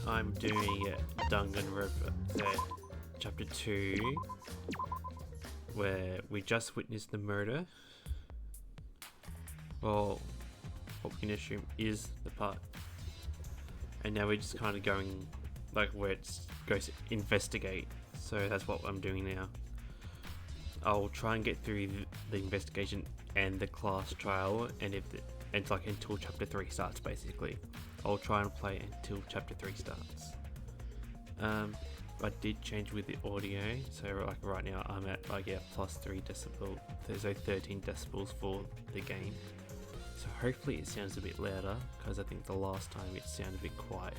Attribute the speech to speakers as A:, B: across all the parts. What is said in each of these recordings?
A: I'm doing Danganronpa Chapter 2, where we just witnessed the murder. Well, what we can assume is the part. And now we're just kind of going, like, where it goes to investigate. So that's what I'm doing now. I'll try and get through the investigation and the class trial, and like until chapter 3 starts. Basically, I'll try and play until chapter 3 starts. I did change with the audio, so like right now I'm at plus 3 decibel, so 13 decibels for the game. So hopefully it sounds a bit louder, because I think the last time it sounded a bit quiet.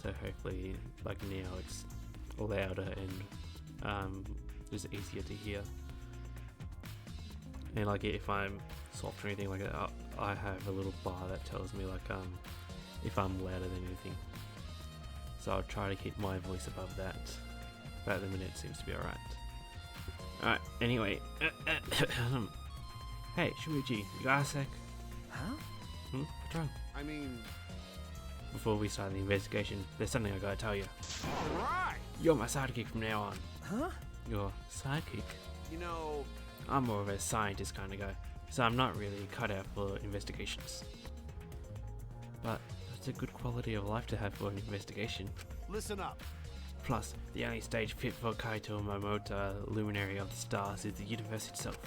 A: So hopefully, like now, it's louder and just easier to hear. And like if I'm soft or anything like that, I have a little bar that tells me like if I'm louder than anything. So I'll try to keep my voice above that. But at the minute it seems to be alright. Alright, anyway. Hey, Shuichi, you got a sec?
B: Huh?
A: What's wrong?
B: I mean...
A: Before we start the investigation, there's something I gotta tell you.
B: Alright!
A: You're my sidekick from now on.
B: Huh?
A: Your sidekick?
B: You know...
A: I'm more of a scientist kind of guy, so I'm not really cut out for investigations. But that's a good quality of life to have for an investigation.
B: Listen up.
A: Plus, the only stage fit for Kaito Momota, luminary of the stars, is the universe itself.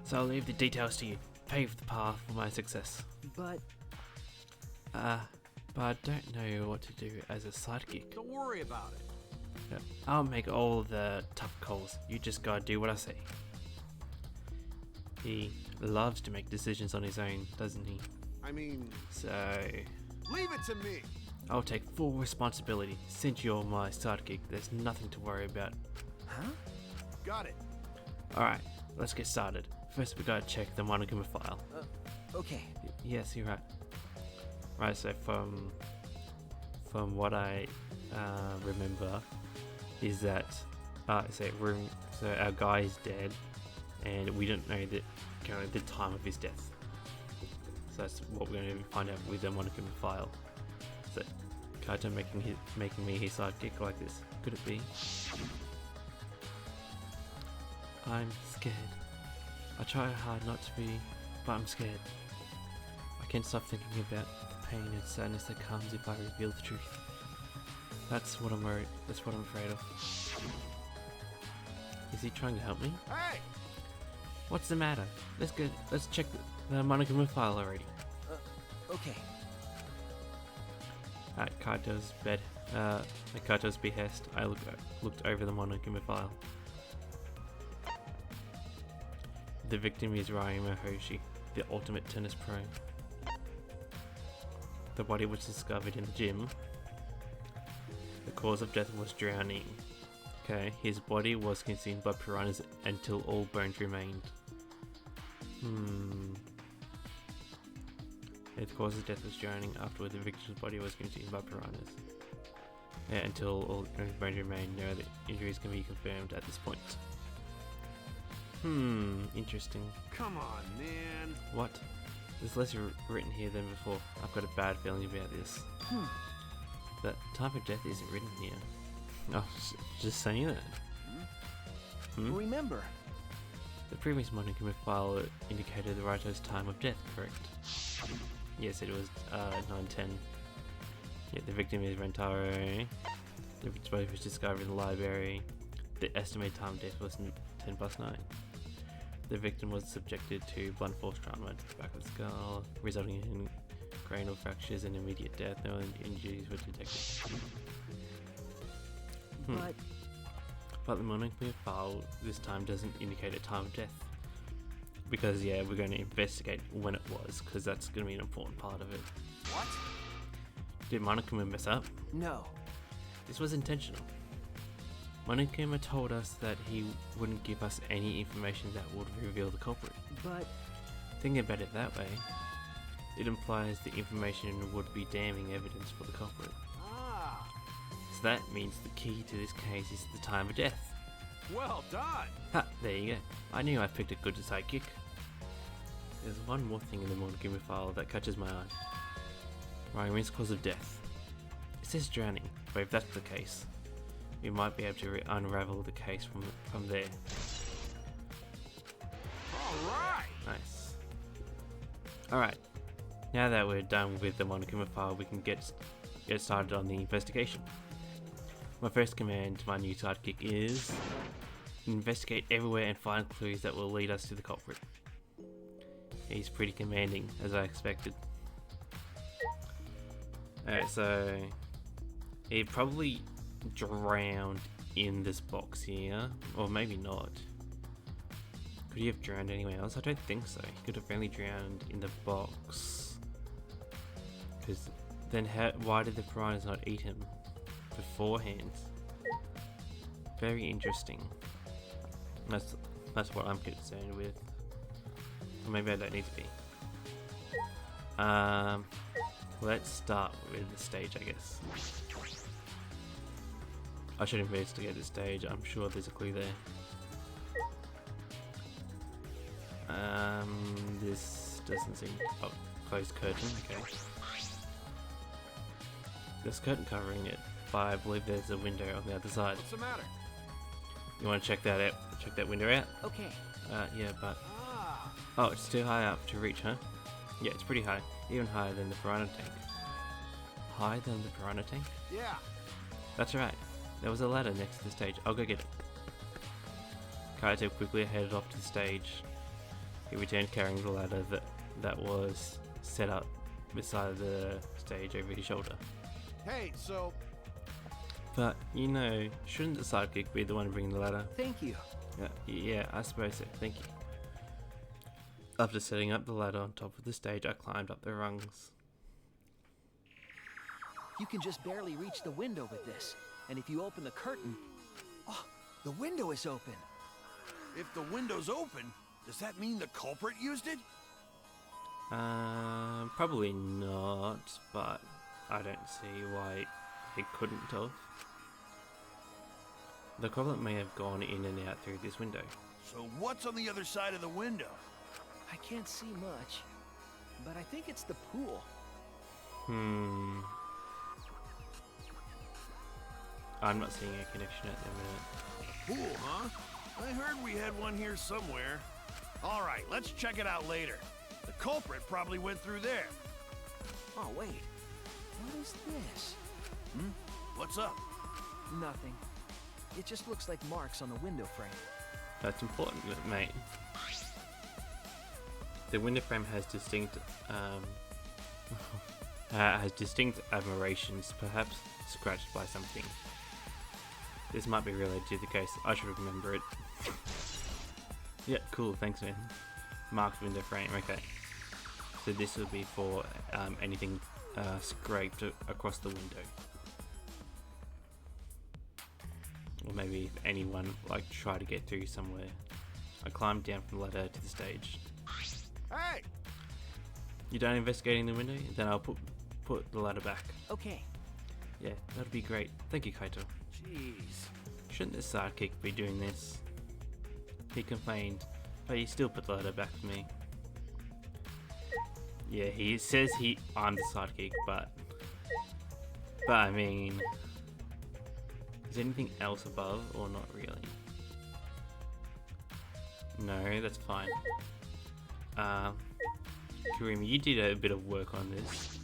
A: So I'll leave the details to you. Pave the path for my success.
B: But
A: I don't know what to do as a sidekick.
B: don't worry about it.
A: Yeah, I'll make all the tough calls. You just gotta do what I say. He loves to make decisions on his own, doesn't he?
B: I mean...
A: So...
B: leave it to me!
A: I'll take full responsibility. Since you're my sidekick, there's nothing to worry about.
B: Huh? Got it.
A: Alright, let's get started. First we gotta check the Monogama file.
B: Okay.
A: Yes, you're right. Right, so from what I remember, is that so our guy is dead, and we don't know the time of his death. So that's what we're going to find out with the Monogama file. So Kaito making me his sidekick like this. Could it be? I'm scared. I try hard not to be, but I'm scared. I can't stop thinking about the pain and sadness that comes if I reveal the truth. That's what I'm worried. That's what I'm afraid of. Is he trying to help me?
B: Hey!
A: What's the matter? Let's check the Monogama file already.
B: Okay.
A: At Kaito's behest, I looked over the Monogama file. The victim is Ryuma Hoshi, the ultimate tennis pro. The body was discovered in the gym. The cause of death was drowning. Okay, his body was consumed by piranhas until all bones remained. The cause of death was drowning. Afterward, the victim's body was consumed by piranhas. Yeah, until all bones remained. No other injuries can be confirmed at this point. Interesting.
B: Come on, man.
A: What? There's less written here than before. I've got a bad feeling about this. The time of death isn't written here. Oh, just saying that.
B: Remember.
A: The previous Monogama file indicated the writer's time of death, correct? Yes, it was 9:10. Yeah, the victim is Rentaro. The victim's body was discovered in the library. The estimated time of death was 10:09. The victim was subjected to blunt force trauma to the back of the skull, resulting in cranial fractures and immediate death. No injuries were detected. But the Monogama file this time doesn't indicate a time of death. Because yeah, we're going to investigate when it was, because that's going to be an important part of it.
B: What?
A: Did Monogama mess up?
B: No.
A: This was intentional. Monogama told us that he wouldn't give us any information that would reveal the culprit.
B: But...
A: thinking about it that way, it implies the information would be damning evidence for the culprit. So that means the key to this case is the time of death.
B: well done!
A: Ha, there you go. I knew I picked a good sidekick. There's one more thing in the Monogama file that catches my eye. Primary cause of death. It says drowning, but if that's the case, we might be able to unravel the case from there.
B: Alright!
A: Nice. Alright, now that we're done with the Monokuma file, we can get started on the investigation. My first command to my new sidekick is investigate everywhere and find clues that will lead us to the culprit. He's pretty commanding, as I expected. Alright, so he probably drowned in this box here, or maybe not. Could he have drowned anywhere else? I don't think so. He could have only drowned in the box. Because then why did the piranhas not eat him beforehand? Very interesting. That's what I'm concerned with. Or maybe I don't need to be. Let's start with the stage, I guess. I should investigate the stage. I'm sure there's a clue there. This doesn't seem... Oh, closed curtain, okay. There's curtain covering it, but I believe there's a window on the other side.
B: What's the matter?
A: You want to check that out? Check that window out?
C: Okay.
A: Yeah, but...
B: Ah,
A: Oh, it's too high up to reach, huh? Yeah, it's pretty high. Even higher than the piranha tank. Higher than the piranha tank?
B: yeah.
A: That's right. There was a ladder next to the stage. I'll go get it. Kaito quickly headed off to the stage. He returned carrying the ladder that was set up beside the stage over his shoulder.
B: Hey, so
A: But, you know, shouldn't the sidekick be the one bringing the ladder?
C: Thank you.
A: Yeah, I suppose so. Thank you. After setting up the ladder on top of the stage, I climbed up the rungs.
C: You can just barely reach the window with this. And if you open the curtain... Oh, the window is open.
B: if the window's open, does that mean the culprit used it?
A: Probably not, but I don't see why he couldn't have. The culprit may have gone in and out through this window.
B: So what's on the other side of the window?
C: I can't see much, but I think it's the pool.
A: I'm not seeing a connection at the minute.
B: Pool, huh? I heard we had one here somewhere. All right, let's check it out later. The culprit probably went through there.
C: Oh, wait. What is this?
B: What's up?
C: Nothing. It just looks like marks on the window frame.
A: That's important, mate. The window frame has distinct aberrations, perhaps scratched by something. This might be related to the case. I should remember it. Yeah, cool. Thanks, man. Marked window frame. Okay. So this would be for anything scraped across the window, or maybe if anyone like tried to get through somewhere. I climbed down from the ladder to the stage.
B: Hey!
A: You done investigating the window? Then I'll put the ladder back.
C: Okay.
A: Yeah, that'd be great. Thank you, Kaito.
B: Jeez.
A: Shouldn't the sidekick be doing this? He complained, but he still put the ladder back for me. Yeah, he says I'm the sidekick, but I mean, is anything else above or not really? No, that's fine. Kurimi, you did a bit of work on this.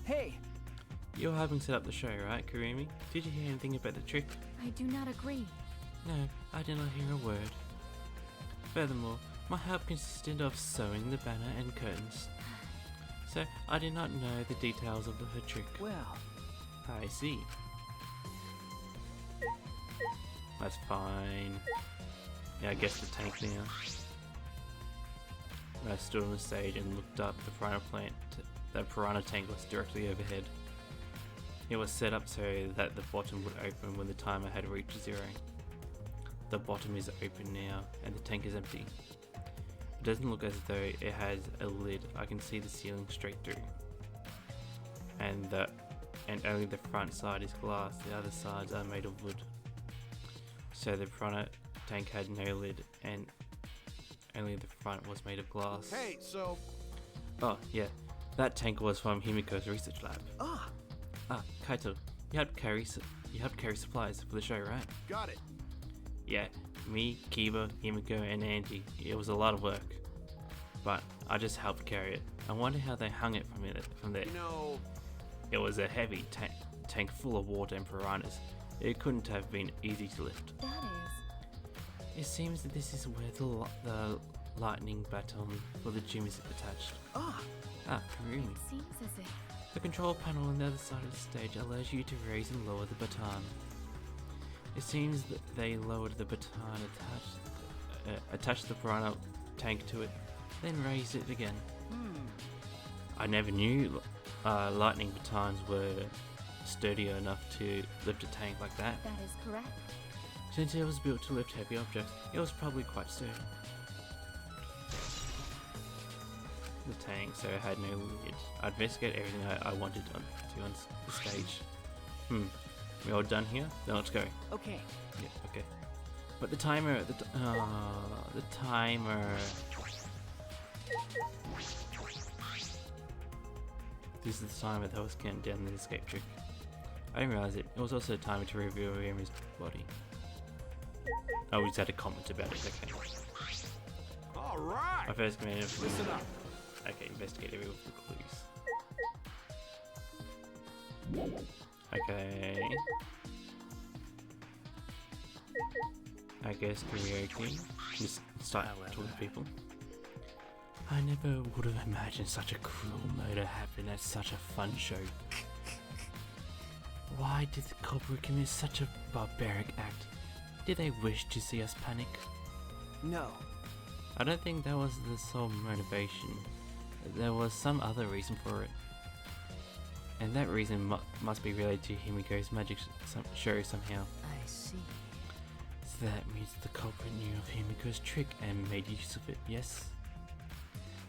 C: Hey!
A: You're helping set up the show, right, Kurimi? Did you hear anything about the trick?
D: I do not agree.
A: No, I did not hear a word. Furthermore, my help consisted of sewing the banner and curtains. So, I did not know the details of her trick.
C: Well,
A: I see. That's fine. Yeah, I guess the tank now. I stood on the stage and looked up. The piranha tank was directly overhead. It was set up so that the bottom would open when the timer had reached 0. The bottom is open now, and the tank is empty. It doesn't look as though it has a lid. I can see the ceiling straight through. And only the front side is glass, the other sides are made of wood. So the piranha tank had no lid, and only the front was made of glass.
B: Hey, so
A: Oh, yeah. That tank was from Himiko's research lab.
C: Ah,
A: Kaito, you helped carry supplies for the show, right?
B: Got it.
A: Yeah, me, Kiba, Himiko, and Angie. It was a lot of work, but I just helped carry it. I wonder how they hung it from there.
B: You know,
A: It was a heavy tank full of water and piranhas. It couldn't have been easy to lift.
D: That is.
A: It seems that this is where the lightning baton for the gym is attached. Really?
D: It seems as if.
A: The control panel on the other side of the stage allows you to raise and lower the baton. It seems that they lowered the baton, attached the piranha tank to it, then raised it again. I never knew lightning batons were sturdier enough to lift a tank like that.
D: That is correct.
A: Since it was built to lift heavy objects, it was probably quite sturdy. The tank, so it had no lid. I'd investigate everything I wanted to on the stage. We all done here? Then let's go.
C: okay.
A: Yeah, okay. But the timer, the timer. This is the timer that was counting down the escape trick. I didn't realize it. It was also a timer to reveal Rami's body. Oh, we just had a comment about it. Okay.
B: all right.
A: My first command.
B: Listen up.
A: Okay, investigate every with the clues. Okay. I guess karaoke. Just start talking to people. I never would have imagined such a cruel murder happen at such a fun show. Why did the culprit commit such a barbaric act? Did they wish to see us panic?
C: No.
A: I don't think that was the sole motivation. There was some other reason for it. And that reason must be related to Himiko's magic show somehow.
C: I see.
A: So that means the culprit knew of Himiko's trick and made use of it, yes?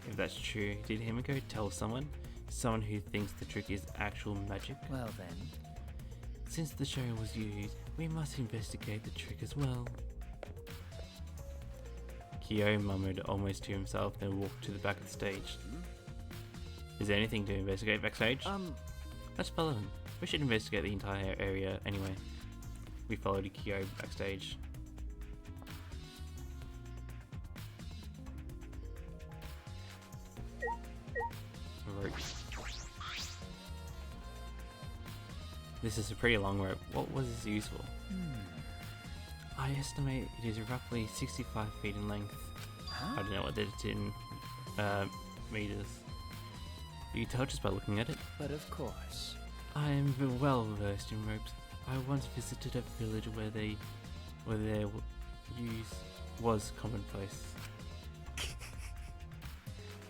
A: If that's true, did Himiko tell someone? Someone who thinks the trick is actual magic?
C: Well then.
A: Since the show was used, we must investigate the trick as well. Kyo murmured almost to himself, then walked to the back of the stage. Is there anything to investigate backstage? Let's follow him. We should investigate the entire area anyway. We followed Kyo backstage. Rope. This is a pretty long rope. What was this used for? I estimate it is roughly 65 feet in length. I don't know what that is in meters. You can tell just by looking at it.
C: But of course.
A: I am well versed in ropes. I once visited a village where their use was commonplace.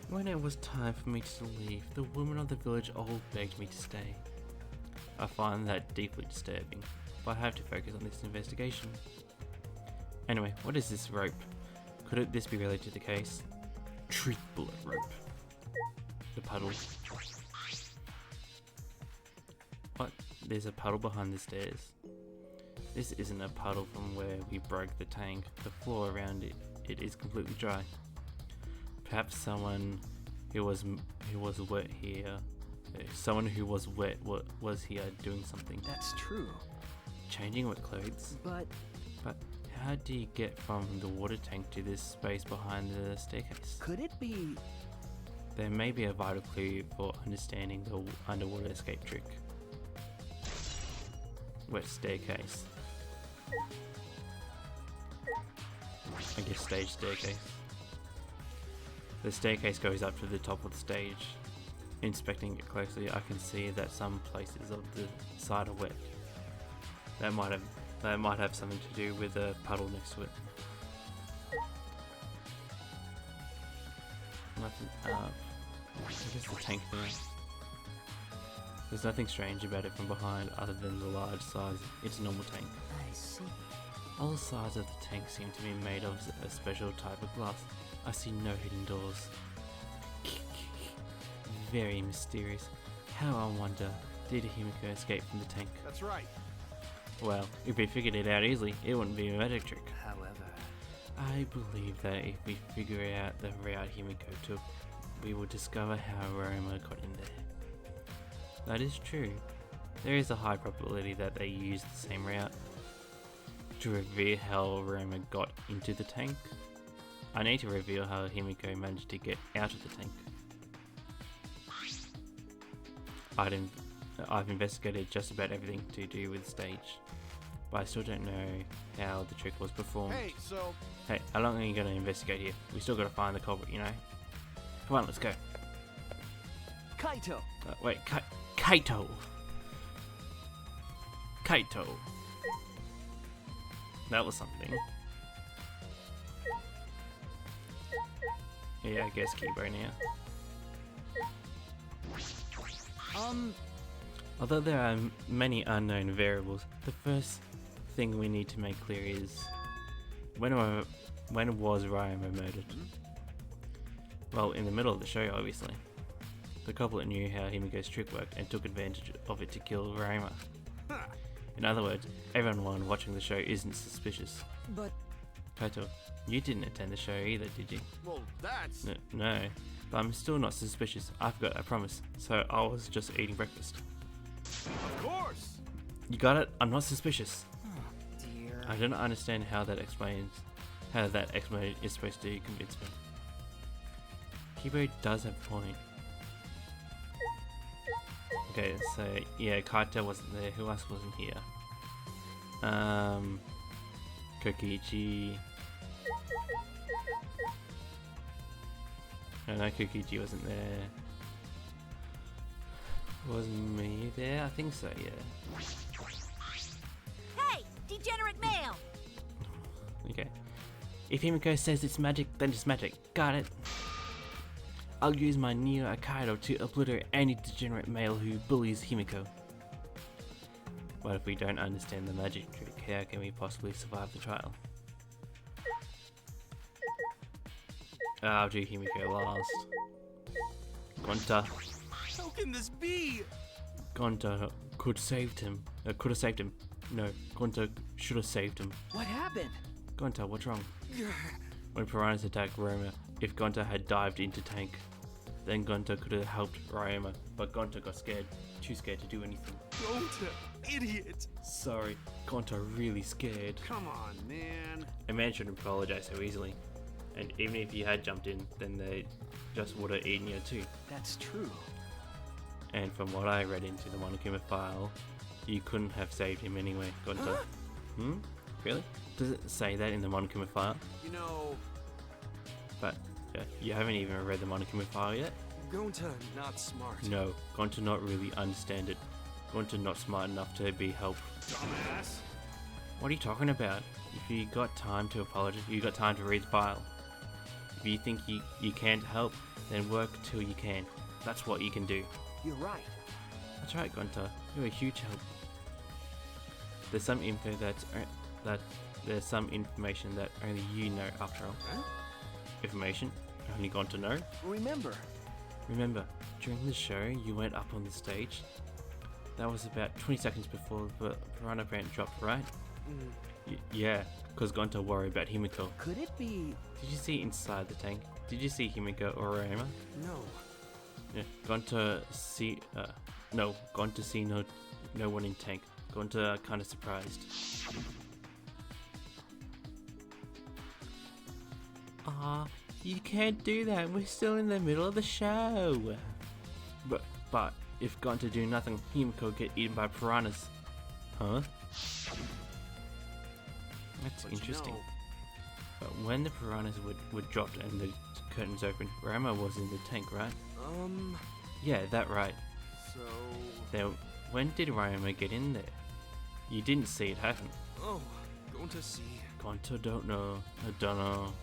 A: When it was time for me to leave, the women of the village all begged me to stay. I find that deeply disturbing, but I have to focus on this investigation. Anyway, what is this rope? Could this be related to the case? Truth bullet rope. The puddle. What? There's a puddle behind the stairs. This isn't a puddle from where we broke the tank. The floor around it is completely dry. Perhaps someone who was wet here. Someone who was wet was here doing something.
C: That's true.
A: Changing wet clothes.
C: But
A: How do you get from the water tank to this space behind the staircase?
C: could it be?
A: There may be a vital clue for understanding the underwater escape trick. Wet staircase. I guess stage staircase. The staircase goes up to the top of the stage. Inspecting it closely, I can see that some places of the side are wet. That might have something to do with the puddle next to it. Nothing up. I guess the tank there. There's nothing strange about it from behind other than the large size. It's a normal tank.
C: I see.
A: All the sides of the tank seem to be made of a special type of glass. I see no hidden doors. Very mysterious. How, I wonder, did Himiko escape from the tank?
B: That's right.
A: Well, if we figured it out easily, it wouldn't be a magic trick.
C: However,
A: I believe that if we figure out the route Himiko took, we will discover how Roma got in there. That is true. There is a high probability that they used the same route to reveal how Roma got into the tank. I need to reveal how Himiko managed to get out of the tank. I've investigated just about everything to do with the stage, but I still don't know how the trick was performed. Hey, how long are you going to investigate here? We still got to find the culprit, you know? Come on, let's go.
C: Kaito!
A: Wait, Kaito! Kaito! That was something. Yeah, I guess Kibo now. Although there are many unknown variables, the first thing we need to make clear is when was Ryoma murdered? Well, in the middle of the show, obviously. The culprit knew how Himiko's trick worked and took advantage of it to kill Ryoma. In other words, everyone watching the show isn't suspicious.
C: But...
A: Kaito, you didn't attend the show either, did you?
B: Well, that's...
A: No, but I'm still not suspicious. I've got a promise, so I was just eating breakfast.
B: Of course!
A: You got it? I'm not suspicious.
C: Oh, dear.
A: I don't understand how that explanation is supposed to convince me. Kibo does have a point. Okay, so yeah, Kaito wasn't there. Who else wasn't here? Kokichi. No, Kokichi wasn't there. Was me there? I think so, yeah.
E: Hey, degenerate male!
A: Okay. If Himiko says it's magic, then it's magic. Got it. I'll use my Neo Akaido to obliterate any degenerate male who bullies Himiko. But if we don't understand the magic trick, how can we possibly survive the trial? I'll do Himiko last. Gonta.
B: How can this be?
A: Gonta could saved him. Could have saved him. No, Gonta should have saved him.
C: What happened?
A: Gonta, what's wrong? When piranhas attacked Ryoma, if Gonta had dived into tank, then Gonta could have helped Ryoma, but Gonta got scared. Too scared to do anything.
B: Gonta, idiot!
A: Sorry, Gonta really scared.
B: Come on, man.
A: A man shouldn't apologize so easily. And even if you had jumped in, then they just would have eaten you too.
C: That's true.
A: And from what I read into the Monokuma file, you couldn't have saved him anyway, Gonta. Really? Does it say that in the Monokuma file?
B: You know...
A: But you haven't even read the Monokuma file yet?
B: Gonta not smart.
A: No, Gonta not really understand it. Gonta not smart enough to be helped.
B: Dumbass.
A: What are you talking about? If you got time to apologize, you got time to read the file. If you think you can't help, then work till you can. That's what you can do.
C: You're right.
A: That's right, Gonta. You're a huge help. There's some info there's some information that only you know after all.
B: Huh?
A: Information only Gonta know. Remember, during the show you went up on the stage. That was about 20 seconds before the piranha plant dropped, right? Yeah, because Gonta worried about Himiko.
C: Could it be...
A: Did you see inside the tank? Did you see Himiko or Ryoma?
B: No.
A: Yeah, Gonta see no one in tank. Gonta kind of surprised. You can't do that. We're still in the middle of the show. But if Gonta do nothing, Himiko get eaten by piranhas. Huh? That's interesting.
B: You know,
A: But when the piranhas were dropped and the curtains opened, Ryoma was in the tank, right? Yeah, that right.
B: so...
A: Now, when did Ryoma get in there? You didn't see it happen.
B: Oh, Gonta see.
A: Gonta don't know. I don't know.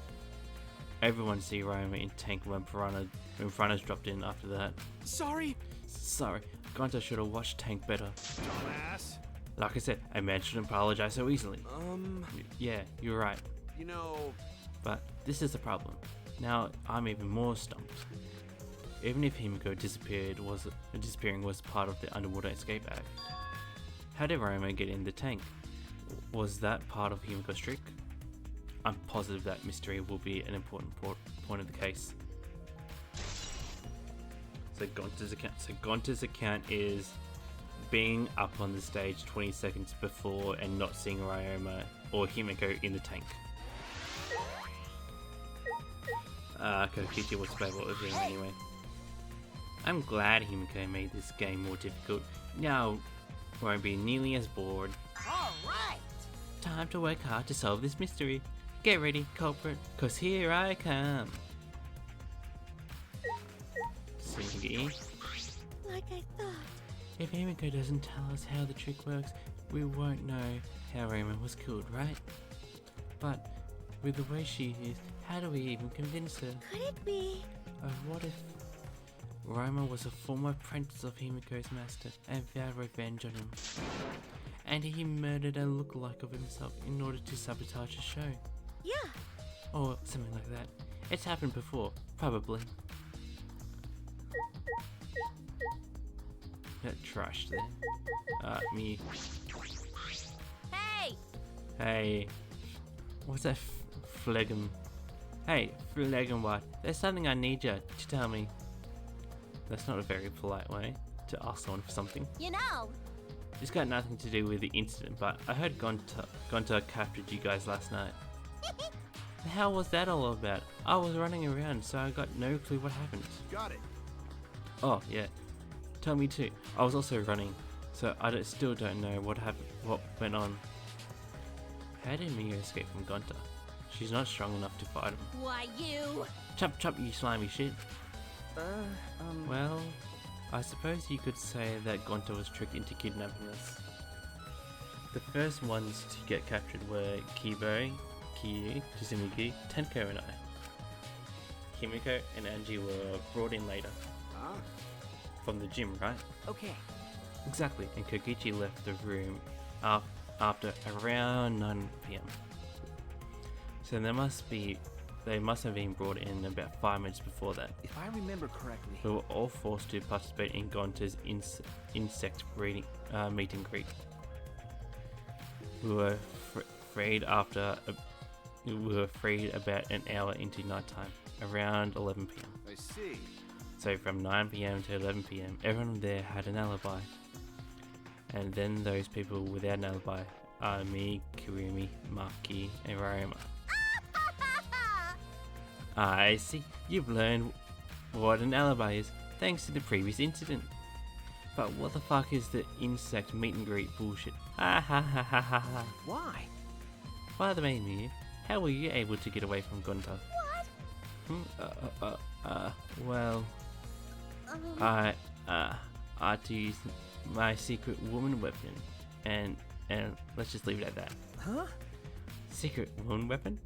A: Everyone see Ryoma in tank when piranhas dropped in after that.
B: Sorry.
A: Sorry, Gonta should have watched tank better.
B: Dumbass.
A: Like I said, a man shouldn't apologize so easily. Yeah, you're right.
B: You know...
A: But this is the problem. Now I'm even more stumped. Even if Himiko disappearing was part of the Underwater Escape Act, how did Ryoma get in the tank? Was that part of Himiko's trick? I'm positive that mystery will be an important point of the case. the Gonta's account. So Gonta's account is being up on the stage 20 seconds before and not seeing Ryoma or Himiko in the tank. Kokichi was playable with him anyway. I'm glad Himiko made this game more difficult. Now won't be nearly as bored.
E: All right.
A: Time to work hard to solve this mystery. Get ready, culprit, cause here I come. Singy.
E: Like I thought.
A: If Himiko doesn't tell us how the trick works, we won't know how Raymond was killed, right? But with the way she is, how do we even convince her?
E: Could it be?
A: What if Raymond was a former apprentice of Himiko's master and vowed revenge on him? And he murdered a lookalike of himself in order to sabotage the show.
E: Yeah.
A: Or something like that. It's happened before, probably. That trash there. Me.
E: Hey.
A: Hey. What's that phlegm? Hey, phlegm what? There's something I need you to tell me. That's not a very polite way to ask someone for something.
E: You know.
A: It's got nothing to do with the incident, but I heard Gonta captured you guys last night. The hell was that all about? I was running around, so I got no clue what happened.
B: Got it.
A: Oh, yeah. Tell me too. I was also running, so I still don't know what happened, what went on. How did Mio escape from Gonta? She's not strong enough to fight him.
E: Why you?
A: Chop chop, you slimy shit. Well, I suppose you could say that Gonta was tricked into kidnapping us. The first ones to get captured were Kibo, Kyu, Tsuzuki, Tenko and I. Himiko and Angie were brought in later.
B: Huh?
A: From the gym, right?
C: Okay.
A: Exactly, and Kokichi left the room after around 9 PM. So they must have been brought in about 5 minutes before that.
C: If I remember correctly.
A: We were all forced to participate in Gonta's insect breeding meet and greet. We were freed about an hour into nighttime, around 11 PM.
B: I see.
A: So from 9 PM to 11 PM, everyone there had an alibi. And then those people without an alibi are me, Kirumi, Maki, and Ryoma. I see, you've learned what an alibi is, thanks to the previous incident. But what the fuck is the insect meet and greet bullshit? Ha ha ha ha ha ha.
C: Why?
A: By the way, Miu, how were you able to get away from Gonta?
E: What?
A: Well, I had to use my secret woman weapon, and let's just leave it at that.
C: Huh?
A: Secret woman weapon?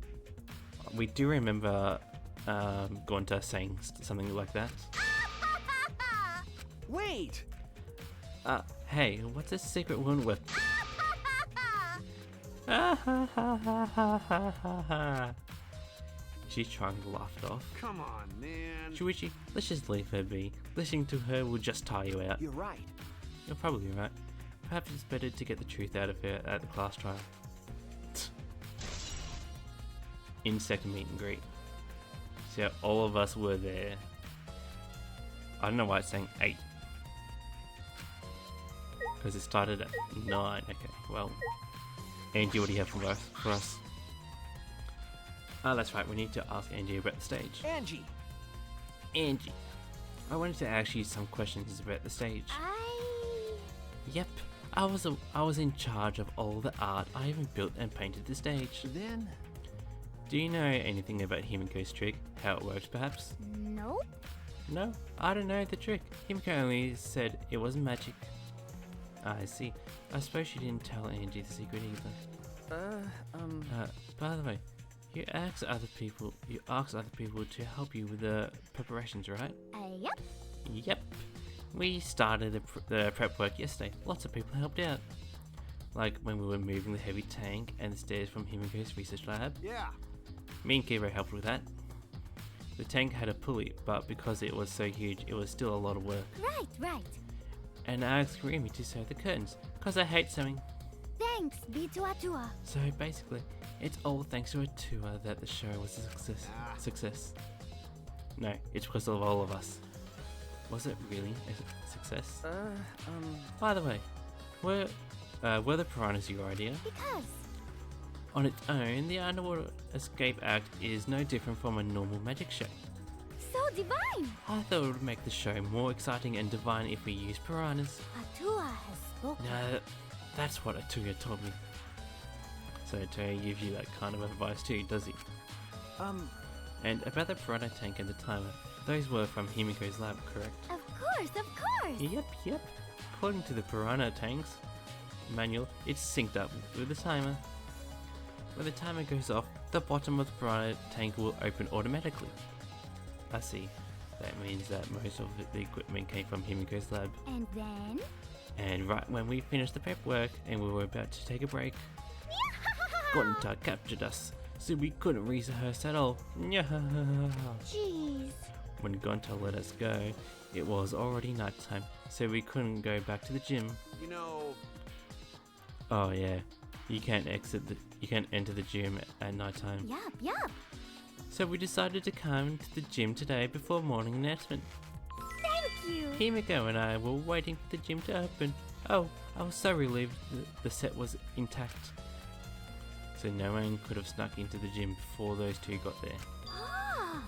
A: We do remember Gonta saying something like that.
C: Wait!
A: Hey, what's a secret woman weapon? She's trying to laugh it off.
B: Come on, man.
A: Shuichi, let's just leave her be. Listening to her will just tire you out.
C: You're right.
A: You're probably right. Perhaps it's better to get the truth out of her at the class trial. Insect meet and greet. So all of us were there. I don't know why it's saying 8. Because it started at 9. Okay, well. Angie, what do you have for us? Oh, that's right, we need to ask Angie about the stage.
C: Angie!
A: Angie, I wanted to ask you some questions about the stage. Yep, I was in charge of all the art. I even built and painted the stage.
C: Then?
A: Do you know anything about Himiko's trick? How it works, perhaps?
E: Nope.
A: No, I don't know the trick. Himiko only said it wasn't magic. I see. I suppose you didn't tell Angie the secret either. By the way, you ask other people to help you with the preparations, right?
E: Yep.
A: Yep. We started the prep work yesterday. Lots of people helped out. Like when we were moving the heavy tank and the stairs from Himiko's research lab.
B: Yeah.
A: Me and Kibo helped with that. The tank had a pulley, but because it was so huge, it was still a lot of work.
E: Right.
A: And I asked Kirumi to sew the curtains, cause I hate sewing.
E: Thanks, B2A2A.
A: So basically, it's all thanks to a tour that the show was a success. No, it's because of all of us. Was it really a success? By the way, were the piranhas your idea?
E: Because
A: On its own, the underwater escape act is no different from a normal magic show.
E: so divine.
A: I thought it would make the show more exciting and divine if we used piranhas.
E: Atua has spoken.
A: No, that's what Atuya told me. So Atuya gives you that kind of advice too, does he? And about the piranha tank and the timer, those were from Himiko's lab, correct?
E: Of course, of course.
A: Yep. According to the piranha tank's manual, it's synced up with the timer. When the timer goes off, the bottom of the piranha tank will open automatically. I see. That means that most of the equipment came from Himiko's lab.
E: And then?
A: And right when we finished the prep work and we were about to take a break, Gonta captured us, so we couldn't rehearse at all.
E: Jeez.
A: When Gonta let us go, it was already nighttime, so we couldn't go back to the gym.
B: You know,
A: Oh yeah, you can't enter the gym at nighttime.
E: Yup.
A: So we decided to come to the gym today before morning announcement.
E: Thank you.
A: Himiko and I were waiting for the gym to open. Oh, I was so relieved the set was intact. So no one could have snuck into the gym before those two got there.
E: Ah,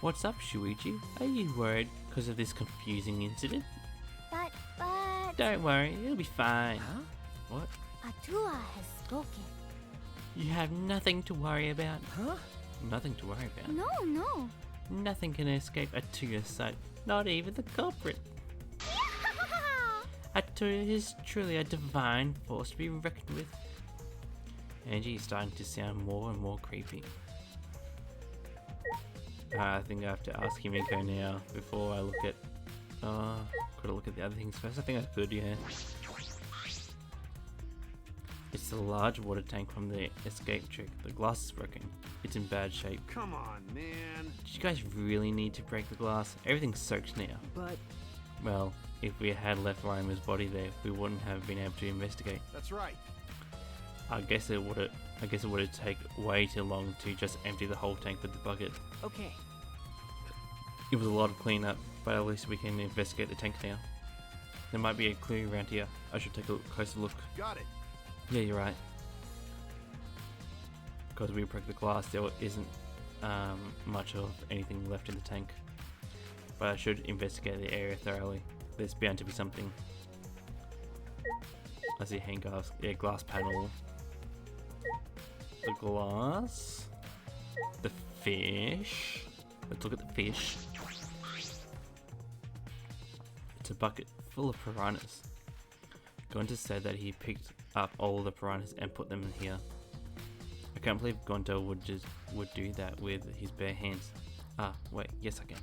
A: What's up, Shuichi? Are you worried because of this confusing incident?
E: but
A: Don't worry, it'll be fine.
C: Huh?
A: What?
E: Atua has spoken.
A: You have nothing to worry about.
C: Huh?
A: Nothing to worry about.
E: No.
A: Nothing can escape Atuya's sight, not even the culprit. Atuya is truly a divine force to be reckoned with. Angie is starting to sound more and more creepy. I think I have to ask Himiko now before I look at... could I look at the other things first? I think I could, yeah. It's the large water tank from the escape trick. The glass is broken. It's in bad shape.
B: come on, man.
A: Did you guys really need to break the glass? Everything's soaked now.
C: But
A: Well, if we had left Reimer's body there, we wouldn't have been able to investigate.
B: That's right.
A: I guess it would have taken way too long to just empty the whole tank with the bucket.
C: okay.
A: It was a lot of cleanup, but at least we can investigate the tank now. There might be a clue around here. I should take a closer look.
B: Got it.
A: Yeah, you're right. Because we broke the glass, there isn't much of anything left in the tank. But I should investigate the area thoroughly. There's bound to be something. I see hand glass, yeah, glass panel. The glass. The fish. Let's look at the fish. It's a bucket full of piranhas. Gonta said that he picked up all the piranhas and put them in here. I can't believe Gonta would do that with his bare hands. Ah, wait, yes I can.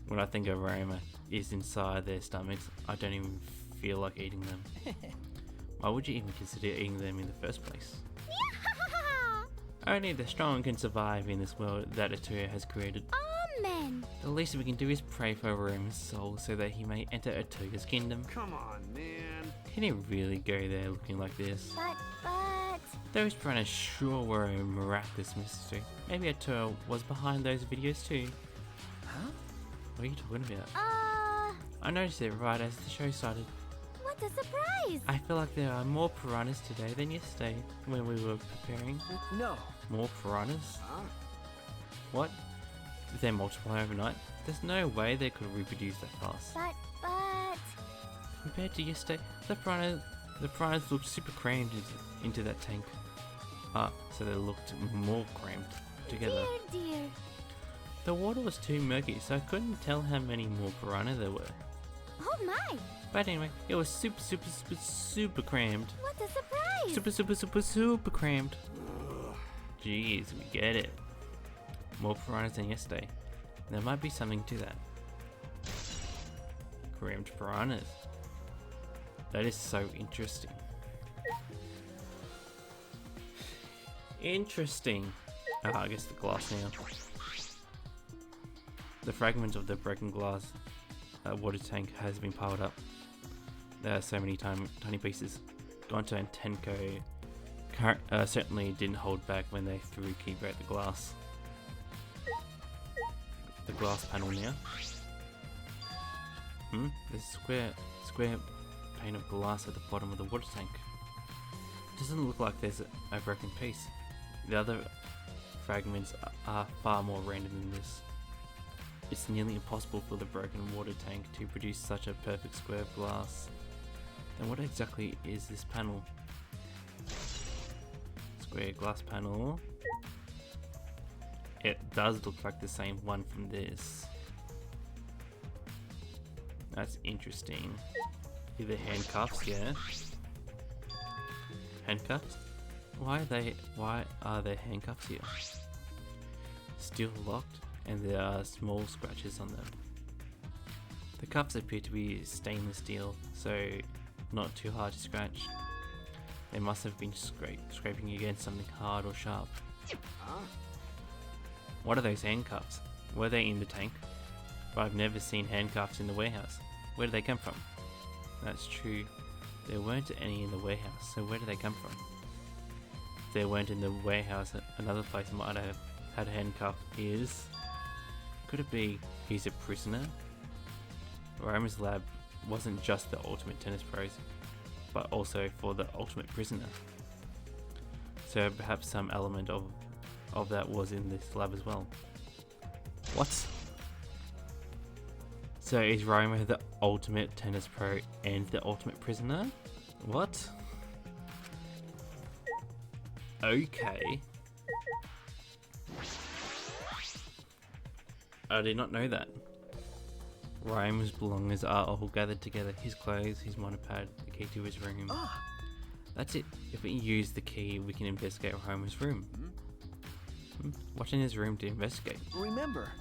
A: When I think of Roma is inside their stomachs, I don't even feel like eating them. Why would you even consider eating them in the first place? Only the strong can survive in this world that Atuya has created.
E: Amen.
A: The least we can do is pray for Roma's soul so that he may enter Atuya's kingdom.
B: Come on, man.
A: Can he really go there looking like this?
E: But
A: Those piranhas sure were a miraculous mystery. Maybe Atuya was behind those videos too.
C: Huh?
A: What are you talking about? I noticed it right as the show started.
E: what a surprise.
A: I feel like there are more piranhas today than yesterday when we were preparing.
C: No.
A: More piranhas?
B: Huh?
A: What? Did they multiply overnight? There's no way they could reproduce that fast.
E: But
A: Compared to yesterday, the piranhas looked super crammed into that tank. So they looked more cramped together.
E: dear.
A: The water was too murky, so I couldn't tell how many more piranha there were.
E: Oh my.
A: But anyway, it was super crammed.
E: What a surprise.
A: Super crammed. Jeez, we get it. More piranhas than yesterday. There might be something to that. Crammed piranhas. That is so interesting. Interesting. I guess the glass now. The fragment of the broken glass water tank has been piled up. There are so many tiny pieces. Gonta and Tenko certainly didn't hold back when they threw Kiba at the glass. The glass panel now. There's a square pane of glass at the bottom of the water tank. It doesn't look like there's a broken piece. The other fragments are far more random than this. It's nearly impossible for the broken water tank to produce such a perfect square of glass. Then what exactly is this panel? Square glass panel. It does look like the same one from this. That's interesting. Either handcuffs, yeah. Handcuffs? Why are there handcuffs here? Still locked, and there are small scratches on them. The cuffs appear to be stainless steel, so not too hard to scratch. They must have been scraping against something hard or sharp. What are those handcuffs? Were they in the tank? But I've never seen handcuffs in the warehouse. Where do they come from? That's true. There weren't any in the warehouse, so where do they come from? If they weren't in the warehouse, another place might have had a handcuff is... Could it be he's a prisoner? Roma's lab wasn't just the ultimate tennis pros, but also for the ultimate prisoner. So perhaps some element of that was in this lab as well. What? So is Roma the ultimate tennis pro and the ultimate prisoner? What? Okay. I did not know that. Roma's belongings are all gathered together. His clothes, his monopad, the key to his room. That's it. If we use the key, we can investigate Roma's room. What's in his room to investigate?
C: Remember.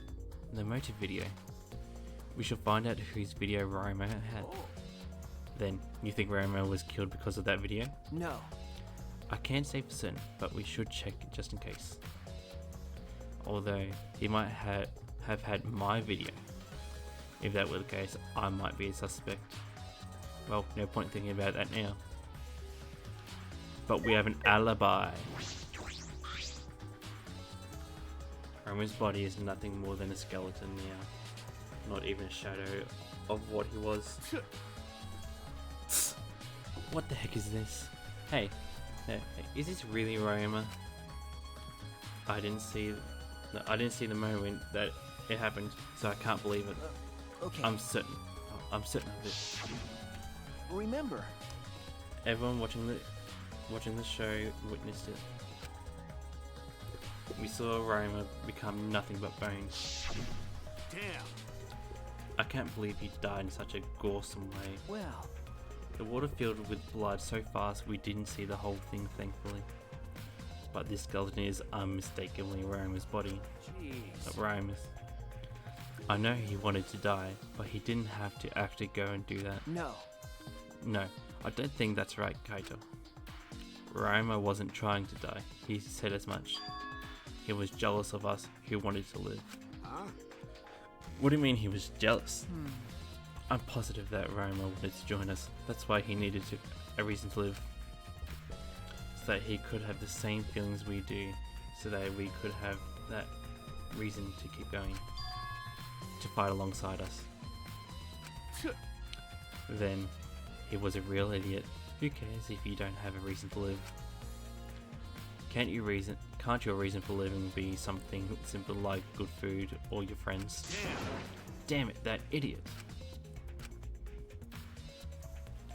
A: The motive video. We shall find out whose video Roma had. Then, you think Roma was killed because of that video?
C: No.
A: I can't say for certain, but we should check just in case. Although, he might have had my video. If that were the case, I might be a suspect. Well, no point thinking about that now. But we have an alibi. Roma's body is nothing more than a skeleton now. Not even a shadow of what he was. What the heck is this? Hey, is this really Roma? I didn't see the moment that it happened, so I can't believe it.
C: Okay.
A: I'm certain of it.
C: Remember.
A: Everyone watching the show witnessed it. We saw Roma become nothing but bones.
B: Damn.
A: I can't believe he died in such a gruesome way.
C: Well.
A: The water filled with blood so fast we didn't see the whole thing, thankfully. But this skeleton is unmistakably Roma's body.
B: Jeez.
A: Not Roma's. I know he wanted to die, but he didn't have to actually go and do that.
C: No.
A: No, I don't think that's right, Kaito. Roma wasn't trying to die. He said as much. He was jealous of us who wanted to live.
B: Huh?
A: What do you mean he was jealous? I'm positive that Roma wanted to join us. That's why he needed a reason to live. So that he could have the same feelings we do. So that we could have that reason to keep going. To fight alongside us. Then, he was a real idiot. Who cares if you don't have a reason to live? Can't your reason for living be something simple like good food or your friends? Damn it, that idiot.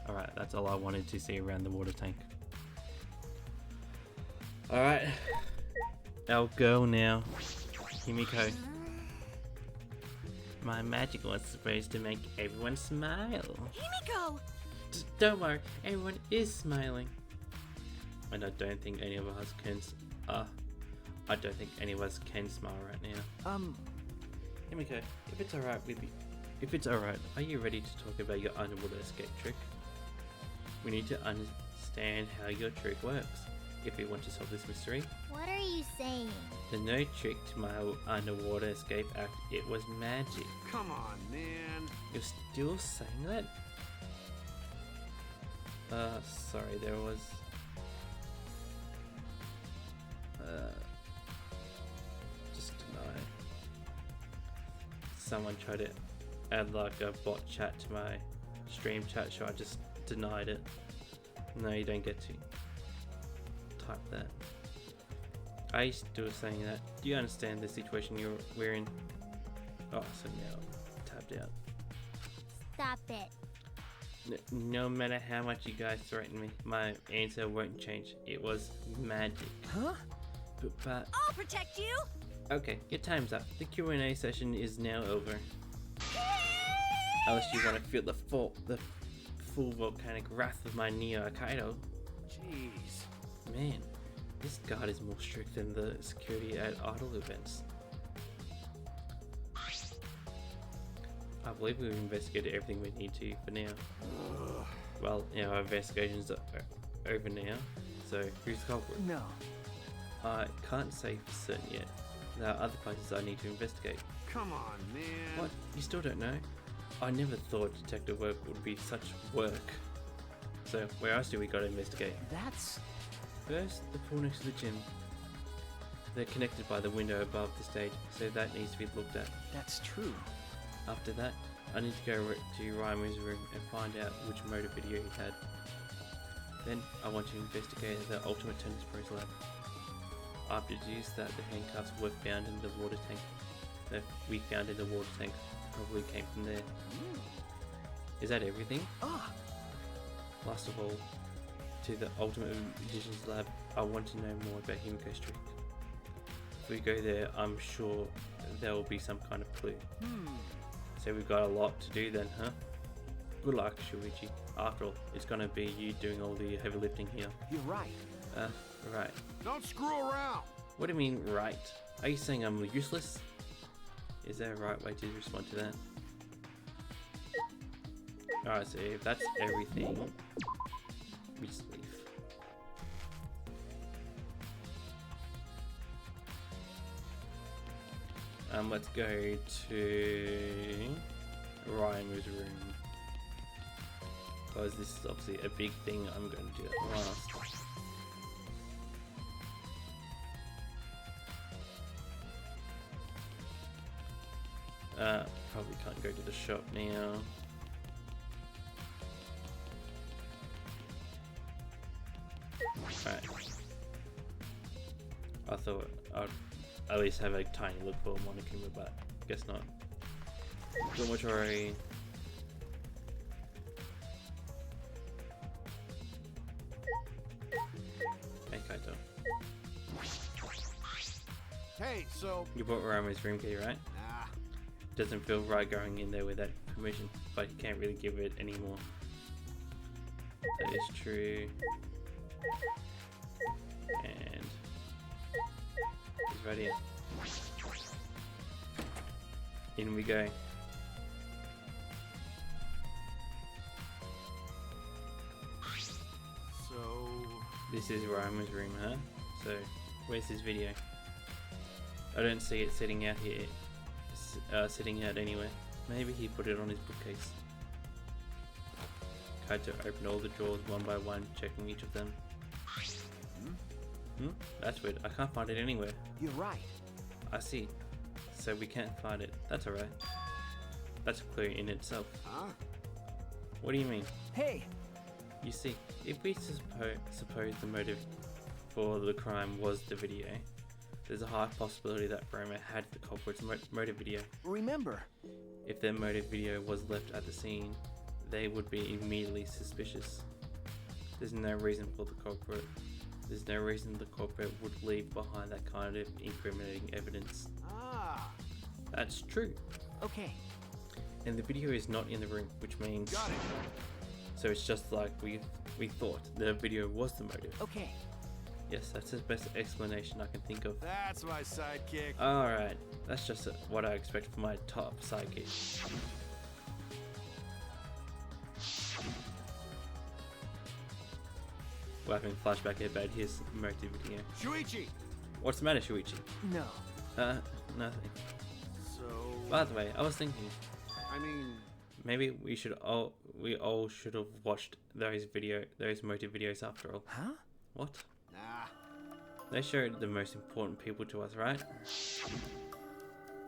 A: Alright, that's all I wanted to see around the water tank. Alright, our girl now, Himiko. My magic was supposed to make everyone smile.
E: Himiko!
A: Don't worry, everyone is smiling. And I don't think any of us can. I don't think any of us can smile right now. Himiko, if it's alright, are you ready to talk about your underwater escape trick? We need to understand how your trick works if we want to solve this mystery.
E: What are you saying?
A: The no trick to my underwater escape act, it was magic.
B: Come on, man.
A: You're still saying that? Sorry, there was... just deny. Someone tried to add like a bot chat to my stream chat, so I just denied it. No, you don't get to type that. I still saying that. Do you understand the situation we're in? Oh, so now I'm tapped out.
E: Stop it.
A: No matter how much you guys threaten me, my answer won't change. It was magic.
C: Huh?
A: But
E: I'll protect you.
A: okay, your time's up. The Q&A session is now over. Unless you want to feel the full volcanic wrath of my Neo Kaido.
B: Jeez.
A: Man, this guard is more strict than the security at idol events. I believe we've investigated everything we need to for now. Well, our investigations are over now, so who's the culprit?
C: No.
A: I can't say for certain yet. There are other places I need to investigate.
B: Come on, man.
A: What? You still don't know? I never thought detective work would be such work. So, where else do we gotta investigate?
C: That's...
A: First, the pool next to the gym. They're connected by the window above the stage, so that needs to be looked at.
C: that's true.
A: After that, I need to go to Raimu's room and find out which motor video he had. Then, I want to investigate the Ultimate Tennis Pros lab. I've deduced that the handcuffs were found in the water tank. That we found in the water tank probably came from there. Is that everything?
C: Ah,
A: Last of all, to the Ultimate Magician's lab, I want to know more about Himiko Street. If we go there, I'm sure there will be some kind of clue. So we've got a lot to do then, huh? Good luck, Shuichi. After all, it's gonna be you doing all the heavy lifting here.
C: you're right.
A: Right.
B: Don't screw around.
A: What do you mean, right? Are you saying I'm useless? Is there a right way to respond to that? Alright, so if that's everything, we just leave. Let's go to Ryan's room. Because this is obviously a big thing I'm going to do at last. Probably can't go to the shop now. Right. I thought I'd at least have a tiny look for Monokuma, but guess not. Dormitory. Hey Kaito.
B: Hey, so...
A: You bought Rama's room key, right?
B: Nah.
A: Doesn't feel right going in there without permission, but you can't really give it anymore. That is true. And he's right here. In we go.
B: So...
A: This is Rama's room, huh? So, where's his video? I don't see it sitting out here. Sitting out anywhere. Maybe he put it on his bookcase. Kaito opened all the drawers one by one, checking each of them. That's weird. I can't find it anywhere.
C: You're right.
A: I see. So we can't find it. That's alright. That's a clue in itself.
B: Huh?
A: What do you mean?
C: Hey,
A: You see, if we suppose the motive for the crime was the video, there's a high possibility that Roma had the culprit's motive video.
C: remember,
A: If their motive video was left at the scene, they would be immediately suspicious. There's no reason for the culprit. There's no reason the culprit would leave behind that kind of incriminating evidence.
B: Ah.
A: That's true.
C: okay.
A: And the video is not in the room, which means...
B: Got it.
A: So it's just like we thought. The video was the motive.
C: Okay.
A: Yes, that's the best explanation I can think of.
B: That's my sidekick.
A: Alright, that's just what I expect from my top sidekick. We're having a flashback about his motive video.
B: Shuichi!
A: What's the matter, Shuichi?
C: No.
A: Nothing.
B: So...
A: By the way, I was thinking,
B: I mean...
A: maybe we all should have watched those motive videos after all.
C: Huh?
A: What?
B: Nah.
A: They showed the most important people to us, right?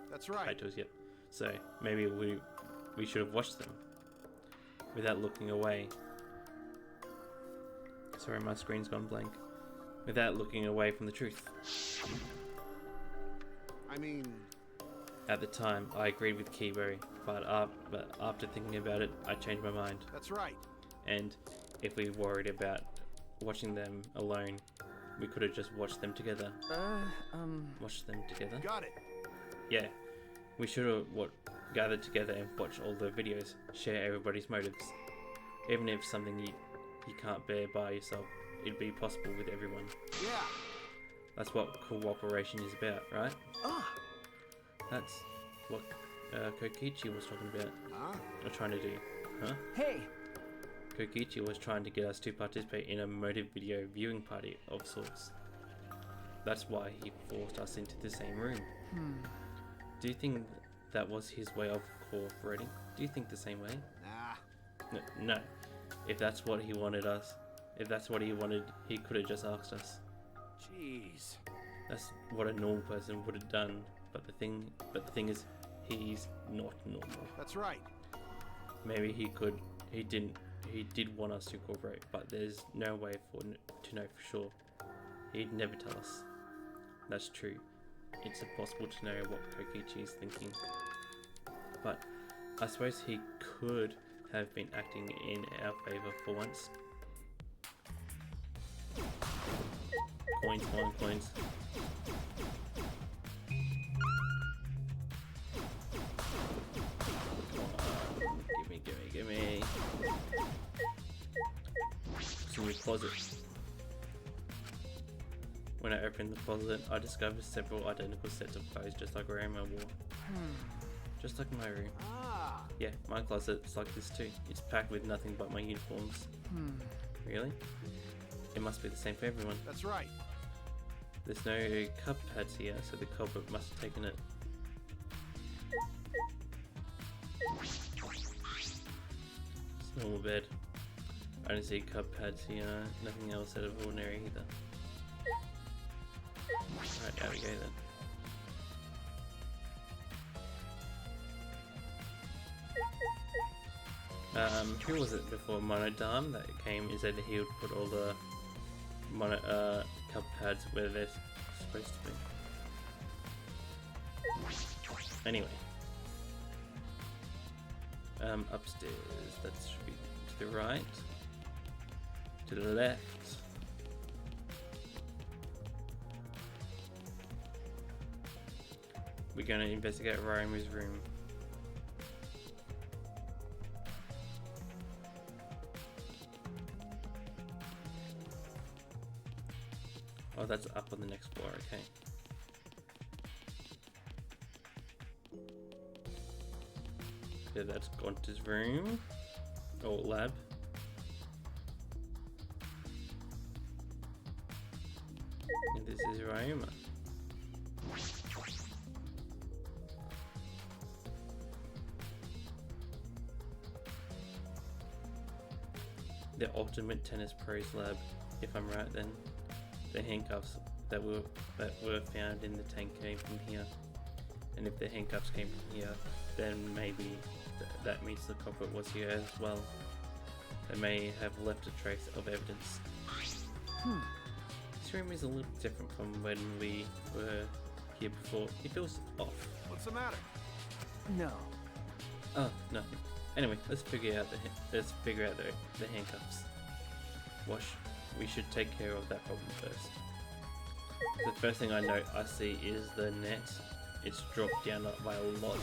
B: That's right.
A: Kaito's, yep. So maybe we we should have watched them without looking away. Sorry, my screen's gone blank. Without looking away from the truth.
B: I mean,
A: At the time, I agreed with Keyberry, but after thinking about it, I changed my mind.
B: that's right.
A: And if we worried about watching them alone, we could have just watched them together. Watched them together?
B: Got it.
A: Yeah. We should have gathered together and watched all the videos, share everybody's motives. Even if something you can't bear by yourself, it'd be possible with everyone.
B: Yeah.
A: That's what cooperation is about, right?
C: Ah,
A: That's what Kokichi was talking about,
B: Huh?
A: or trying to do, huh?
C: hey,
A: Kokichi was trying to get us to participate in a motive video viewing party of sorts. That's why he forced us into the same room. Do you think that was his way of cooperating? Do you think the same way?
B: Nah.
A: No. If that's what he wanted, he could have just asked us.
B: Jeez.
A: That's what a normal person would have done. But the thing is, he's not normal.
B: That's right.
A: Maybe he did want us to cooperate, but there's no way to know for sure. He'd never tell us. That's true. It's impossible to know what Kokichi is thinking. But I suppose he could have been acting in our favor for once. Coins, coins. Give me. It's in your closet. When I opened the closet, I discovered several identical sets of clothes just like Rama wore. Just like my room.
B: Ah.
A: Yeah, my closet's like this too. It's packed with nothing but my uniforms. Really? It must be the same for everyone.
B: That's right.
A: There's no cup pads here, so the culprit must have taken it. It's a normal bed. I don't see cup pads here, nothing else out of ordinary either. Alright, out we go then. Who was it before Monodam that came and said that he would put all the cup pads where they're supposed to be? Anyway. Upstairs, that should be to the right. To the left. We're going to investigate Romu's room. Oh, that's up on the next floor, okay. Okay, that's Gonta's room. Or lab. And this is Ryoma. The ultimate tennis pros lab, if I'm right then. The handcuffs that were found in the tank came from here. And if the handcuffs came from here, then maybe that means the culprit was here as well. They may have left a trace of evidence. This room is a little different from when we were here before. It feels off.
B: What's the matter?
C: no.
A: Oh, nothing. Anyway, let's figure out the handcuffs. We should take care of that problem first. The first thing I see is the net. It's dropped down by a lot.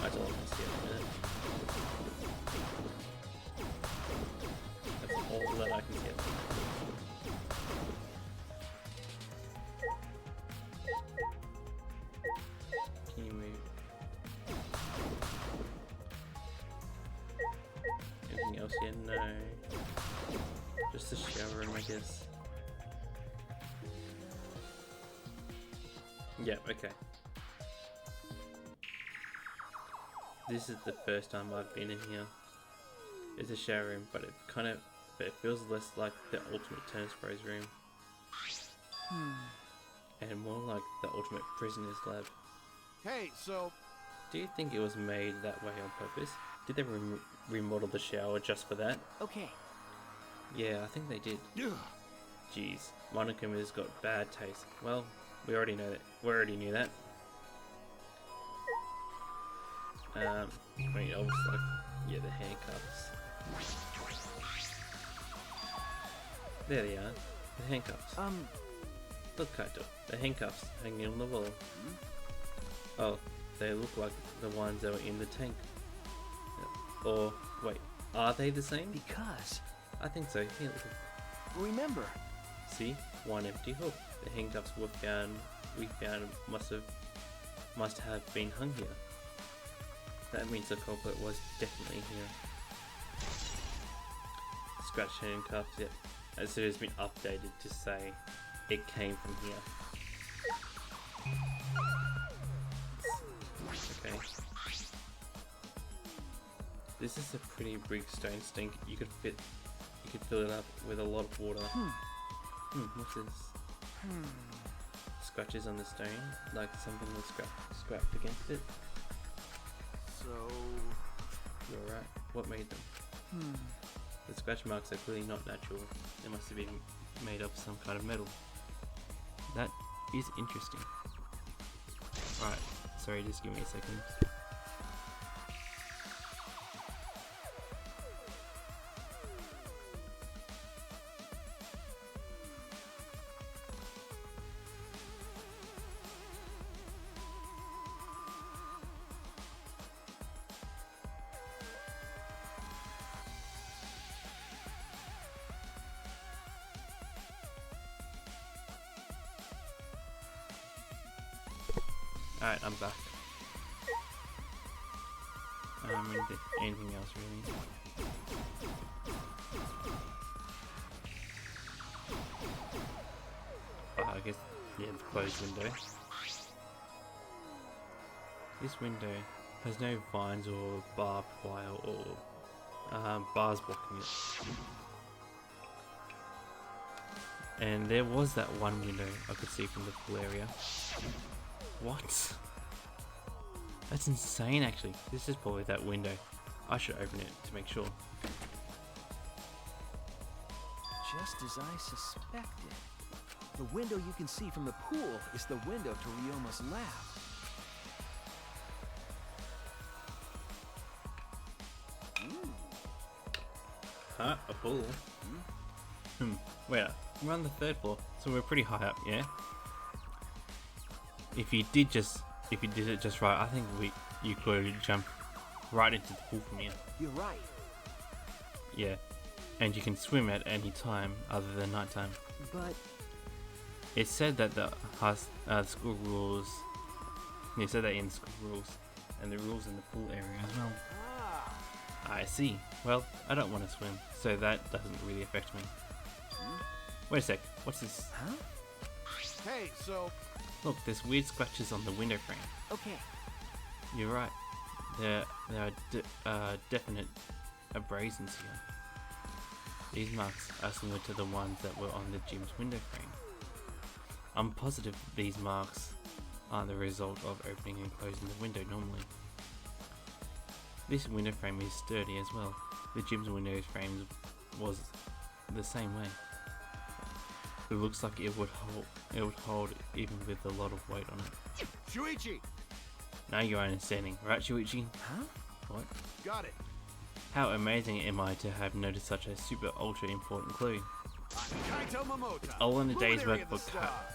A: I don't want to see it in a minute. That's all that I can see at the minute. Can you move? Anything else here? No. Just the shower room, I guess. Yeah, okay. This is the first time I've been in here. It's a shower room, but it feels less like the ultimate tennis pros room. and more like the ultimate prisoner's lab.
B: Hey, so
A: Do you think it was made that way on purpose? Did they remodel the shower just for that?
C: Okay.
A: Yeah, I think they did.
B: ugh,
A: Jeez, Monokuma got bad taste. Well, we already know that. We already knew that. Wait, I was like, yeah, the handcuffs. There they are, the handcuffs. Look, Kaito, the handcuffs hanging on the wall. Oh, they look like the ones that were in the tank. Or, wait, are they the same?
C: Because,
A: I think so. Here, look.
C: remember,
A: See, one empty hook. The handcuffs we found must have been hung here. That means the culprit was definitely here. Scratch handcuffs, yep. As it has been updated to say it came from here. Okay. This is a pretty big stone stink. You could fill it up with a lot of water. What's this? Scratches on the stone, like something was scratched against it.
B: so
A: You're right. What made them? The scratch marks are clearly not natural. They must have been made of some kind of metal. That is interesting. Right. Sorry, just give me a second. Alright, I'm back. Anything else really? Oh, I guess, yeah, the closed window. This window has no vines or barbed wire or bars blocking it. And there was that one window I could see from the pool area. What? That's insane actually. This is probably that window. I should open it to make sure.
C: just as I suspected. The window you can see from the pool is the window to Ryoma's lab.
A: Huh? A pool? Wait, we're on the third floor, so we're pretty high up, yeah? If you did it just right, I think you could jump right into the pool from here.
C: You're right.
A: Yeah, and you can swim at any time other than nighttime.
C: But
A: It said that the school rules. It said that in school rules, and the rules in the pool area as well. I see. Well, I don't want to swim, so that doesn't really affect me. Wait a sec. What's this?
C: huh?
B: Hey, so
A: Look, there's weird scratches on the window frame.
C: Okay.
A: You're right. There are definite abrasions here. These marks are similar to the ones that were on the gym's window frame. I'm positive these marks aren't the result of opening and closing the window normally. This window frame is sturdy as well. The gym's window frame was the same way. It looks like it would hold even with a lot of weight on it.
B: Shuichi,
A: Now you're understanding, right, Shuichi?
C: Huh?
A: What?
B: got it.
A: How amazing am I to have noticed such a super ultra important clue?
B: Kaito Momota.
A: All in a day's
B: Luminary
A: work
B: of the stars.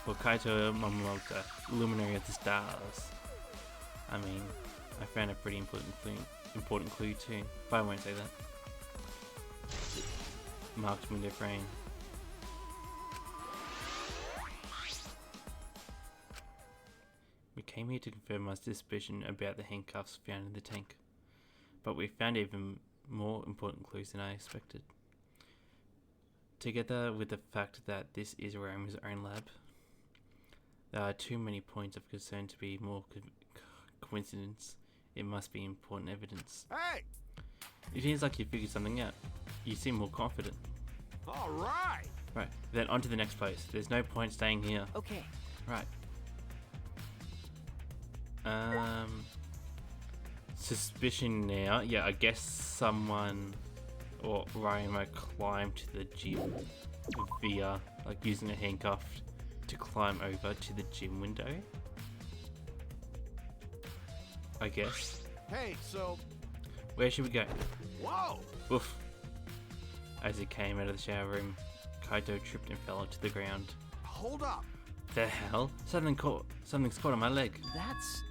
A: for Kaito Momota, Luminary of the Stars. I mean, I found a pretty important clue too, but I won't say that. Marked window frame. We came here to confirm my suspicion about the handcuffs found in the tank, but we found even more important clues than I expected. Together with the fact that this is Ryoma's own lab, there are too many points of concern to be more coincidence. It must be important evidence.
B: Hey,
A: It seems like you figured something out. You seem more confident.
B: all right.
A: Right. Then on to the next place. There's no point staying here.
C: Okay.
A: Right. Suspicion now. Yeah, I guess someone or Ryoma climbed to the gym via like using a handcuff to climb over to the gym window. I guess.
B: Hey, so...
A: Where should we go?
B: Whoa!
A: Oof. As he came out of the shower room, Kaito tripped and fell onto the ground.
B: Hold up!
A: The hell? Something's caught on my leg.
C: That's...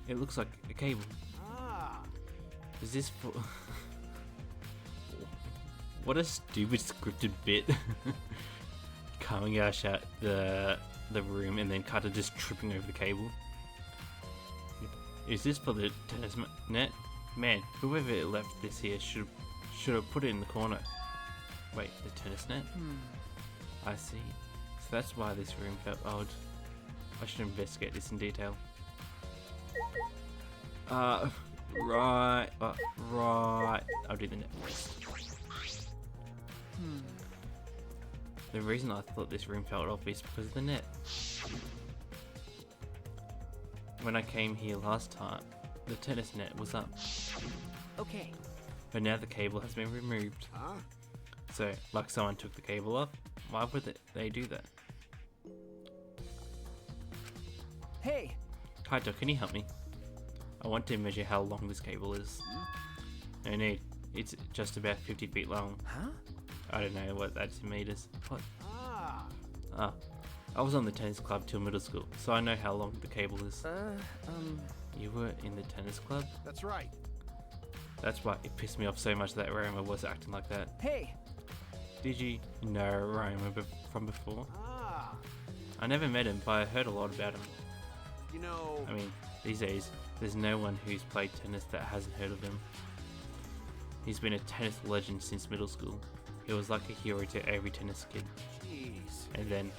A: It looks like a cable.
B: Ah!
A: Is this for... What a stupid scripted bit. Coming out the room and then Kaito just tripping over the cable. Is this for the tennis net? Man, whoever left this here should have put it in the corner. Wait, the tennis net? I see. So that's why this room felt odd. I should investigate this in detail. Right. I'll do the net first. The reason I thought this room felt off is because of the net. When I came here last time, the tennis net was up.
C: Okay.
A: But now the cable has been removed.
B: Huh?
A: So, like someone took the cable off. Why would they do that?
C: Hey!
A: Kaito, can you help me? I want to measure how long this cable is. No need. It's just about 50 feet long.
C: Huh?
A: I don't know what that's in meters. What?
B: Ah!
A: I was on the tennis club till middle school, so I know how long the cable is. You were in the tennis club?
B: That's right.
A: That's why it pissed me off so much that Ryoma was acting like that.
C: Hey!
A: Did you know Ryoma from before?
B: Ah!
A: I never met him, but I heard a lot about him.
B: You know...
A: I mean, these days, there's no one who's played tennis that hasn't heard of him. He's been a tennis legend since middle school. He was like a hero to every tennis kid.
B: Jeez.
A: And then,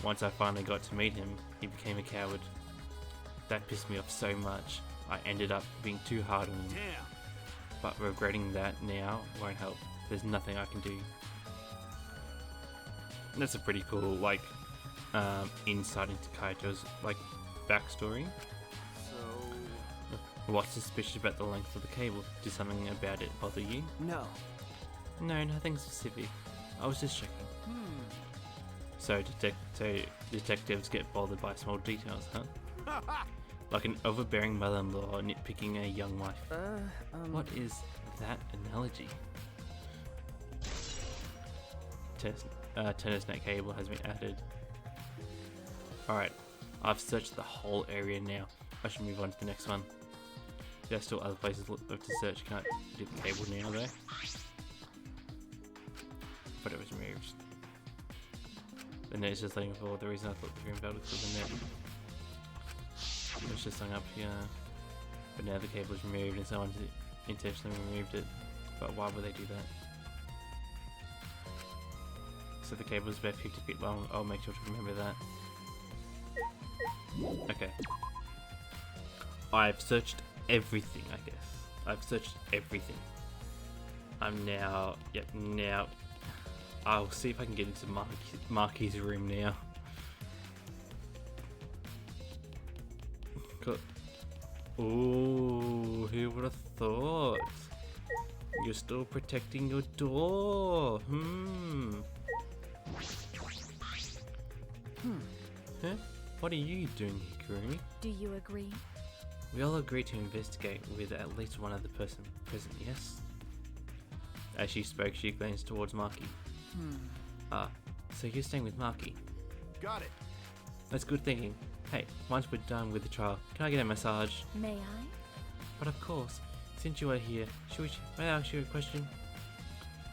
A: once I finally got to meet him, he became a coward. That pissed me off so much, I ended up being too hard on him.
B: Damn.
A: But regretting that now won't help. There's nothing I can do. That's a pretty cool, like, insight into Kaito's, like, backstory.
B: So...
A: What's suspicious about the length of the cable? Did something about it bother you?
C: No.
A: No, nothing specific. I was just checking. So detectives get bothered by small details, huh? Like an overbearing mother-in-law nitpicking a young wife. What is that analogy? Tennis net cable has been added. Alright, I've searched the whole area now. I should move on to the next one. There's still other places left to search. Can't do the cable now though. But it was removed. The net's just letting fall. The reason I thought the room fell because the net was just hung up here. But now the cable is removed and someone intentionally removed it. But why would they do that? So the cable is about 50 feet long. I'll make sure to remember that. Okay. I've searched everything, I guess. I've searched everything. I'm now... Yep, now... I'll see if I can get into Marky's room now. Ooh, who would have thought? You're still protecting your door. Huh? What are you doing here, Kurumi?
D: Do you agree?
A: We all agree to investigate with at least one other person present, yes? As she spoke, she glanced towards Marky. So you're staying with Marky?
B: Got it.
A: That's good thinking. Hey, once we're done with the trial, can I get a massage?
D: May I?
A: But of course, since you are here, may I ask you a question?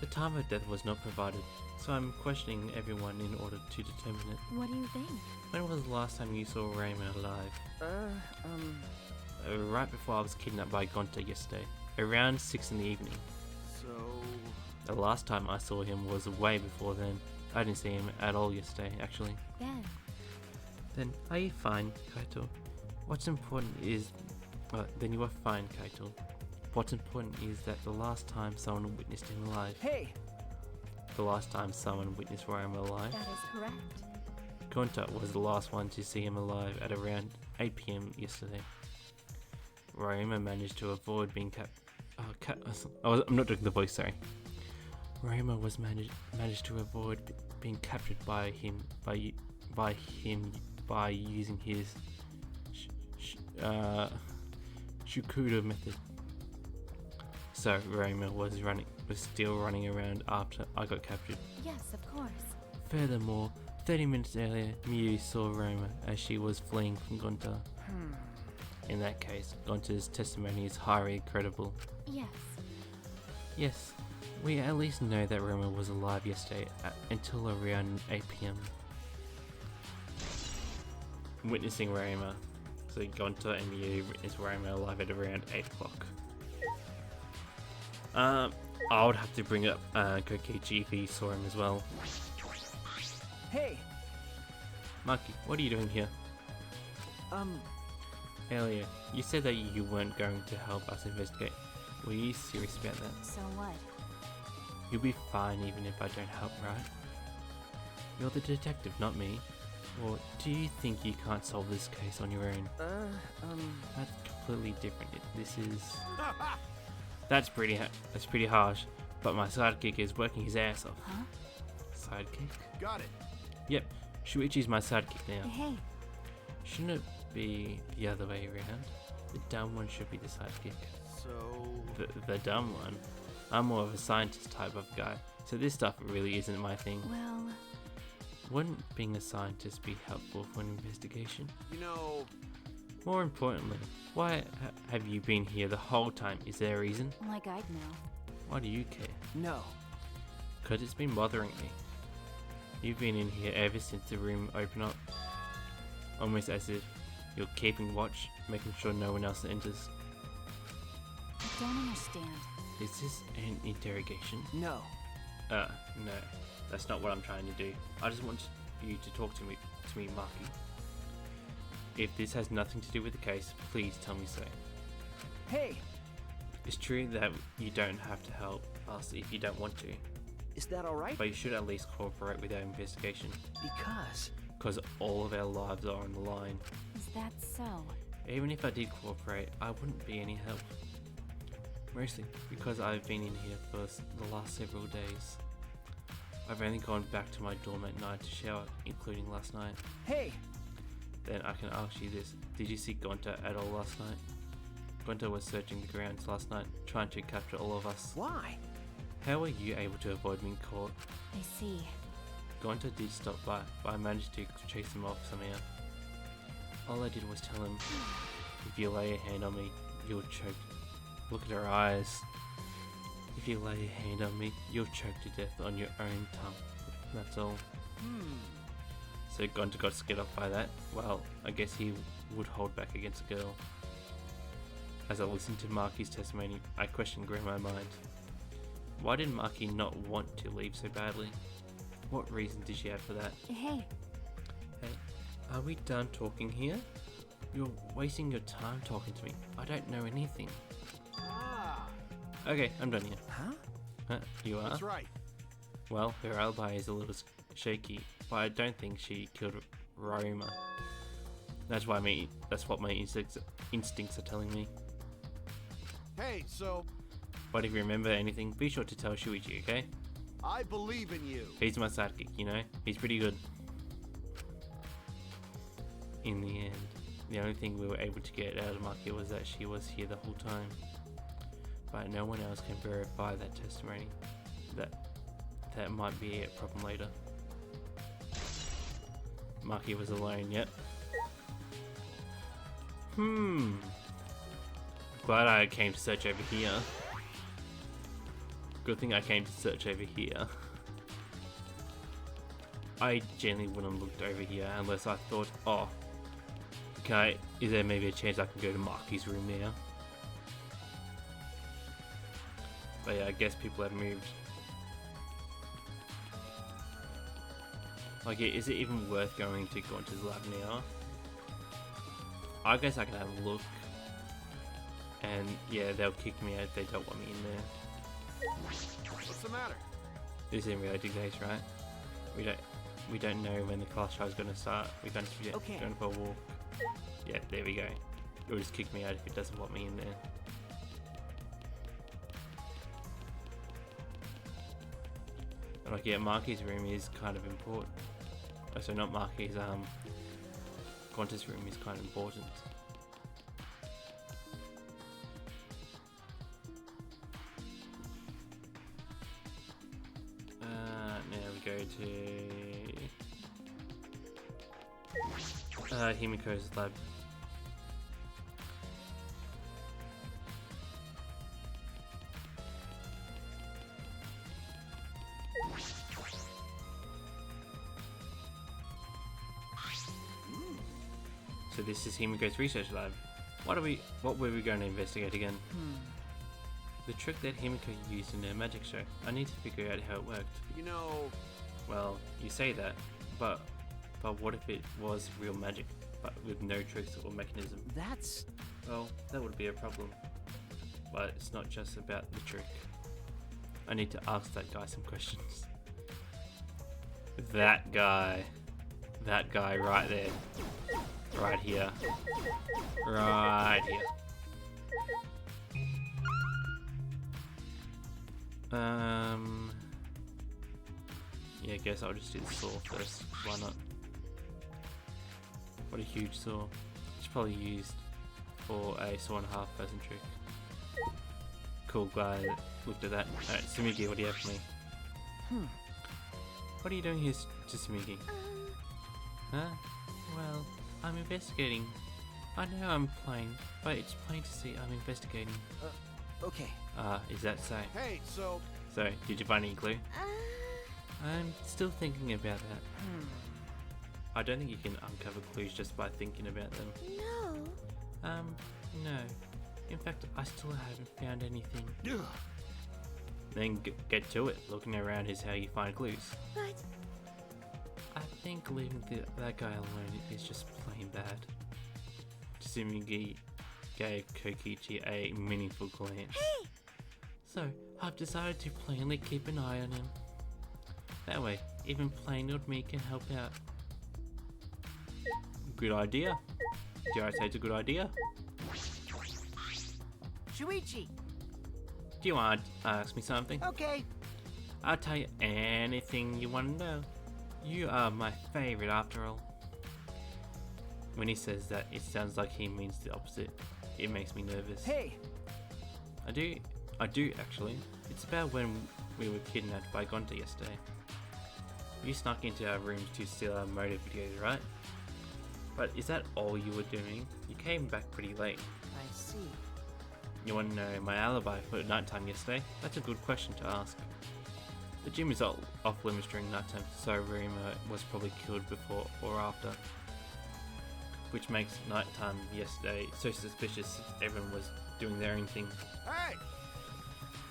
A: The time of death was not provided, so I'm questioning everyone in order to determine it.
D: What do you think?
A: When was the last time you saw Raymond alive? Right before I was kidnapped by Gonta yesterday, around 6 in the evening.
B: So...
A: The last time I saw him was way before then. I didn't see him at all yesterday, actually. Then, are you fine, Kaito? What's important is... then you are fine, Kaito. What's important is that the last time someone witnessed him alive...
C: Hey!
A: the last time someone witnessed Roma alive.
D: That is correct.
A: Gunter was the last one to see him alive at around 8 p.m. yesterday. Roma managed to avoid being I'm not doing the voice, sorry. Roma was managed to avoid being captured by him by using his Shukuda method. So Roma was still running around after I got captured.
D: Yes, of course.
A: Furthermore, 30 minutes earlier, Miyu saw Roma as she was fleeing from Gunter. In that case, Gunter's testimony is highly credible.
D: Yes.
A: Yes, we at least know that Roma was alive yesterday until around 8 p.m. Witnessing Roma. So Gunter and Miyu witnessed Roma alive at around 8 o'clock. I would have to bring up Kokichi if he saw him as well.
C: Hey!
A: Maki, what are you doing here? Earlier, you said that you weren't going to help us investigate. Were you serious about that?
D: So what?
A: You'll be fine even if I don't help, right? You're the detective, not me. Or do you think you can't solve this case on your own? That's completely different. This is... That's pretty harsh, but my sidekick is working his ass off.
D: Huh?
A: Sidekick?
B: Got it.
A: Yep, Shuichi's my sidekick now.
D: Hey.
A: Shouldn't it be the other way around? The dumb one should be the sidekick.
B: So...
A: The dumb one? I'm more of a scientist type of guy, so this stuff really isn't my thing.
D: Well...
A: Wouldn't being a scientist be helpful for an investigation?
B: You know...
A: More importantly, why have you been here the whole time? Is there a reason?
D: Like I'd know.
A: Why do you care?
C: No.
A: Because it's been bothering me. You've been in here ever since the room opened up. Almost as if you're keeping watch, making sure no one else enters.
D: I don't understand.
A: Is this an interrogation?
C: No.
A: No. That's not what I'm trying to do. I just want you to talk to me, Maki. If this has nothing to do with the case, please tell me so.
C: Hey!
A: It's true that you don't have to help us if you don't want to,
C: Is that alright?
A: but you should at least cooperate with our investigation, because all of our lives are on the line.
D: Is that so?
A: Even if I did cooperate, I wouldn't be any help. Mostly because I've been in here for the last several days. I've only gone back to my dorm at night to shower, including last night.
C: Hey!
A: Then I can ask you this, did you see Gunter at all last night? Gunter was searching the grounds last night, trying to capture all of us.
C: Why?
A: How were you able to avoid being caught?
D: I see.
A: Gunter did stop by, but I managed to chase him off somehow. All I did was tell him, if you lay a hand on me, you'll choke. Look at her eyes. If you lay a hand on me, you'll choke to death on your own tongue. That's all. So Gunter got scared off by that. Well, I guess he would hold back against a girl. As I listened to Maki's testimony, I questioned in my mind. Why did Maki not want to leave so badly? What reason did she have for that?
D: Hey.
A: Hey, are we done talking here? You're wasting your time talking to me. I don't know anything. Okay, I'm done here.
C: Huh?
A: You are?
B: That's right.
A: Well, her alibi is a little shaky, but I don't think she killed Roma. That's what my instincts are telling me.
B: Hey, so...
A: But if you remember anything, be sure to tell Shuichi, okay?
B: I believe in you.
A: He's my sidekick, you know? He's pretty good. In the end, the only thing we were able to get out of Maki was that she was here the whole time. But no one else can verify that testimony. That might be a problem later. Maki was alone, yep. Glad I came to search over here. Good thing I came to search over here. I generally wouldn't have looked over here unless I thought, oh, okay, is there maybe a chance I can go to Maki's room now? But yeah, I guess people have moved. Like, is it even worth going to go into the lab now? I guess I can have a look. And yeah, they'll kick me out if they don't want me in there.
B: What's the matter?
A: This isn't really the case, right? We don't know when the class trial is going to start. We're going to be going for a walk. Yeah, there we go. It'll just kick me out if it doesn't want me in there. Like, yeah, Marky's room is kind of important. Oh, so not Marky's, Qantas room is kind of important. Now we go to Himiko's lab. So this is Himiko's research lab. What were we going to investigate again? The trick that Himiko used in her magic show. I need to figure out how it worked.
B: You know...
A: Well, you say that, but what if it was real magic, but with no tricks or mechanism?
C: That's...
A: Well, that would be a problem. But it's not just about the trick. I need to ask that guy some questions. That guy right there. Right here. Right here. Yeah, I guess I'll just do the saw first. Why not? What a huge saw. It's probably used for a saw and a half person trick. Cool, glad I looked at that. Alright, Sumigi, what do you have for me? What are you doing here, Sumigi? Huh? Well, I'm investigating. I know I'm plain, but it's plain to see I'm investigating.
C: Okay.
A: Is that so?
B: Hey, so...
A: So, did you find any clue? I'm still thinking about that. I don't think you can uncover clues just by thinking about them.
E: No.
A: No. In fact, I still haven't found anything.
B: Ugh.
A: Then get to it. Looking around is how you find clues.
E: But...
A: I think leaving that guy alone is just plain bad. Tsumigi gave Kokichi a meaningful glance.
E: Hey!
A: So, I've decided to plainly keep an eye on him. That way, even plain old me can help out. Good idea. Dare I say it's a good idea?
C: Shuichi!
A: Do you want to ask me something?
C: Okay.
A: I'll tell you anything you want to know. You are my favorite after all. When he says that, it sounds like he means the opposite. It makes me nervous.
C: Hey!
A: I do actually. It's about when we were kidnapped by Gonta yesterday. You snuck into our rooms to steal our motor videos, right? But is that all you were doing? You came back pretty late.
C: I see.
A: You want to know my alibi for nighttime yesterday? That's a good question to ask. The gym is off limits during nighttime, so Rima was probably killed before or after. Which makes nighttime yesterday so suspicious. Everyone was doing their own thing.
B: Hey!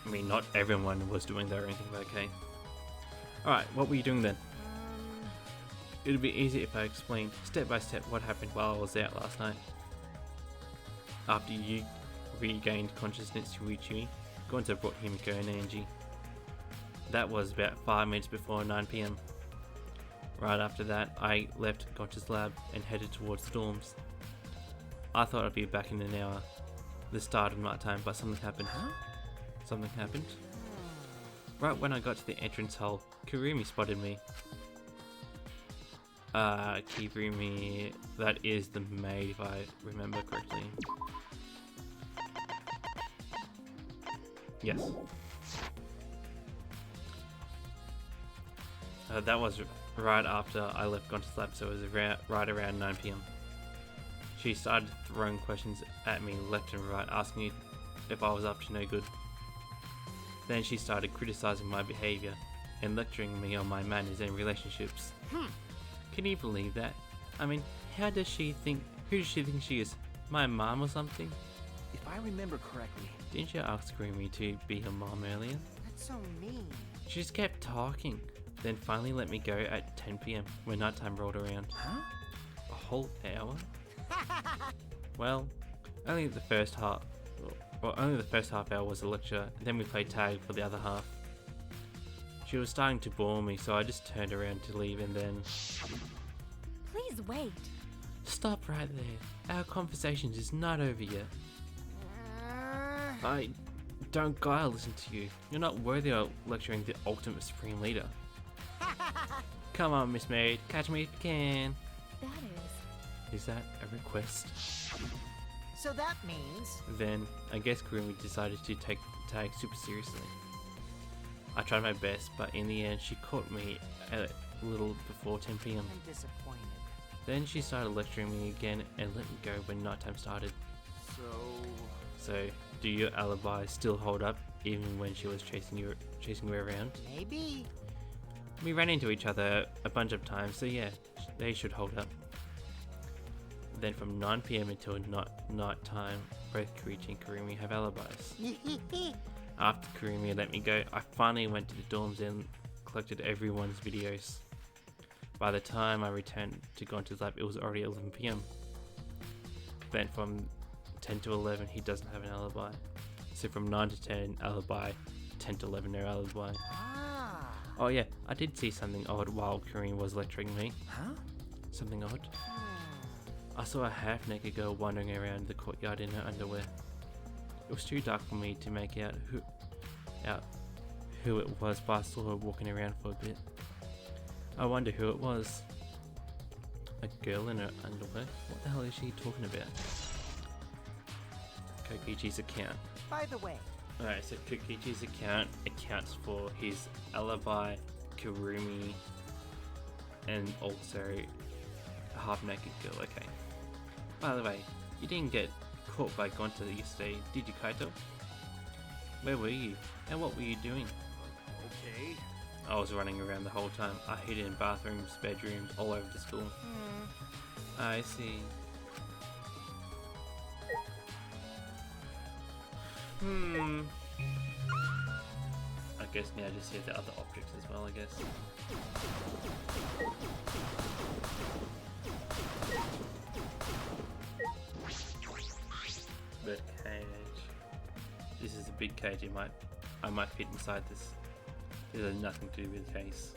A: I mean, not everyone was doing their own thing, but okay. Alright, what were you doing then? It'd be easy if I explained step by step what happened while I was out last night. After you regained consciousness to Uchi, Gonta brought Himiko and Angie. That was about 5 minutes before 9 PM. Right after that, I left Gonta's lab and headed towards the dorms. I thought I'd be back in an hour, the start of night time, but something happened. Something happened? Right when I got to the entrance hall, Kurumi spotted me. Kurumi, that is the maid if I remember correctly. Yes. That was right after I left Gonta's lab, so it was right around 9 PM. She started throwing questions at me left and right, asking if I was up to no good. Then she started criticizing my behavior and lecturing me on my manners and relationships. Can you believe that? I mean, who does she think she is? My mom or something?
C: If I remember correctly...
A: Didn't you ask Kurumi to be her mom earlier?
C: That's so mean.
A: She just kept talking, then finally let me go at 10 PM when nighttime rolled around.
C: Huh?
A: A whole hour? Well, only the first half. Well, only the first half hour was a lecture, and then we played tag for the other half. She was starting to bore me, so I just turned around to leave and then...
D: Please wait.
A: Stop right there. Our conversation is not over yet. I don't gotta listen to you. You're not worthy of lecturing the ultimate supreme leader. Come on, Miss Maid. Catch me if you can.
D: That is.
A: Is that a request?
F: So that means...
A: Then, I guess Kurumi decided to take the tag super seriously. I tried my best, but in the end she caught me at a little before 10 PM.
F: I'm disappointed.
A: Then she started lecturing me again and let me go when nighttime started. So, do your alibi still hold up even when she was chasing you around?
F: Maybe.
A: We ran into each other a bunch of times, so yeah, they should hold up. Then from 9 PM until night time, both Koichi and Kurumi have alibis. After Kurumi let me go, I finally went to the dorms and collected everyone's videos. By the time I returned to Gonta's lab, it was already 11 PM. Then from 10 to 11, he doesn't have an alibi. So from 9 to 10, alibi, 10 to 11, no alibi.
F: Ah.
A: Oh yeah, I did see something odd while Kurumi was lecturing me.
C: Huh?
A: Something odd? I saw a half-naked girl wandering around the courtyard in her underwear. It was too dark for me to make out who it was, but I saw her walking around for a bit. I wonder who it was. A girl in her underwear? What the hell is she talking about? Kokichi's account.
F: By the way,
A: Alright, so Kokichi's account accounts for his alibi, Kurumi, and also a half-naked girl. Okay. By the way, you didn't get caught by Gonta yesterday, did you, Kaito? Where were you? And what were you doing?
B: Okay.
A: I was running around the whole time. I hid in bathrooms, bedrooms, all over the school. I see. I guess now just see the other objects as well, I guess. Bird cage. This is a big cage. I might fit inside this. This has nothing to do with the case.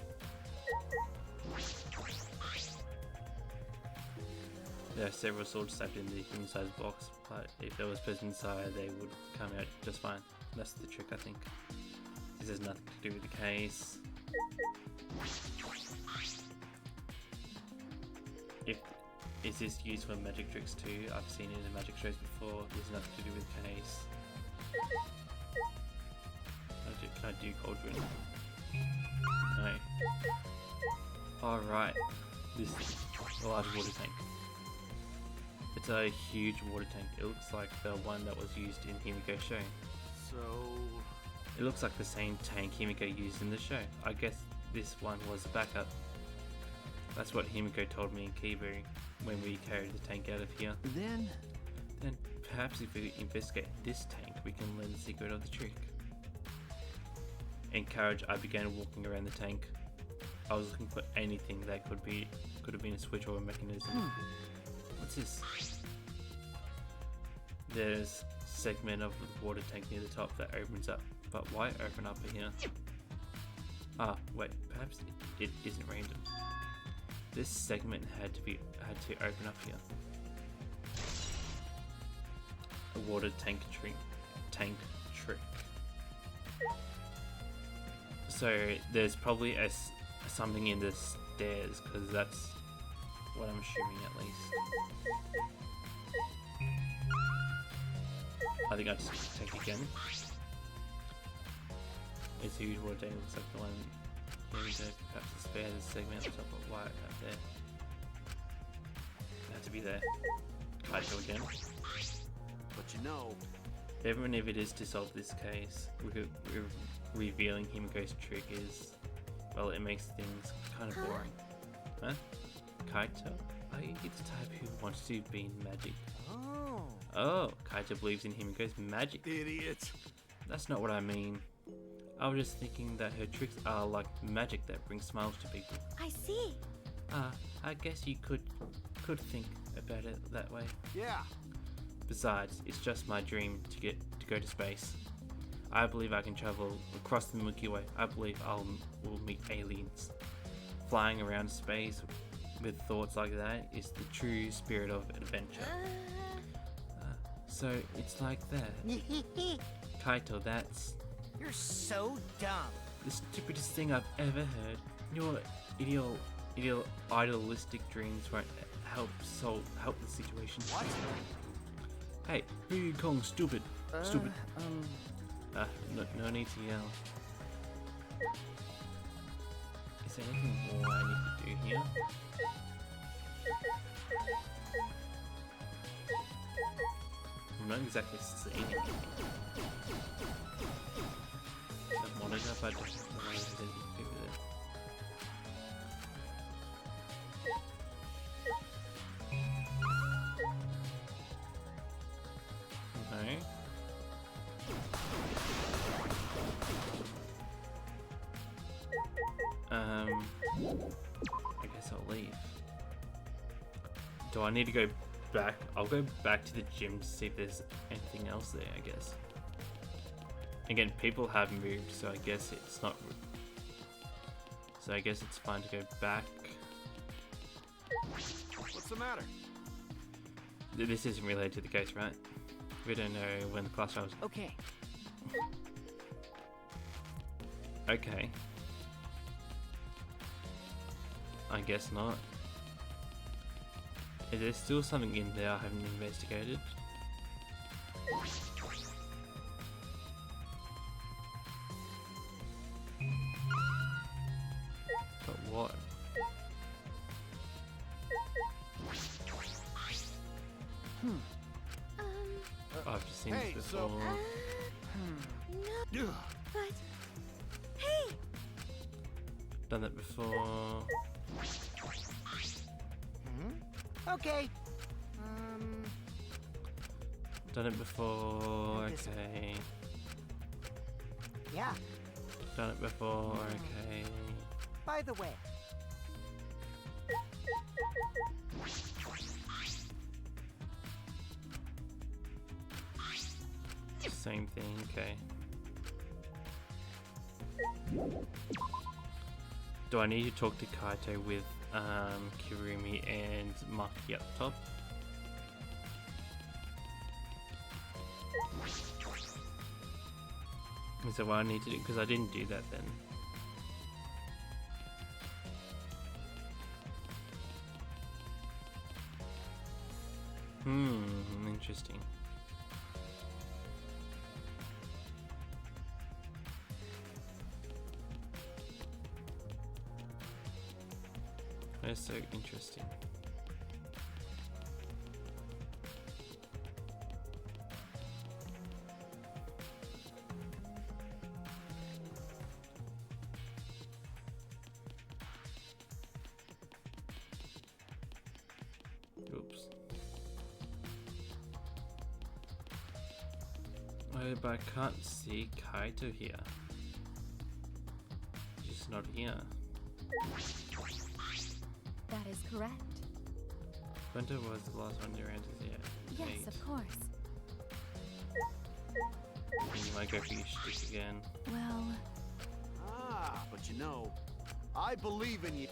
A: There are several swords stacked in the inside box, but if there was a person inside, they would come out just fine. That's the trick, I think. This has nothing to do with the case. Is this used for magic tricks too? I've seen it in magic shows before. There's nothing to do with the case. Can I do cauldron? No. Alright. This is a large water tank. It's a huge water tank. It looks like the one that was used in Himiko's show.
B: So...
A: It looks like the same tank Himiko used in the show. I guess this one was a backup. That's what Himiko told me in Kibu when we carried the tank out of here.
C: Then
A: Perhaps if we investigate this tank, we can learn the secret of the trick. Encouraged, I began walking around the tank. I was looking for anything that could have been a switch or a mechanism. What's this? There's a segment of the water tank near the top that opens up, but why open up here? Ah, wait, perhaps it isn't random. This segment had to open up here. A water tank trick. So there's probably something in the stairs, because that's what I'm assuming at least. I think I just check again. It's a huge water tank, looks like the one here we go. Perhaps the spare this segment on top of wire out there. It had to be there. Kaito again.
B: But you know...
A: Even if it is to solve this case, revealing Himiko's trick is, well, it makes things kind of boring. Huh? Kaito? Are you the type who wants to be in magic?
F: oh,
A: Oh, Kaito believes in Himiko's magic.
B: Idiot.
A: That's not what I mean. I was just thinking that her tricks are like magic that brings smiles to people.
E: I see.
A: I guess you could think about it that way.
B: Yeah.
A: Besides, it's just my dream to go to space. I believe I can travel across the Milky Way. I believe will meet aliens. Flying around space with thoughts like that is the true spirit of adventure. So it's like that. Kaito, that's
F: You're so dumb.
A: the stupidest thing I've ever heard. Your idealistic dreams won't help the situation.
F: What?
A: Hey, who are you calling stupid? Stupid. No need to yell. Is there anything more I need to do here? I'm not exactly seeing it. The monitor, but I don't know why there's anything to do with it. I guess I'll leave. Do I need to go back? I'll go back to the gym to see if there's anything else there, I guess. Again, people have moved, so I guess it's not... So I guess it's fine to go back.
B: What's the matter?
A: This isn't related to the case, right? We don't know when the class was.
F: Okay.
A: Okay. I guess not. Is there still something in there I haven't investigated? But what? Oh, I've just seen
B: Hey,
A: this
B: so-
A: before.
E: No,
B: Ugh.
E: but... Hey!
A: Done that before.
F: Okay.
A: Done it before.
F: Like this.
A: Okay.
F: Yeah.
A: Done it before. Okay.
F: By the way.
A: Same thing. Okay. Do I need to talk to Kaito with Kirumi and Maki up top? Is that what I need to do? Because I didn't do that then. Interesting. That's so interesting. Oops. Oh, but I can't see Kaito here. He's just not here.
D: That is correct.
A: Winter was the last one around his ear.
D: Yes, of course.
A: You might go for your shtick again.
D: Well,
B: Ah, but you know, I believe in you.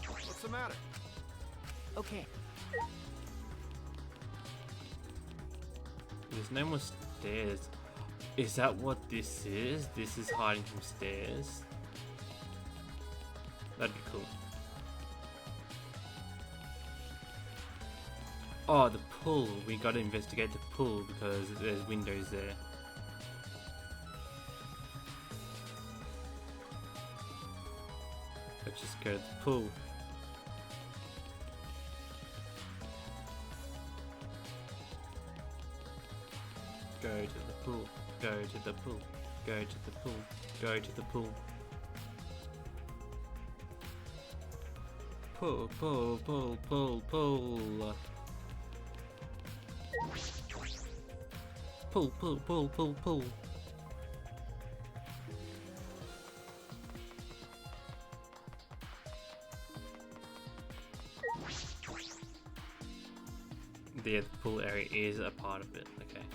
B: What's the matter?
F: Okay.
A: There's no more stairs. Is that what this is? This is hiding from stairs? That'd be cool. Oh, the pool. We gotta investigate the pool because there's windows there. Let's just go to the pool. Go to the pool. Go to the pool. Go to the pool. Go to the pool. Pull, pull, pull, pull, pull. Pull, pull, pull, pull, pull. The pool area is a part of it. Okay.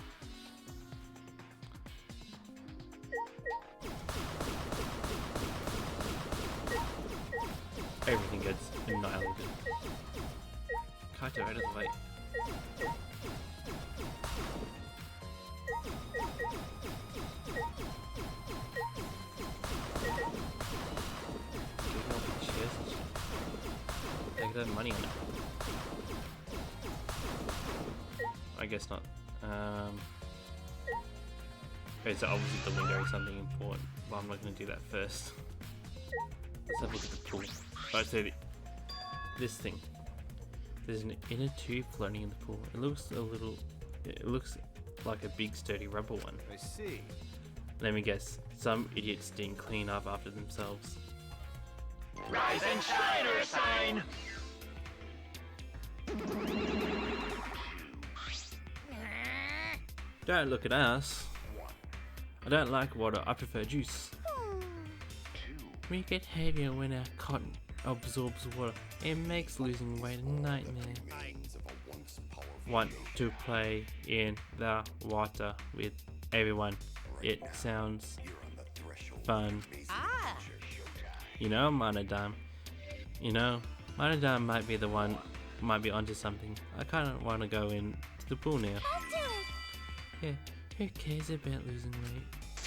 A: Everything gets annihilated. Kaito, out of the way. Taking off the chairs and shit. Take that money on it. I guess not. Okay, so obviously the window is something important, but I'm not going to do that first. Let's have a look at the pool. Right, so this thing. There's an inner tube floating in the pool. It looks like a big sturdy rubber one.
C: I see.
A: Let me guess, some idiots didn't clean up after themselves.
B: Rise and shine or a sign!
A: Don't look at us. I don't like water, I prefer juice. We get heavier when our cotton absorbs water. It makes losing weight a nightmare. Want to play in the water with everyone. It sounds fun. You know, Monodime. You know, Monodime might be onto something. I kinda wanna go into the pool now.
E: I'll do it.
A: Yeah, who cares about losing weight?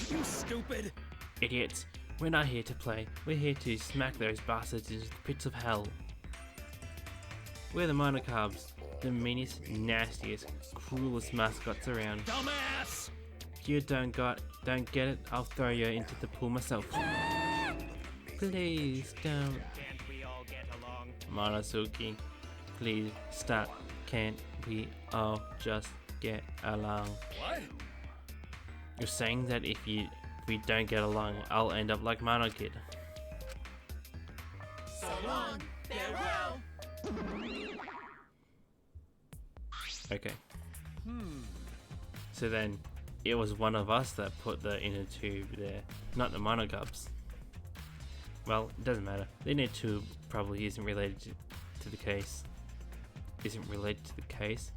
B: You stupid!
A: Idiots, we're not here to play. We're here to smack those bastards into the pits of hell. We're the Monocarbs, the meanest, nastiest, cruelest mascots around.
B: Dumbass!
A: If you don't get it, I'll throw you into the pool myself. Please don't.
B: Can't we all get along?
A: Monosuke, please stop. Can't we all just get along?
B: What?
A: You're saying that if we don't get along, I'll end up like Mono Kid.
E: So long. Farewell.
A: Okay. So then, it was one of us that put the inner tube there, not the Monocubs. Well, it doesn't matter. The inner tube probably isn't related to the case. Isn't related to the case.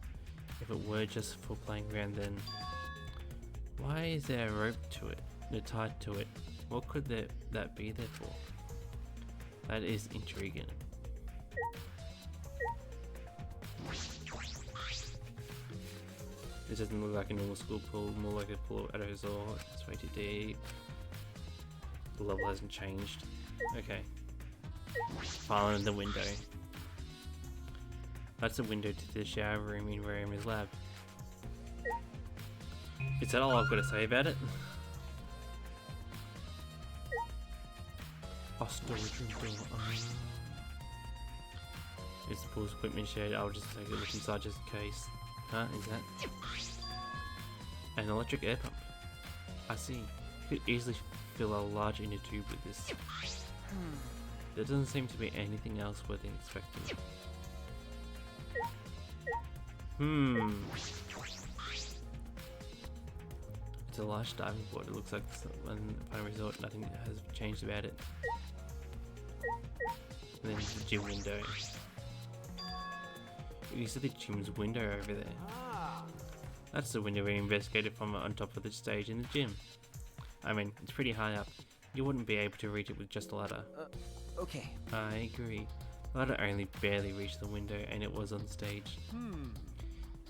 A: If it were just for playing around, then why is there a rope to it? Tied to it? What could that be there for? That is intriguing. This doesn't look like a normal school pool, more like a pool at a resort. It's way too deep. The level hasn't changed. Okay. File in the window. That's the window to the shower room in Rayama's lab. Is that all I've got to say about it? Storage room door. It's the pool's equipment shed. I'll just take a look inside just in case. Huh? Is that an electric air pump? I see. You could easily fill a large inner tube with this. There doesn't seem to be anything else worth inspecting. It's a large diving board. It looks like one final resort. Nothing has changed about it. And then the gym window. You see the gym's window over there. That's the window we investigated from on top of the stage in the gym. I mean, it's pretty high up. You wouldn't be able to reach it with just a ladder.
C: Okay.
A: I agree. The ladder only barely reached the window and it was on stage.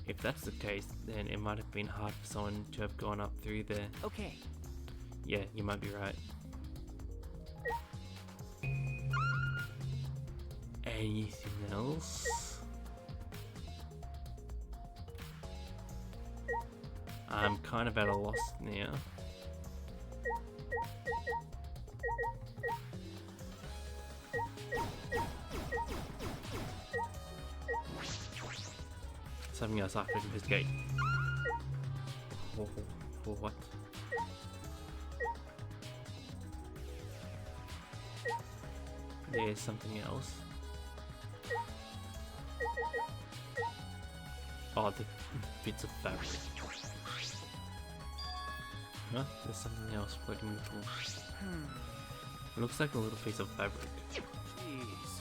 A: If that's the case, then it might have been hard for someone to have gone up through there.
C: Okay.
A: Yeah, you might be right. Anything else? I'm kind of at a loss now. Something else I have to investigate. What? There's something else. Oh, the bits of fabric. Huh? There's something else floating in the pool. It looks like a little piece of fabric.
C: Jeez.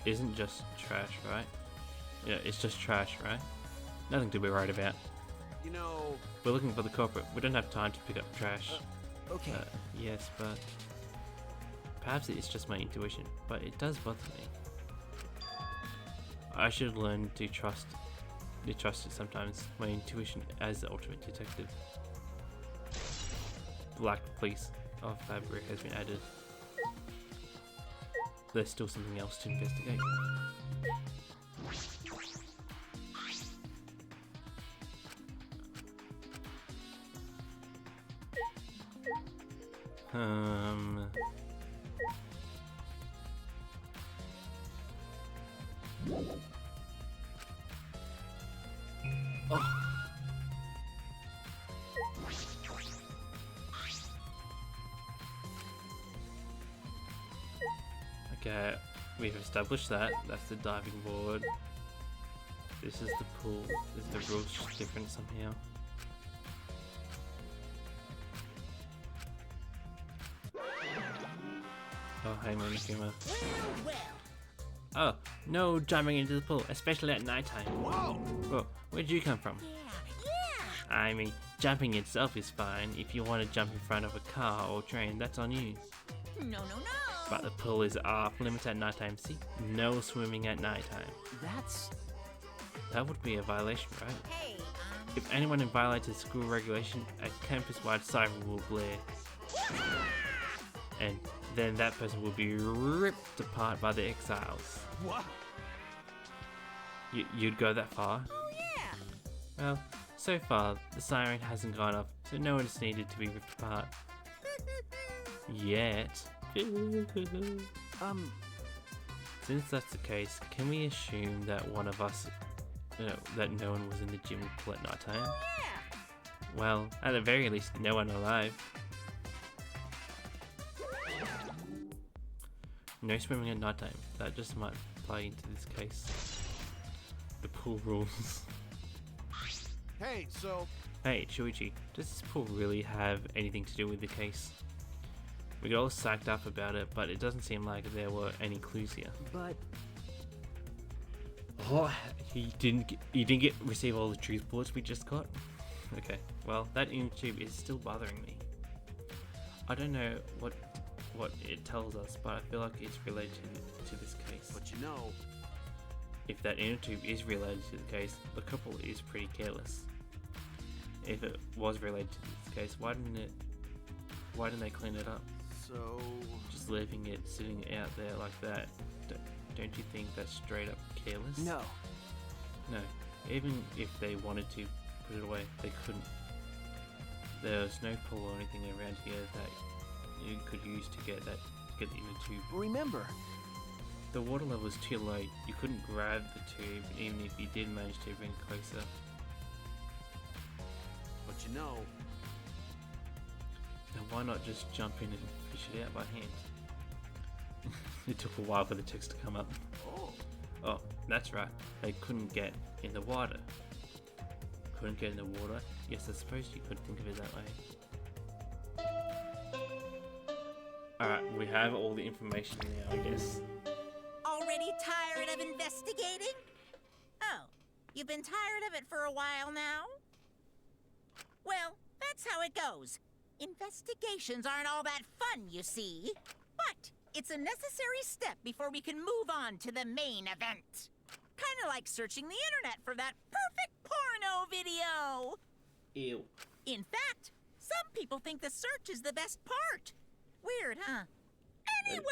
A: Isn't just trash, right? Yeah, it's just trash, right? Nothing to be worried about.
C: You know...
A: We're looking for the culprit. We don't have time to pick up trash.
C: Okay.
A: Yes, but perhaps it's just my intuition, but it does bother me. I should learn to trust it sometimes. My intuition as the ultimate detective. Black piece of fabric has been added. There's still something else to investigate. Oh. Okay, we've established that. That's the diving board. This is the pool. Is the rules different somehow? Oh, hey, Monikuma. Oh, no jumping into the pool, especially at nighttime.
B: Whoa!
A: Whoa, where'd you come from? I mean, jumping itself is fine. If you want to jump in front of a car or train, that's on you.
E: No.
A: But the pool is off limits at nighttime. See, no swimming at nighttime. That would be a violation, right?
E: Hey,
A: If anyone violates a school regulation, a campus-wide siren will blare. And then that person will be ripped apart by the exiles.
B: What?
A: You'd go that far?
E: Oh yeah.
A: Well, so far, the siren hasn't gone off, so no one is needed to be ripped apart. Yet. Since that's the case, can we assume that one of us, that no one was in the gym pool at night time?
E: Oh yeah.
A: Well, at the very least, no one alive. No swimming at night time. That just might play into this case. The pool rules.
B: Hey, so
A: Hey, Shuichi, does this pool really have anything to do with the case? We got all psyched up about it, but it doesn't seem like there were any clues here.
C: But...
A: Oh, you didn't receive all the truth bullets we just got? Okay, well, that inner tube is still bothering me. I don't know what it tells us, but I feel like it's related to this case.
B: but you know,
A: If that inner tube is related to the case, the couple is pretty careless. If it was related to this case, why didn't they clean it up?
B: so
A: Just leaving it sitting out there like that, don't you think that's straight up careless?
C: No.
A: No, even if they wanted to put it away, they couldn't. There's no pull or anything around here that you could use to get the inner tube.
C: Remember,
A: The water level was too low. You couldn't grab the tube, even if you did manage to bring it closer.
B: but you know,
A: Now why not just jump in and fish it out by hand? It took a while for the text to come up. Oh, that's right. They couldn't get in the water. Couldn't get in the water? Yes, I suppose you could think of it that way. Alright, we have all the information now, I guess.
E: Already tired of investigating? Oh, you've been tired of it for a while now? Well, that's how it goes. Investigations aren't all that fun, you see. But it's a necessary step before we can move on to the main event. Kinda like searching the internet for that perfect porno video.
A: Ew.
E: In fact, some people think the search is the best part. Weird, huh? Anyway,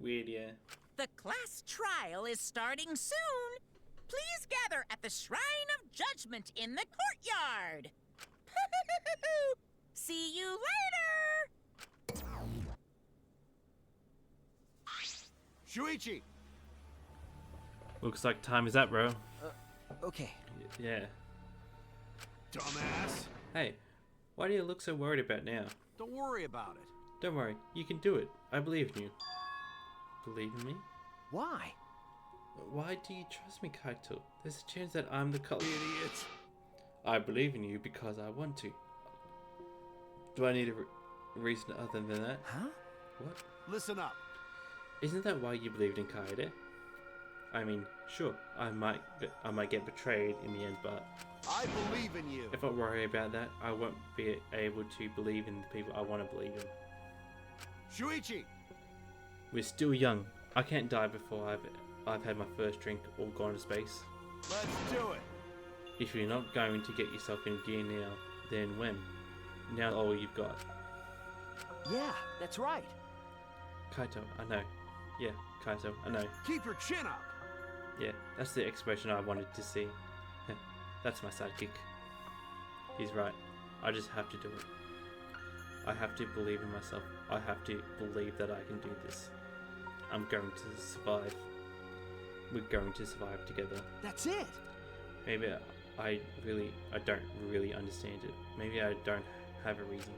A: Weird, yeah.
E: the class trial is starting soon. Please gather at the Shrine of Judgment in the courtyard. See you later!
B: Shuichi!
A: Looks like time is up, bro.
C: okay.
A: Yeah.
B: Dumbass!
A: Hey, why do you look so worried about now?
B: Don't worry about it.
A: Don't worry, you can do it. I believe in you. Believe in me?
C: Why?
A: Why do you trust me, Kaito? There's a chance that I'm the culprit.
B: Idiot!
A: I believe in you because I want to. Do I need a reason other than that?
C: Huh?
A: What?
B: Listen up.
A: Isn't that why you believed in Kaede? I mean, sure, I might get betrayed in the end, but
B: I believe in you.
A: if I worry about that, I won't be able to believe in the people I want to believe in.
B: Shuichi!
A: We're still young. I can't die before I've had my first drink or gone to space.
B: Let's do it!
A: If you're not going to get yourself in gear now, then when? Now all you've got.
C: Yeah, that's right.
A: Kaito, I know. Yeah, Kaito, I know.
B: Keep your chin up!
A: Yeah, that's the expression I wanted to see. That's my sidekick. He's right. I just have to do it. I have to believe in myself. I have to believe that I can do this. I'm going to survive. We're going to survive together.
C: That's it.
A: Maybe I don't really understand it. Maybe I don't have a reason.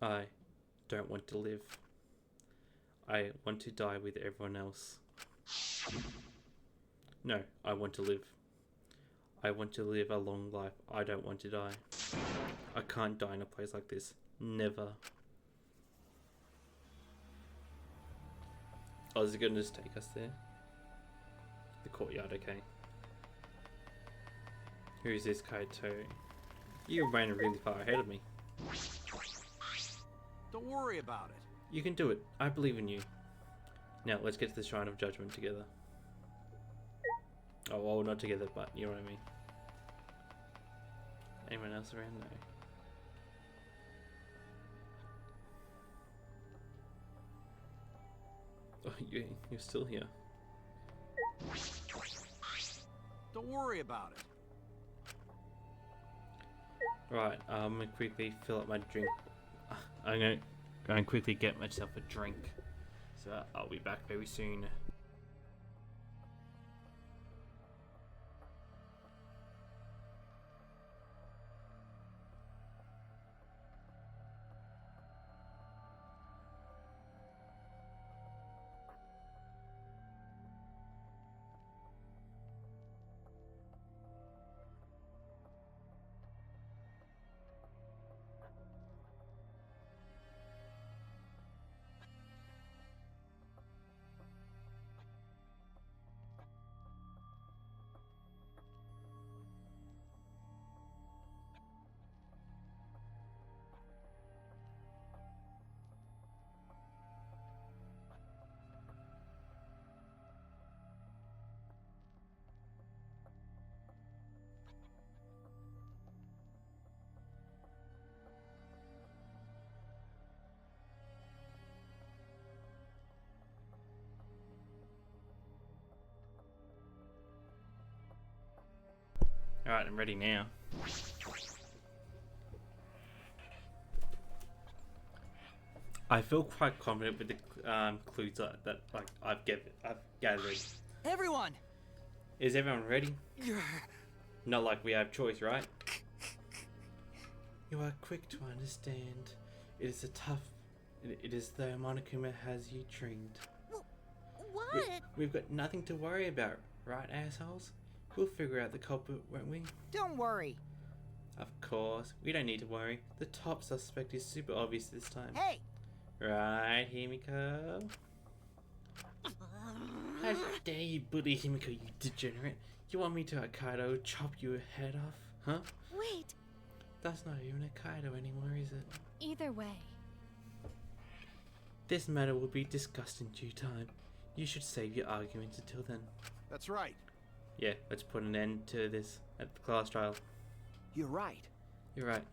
A: I don't want to live. I want to die with everyone else. No, I want to live. I want to live a long life. I don't want to die. I can't die in a place like this. Never. Oh, is it going to just take us there? The courtyard, okay. Who's this Kaito? You ran really far ahead of me.
B: Don't worry about it.
A: You can do it. I believe in you. Now, let's get to the Shrine of Judgment together. Oh, well, not together, but you know what I mean. Anyone else around? No. Oh, you're still here.
B: Don't worry about it.
A: Right, I'm gonna quickly fill up my drink. I'm gonna go and quickly get myself a drink. So I'll be back very soon. Alright, I'm ready now. I feel quite confident with the clues that like I've gathered.
F: Everyone!
A: Is everyone ready? Not like we have choice, right? You are quick to understand. It is though Monokuma has you trained.
E: What?
A: We've got nothing to worry about, right, assholes? We'll figure out the culprit, won't we?
F: Don't worry.
A: Of course. We don't need to worry. The top suspect is super obvious this time.
F: Hey!
A: Right, Himiko? How dare you bully Himiko, you degenerate? You want me to Kaido chop your head off, huh?
D: Wait,
A: That's not even a Kaido anymore, is it?
D: either way.
A: This matter will be discussed in due time. You should save your arguments until then.
B: That's right.
A: Yeah, let's put an end to this at the class trial.
C: You're right.
A: You're right.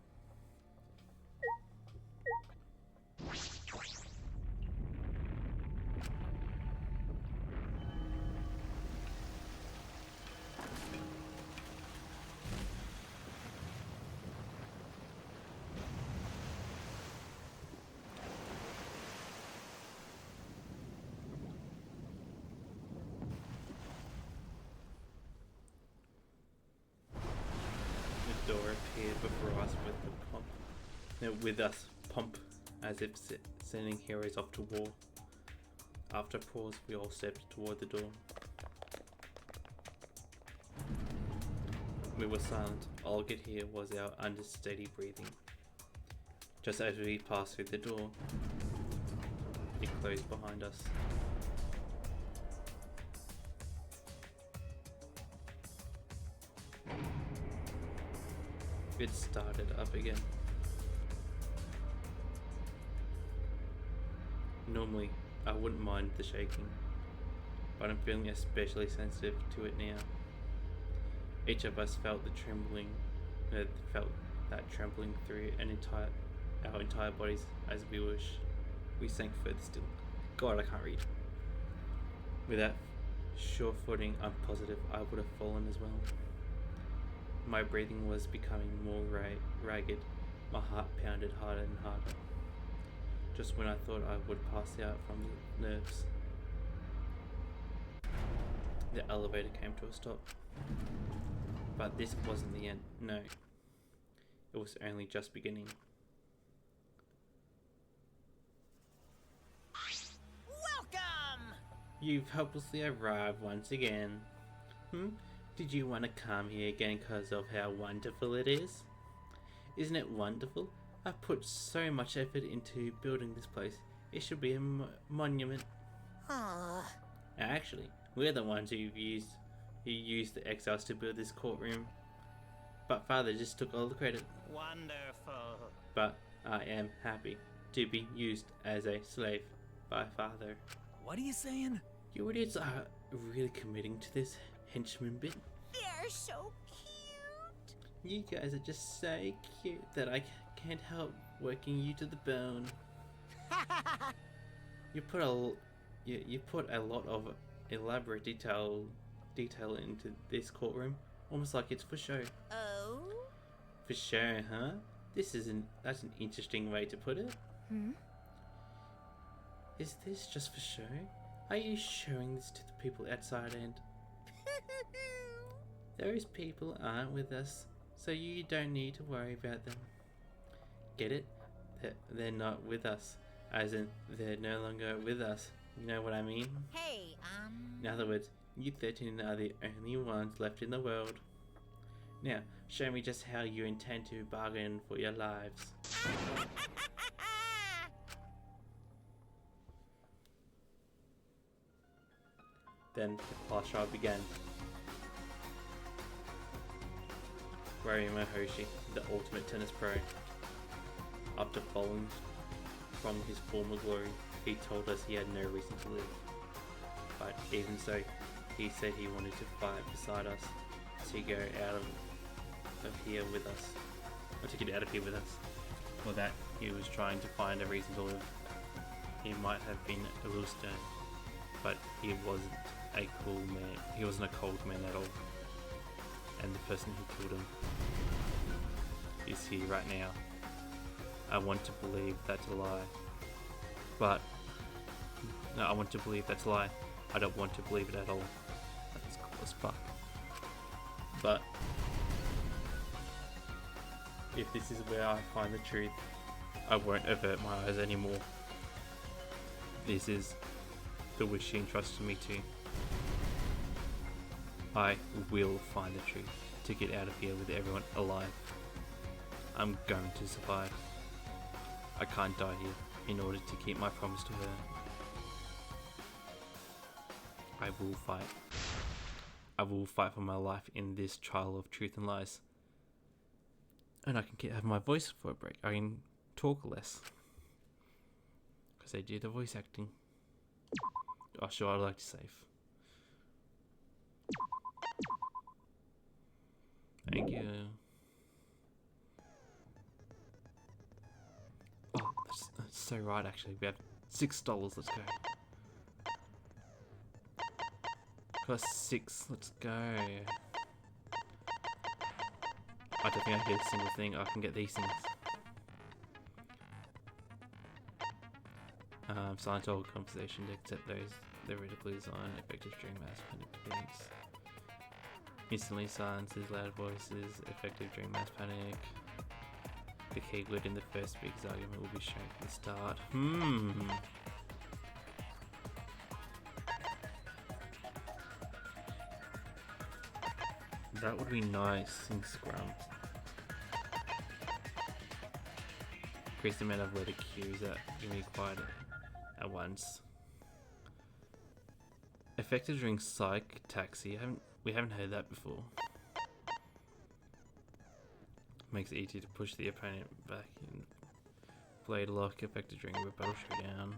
A: The door appeared before us with the pomp. No, with us, pomp, as if sending heroes off to war. After a pause, we all stepped toward the door. We were silent. All I could hear was our understeady breathing. Just as we passed through the door, it closed behind us. It started up again. Normally, I wouldn't mind the shaking, but I'm feeling especially sensitive to it now. Each of us felt the trembling, felt that trembling through our entire bodies as we sank further still. God, I can't read. Without sure footing, I'm positive I would have fallen as well. My breathing was becoming more ragged. My heart pounded harder and harder. Just when I thought I would pass out from the nerves, the elevator came to a stop. But this wasn't the end. No. It was only just beginning.
E: Welcome!
A: You've helplessly arrived once again. Did you want to come here again because of how wonderful it is? Isn't it wonderful? I've put so much effort into building this place. It should be a monument. Actually, we're the ones who used the exiles to build this courtroom. But Father just took all the credit.
F: Wonderful.
A: But I am happy to be used as a slave by Father.
C: What are you saying?
A: You idiots are really committing to this henchman bit.
E: They're so cute.
A: You guys are just so cute that I can't help working you to the bone. You put a lot of elaborate detail into this courtroom, almost like it's for show.
E: Oh?
A: For show, huh? That's an interesting way to put it. Is this just for show? Are you showing this to the people outside and those people aren't with us, so you don't need to worry about them. Get it? They're not with us, as in they're no longer with us. You know what I mean?
E: Hey,
A: In other words, you 13 are the only ones left in the world. Now, show me just how you intend to bargain for your lives. Then the class trial began. Hoshi, the ultimate tennis pro, after falling from his former glory, he told us he had no reason to live. But even so, he said he wanted to fight beside us, to go out of here with us, or to get out of here with us. For that, he was trying to find a reason to live. He might have been a little stern, but he wasn't a cool man. He wasn't a cold man at all. And the person who killed him is here right now. I want to believe that's a lie. But no, I want to believe that's a lie. I don't want to believe it at all. That's cool as fuck. But if this is where I find the truth, I won't avert my eyes anymore. This is the wish she entrusted me to. I will find the truth to get out of here with everyone alive. I'm going to survive. I can't die here in order to keep my promise to her. I will fight. I will fight for my life in this trial of truth and lies. And I can have my voice for a break. I can talk less. Because they do the voice acting. Oh sure, I'd like to save. Thank you. Oh, that's so right actually. We have $6. Let's go. Cost 6. Let's go. I don't think I can get a single thing. I can get these things. Silence all conversation except those theoretically designed effective during mass panic. Instantly silences loud voices, effective during mass panic. The keyword in the first speaker's argument will be shown from the start. That would be nice in Scrum. Increase the amount of letter cues that can be required at once. Effective during psych taxi. We haven't heard that before. Makes it easier to push the opponent back in. Blade lock effective during rebuttal showdown.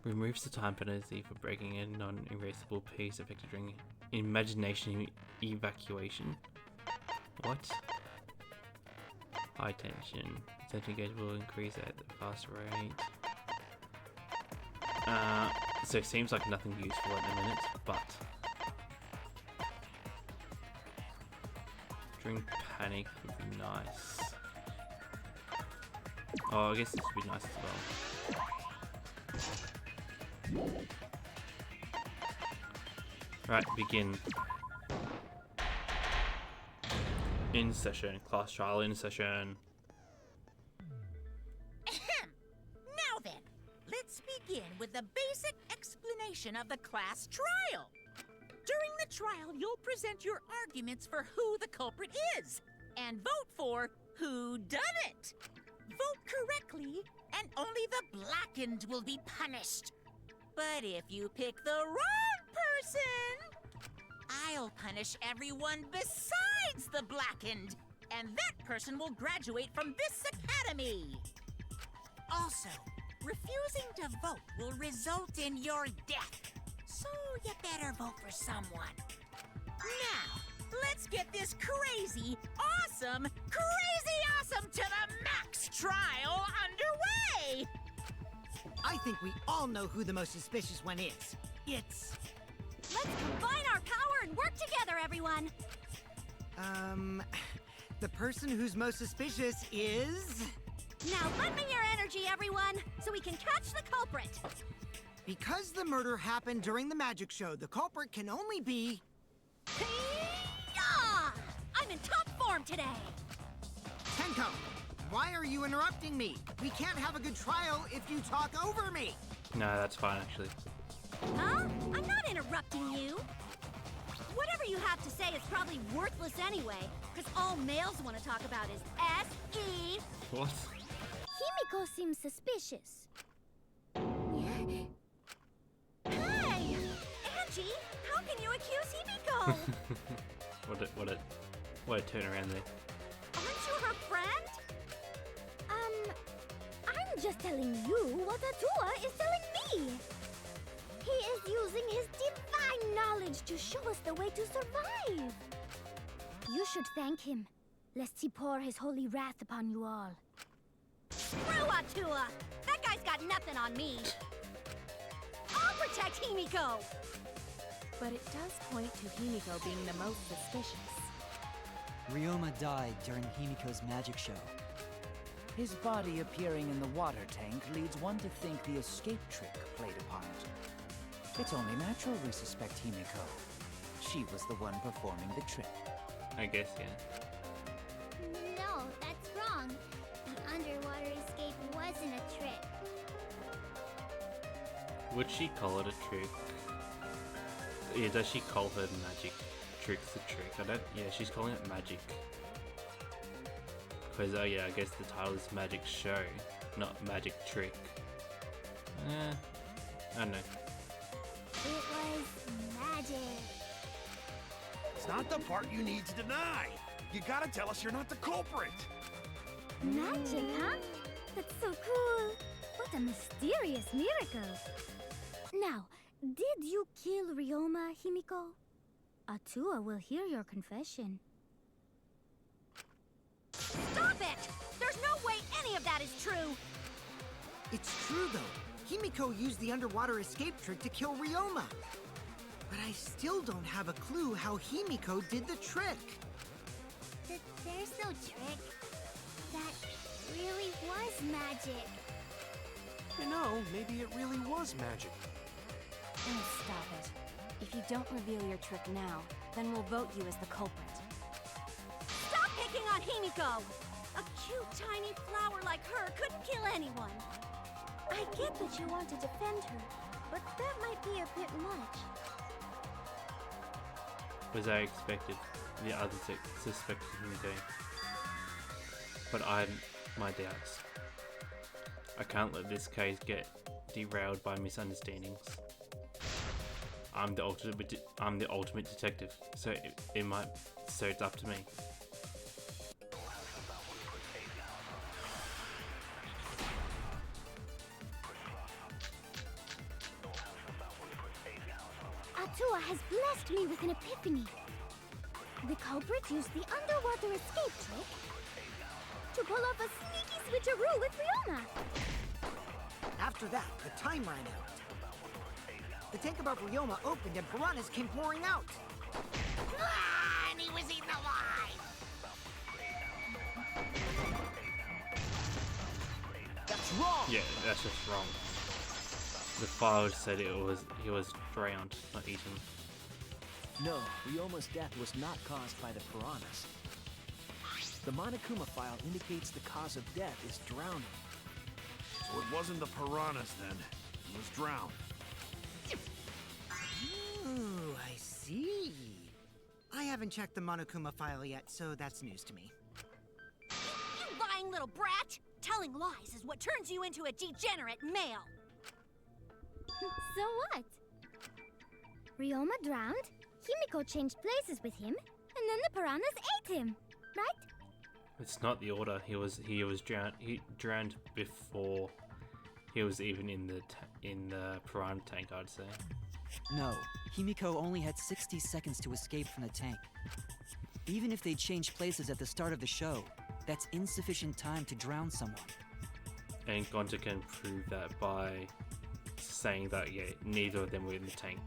A: Removes the time penalty for breaking a non-erasable piece effective during imagination evacuation. What? High tension. Center gauge will increase at a faster rate. So it seems like nothing useful at the minute, but during panic would be nice. Oh, I guess this would be nice as well. Right, begin. In session. Class trial in session.
E: Ahem. Now then, let's begin with the basic explanation of the class trial. During the trial, you'll present your arguments for who the culprit is, and vote for who done it. Vote correctly, and only the blackened will be punished. But if you pick the wrong person, I'll punish everyone besides the blackened, and that person will graduate from this academy. Also, refusing to vote will result in your death, so you better vote for someone. Now, let's get this crazy awesome to the max trial underway!
G: I think we all know who the most suspicious one is. It's...
D: Let's combine our power and work together, everyone!
G: The person who's most suspicious is...
D: Now lend me your energy, everyone, so we can catch the culprit!
G: Because the murder happened during the magic show, the culprit can only be...
D: Hey-yah! I'm in top form today!
G: Tenko, why are you interrupting me? We can't have a good trial if you talk over me!
A: No, that's fine actually.
D: Huh? I'm not interrupting you! Whatever you have to say is probably worthless anyway, because all males want to talk about is S-E...
A: What?
D: Himiko seems suspicious. Hey! Angie, how can you accuse Himiko?
A: What a turnaround there.
D: Aren't you her friend? I'm just telling you what Atua is telling me. He is using his divine knowledge to show us the way to survive. You should thank him, lest he pour his holy wrath upon you all. Screw Atua! That guy's got nothing on me. I'll protect Himiko!
H: But it does point to Himiko being the most suspicious.
I: Ryoma died during Himiko's magic show.
C: His body appearing in the water tank leads one to think the escape trick played a part. It's only natural we suspect Himiko. She was the one performing the trick.
A: I guess, yeah.
J: No, that's wrong. The underwater escape wasn't a trick.
A: Would she call it a trick? Yeah, does she call her magic tricks a trick? Yeah, she's calling it magic. Because, yeah, I guess the title is Magic Show, not Magic Trick. I don't know.
J: It was magic.
B: It's not the part you need to deny. You gotta tell us you're not the culprit.
D: Magic, huh? That's so cool. What a mysterious miracle. Now, did you kill Ryoma, Himiko? Atua will hear your confession. Stop it! There's no way any of that is true!
G: It's true, though. Himiko used the underwater escape trick to kill Ryoma. But I still don't have a clue how Himiko did the trick.
J: There's no trick. That really was magic.
B: You know, maybe it really was magic.
H: Oh, stop it. If you don't reveal your trick now, then we'll vote you as the culprit.
D: Stop picking on Himiko! A cute, tiny flower like her couldn't kill anyone. I get that you want to defend her, but that might be a bit much.
A: Was I expected the others suspected Himiko? But I have my doubts. I can't let this case get derailed by misunderstandings. I'm the ultimate detective, so it's up to me.
D: Atua has blessed me with an epiphany. The culprit used the underwater escape trick to pull off a sneaky switcheroo with Riona.
G: After that, the time ran out. The tank above Ryoma opened and piranhas came pouring out.
E: Ah, and he was eaten alive!
G: That's wrong!
A: Yeah, that's just wrong. The file said he was drowned, not eaten.
K: No, Ryoma's death was not caused by the piranhas. The Monokuma file indicates the cause of death is drowning.
B: So it wasn't the piranhas then. He was drowned.
G: Ooh, I see. I haven't checked the Monokuma file yet, so that's news to me.
D: You lying little brat! Telling lies is what turns you into a degenerate male. So what? Ryoma drowned, Himiko changed places with him, and then the piranhas ate him, right?
A: It's not the order. He was drowned. He drowned before he was even in the piranha tank, I'd say.
I: No, Himiko only had 60 seconds to escape from the tank. Even if they changed places at the start of the show, that's insufficient time to drown someone.
A: And Gonta can prove that by saying that, yeah, neither of them were in the tank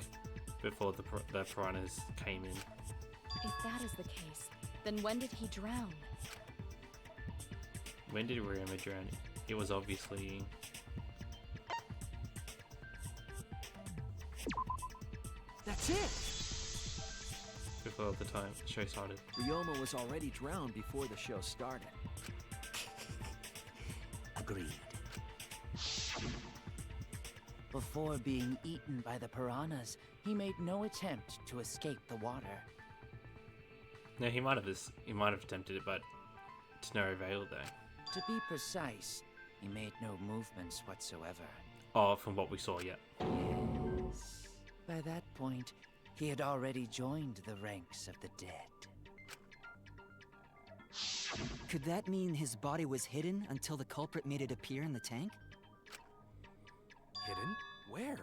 A: before the piranhas came in.
H: If that is the case, then when did he drown?
A: When did Ryoma drown? It was obviously...
G: That's it!
A: before the show started.
K: Ryoma was already drowned before the show started.
C: Agreed. Before being eaten by the piranhas, he made no attempt to escape the water.
A: No, he might have attempted it, but to no avail though.
C: To be precise, he made no movements whatsoever.
A: Oh, from what we saw, yeah.
C: Yes. By that point, he had already joined the ranks of the dead.
I: Could that mean his body was hidden until the culprit made it appear in the tank?
K: Hidden? Where?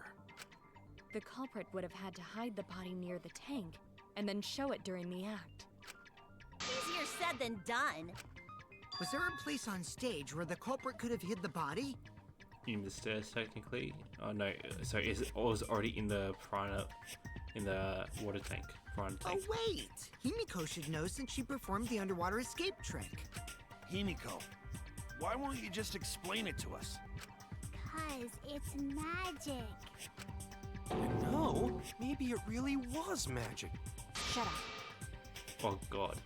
H: The culprit would have had to hide the body near the tank, and then show it during the act.
E: Easier said than done.
G: Was there a place on stage where the culprit could have hid the body?
A: In the stairs, technically. Oh no, so it was already in the piranha, in the water tank. Piranha tank.
G: Oh wait! Himiko should know since she performed the underwater escape trick.
B: Himiko, why won't you just explain it to us?
J: 'Cause it's magic.
K: No, maybe it really was magic.
H: Shut up.
A: Oh god.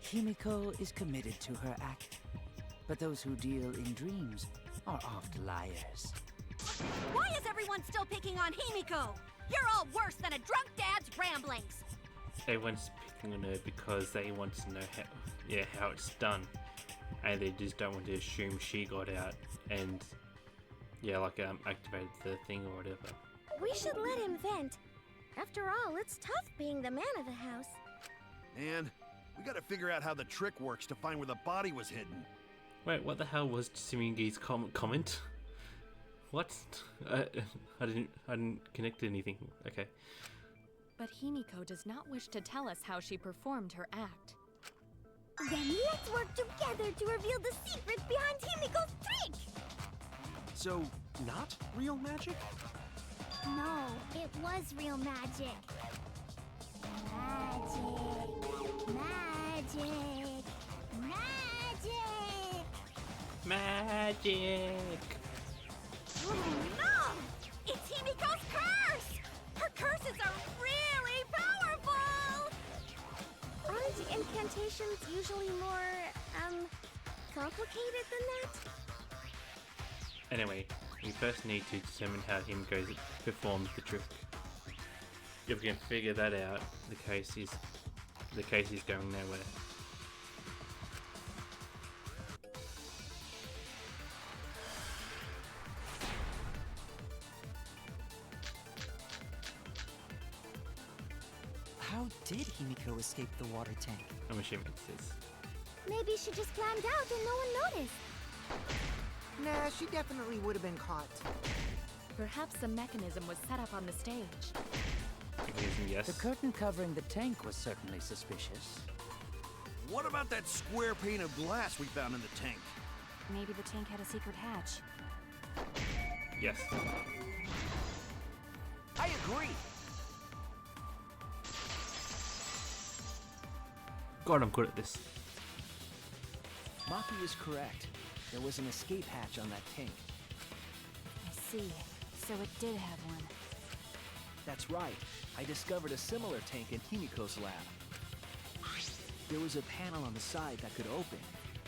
C: Himiko is committed to her act, but those who deal in dreams are oft liars.
D: Why is everyone still picking on Himiko? You're all worse than a drunk dad's ramblings.
A: Everyone's picking on her because they want to know how it's done, and they just don't want to assume she got out and activated the thing or whatever.
D: We should let him vent. After all, it's tough being the man of the house.
B: And we gotta figure out how the trick works to find where the body was hidden.
A: Wait, what the hell was Sumingi's comment? What? I didn't connect to anything. Okay.
H: But Himiko does not wish to tell us how she performed her act.
D: Then let's work together to reveal the secret behind Himiko's trick!
K: So, not real magic?
J: No, it was real magic. Magic. Magic. Magic.
A: Magic!
D: Oh no! It's Himiko's curse! Her curses are really powerful! Aren't incantations usually more, complicated than that?
A: Anyway, we first need to determine how Himiko performs the trick. If we can figure that out, the case is going nowhere.
I: did Himiko escape the water tank?
A: I'm assuming it is.
D: Maybe she just climbed out and no one noticed.
G: Nah, she definitely would have been caught.
L: Perhaps a mechanism was set up on the stage.
A: Mechanism, yes.
C: The curtain covering the tank was certainly suspicious.
B: What about that square pane of glass we found in the tank?
H: Maybe the tank had a secret hatch.
A: Yes.
K: I agree.
A: God, I'm good at this.
K: Maki is correct. There was an escape hatch on that tank.
H: I see. So it did have one.
K: That's right. I discovered a similar tank in Himiko's lab. There was a panel on the side that could open.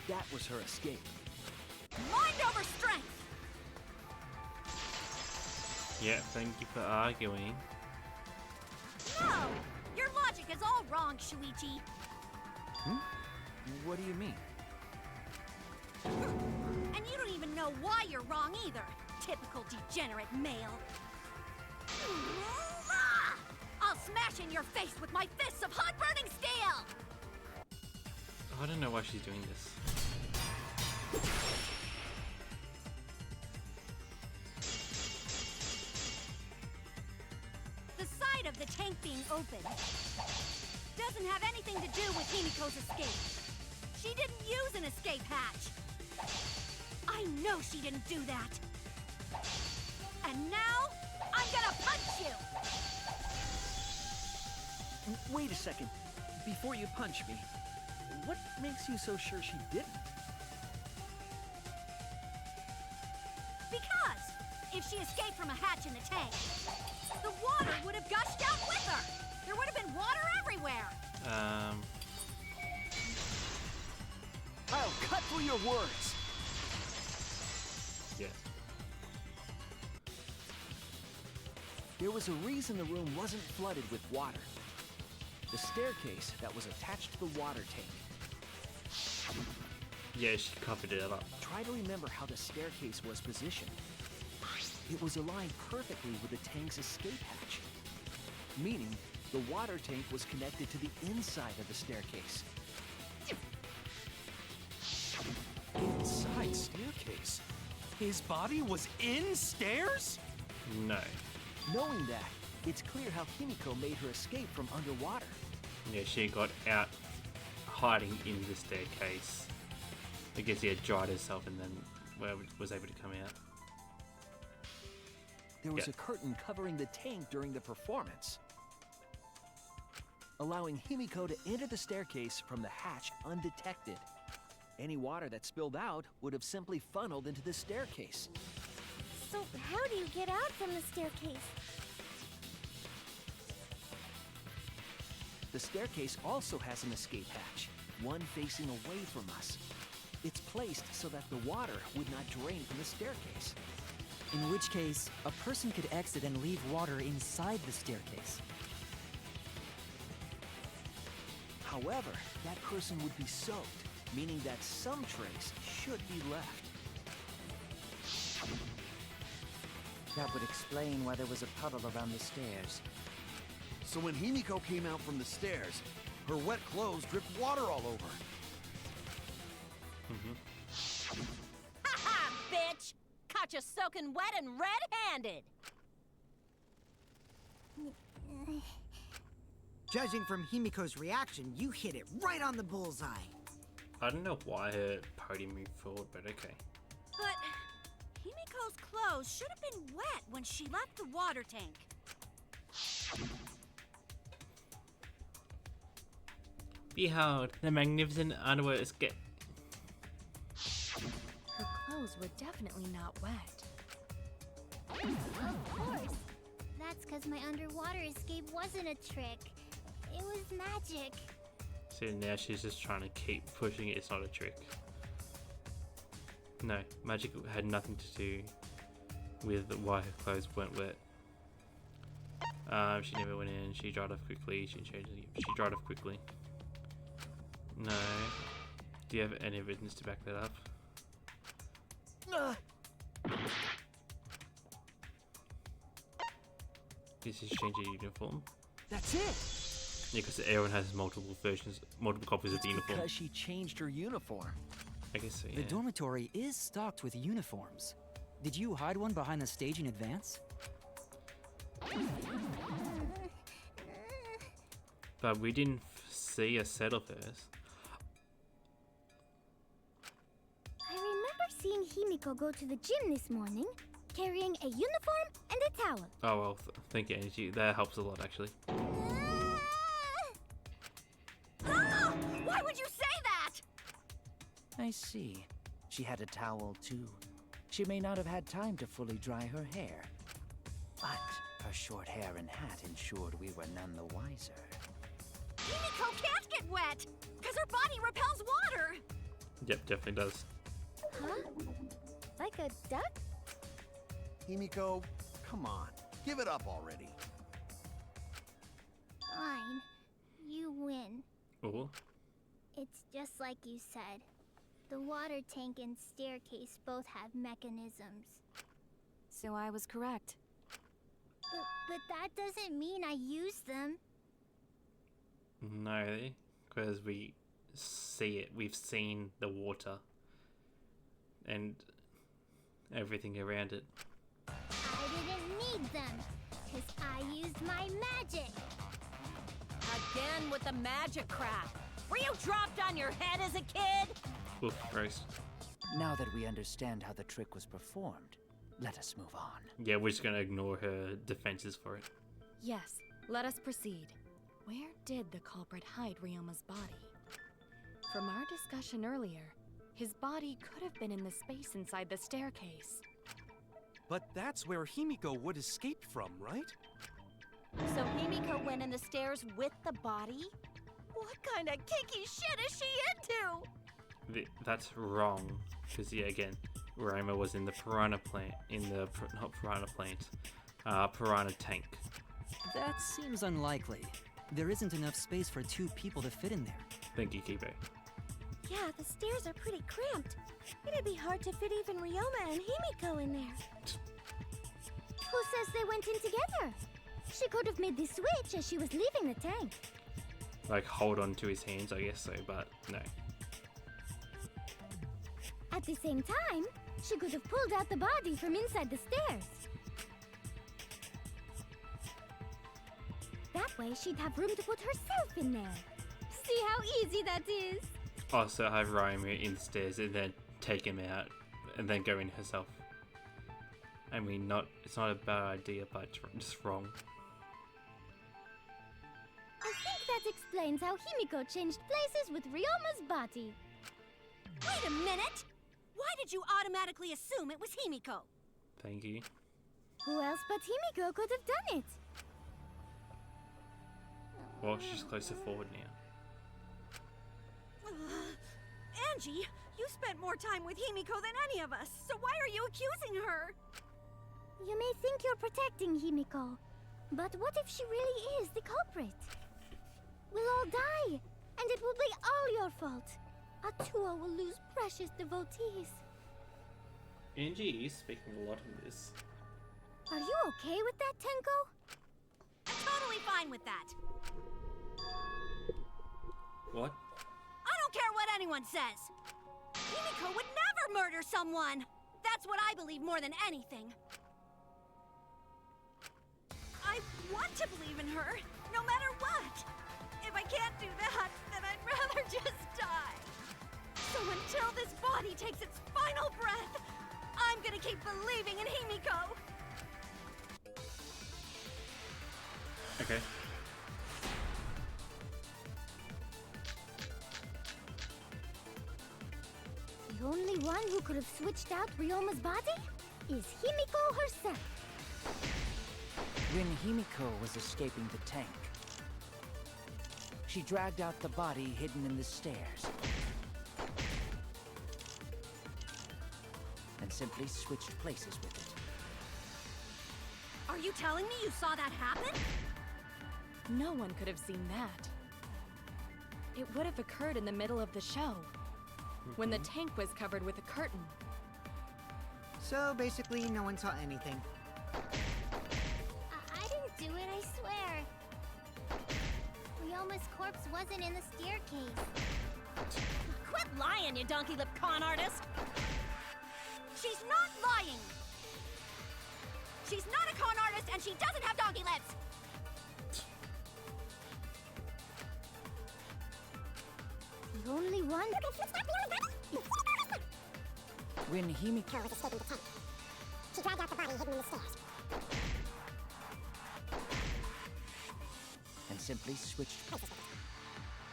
K: That was her escape.
H: Mind over strength!
A: Yeah, thank you for arguing.
H: No! Your logic is all wrong, Shuichi.
K: What do you mean?
H: And you don't even know why you're wrong either. Typical degenerate male. I'll smash in your face with my fists of hot burning steel!
A: I don't know why she's doing this.
H: The side of the tank being open doesn't have anything to do with Himiko's escape. She didn't use an escape hatch. I know she didn't do that. And now, I'm gonna punch you!
K: Wait a second. Before you punch me, what makes you so sure she didn't?
H: Because if she escaped from a hatch in the tank, the water would have gushed out with her. There would have been water everywhere.
K: I'll cut through your words.
A: Yeah.
K: There was a reason the room wasn't flooded with water. The staircase that was attached to the water tank.
A: Yeah, she covered it up.
K: Try to remember how the staircase was positioned. It was aligned perfectly with the tank's escape hatch, meaning the water tank was connected to the inside of the staircase.
M: Inside staircase? His body was in stairs?
A: No.
K: Knowing that, it's clear how Himiko made her escape from underwater.
A: Yeah, she got out hiding in the staircase. I guess he had dried herself and then was able to come out.
K: There was
A: Yeah.
K: a curtain covering the tank during the performance, allowing Himiko to enter the staircase from the hatch undetected. Any water that spilled out would have simply funneled into the staircase.
D: So how do you get out from the staircase?
K: The staircase also has an escape hatch, one facing away from us. It's placed so that the water would not drain from the staircase.
I: In which case, a person could exit and leave water inside the staircase.
K: However, that person would be soaked, meaning that some trace should be left.
C: That would explain why there was a puddle around the stairs.
B: So when Himiko came out from the stairs, her wet clothes dripped water all over.
H: Ha ha, bitch! Caught you soaking wet and red-handed!
G: Judging from Himiko's reaction, you hit it right on the bullseye.
A: I don't know why her podium moved forward, but okay.
H: But Himiko's clothes should have been wet when she left the water tank.
A: Behold, the magnificent underwear escape.
L: Her clothes were definitely not wet.
J: Of course. That's because my underwater escape wasn't a trick. It was magic.
A: So now she's just trying to keep pushing it. It's not a trick. No, magic had nothing to do with why her clothes weren't wet. She never went in. She dried off quickly. She dried off quickly. No. Do you have any evidence to back that up? This is changing uniform.
K: That's it!
A: because everyone has multiple versions, multiple copies of the uniform.
K: Because she changed her uniform.
A: I guess so, yeah.
I: The dormitory is stocked with uniforms. Did you hide one behind the stage in advance?
A: But we didn't see a set of hers.
D: I remember seeing Himiko go to the gym this morning, carrying a uniform and a towel.
A: Oh well, thank you, Energy. That helps a lot, actually.
H: Ah! Why would you say that?
C: I see. She had a towel too. She may not have had time to fully dry her hair. But her short hair and hat ensured we were none the wiser.
H: Himiko can't get wet, because her body repels water.
A: Yep, definitely does.
D: Huh? Like a duck?
B: Himiko, come on. Give it up already.
J: Fine. You win.
A: Oh,
J: It's just like you said. The water tank and staircase both have mechanisms.
L: So I was correct.
J: But that doesn't mean I use them.
A: no, because we see it. We've seen the water and everything around it.
J: I didn't need them, because I used my magic.
H: Again with the magic crap. Were you dropped on your head as a kid?
A: Oof, gross.
C: Now that we understand how the trick was performed, let us move on.
A: Yeah, we're just gonna ignore her defenses for it.
L: Yes, let us proceed. Where did the culprit hide Ryoma's body? From our discussion earlier, his body could have been in the space inside the staircase.
M: But that's where Himiko would escape from, right?
H: So Himiko went in the stairs with the body? What kind of kinky shit is she into?
A: That's wrong. Because, yeah, again, Ryoma was in the piranha plant. Not piranha plant. Piranha tank.
I: That seems unlikely. There isn't enough space for 2 people to fit in there.
A: Thank you, Kibo.
D: Yeah, the stairs are pretty cramped. It'd be hard to fit even Ryoma and Himiko in there. Who says they went in together? She could have made the switch as she was leaving the tank.
A: Like, hold on to his hands, I guess so, but no.
D: At the same time, she could have pulled out the body from inside the stairs. That way, she'd have room to put herself in there. See how easy that is?
A: Also, have Ryoma in the stairs and then take him out and then go in herself. I mean, it's not a bad idea, but it's just wrong.
D: I think that explains how Himiko changed places with Ryoma's body.
H: Wait a minute! Why did you automatically assume it was Himiko?
A: Thank you.
D: Who else but Himiko could have done it?
A: Well, she's closer forward now.
H: Angie, you spent more time with Himiko than any of us, so why are you accusing her?
D: You may think you're protecting Himiko, but what if she really is the culprit? We'll all die, and it will be all your fault. Atua will lose precious devotees.
A: Angie is speaking a lot in this.
D: Are you okay with that, Tenko?
H: I'm totally fine with that.
A: What?
H: I don't care what anyone says. Himiko would never murder someone. That's what I believe more than anything. I want to believe in her, no matter what. If I can't do that, then I'd rather just die. So until this body takes its final breath, I'm gonna keep believing in Himiko.
A: Okay.
D: The only one who could have switched out Ryoma's body is Himiko herself.
C: When Himiko was escaping the tank, she dragged out the body hidden in the stairs and simply switched places with it.
H: Are you telling me you saw that happen?
L: No one could have seen that. It would have occurred in the middle of the show, when the tank was covered with a curtain.
G: So basically, no one saw anything.
J: I didn't do it, I swear. Ryoma's corpse wasn't in the staircase.
H: Quit lying, you donkey-lipped con artist! She's not lying! She's not a con artist, and she doesn't have donkey lips!
J: The only one who can switch out Ryoma's body.
C: When Himiko
J: was escaping the tank, she dragged out the body hidden in the stairs.
C: and simply switched.
J: Places with it.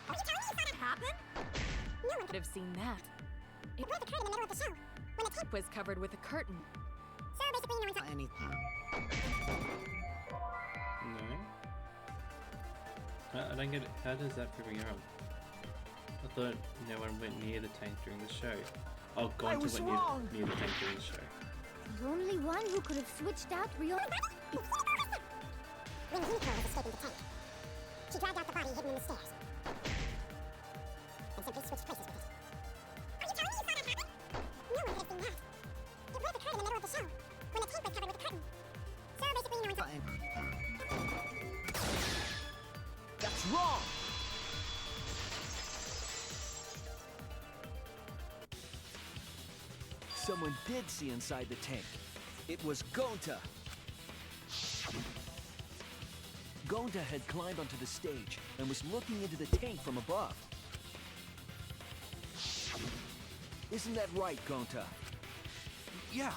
J: Are you telling me you saw that
H: Happen?
J: No one
L: Could have seen that.
J: It broke the curtain in the middle of the show. When the tank
L: Was covered with a curtain.
J: So basically no one saw
G: Anything.
A: No. I don't get it. How does that prove you're wrong? I thought no one went near the tank during the show. Oh,
G: I
A: Gonta
G: was
A: went
G: wrong.
A: near the tank during the show.
J: the only one who could have switched out Ryoma's body. When Himiko was escaping the tank, she dragged out the body hidden in the stairs. And simply switched places with it. Are you telling me you saw that happen? No one could have seen that. It broke the curtain in the middle of the show. When the tank was covered with a curtain. So basically no one saw
K: That's wrong! Someone did see inside the tank. It was Gonta. Gonta had climbed onto the stage and was looking into the tank from above. Isn't that right, Gonta?
M: Yeah,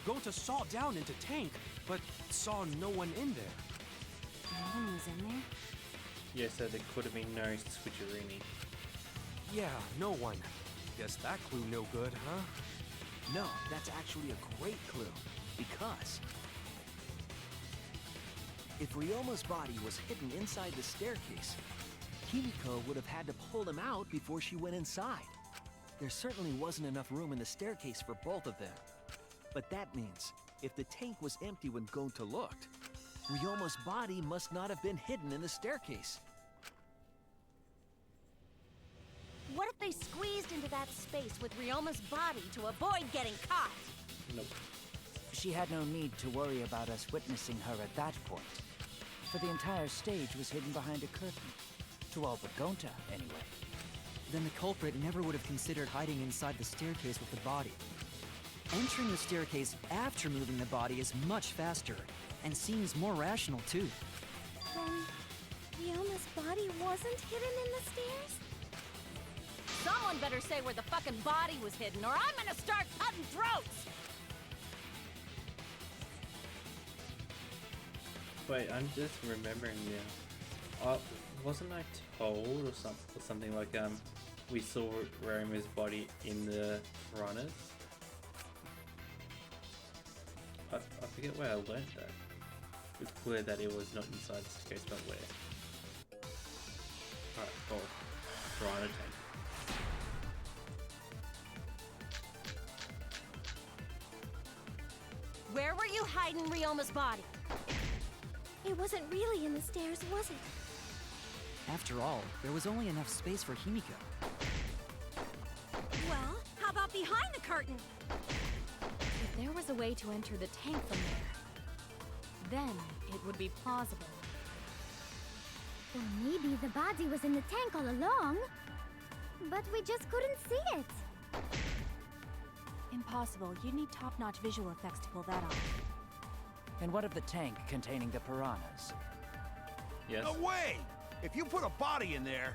M: Gonta saw down into tank, but saw no one in there.
L: No one was in there?
A: Yeah, so there could have been no switcheroony.
M: Yeah, no one. Guess that clue no good, huh?
K: No, that's actually a great clue. Because if Ryoma's body was hidden inside the staircase, Himiko would have had to pull him out before she went inside. There certainly wasn't enough room in the staircase for both of them. But that means if the tank was empty when Gonta looked, Ryoma's body must not have been hidden in the staircase.
H: What if they squeezed into that space with Ryoma's body to avoid getting caught?
A: Nope.
C: She had no need to worry about us witnessing her at that point, for the entire stage was hidden behind a curtain. To all but Gonta, anyway.
I: Then the culprit never would have considered hiding inside the staircase with the body. Entering the staircase after moving the body is much faster, and seems more rational too.
H: Then Ryoma's body wasn't hidden in the stairs? Someone better say where the fucking body was hidden, or I'm gonna start cutting throats!
A: Wait, I'm just remembering now. Wasn't I told or something like we saw Roma's body in the piranhas? I forget where I learned that. It's clear that it was not inside the staircase, but where? Alright, cool. Piranha tank.
H: Where were you hiding Ryoma's body?
J: It wasn't really in the stairs, was it?
I: After all, there was only enough space for Himiko.
H: Well, how about behind the curtain?
L: If there was a way to enter the tank from there, then it would be plausible.
J: Or maybe the body was in the tank all along, but we just couldn't see it.
L: Impossible. You'd need top-notch visual effects to pull that off.
C: And what of the tank containing the piranhas?
A: Yes.
B: No way! If you put a body in there,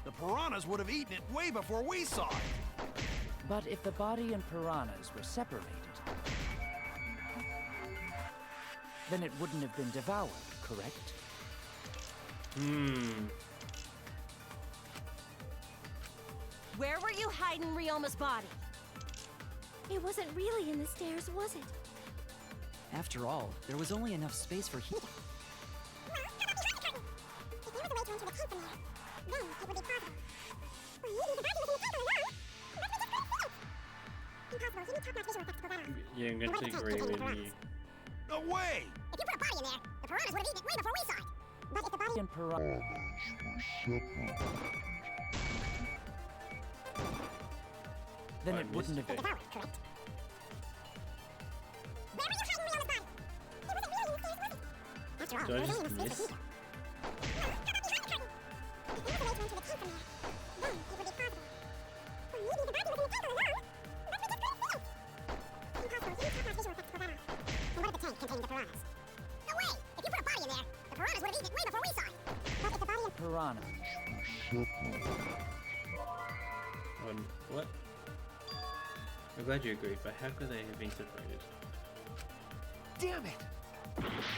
B: the piranhas would have eaten it way before we saw it.
C: But if the body and piranhas were separated, then it wouldn't have been devoured, correct?
H: Where were you hiding Ryoma's body?
J: It wasn't really in the stairs, was it?
I: After all, there was only enough space for Himiko.
J: If there was a way to enter the tank from there, then it would be plausible. Or maybe the body was in the tank all along, but we just couldn't see it. Impossible. You need top-notch visual effects to pull that off.
A: Yeah, I'm going to agree with you.
B: No way!
J: If you put a body in there, the piranhas would have eaten it way before we saw it. But if the body
C: And piranhas. Then it wouldn't have been.
J: devoured, correct? Where were you hiding Ryoma's body? It wasn't really in the stairs, was it? After all,
A: Did I
J: there was
A: just
J: only enough space
A: miss?
J: for Himiko. How about behind the curtain? If
C: Piranha.
A: What? I'm glad you agree, but how could they have been separated?
K: Damn it!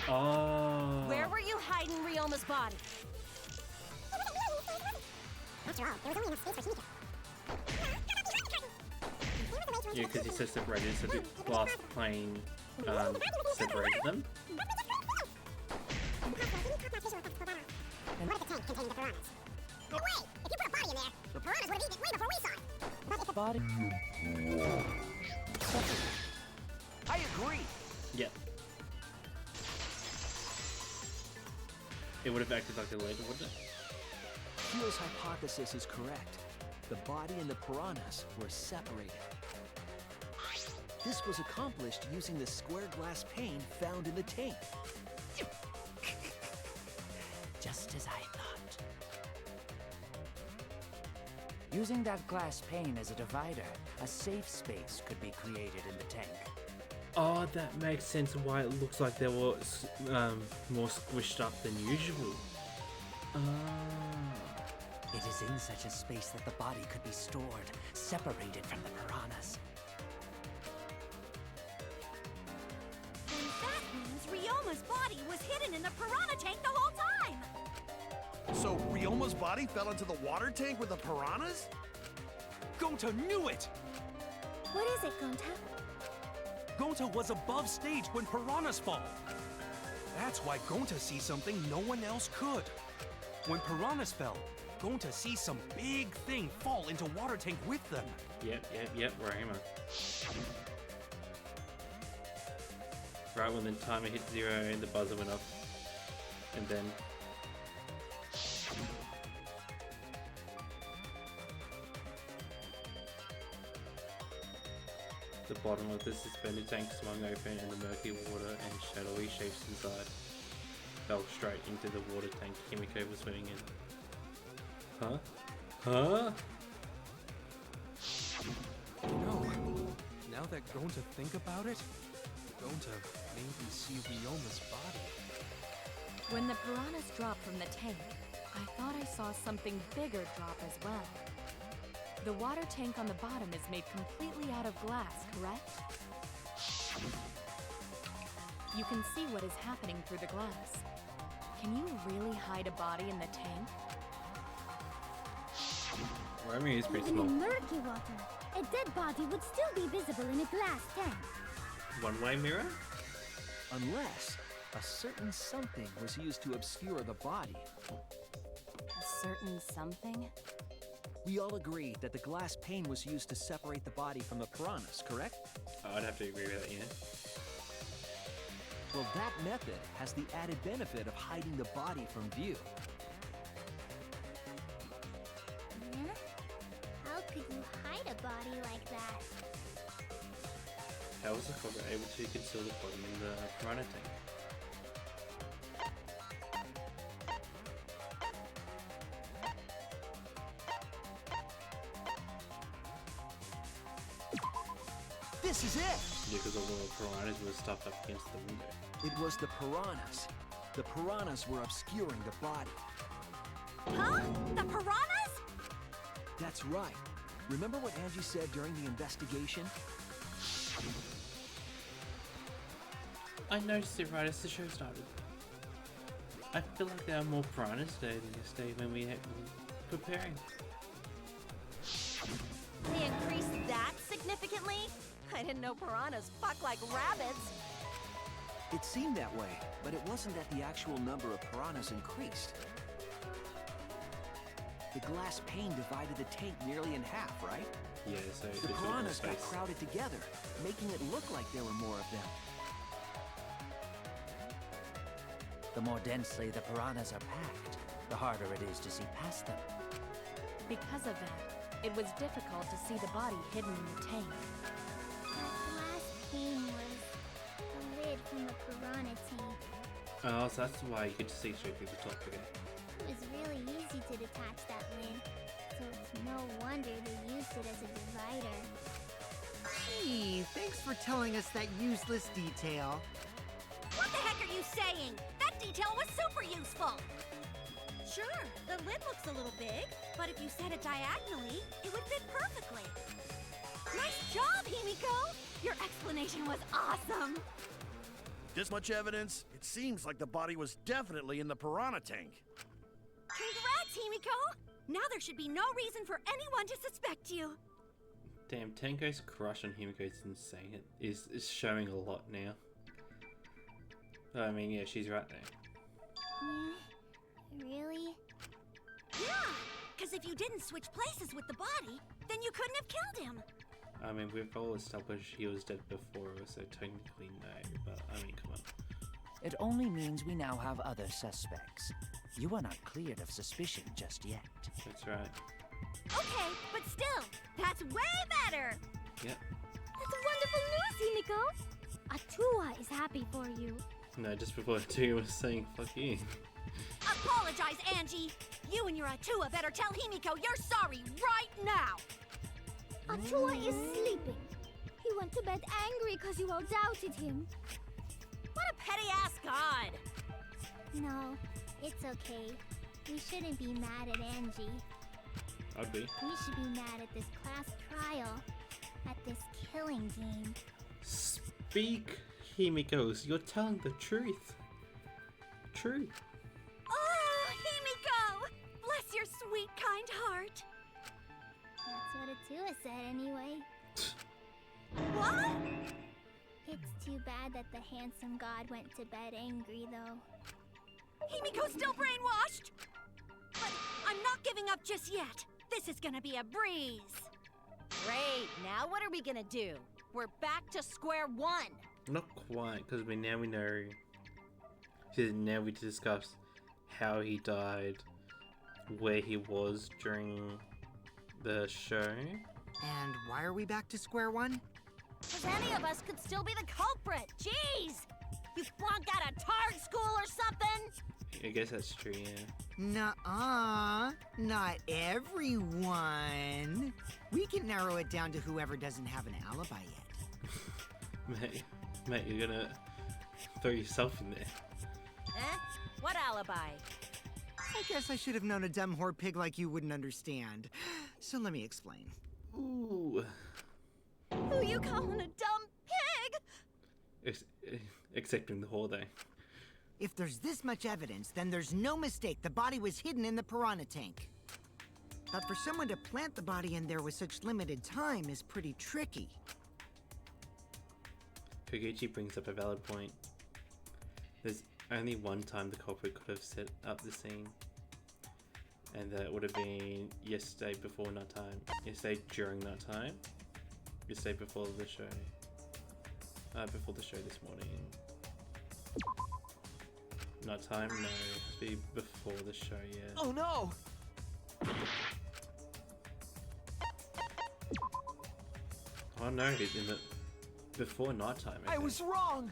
A: Oh.
H: Where were you hiding Ryoma's body?
J: After all, there was only enough space for Himiko.
A: Yeah, because he's so separated, so the glass plane separated them.
J: What if the tank containing the piranhas? No way! If you put a body in there, the piranhas would have eaten it way before we saw it. But if the
C: Body.
K: I agree.
A: Yeah. It would have acted like a laser, wouldn't it?
K: Kyo's hypothesis is correct. The body and the piranhas were separated. This was accomplished using the square glass pane found in the tank.
C: Just as I thought. Using that glass pane as a divider, a safe space could be created in the tank.
A: Oh, that makes sense why it looks like they were more squished up than usual.
C: It is in such a space that the body could be stored, separated from the piranhas.
H: Then that means Ryoma's body was hidden in the piranha tank the whole time!
B: So Ryoma's body fell into the water tank with the piranhas?
M: Gonta knew it!
D: What is it, Gonta?
M: Gonta was above stage when piranhas fall. That's why Gonta sees something no one else could. When piranhas fell, Gonta sees some big thing fall into water tank with them.
A: Yep, Rayma. Right when the timer hit 0 and the buzzer went off. And then... the bottom of the suspended tank swung open and the murky water and shadowy shapes inside fell straight into the water tank Himiko was swimming in. Huh? Huh?
M: No. Now that Gonta think about it, Gonta maybe see Ryoma's body.
L: When the piranhas dropped from the tank, I thought I saw something bigger drop as well. The water tank on the bottom is made completely out of glass, correct? You can see what is happening through the glass. Can you really hide a body in the tank?
A: Rayma is pretty
D: Even
A: small.
D: in murky water, a dead body would still be visible in a glass tank.
A: One-way mirror?
K: Unless a certain something was used to obscure the body.
L: A certain something?
K: We all agree that the glass pane was used to separate the body from the piranhas, correct?
A: I'd have to agree with that, yeah.
K: Well, that method has the added benefit of hiding the body from view.
D: Yeah? How could you hide a body like that?
A: How was the cobra able to conceal the body in the piranha tank?
K: This is it!
A: Yeah, because all the piranhas were stuffed up against the window.
K: It was the piranhas. The piranhas were obscuring the body.
H: Huh? The piranhas?
K: That's right. Remember what Angie said during the investigation?
A: I noticed it right as the show started. I feel like there are more piranhas today than yesterday when we were preparing.
H: They increased that significantly? I didn't know piranhas fuck like rabbits.
K: It seemed that way, but it wasn't that the actual number of piranhas increased. The glass pane divided the tank nearly in half, right?
A: Yeah, so
K: The
A: between
K: piranhas got
A: space.
K: crowded together, making it look like there were more of them.
C: The more densely the piranhas are packed, the harder it is to see past them.
L: Because of that, it was difficult to see the body hidden in the tank.
D: That glass pane was the lid from the piranha tank.
A: Oh, so that's why you could see straight through the top again.
D: It was really easy to detach that lid, so it's no wonder they used it as a divider.
G: Gee, thanks for telling us that useless detail.
H: What the heck are you saying? That detail was super useful! Sure, the lid looks a little big, but if you set it diagonally, it would fit perfectly. Nice job, Himiko! Your explanation was awesome!
B: This much evidence? It seems like the body was definitely in the piranha tank.
H: Congrats, Himiko! Now there should be no reason for anyone to suspect you.
A: Damn, Tenko's crush on Himiko is insane. It is showing a lot now. I mean, yeah, she's right there.
D: Really?
H: Yeah, because if you didn't switch places with the body, then you couldn't have killed him.
A: I mean, we've all established he was dead before, so technically no, but I mean, come on.
C: It only means we now have other suspects. You are not cleared of suspicion just yet.
A: That's right.
H: Okay, but still, that's way better!
A: Yep.
D: That's wonderful news, Himiko! Atua is happy for you.
A: No, just before Atua was saying fuck you.
H: Apologize, Angie! You and your Atua better tell Himiko you're sorry right now!
D: Atua is sleeping. He went to bed angry because you all doubted him.
H: What a petty-ass god!
D: No, it's okay. We shouldn't be mad at Angie.
A: I'd be.
D: We should be mad at this class trial. At this killing game.
A: Speak, Himiko. You're telling the truth. True.
H: Oh, Himiko! Bless your sweet, kind heart.
D: That's what Atua said anyway.
H: What?
D: It's too bad that the handsome god went to bed angry, though.
H: Himiko's still brainwashed! But I'm not giving up just yet. This is gonna be a breeze. Great, now what are we gonna do? We're back to square one.
A: Not quite, because now we know. Now we discuss how he died, where he was during the show.
G: And why are we back to square one?
H: Because any of us could still be the culprit. Jeez! You flunked out of Tard school or something?
A: I guess that's true, yeah.
G: Nuh-uh. Not everyone. We can narrow it down to whoever doesn't have an alibi yet.
A: Mate, you're gonna throw yourself in there.
H: Eh? What alibi?
G: I guess I should have known a dumb whore pig like you wouldn't understand. So let me explain.
A: Ooh.
H: Who you calling a dumb pig?
A: Excepting the whore, though.
G: If there's this much evidence, then there's no mistake the body was hidden in the piranha tank. But for someone to plant the body in there with such limited time is pretty tricky.
A: Koguchi brings up a valid point. There's only one time the culprit could have set up the scene. And that would have been yesterday before nighttime. Yesterday during nighttime. Yesterday before the show. Before the show this morning. Nighttime? No, it has to be before the show, yeah.
K: Oh no!
A: Oh no, it's in the before nighttime.
K: I was wrong!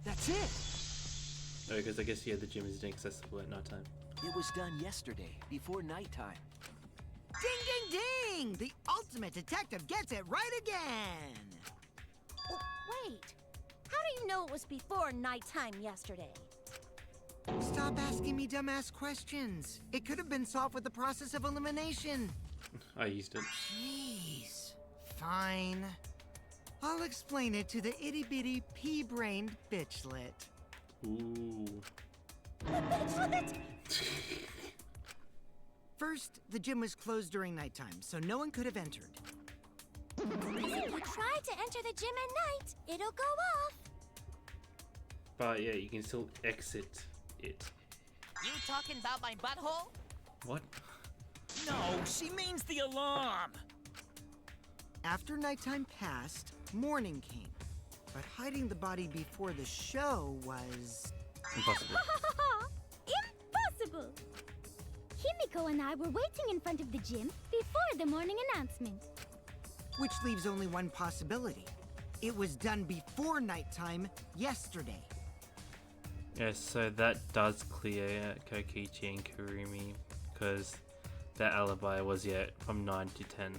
K: That's it!
A: Oh, because I guess, yeah, the gym is inaccessible at nighttime.
K: It was done yesterday, before nighttime.
G: Ding, ding, ding! The ultimate detective gets it right again!
H: Oh, wait. How do you know it was before nighttime yesterday?
G: Stop asking me dumbass questions. It could have been solved with the process of elimination.
A: I used it.
G: Jeez. Fine. I'll explain it to the itty-bitty pea-brained bitchlet.
A: Ooh.
H: Bitchlet!
G: First, the gym was closed during nighttime, so no one could have entered.
D: If you try to enter the gym at night, it'll go off.
A: But yeah, you can still exit it.
E: You talking about my butthole?
A: What?
F: No, she means the alarm.
G: After nighttime passed, morning came. But hiding the body before the show was...
A: Impossible.
D: Impossible! Himiko and I were waiting in front of the gym before the morning announcement.
G: Which leaves only one possibility. It was done before nighttime yesterday.
A: Yeah, so that does clear Kokichi and Kurumi, because their alibi was from 9 to 10,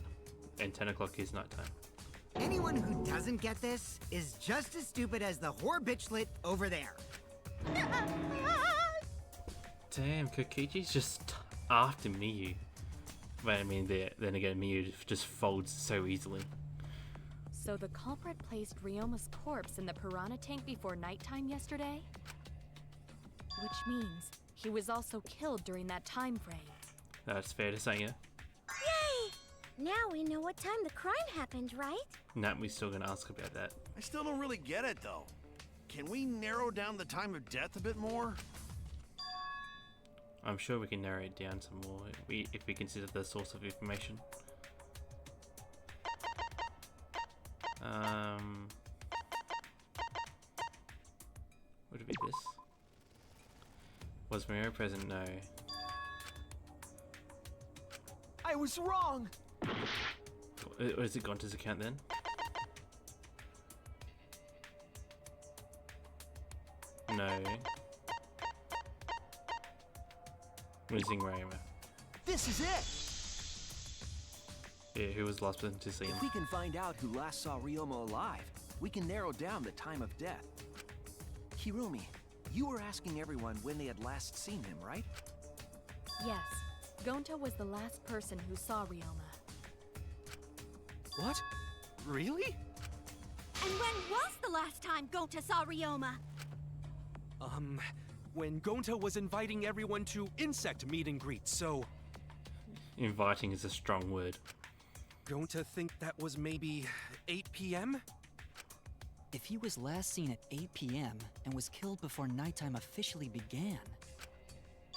A: and 10 o'clock is nighttime.
G: Anyone who doesn't get this is just as stupid as the whore bitchlet over there.
A: Damn, Kokichi's just after Miyu. But I mean, then again, Miyu just folds so easily.
L: So the culprit placed Ryoma's corpse in the piranha tank before nighttime yesterday? Which means he was also killed during that time frame.
A: That's fair to say, yeah.
D: Yay! Now we know what time the crime happened, right?
A: Nah, we're still gonna ask about that.
B: I still don't really get it, though. Can we narrow down the time of death a bit more?
A: I'm sure we can narrow it down some more if we consider the source of information. Would it be this? Was Mario present? No.
K: I was wrong!
A: Has it gone to his account then? No. Losing Ryoma.
K: This is it!
A: Yeah, who was the last person to see him?
K: If we can find out who last saw Ryoma alive, we can narrow down the time of death. Hirumi, you were asking everyone when they had last seen him, right?
L: Yes, Gonta was the last person who saw Ryoma.
M: What? Really?
H: And when was the last time Gonta saw Ryoma?
M: When Gonta was inviting everyone to insect meet and greet, so...
A: Inviting is a strong word.
M: Gonta think that was maybe 8 p.m.?
I: If he was last seen at 8 p.m. and was killed before nighttime officially began...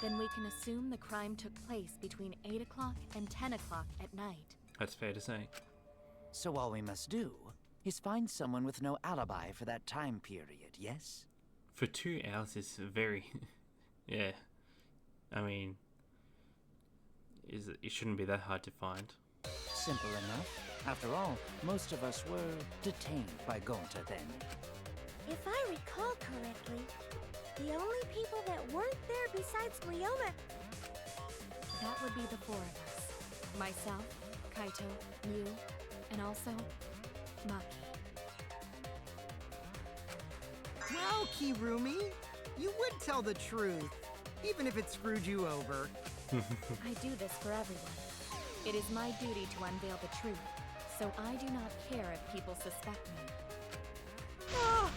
L: Then we can assume the crime took place between 8 o'clock and 10 o'clock at night.
A: That's fair to say.
C: So all we must do is find someone with no alibi for that time period, yes?
A: For 2 hours is very... yeah. I mean... it shouldn't be that hard to find.
C: Simple enough. After all, most of us were detained by Gonta then.
D: If I recall correctly, the only people that weren't there besides Ryoma...
L: That would be the 4 of us. Myself, Kaito, you, and also Maki.
G: Well, Kirumi, you would tell the truth, even if it screwed you over.
L: I do this for everyone. It is my duty to unveil the truth, so I do not care if people suspect me.
I: Oh,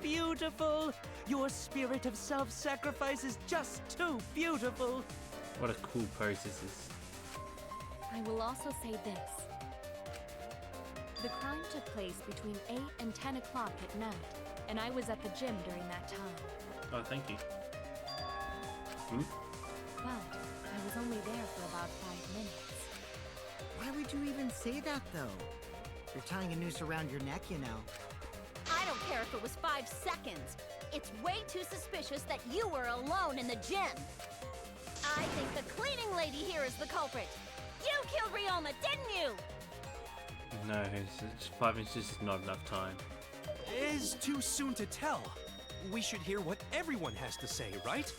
I: beautiful! Your spirit of self-sacrifice is just too beautiful!
A: What a cool pose this is.
L: I will also say this. The crime took place between 8 and 10 o'clock at night, and I was at the gym during that time.
A: Oh, thank you.
L: But I was only there for about 5 minutes.
G: Why would you even say that, though? You're tying a noose around your neck, you know.
H: I don't care if it was 5 seconds. It's way too suspicious that you were alone in the gym. I think the cleaning lady here is the culprit. You killed Ryoma, didn't you?
A: No, 5 minutes is just not enough time.
M: It is too soon to tell. We should hear what everyone has to say, right?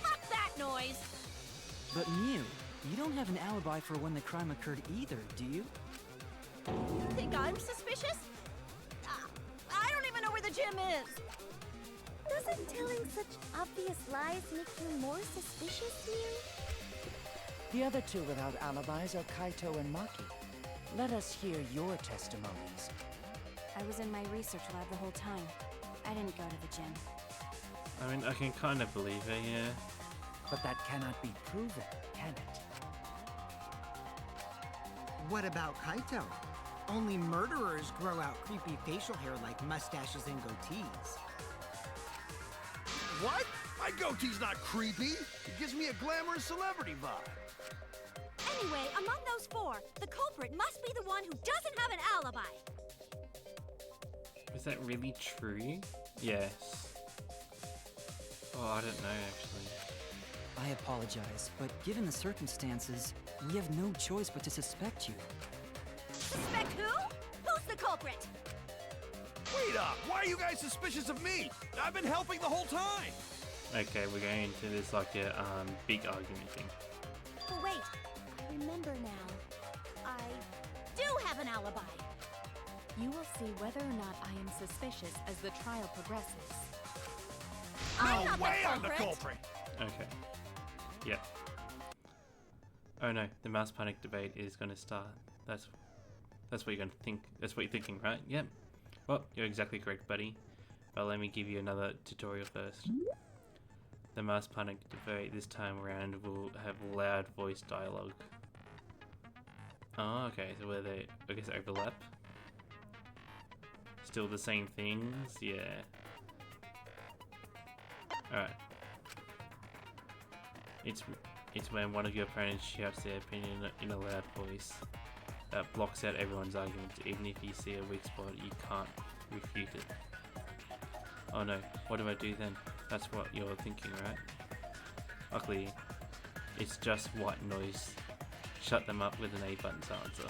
H: Fuck that noise!
I: But Mew, you don't have an alibi for when the crime occurred either, do you?
H: You think I'm suspicious? I don't even know where the gym is.
D: Doesn't telling such obvious lies make you more suspicious, Mew?
C: The other two without alibis are Kaito and Maki. Let us hear your testimonies.
L: I was in my research lab the whole time. I didn't go to the gym.
A: I mean, I can kind of believe it, yeah.
C: But that cannot be proven, can it?
G: What about Kaito? Only murderers grow out creepy facial hair like mustaches and goatees.
B: What? My goatee's not creepy. It gives me a glamorous celebrity vibe.
H: Anyway, among those 4, the culprit must be the one who doesn't have an alibi.
A: Is that really true? Yes. Oh, I don't know, actually.
I: I apologize, but given the circumstances, we have no choice but to suspect you.
H: Suspect who? Who's the culprit?
B: Wait up! Why are you guys suspicious of me? I've been helping the whole time!
A: Okay, we're going into this like a big argument thing.
H: Oh, wait. I remember now. I do have an alibi.
L: You will see whether or not I am suspicious as the trial progresses.
H: I'm not
B: way
H: the
B: I'm the
H: culprit.
B: culprit!
A: Okay. Yep. Oh no, the mouse panic debate is going to start. That's what you're going to think. That's what you're thinking, right? Yep. Well, you're exactly correct, buddy. But let me give you another tutorial first. The mouse panic debate this time around will have loud voice dialogue. Oh, okay. So where they, I guess, overlap. Still the same things, yeah. Alright. It's when one of your opponents shouts their opinion in a loud voice that blocks out everyone's arguments. Even if you see a weak spot, you can't refute it. Oh no, what do I do then? That's what you're thinking, right? Luckily, it's just white noise. Shut them up with an A button silencer.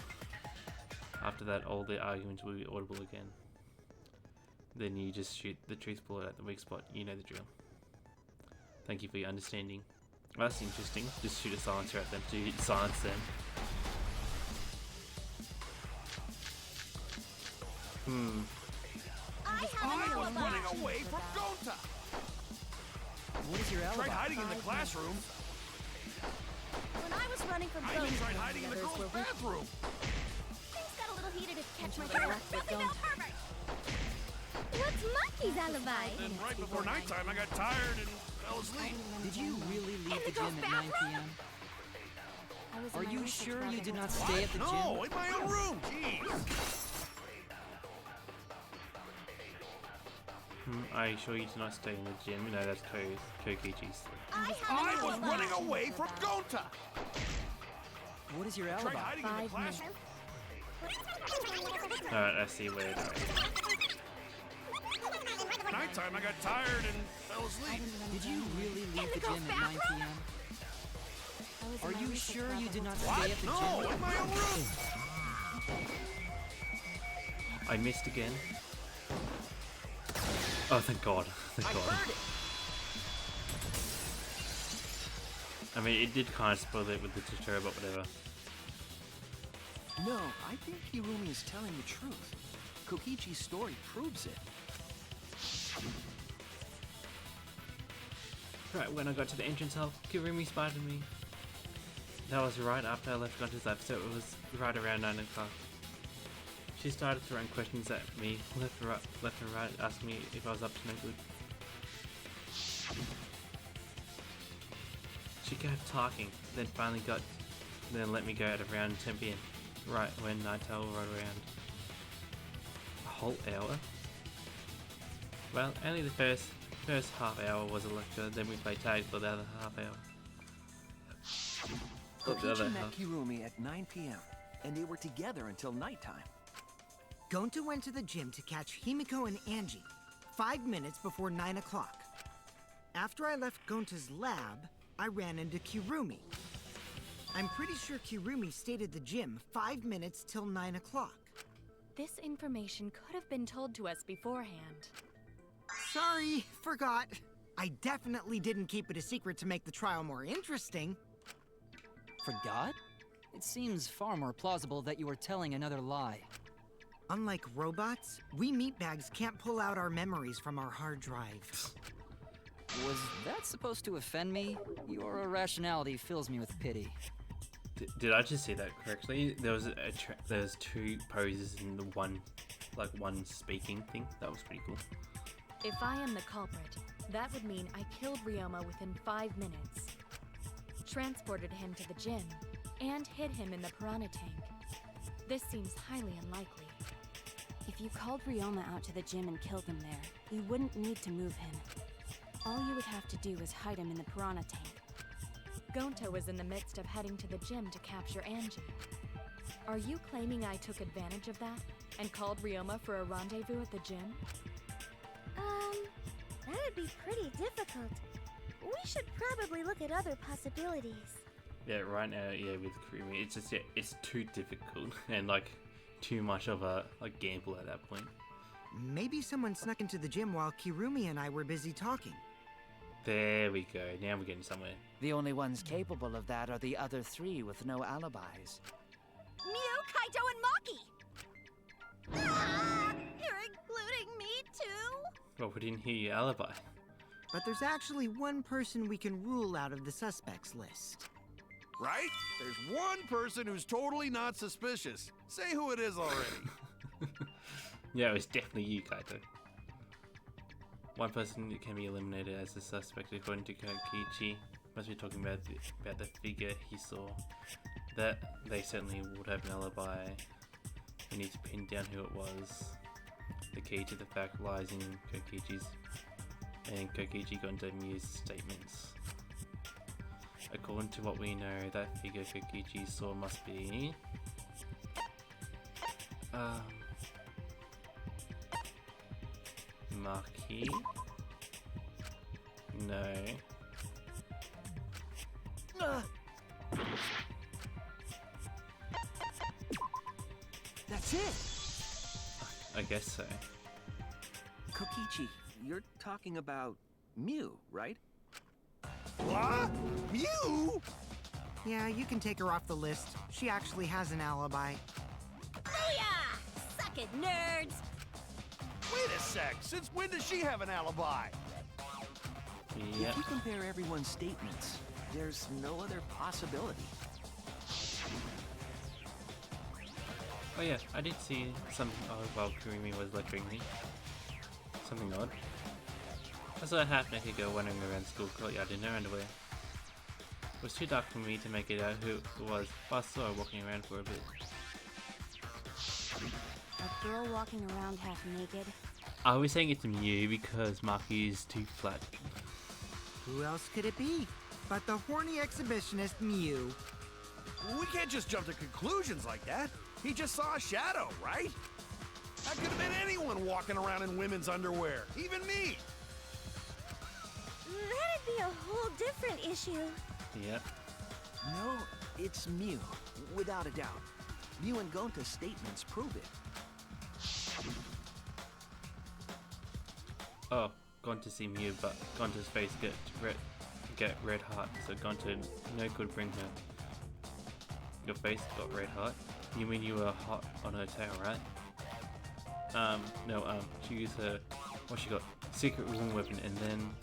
A: After that, all the arguments will be audible again. Then you just shoot the truth bullet at the weak spot. You know the drill. Thank you for your understanding. Well, that's interesting. Just shoot a silencer at them to silence them.
H: I have
B: I
H: an
B: was
H: alibi.
B: running away from Gonta!
I: What is your alibi?
B: Tried hiding in the classroom.
H: When I was running from
B: I even
H: Ghost,
B: tried hiding in the girls' bathroom.
H: things got a little heated if catch my
L: Until they
H: drift.
L: left with
H: Nothing
L: Ghost.
H: about pervert.
D: What's Monkey's alibi?
B: Then right before nighttime, I got tired and fell asleep.
I: Did you really leave the
H: the girls'
I: gym at 9
H: bathroom?
I: p.m.?
L: I was in
I: Are
L: my
I: you
L: research
I: sure
L: lab
I: you
L: at
I: did not
L: night.
I: stay at the gym?
B: No, in my own room. Jeez.
A: Are you sure you did not stay in the gym? No, that's Kokichi's.
H: I have
B: I
H: an
B: was
H: alibi.
B: running away from Gonta.
I: What is your
B: Tried
I: alibi?
B: hiding in the
L: 5
B: classroom.
A: Alright, I see where it is.
B: Nighttime, I got tired and fell asleep.
I: Did you really leave the gym at 9 p.m.?
L: I was in
I: Are
L: my
I: you
L: research
I: sure
L: lab
I: you
L: the
I: did
L: whole
I: not
L: time.
I: stay at the
B: No,
I: gym?
B: in my own room.
A: I missed again. Oh, thank God. Thank God.
K: heard it.
A: I mean, it did kind of spoil it with the tutorial, but whatever.
K: No, I think Hirumi is telling the truth. Kokichi's story proves it.
A: Right, when I got to the entrance hall, Kirumi spotted me. That was right after I left Gunter's lab, so it was right around 9 o'clock. She started throwing questions at me, left and right, asking me if I was up to no good. She kept talking, then let me go at around 10 p.m. Right when nighttime rolled around. A whole hour? Well, only the first half hour was a lecture, then we played tag for the other half hour.
K: Kokichi met Hirumi at 9 p.m., and they were together until nighttime.
G: Gonta went to the gym to catch Himiko and Angie 5 minutes before 9 o'clock. After I left Gonta's lab, I ran into Kirumi. I'm pretty sure Kirumi stayed at the gym 5 minutes till 9 o'clock.
L: This information could have been told to us beforehand.
G: Sorry, forgot. I definitely didn't keep it a secret to make the trial more interesting.
I: Forgot? It seems far more plausible that you were telling another lie.
G: Unlike robots, we meatbags can't pull out our memories from our hard drive.
I: Was that supposed to offend me? Your irrationality fills me with pity.
A: Did I just see that correctly? There was there's two poses in the one speaking thing. That was pretty cool.
L: If I am the culprit, that would mean I killed Ryoma within 5 minutes, transported him to the gym, and hid him in the piranha tank. This seems highly unlikely.
N: If you called Ryoma out to the gym and killed him there, you wouldn't need to move him. All you would have to do is hide him in the piranha tank.
L: Gonta was in the midst of heading to the gym to capture Angie. Are you claiming I took advantage of that and called Ryoma for a rendezvous at the gym?
D: That'd be pretty difficult. We should probably look at other possibilities.
A: Yeah, right now, yeah, with Kirumi, it's just it's too difficult and too much of a gamble at that point.
G: Maybe someone snuck into the gym while Kirumi and I were busy talking.
A: There we go. Now we're getting somewhere.
C: The only ones capable of that are the other three with no alibis.
H: Mew, Kaito, and Maki! Ah, you're including me too?
A: Well, we didn't hear your alibi.
G: But there's actually one person we can rule out of the suspects list.
B: Right? There's one person who's totally not suspicious. Say who it is already.
A: Yeah, it was definitely you, Kaito. One person can be eliminated as a suspect according to Kokichi. Must be talking about the figure he saw. That they certainly would have an alibi. We need to pin down who it was. The key to the fact lies in Kokichi's and Kokichi got into Mew's statements. According to what we know, that figure Kokichi saw must be Maki? No.
K: That's it!
A: I guess so.
K: Kokichi, you're talking about Mew, right?
B: What? You?
G: Yeah, you can take her off the list. She actually has an alibi.
H: Booyah! Suck it, nerds!
B: Wait a sec. Since when does she have an alibi?
A: Yeah.
K: If you compare everyone's statements, there's no other possibility.
A: Oh yeah, I did see something odd while Kirumi was lecturing me. Something odd. I saw a half-naked girl wandering around school courtyard in her underwear. It was too dark for me to make it out who it was, but I saw her walking around for a bit.
N: A girl walking around half naked.
A: I was saying it's Mew because Maki is too flat.
G: Who else could it be but the horny exhibitionist Mew?
B: We can't just jump to conclusions like that. He just saw a shadow, right? That could have been anyone walking around in women's underwear, even me.
D: That'd be a whole different issue.
A: Yep.
K: No, it's Mew, without a doubt. Mew and Gonta's statements prove it.
A: Oh, gone to see Mew, but Gonta's face get red hot, so Gonta no could bring her. Your face got red hot? You mean you were hot on her tail, right? No, she used her, what she got? Secret woman weapon, and then...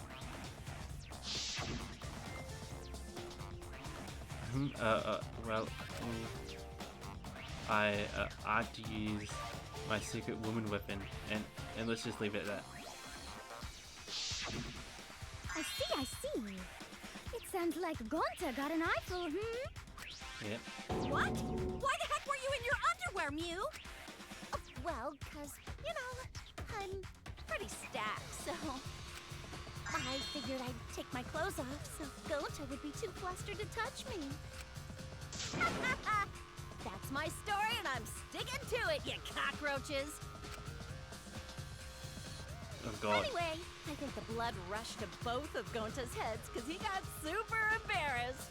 A: I had to use my secret woman weapon, and let's just leave it at that.
D: I see. It sounds like Gonta got an eyeful,
A: Yep.
H: What? Why the heck were you in your underwear, Mew?
D: Well, 'cause, I'm
H: Pretty stacked, so... I figured I'd take my clothes off so Gonta would be too flustered to touch me. That's my story and I'm sticking to it, you cockroaches!
A: Oh god.
H: Anyway, I think the blood rushed to both of Gonta's heads because he got super embarrassed.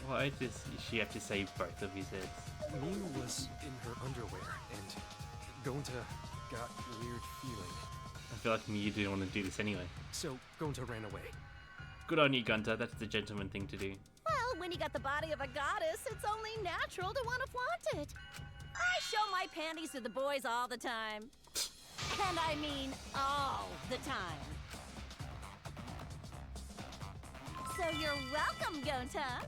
A: Why does she have to say both of his heads?
M: Mew was in her underwear, and Gonta got a weird feeling.
A: I feel like you didn't want to do this anyway.
M: So Gonta ran away.
A: Good on you, Gunter. That's the gentleman thing to do.
H: Well, when you got the body of a goddess, it's only natural to want to flaunt it. I show my panties to the boys all the time. And I mean all the time. So you're welcome, Gonta.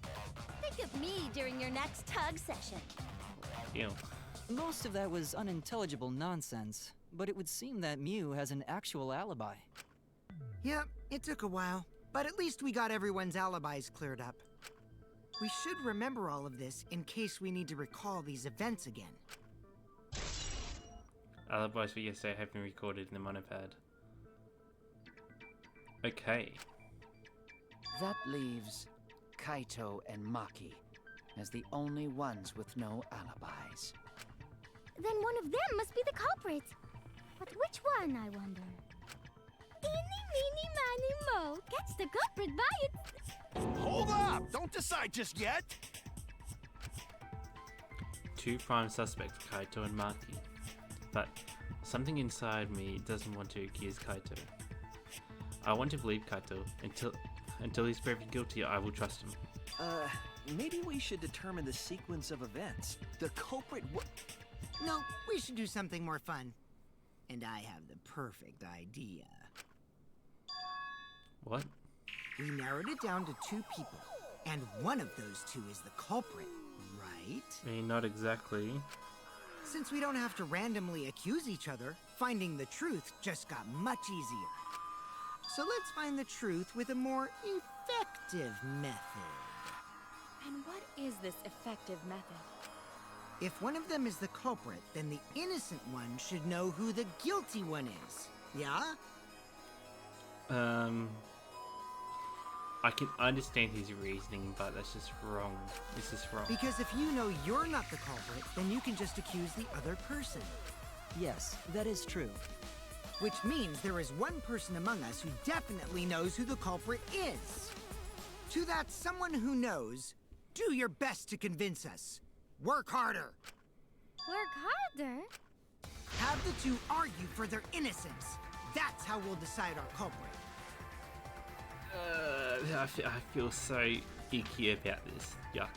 H: Think of me during your next tug session.
A: Ew.
I: Most of that was unintelligible nonsense, but it would seem that Mew has an actual alibi.
G: Yep, it took a while, but at least we got everyone's alibis cleared up. We should remember all of this in case we need to recall these events again.
A: Alibis for yesterday have been recorded in the monopad. Okay.
C: That leaves Kaito and Maki as the only ones with no alibis.
D: Then one of them must be the culprit. But which one, I wonder? Eeny, meeny, miny, mo. Catch the culprit by its...
B: Hold up! Don't decide just yet!
A: Two prime suspects, Kaito and Maki. but something inside me doesn't want to accuse Kaito. I want to believe Kaito until he's proven guilty. I will trust him.
K: Maybe we should determine the sequence of events. The culprit
G: No, we should do something more fun. And I have the perfect idea.
A: What?
G: We narrowed it down to 2 people, and one of those 2 is the culprit, right?
A: I mean, not exactly.
G: Since we don't have to randomly accuse each other, finding the truth just got much easier. So let's find the truth with a more effective method.
L: And what is this effective method?
G: If one of them is the culprit, then the innocent one should know who the guilty one is. Yeah?
A: I can understand his reasoning, but that's just wrong. This is wrong.
G: Because if you know you're not the culprit, then you can just accuse the other person.
I: Yes, that is true.
G: Which means there is one person among us who definitely knows who the culprit is. To that someone who knows, do your best to convince us. Work harder.
D: Work harder?
G: Have the 2 argue for their innocence. That's how we'll decide our culprit.
A: I feel so icky about this. Yuck.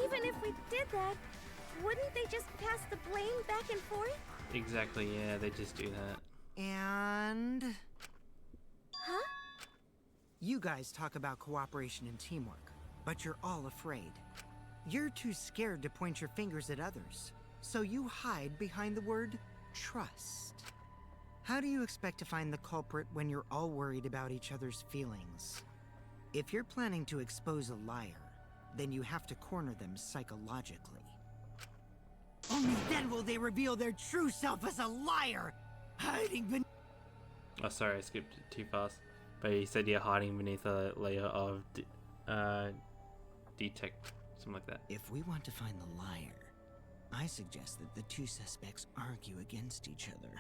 D: Even if we did that, wouldn't they just pass the blame back and forth?
A: Exactly, yeah, they just do that.
G: And...
D: Huh?
G: You guys talk about cooperation and teamwork, but you're all afraid. You're too scared to point your fingers at others, so you hide behind the word trust. How do you expect to find the culprit when you're all worried about each other's feelings? If you're planning to expose a liar, then you have to corner them psychologically. Only then will they reveal their true self as a liar, hiding beneath...
A: Oh, sorry, I skipped it too fast. But he said you're hiding beneath a layer of detect, something like that.
G: If we want to find the liar, I suggest that the 2 suspects argue against each other.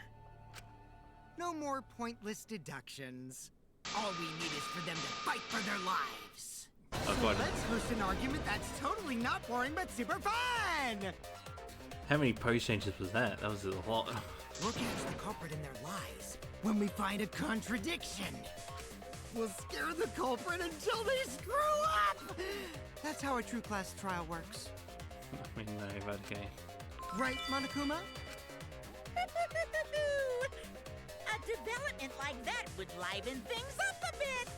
G: No more pointless deductions. All we need is for them to fight for their lives.
A: I've
G: So
A: got it.
G: let's host an argument that's totally not boring but super fun!
A: How many pose changes was that? That was a lot.
G: We'll catch the culprit in their lies when we find a contradiction. We'll scare the culprit until they screw up! That's how a true class trial works.
A: I mean, no, but okay.
G: Right, Monokuma?
E: A development like that would liven things up a bit.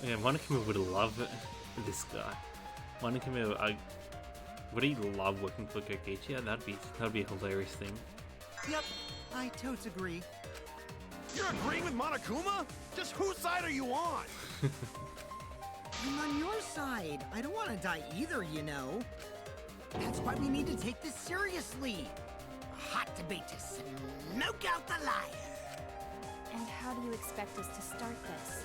A: Yeah, Monokuma would love this guy. Monokuma, would he love working for Kokichi? That'd be a hilarious thing.
G: Yep, I totes agree.
B: You're agreeing with Monokuma? Just whose side are you on?
G: I'm on your side. I don't want to die either, you know. That's why we need to take this seriously. A hot debate to smoke out the liar.
N: And how do you expect us to start this?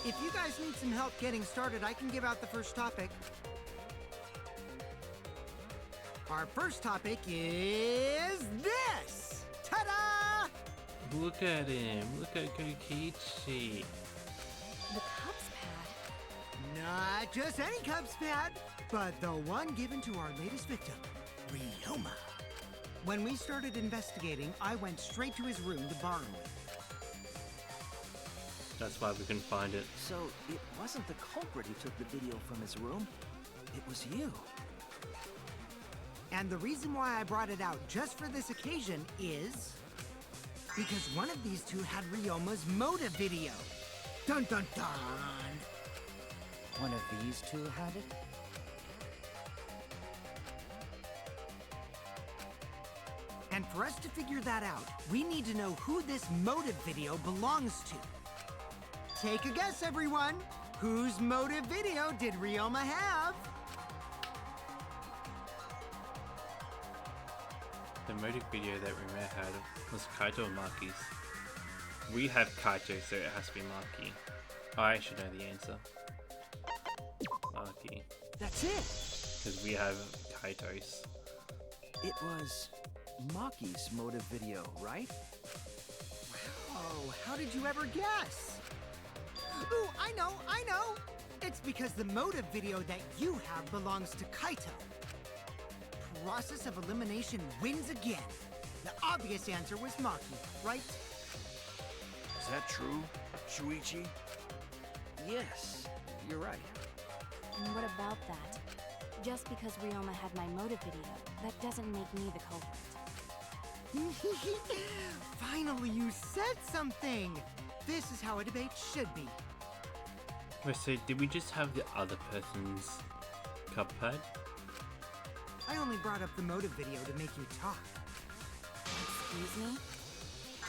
G: If you guys need some help getting started, I can give out the first topic. Our first topic is this! Ta-da!
A: Look at him. Look at Kokichi.
N: The Cubs pad?
G: Not just any Cubs pad, but the one given to our latest victim, Ryoma. When we started investigating, I went straight to his room to borrow it.
A: That's why we couldn't find it.
K: So it wasn't the culprit who took the video from his room. It was you.
G: And the reason why I brought it out just for this occasion is because one of these 2 had Ryoma's motive video. Dun dun dun!
C: One of these 2 had it?
G: And for us to figure that out, we need to know who this motive video belongs to. Take a guess, everyone. Whose motive video did Ryoma have?
A: The motive video that Rima had was Kaito and Maki's. We have Kaito, so it has to be Maki. I should know the answer. Maki.
K: That's it.
A: Because we have Kaito's.
K: It was Maki's motive video, right?
G: Oh, how did you ever guess? Ooh, I know! It's because the motive video that you have belongs to Kaito. Process of elimination wins again. The obvious answer was Maki, right?
B: Is that true, Shuichi?
K: Yes, you're right.
N: And what about that? Just because Ryoma had my motive video, that doesn't make me the culprit.
G: Finally, you said something! This is how a debate should be.
A: Wait, so did we just have the other person's cuphead?
G: I only brought up the motive video to make you talk.
N: Excuse me?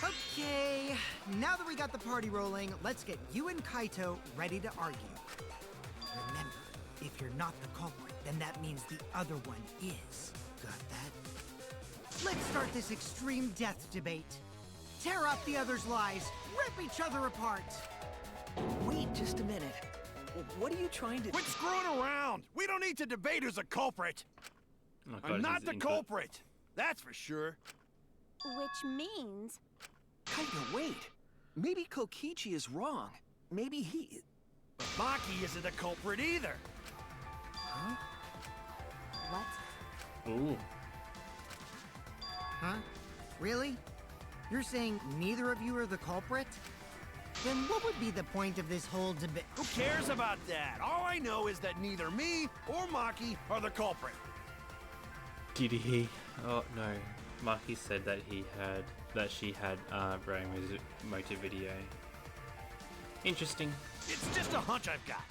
G: Okay, now that we got the party rolling, let's get you and Kaito ready to argue. Remember, if you're not the culprit, then that means the other one is. Got that? Let's start this extreme death debate. Tear up the other's lies, rip each other apart.
K: Wait just a minute. What are you trying to...
B: Quit screwing around! We don't need to debate who's a culprit!
A: Oh, God,
B: I'm not
A: this
B: the
A: is
B: culprit! That's for sure.
H: Which means...
K: Kaito, wait. Maybe Kokichi is wrong. Maybe he...
B: But Maki isn't the culprit either.
K: Huh?
N: What?
A: Ooh.
G: Huh? Really? You're saying neither of you are the culprit? Then what would be the point of this whole debate?
B: Who cares about that? All I know is that neither me or Maki are the culprit.
A: Did he? Oh no. Maki said that she had Ryoma's motive video. Interesting.
B: It's just a hunch I've got.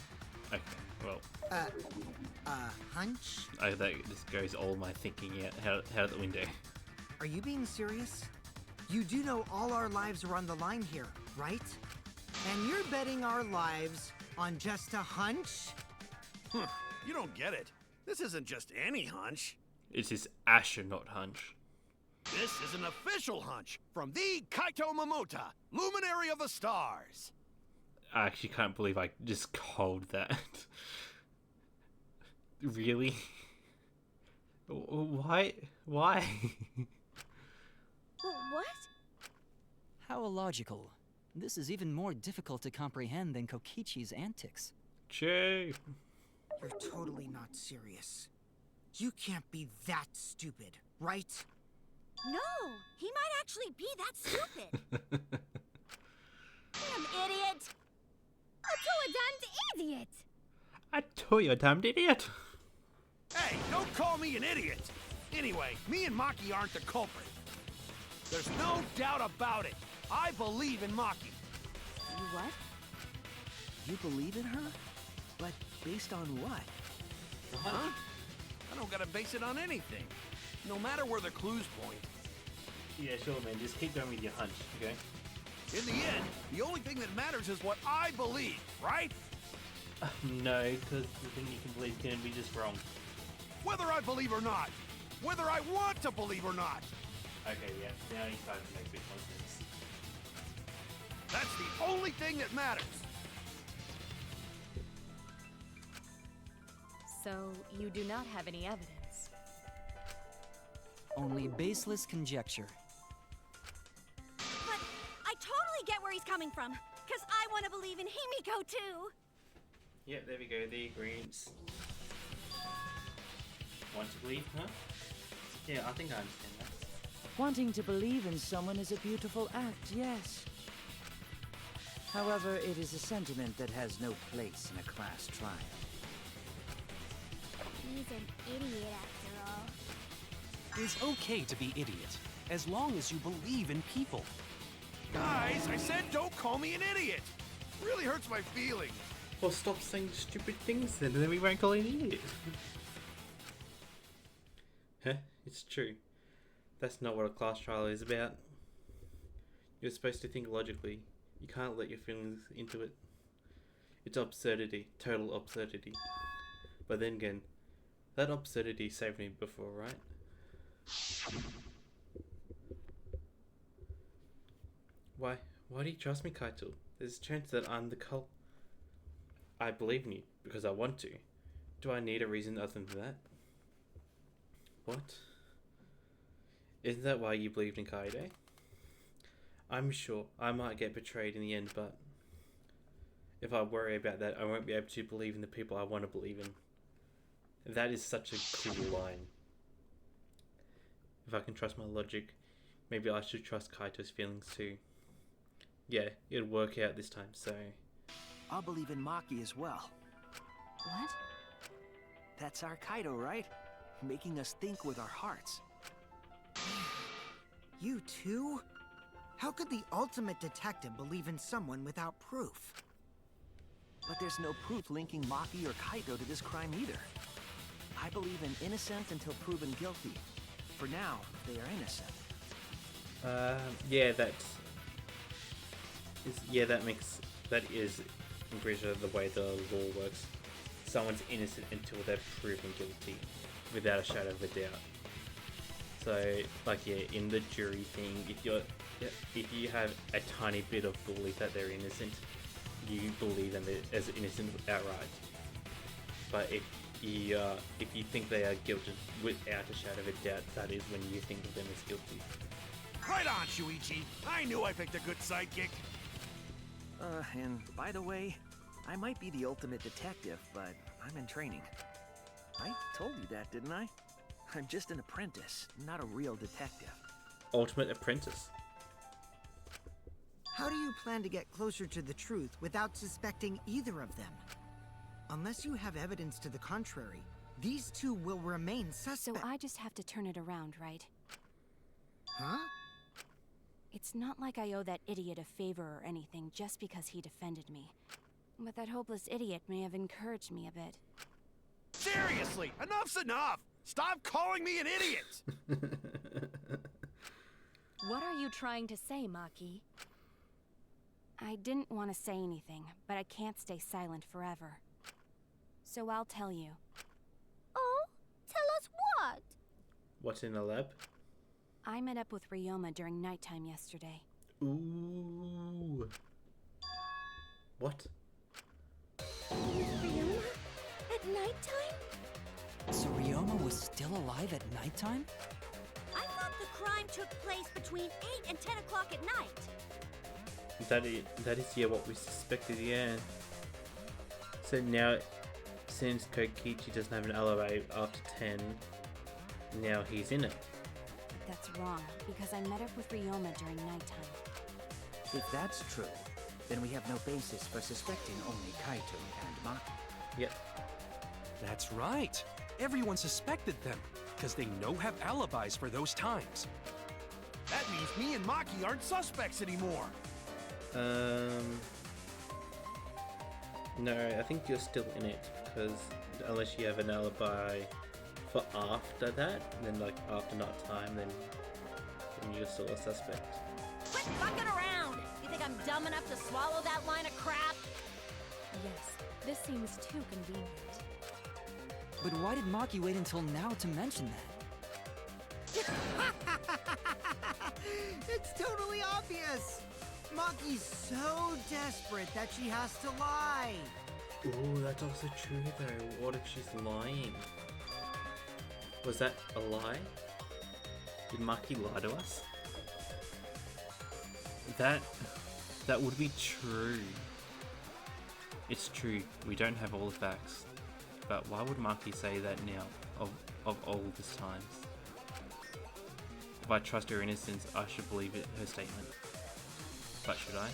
A: Okay, well.
G: Hunch?
A: That just goes all my thinking out the window.
G: Are you being serious? You do know all our lives are on the line here, right? And you're betting our lives on just a hunch?
B: You don't get it. This isn't just any hunch.
A: It's his astronaut hunch.
B: This is an official hunch from the Kaito Momota, luminary of the stars.
A: I actually can't believe I just called that. Really? Why? Why?
H: What?
I: How illogical. This is even more difficult to comprehend than Kokichi's antics.
A: True.
G: You're totally not serious. You can't be that stupid, right?
H: No, he might actually be that stupid. Damn idiot!
D: A damned idiot!
A: I told you, damned idiot.
B: Hey, don't call me an idiot. Anyway, me and Maki aren't the culprit. There's no doubt about it. I believe in Maki.
N: You what?
K: You believe in her? But based on what?
B: Huh? I don't gotta base it on anything. No matter where the clues point.
A: Yeah, sure, man. Just keep going with your hunch, okay?
B: In the end, the only thing that matters is what I believe, right?
A: No, because the thing you can believe can be just wrong.
B: Whether I believe or not. Whether I want to believe or not.
A: Okay, yeah. Now you're starting to make big sense.
B: That's the only thing that matters.
L: So, you do not have any evidence.
I: Only baseless conjecture.
H: But I totally get where he's coming from. Because I want to believe in Himiko, too.
A: Yeah, there we go. The agreements. Want to believe, huh? Yeah, I think I understand that.
C: Wanting to believe in someone is a beautiful act, yes. However, it is a sentiment that has no place in a class trial.
D: He's an idiot after all.
M: It's okay to be idiot, as long as you believe in people.
B: Guys, I said don't call me an idiot. Really hurts my feelings.
A: Well, stop saying stupid things then, and then we won't call you an idiot. Huh? It's true. That's not what a class trial is about. You're supposed to think logically. You can't let your feelings into it. It's absurdity. Total absurdity. But then again, that absurdity saved me before, right? Why do you trust me, Kaito? There's a chance that I'm the cult. I believe in you because I want to. Do I need a reason other than that? What? Isn't that why you believed in Kaede? I'm sure I might get betrayed in the end, but if I worry about that, I won't be able to believe in the people I want to believe in. That is such a cool line. If I can trust my logic, maybe I should trust Kaito's feelings too. Yeah, it'll work out this time, so...
K: I'll believe in Maki as well.
N: What?
K: That's our Kaito, right? Making us think with our hearts.
G: You too? How could the ultimate detective believe in someone without proof?
K: But there's no proof linking Maki or Kaito to this crime either. I believe in innocent until proven guilty. For now, they are innocent.
A: Yeah, that is in Bridger the way the law works. Someone's innocent until they're proven guilty, without a shadow of a doubt. So, like, yeah, in the jury thing, if you have a tiny bit of belief that they're innocent, you believe them as innocent outright. But if you think they are guilty without a shadow of a doubt, that is when you think of them as guilty.
B: Right on, Shuichi. I knew I picked a good sidekick.
K: And by the way, I might be the ultimate detective, but I'm in training. I told you that, didn't I? I'm just an apprentice, not a real detective.
A: Ultimate apprentice.
G: How do you plan to get closer to the truth without suspecting either of them? Unless you have evidence to the contrary, these two will remain suspect.
N: So I just have to turn it around, right?
G: Huh?
N: It's not like I owe that idiot a favor or anything just because he defended me. But that hopeless idiot may have encouraged me a bit.
B: Seriously, enough's enough! Stop calling me an idiot!
L: What are you trying to say, Maki?
N: I didn't want to say anything, but I can't stay silent forever. So I'll tell you.
D: Oh? Tell us what?
A: What's in the lab?
N: I met up with Ryoma during nighttime yesterday.
A: Ooh. What?
D: With Ryoma? At nighttime?
I: So Ryoma was still alive at nighttime?
H: I thought the crime took place between 8 and 10 o'clock at night.
A: That is yeah, what we suspected, yeah. So now, since Kokichi doesn't have an alibi after 10, now he's in it.
N: That's wrong, because I met up with Ryoma during nighttime.
C: If that's true, then we have no basis for suspecting only Kaito and Maki.
A: Yep.
M: That's right. Everyone suspected them, because they have alibis for those times.
B: That means me and Maki aren't suspects anymore.
A: No, I think you're still in it, because unless you have an alibi for after that, then like after night time, then you're still a suspect.
H: Quit fucking around! You think I'm dumb enough to swallow that line of crap?
L: Yes, this seems too convenient.
I: But why did Maki wait until now to mention that?
G: It's totally obvious! Maki's so desperate that she has to lie!
A: Ooh, that's also true though. What if she's lying? Was that a lie? Did Maki lie to us? That would be true. It's true, we don't have all the facts. But why would Maki say that now, of all this times? If I trust her innocence, I should believe her statement. But should I?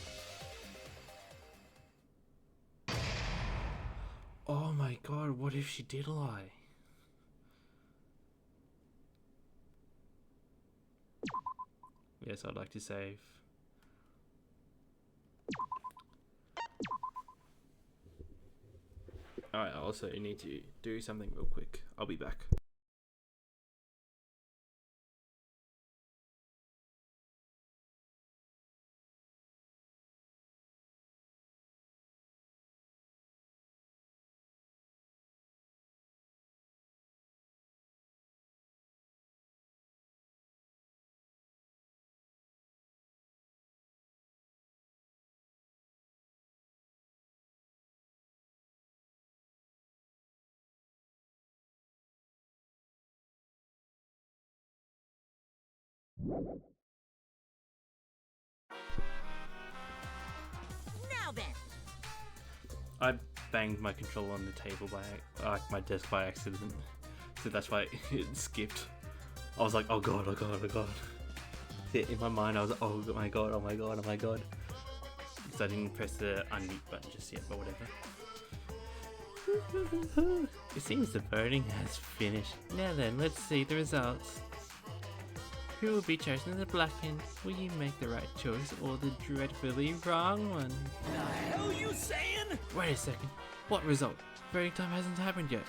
A: Oh my god, what if she did lie? Yes, I'd like to save. Alright, I also need to do something real quick. I'll be back.
E: Now then.
A: I banged my controller on the table by my desk by accident, so that's why it skipped. I was like, oh god, oh god, oh god. In my mind, I was like, oh my god, oh my god, oh my god. Because I didn't press the unmute button just yet, but whatever. It seems the voting has finished. Now then, let's see the results. Who will be chosen as the blackened? Will you make the right choice or the dreadfully wrong one?
F: The hell you saying?
A: Wait a second. What result? Voting time hasn't happened yet.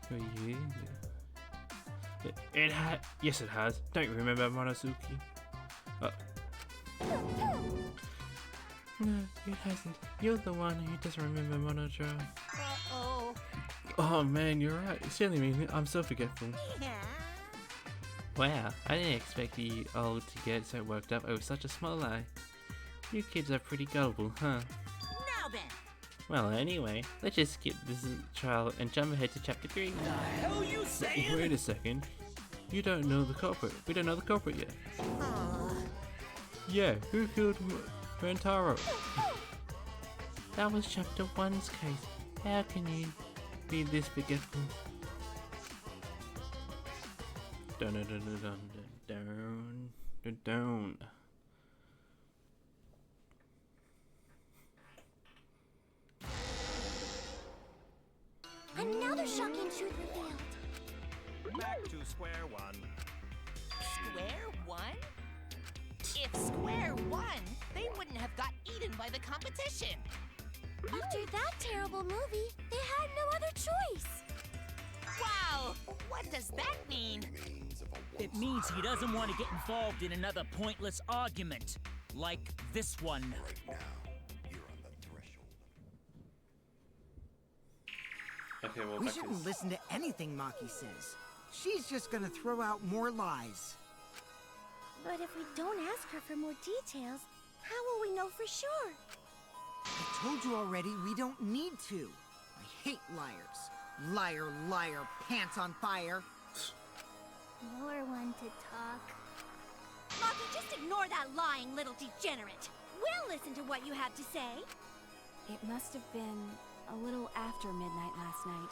A: Who are you? It had. Yes, it has. Don't you remember Monosuke? No, it hasn't. You're the one who doesn't remember Monojo.
E: Uh-oh.
A: Oh man, you're right. Silly me, I'm so forgetful.
E: Yeah.
A: Wow, I didn't expect you all to get so worked up over such a small lie. You kids are pretty gullible, huh?
E: Now then.
A: Well, anyway, let's just skip this trial and jump ahead to chapter 3.
F: The hell you saying?
A: Wait a second. You don't know the culprit. We don't know the culprit yet. Yeah, who killed Rentaro? That was chapter 1's case. How can you be this forgetful? Dun dun dun dun dun dun dun.
D: Another shocking truth revealed.
B: Back to square one.
E: Square one? If Square won, they wouldn't have got eaten by the competition.
D: After that terrible movie, they had no other choice.
E: Wow! What does that mean?
F: It means he doesn't want to get involved in another pointless argument. Like this one.
A: Okay, well,
G: We
A: back to
G: shouldn't
A: this.
G: listen to anything Maki says. She's just gonna throw out more lies.
D: But if we don't ask her for more details, how will we know for sure?
G: I told you already, we don't need to. I hate liars. Liar, liar, pants on fire.
D: You're one to talk.
H: Maki, just ignore that lying little degenerate. We'll listen to what you have to say.
N: It must have been a little after midnight last night.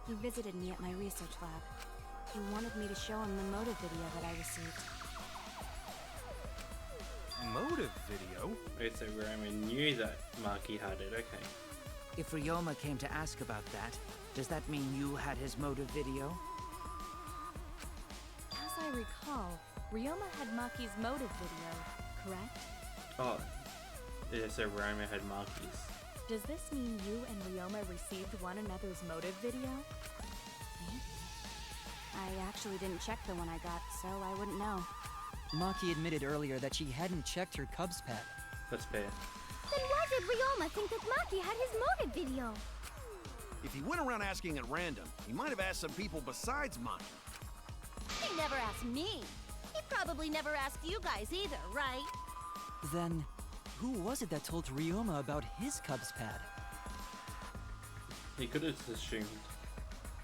N: He visited me at my research lab. He wanted me to show him the motive video that I received.
M: Motive video?
A: Wait, so Roma knew that Maki had it, okay.
C: If Ryoma came to ask about that, does that mean you had his motive video?
L: As I recall, Ryoma had Maki's motive video, correct?
A: Oh, yeah, so Roma had Maki's.
L: Does this mean you and Ryoma received one another's motive video?
N: Me? I actually didn't check the one I got, so I wouldn't know.
I: Maki admitted earlier that she hadn't checked her Cubs pad.
A: That's fair.
D: Then why did Ryoma think that Maki had his motive video?
B: If he went around asking at random, he might have asked some people besides Maki.
H: He never asked me. He probably never asked you guys either, right?
I: Then, who was it that told Ryoma about his Cubs pad?
A: He could have assumed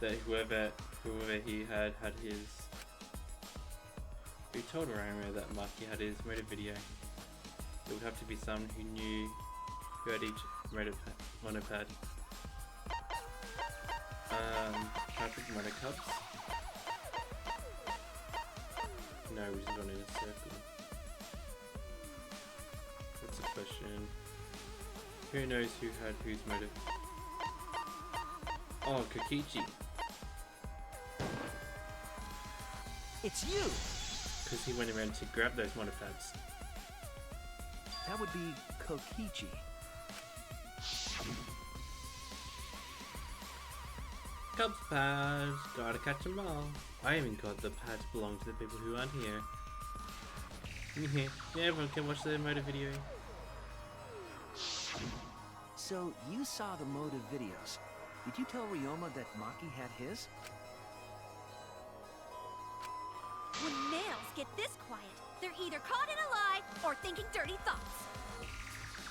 A: that whoever he had his. Who told Roma that Maki had his motive video? It would have to be someone who knew who had each monopad. Patrick Monocubs? No, we're just going in a circle. What's the question? Who knows who had whose motive? Oh, Kokichi.
K: It's you!
A: Because he went around to grab those monopads.
K: That would be Kokichi.
A: Cubs pads, gotta catch 'em all. I even got the pads belong to the people who aren't here. Yeah, everyone can watch the motive video.
K: So, you saw the motive videos. Did you tell Ryoma that Maki had his?
H: When males get this quiet, they're either caught in a lie or thinking dirty thoughts.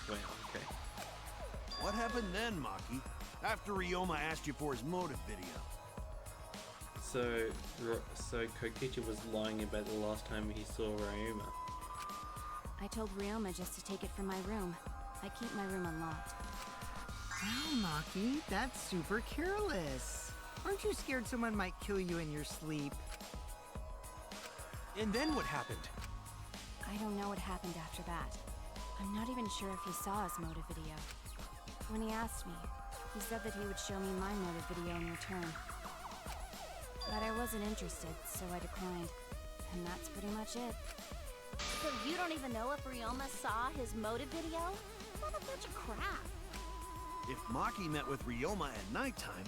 A: Well, okay.
B: What happened then, Maki? After Ryoma asked you for his motive video.
A: So Kokichi was lying about the last time he saw Ryoma.
N: I told Ryoma just to take it from my room. I keep my room unlocked.
G: Wow, Maki, that's super careless. Aren't you scared someone might kill you in your sleep?
M: And then what happened?
N: I don't know what happened after that. I'm not even sure if he saw his motive video. When he asked me, he said that he would show me my motive video in return. But I wasn't interested, so I declined. And that's pretty much it.
D: So you don't even know if Ryoma saw his motive video? What a bunch of crap.
B: If Maki met with Ryoma at nighttime,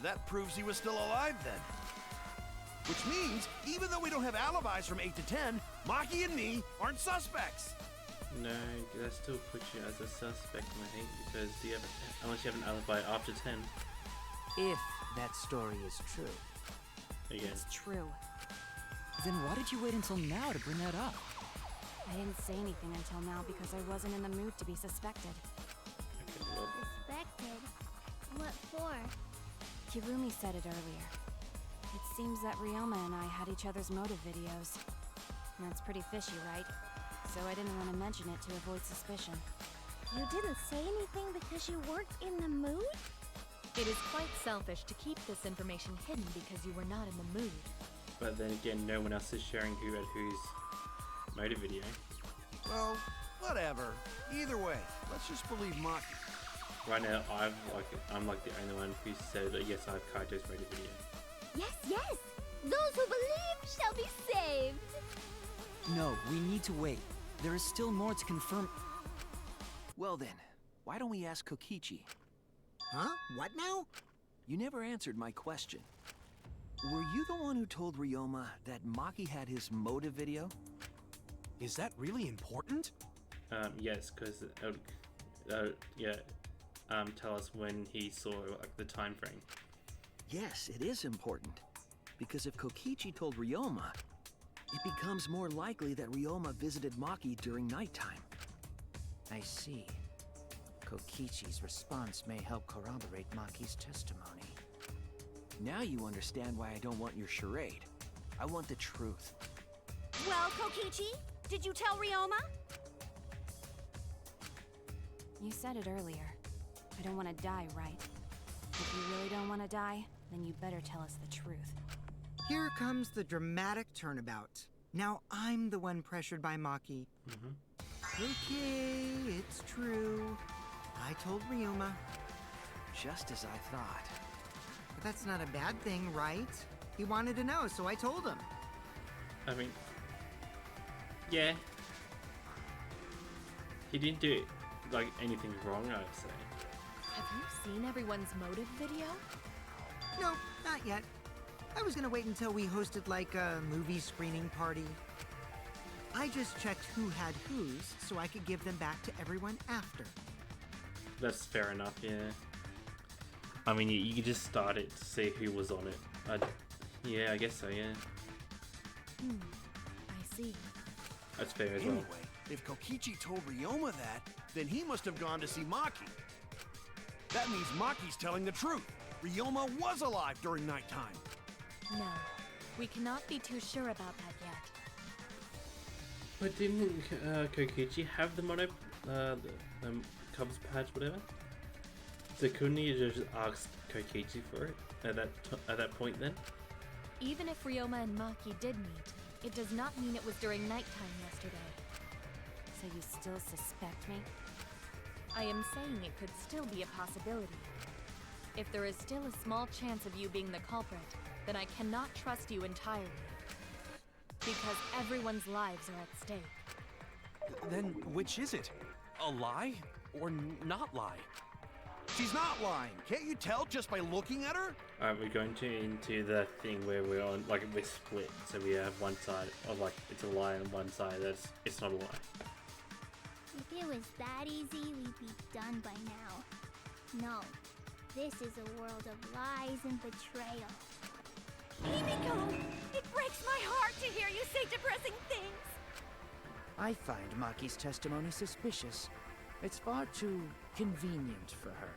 B: that proves he was still alive then. Which means, even though we don't have alibis from 8 to 10, Maki and me aren't suspects.
A: No, that still puts you as a suspect, mate, because unless you have an alibi after 10.
C: If that story is true.
A: Again.
N: It's true.
I: Then why did you wait until now to bring that up?
N: I didn't say anything until now because I wasn't in the mood to be suspected.
A: Okay, well,
D: Suspected? What for?
N: Kirumi said it earlier. It seems that Ryoma and I had each other's motive videos. And that's pretty fishy, right? So I didn't want to mention it to avoid suspicion.
D: You didn't say anything because you weren't in the mood?
L: It is quite selfish to keep this information hidden because you were not in the mood.
A: but then again, no one else is sharing who had whose motive video.
B: Well, whatever. Either way, let's just believe Maki.
A: Right now, I'm like the only one who said that yes, I have Kaito's motive video.
D: Yes, yes! Those who believe shall be saved!
I: No, we need to wait. There is still more to confirm.
K: Well then, why don't we ask Kokichi?
G: Huh? What now?
K: You never answered my question. Were you the one who told Ryoma that Maki had his motive video?
M: Is that really important?
A: Yes, because tell us when he saw like the time frame.
K: Yes, it is important. Because if Kokichi told Ryoma, it becomes more likely that Ryoma visited Maki during nighttime.
C: I see. Kokichi's response may help corroborate Maki's testimony.
K: Now you understand why I don't want your charade. I want the truth.
H: Well, Kokichi, did you tell Ryoma?
N: You said it earlier. I don't want to die, right? If you really don't want to die, then you better tell us the truth.
G: Here comes the dramatic turnabout. Now I'm the one pressured by Maki. Okay, it's true. I told Ryoma.
K: Just as I thought.
G: But that's not a bad thing, right? He wanted to know, so I told him.
A: I mean, yeah. He didn't do like anything wrong, I would say.
L: Have you seen everyone's motive video?
G: No, not yet. I was gonna wait until we hosted like a movie screening party. I just checked who had whose so I could give them back to everyone after.
A: That's fair enough, yeah. I mean, you could just start it to see who was on it. Yeah, I guess so, yeah.
L: I see.
A: That's fair as well.
B: Anyway, if Kokichi told Ryoma that, then he must have gone to see Maki. That means Maki's telling the truth. Ryoma was alive during nighttime.
L: No, we cannot be too sure about that yet.
A: But didn't Kokichi have the mono, the Cubs patch, whatever? So couldn't he just ask Kokichi for it at that point then?
L: Even if Ryoma and Maki did meet, it does not mean it was during nighttime yesterday.
N: So you still suspect me?
L: I am saying it could still be a possibility. If there is still a small chance of you being the culprit, then I cannot trust you entirely. Because everyone's lives are at stake.
M: Then which is it? A lie or not lie?
B: She's not lying. Can't you tell just by looking at her?
A: Alright, we're going into the thing where we're split. So we have one side of like it's a lie and one side it's not a lie.
D: If it was that easy, we'd be done by now. No, this is a world of lies and betrayal.
H: Himiko! It breaks my heart to hear you say depressing things!
C: I find Maki's testimony suspicious. It's far too convenient for her.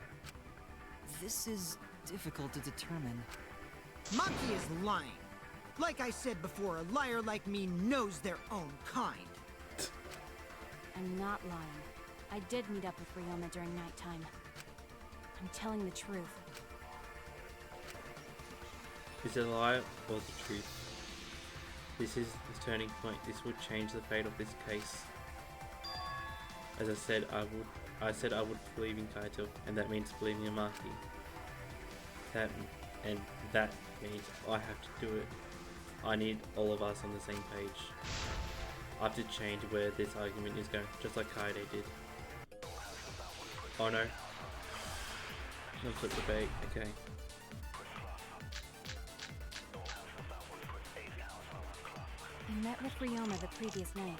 I: This is difficult to determine.
G: Maki is lying. Like I said before, a liar like me knows their own kind.
N: I'm not lying. I did meet up with Ryoma during nighttime. I'm telling the truth.
A: Is it a lie or the truth? This is the turning point. This would change the fate of this case. As I said, I said I would believe in Kaito, and that means believing in Maki. That means I have to do it. I need all of us on the same page. I have to change where this argument is going, just like Kaede did. Oh no. No flip the bait, okay.
N: I met with Ryoma the previous night.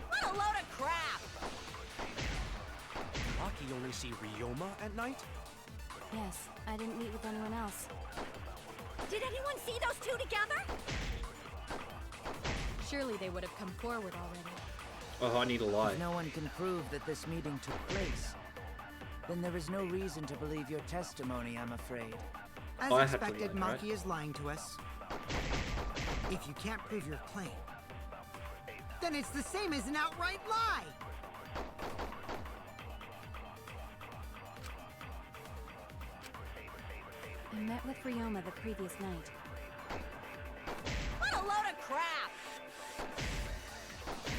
E: What a load of crap!
M: Maki only see Ryoma at night?
N: Yes, I didn't meet with anyone else.
H: Did anyone see those two together?
L: Surely they would have come forward already.
A: Oh, I need a lie.
C: If no one can prove that this meeting took place, then there is no reason to believe your testimony, I'm afraid.
G: As
A: I have to
G: expected,
A: lie,
G: Maki
A: right?
G: is lying to us. If you can't prove your claim, then it's the same as an outright lie!
N: I met with Ryoma the previous night.
E: What a load of crap!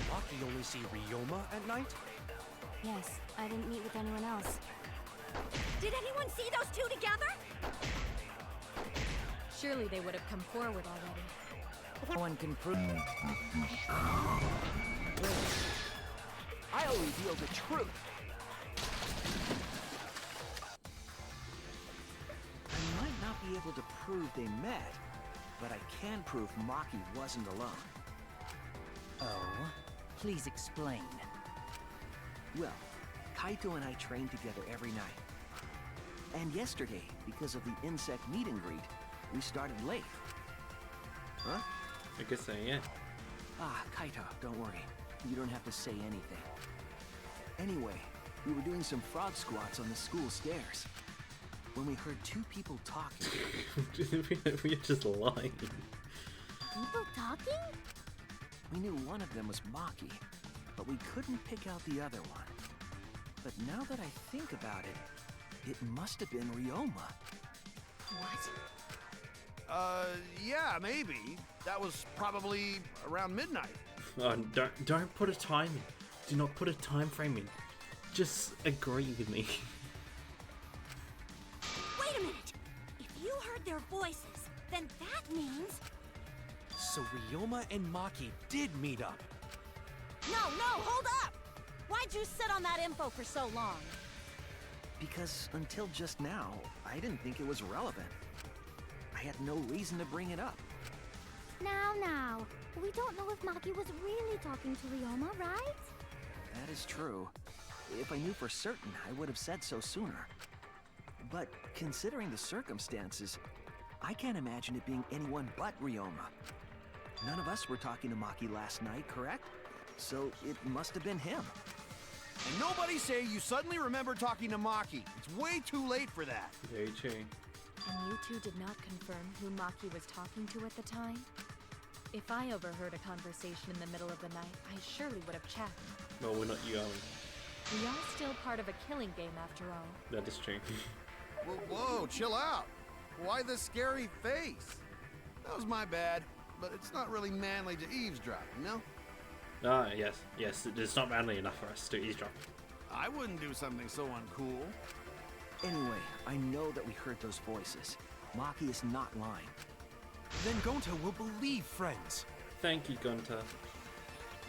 M: Maki only see Ryoma at night?
N: Yes, I didn't meet with anyone else.
H: Did anyone see those two together?
L: Surely they would have come forward already.
C: No one can prove.
K: I'll reveal the truth. I might not be able to prove they met, but I can prove Maki wasn't alone.
C: Oh, please explain.
K: Well, Kaito and I trained together every night. And yesterday, because of the insect meet and greet, we started late. Huh?
A: I guess so, yeah.
K: Ah, Kaito, don't worry. You don't have to say anything. Anyway, we were doing some frog squats on the school stairs when we heard two people talking.
A: We're just lying.
D: People talking?
K: We knew one of them was Maki, but we couldn't pick out the other one. But now that I think about it, it must have been Ryoma.
D: What?
B: Yeah, maybe. That was probably around midnight.
A: Oh, don't put a time in. Do not put a time frame in. Just agree with me.
H: Wait a minute! If you heard their voices, then that means...
M: So Ryoma and Maki did meet up.
E: No, hold up! Why'd you sit on that info for so long?
K: Because until just now, I didn't think it was relevant. I had no reason to bring it up.
D: Now. We don't know if Maki was really talking to Ryoma, right?
K: That is true. If I knew for certain, I would have said so sooner. But considering the circumstances, I can't imagine it being anyone but Ryoma. None of us were talking to Maki last night, correct? So it must have been him.
B: And nobody say you suddenly remember talking to Maki. It's way too late for that.
A: Very true.
L: And you two did not confirm who Maki was talking to at the time? If I overheard a conversation in the middle of the night, I surely would have checked.
A: No, we're not Young.
L: We are still part of a killing game after all.
A: That is true.
B: Whoa, chill out. Why the scary face? That was my bad, but it's not really manly to eavesdrop, you know?
A: Ah, yes. It's not manly enough for us to eavesdrop.
B: I wouldn't do something so uncool.
K: Anyway, I know that we heard those voices. Maki is not lying.
M: Then Gonta will believe friends.
A: Thank you, Gunter.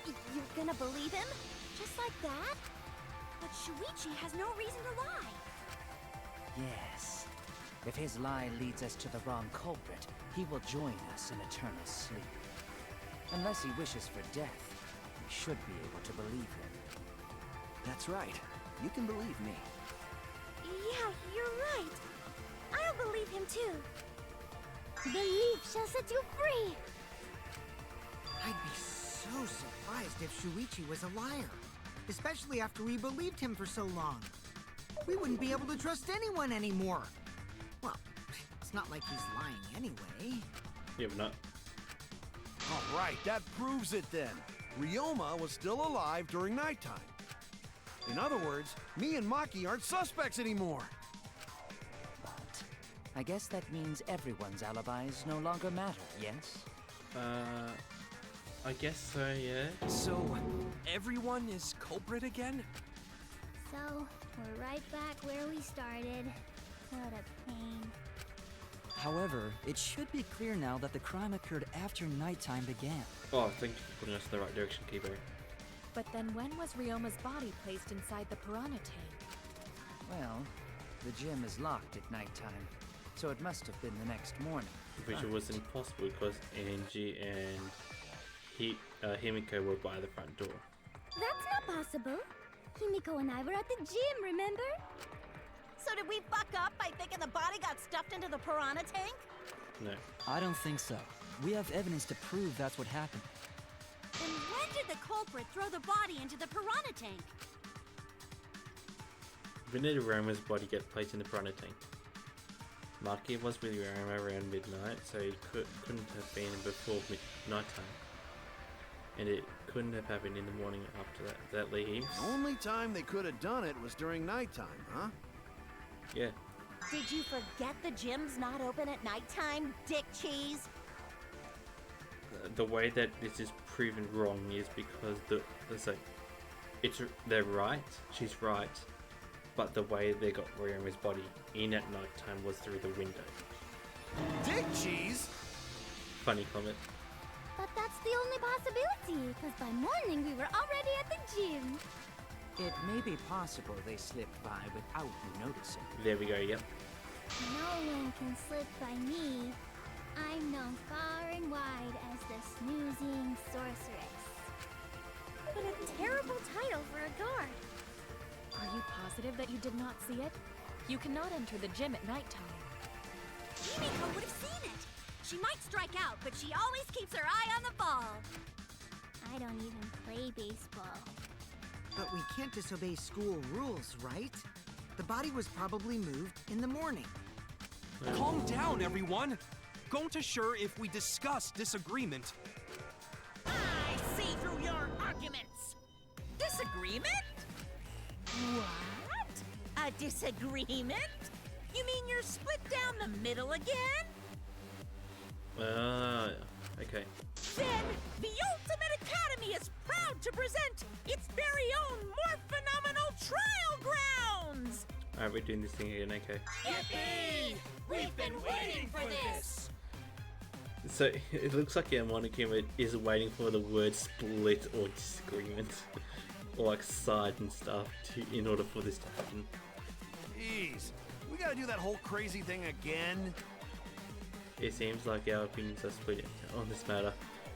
H: You're gonna believe him? Just like that? But Shuichi has no reason to lie.
C: Yes. If his lie leads us to the wrong culprit, he will join us in eternal sleep. Unless he wishes for death, we should be able to believe him.
K: That's right. You can believe me.
D: Yeah, you're right. I'll believe him too. Belief shall set you free.
G: I'd be so surprised if Shuichi was a liar. Especially after we believed him for so long. We wouldn't be able to trust anyone anymore. Well, it's not like he's lying anyway.
A: Yeah, but not.
B: All right, that proves it then. Ryoma was still alive during nighttime. In other words, me and Maki aren't suspects anymore.
C: But I guess that means everyone's alibis no longer matter, yes?
A: I guess so, yeah.
M: So, everyone is culprit again?
D: So, we're right back where we started. What a pain.
I: However, it should be clear now that the crime occurred after nighttime began.
A: Oh, thank you for putting us in the right direction, Kibo.
L: But then when was Ryoma's body placed inside the piranha tank?
C: Well, the gym is locked at nighttime, so it must have been the next morning.
A: Which was impossible because Angie and Himiko were by the front door.
D: That's not possible. Himiko and I were at the gym, remember?
E: So did we fuck up by thinking the body got stuffed into the piranha tank?
A: No.
I: I don't think so. We have evidence to prove that's what happened.
H: Then when did the culprit throw the body into the piranha tank?
A: When did Ryoma's body get placed in the piranha tank? Maki was with Ryoma around midnight, so it couldn't have been before nighttime. And it couldn't have happened in the morning after that. That leaves.
B: The only time they could have done it was during nighttime, huh?
A: Yeah.
E: Did you forget the gym's not open at nighttime, dick cheese?
A: The way that this is proven wrong is because they're right. She's right. But the way they got Ryoma's body in at nighttime was through the window.
B: Dick cheese?
A: Funny comment.
D: But that's the only possibility, because by morning we were already at the gym.
C: It may be possible they slipped by without you noticing.
A: There we go, yep.
D: No one can slip by me. I'm known far and wide as the snoozing sorceress. What a terrible title for a guard.
L: Are you positive that you did not see it? You cannot enter the gym at nighttime.
H: Himiko would have seen it. She might strike out, but she always keeps her eye on the ball.
D: I don't even play baseball.
G: But we can't disobey school rules, right? The body was probably moved in the morning.
M: Calm down, everyone! Gonta sure if we discuss disagreement.
E: I see through your arguments. Disagreement? What? A disagreement? You mean you're split down the middle again?
A: Okay.
E: Then, the Ultimate Academy is proud to present its very own more phenomenal trial grounds!
A: Alright, we're doing this thing again, okay.
E: Yippee! We've been waiting for this!
A: So, it looks like Monokuma is waiting for the word split or disagreement. Or like side and stuff in order for this to happen.
B: Jeez, we gotta do that whole crazy thing again?
A: It seems like our opinions are split on this matter.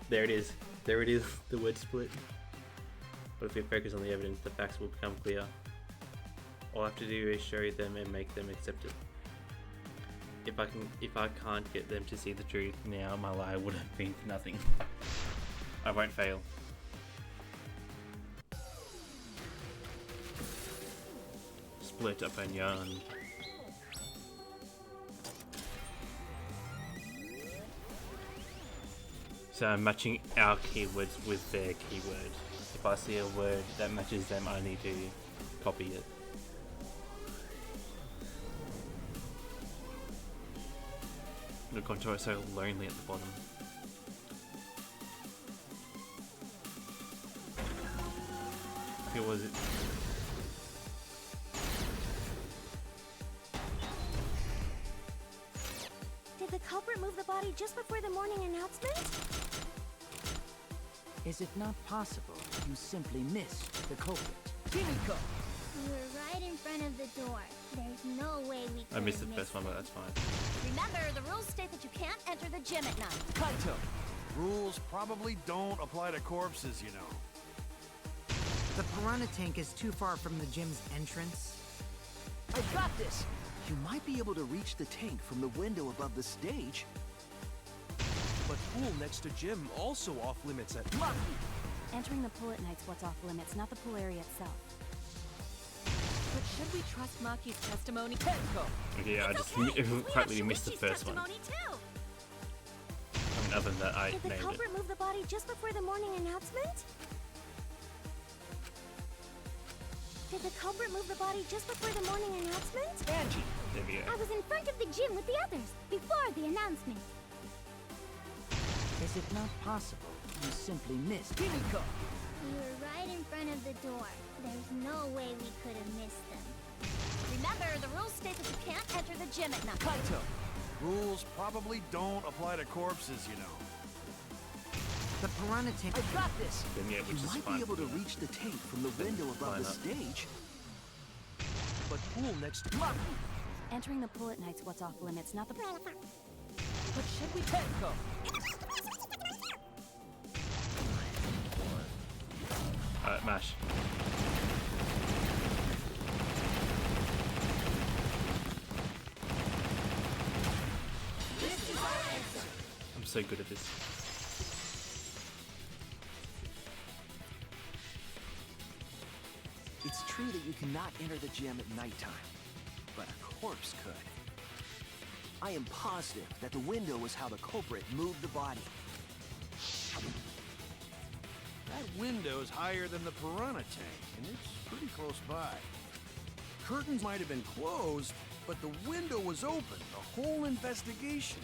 A: There it is. There it is, the word split. But if we focus on the evidence, the facts will become clear. All I have to do is show them and make them accept it. If I can't get them to see the truth now, my lie would have been for nothing. I won't fail. Split up and yarn. So I'm matching our keywords with their keyword. If I see a word that matches them, I need to copy it. Look, Gonto is so lonely at the bottom. Who was it?
H: Did the culprit move the body just before the morning announcement?
C: Is it not possible you simply missed the culprit?
G: Himiko!
D: We were right in front of the door. There's no way we could
A: I missed the
D: have
A: first one, but that's fine.
H: Remember, the rules state that you can't enter the gym at night.
B: Kaito! Rules probably don't apply to corpses, you know.
G: The piranha tank is too far from the gym's entrance.
K: I got this! You might be able to reach the tank from the window above the stage.
M: But pool next to gym also off limits at night.
N: Entering the pool at night's what's off limits, not the pool area itself.
L: But should we trust Maki's testimony?
A: Yeah, I just practically missed the first one. I mean, other than that, I
H: Did the
A: named it.
H: culprit move the body just before the morning announcement? Did the culprit move the body just before the morning announcement?
K: Angie!
A: There we go.
D: I was in front of the gym with the others, before the announcement.
C: Is it not possible you simply missed Himiko?
D: We were right in front of the door. There's no way we could have missed them.
H: Remember, the rules state that you can't enter the gym at night.
B: Kaito, rules probably don't apply to corpses, you know.
G: The piranha tank.
K: I've got this!
A: Then, yeah,
K: You
A: which is
K: might
A: fine.
K: be able to reach the tank from the window above the
A: Line up.
K: stage. But pool next to Maki.
N: Entering the pool at night's what's off limits, not the.
I: But should we go?
A: Alright, mash. I'm so good at this.
K: It's true that you cannot enter the gym at nighttime, but a corpse could. I am positive that the window was how the culprit moved the body.
B: That window's higher than the piranha tank, and it's pretty close by. Curtains might have been closed, but the window was open the whole investigation.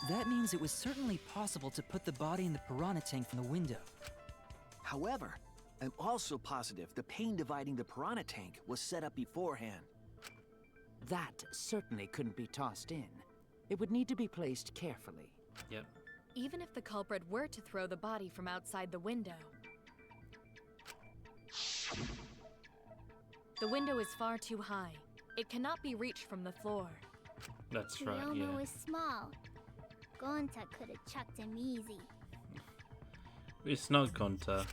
I: That means it was certainly possible to put the body in the piranha tank from the window.
K: However, I'm also positive the pane dividing the piranha tank was set up beforehand.
C: That certainly couldn't be tossed in. It would need to be placed carefully.
A: Yep.
L: Even if the culprit were to throw the body from outside the window, the window is far too high. It cannot be reached from the floor.
A: That's right,
D: Ryoma
A: yeah.
D: was small. Gonta could have chucked him easy.
A: It's not Gonta.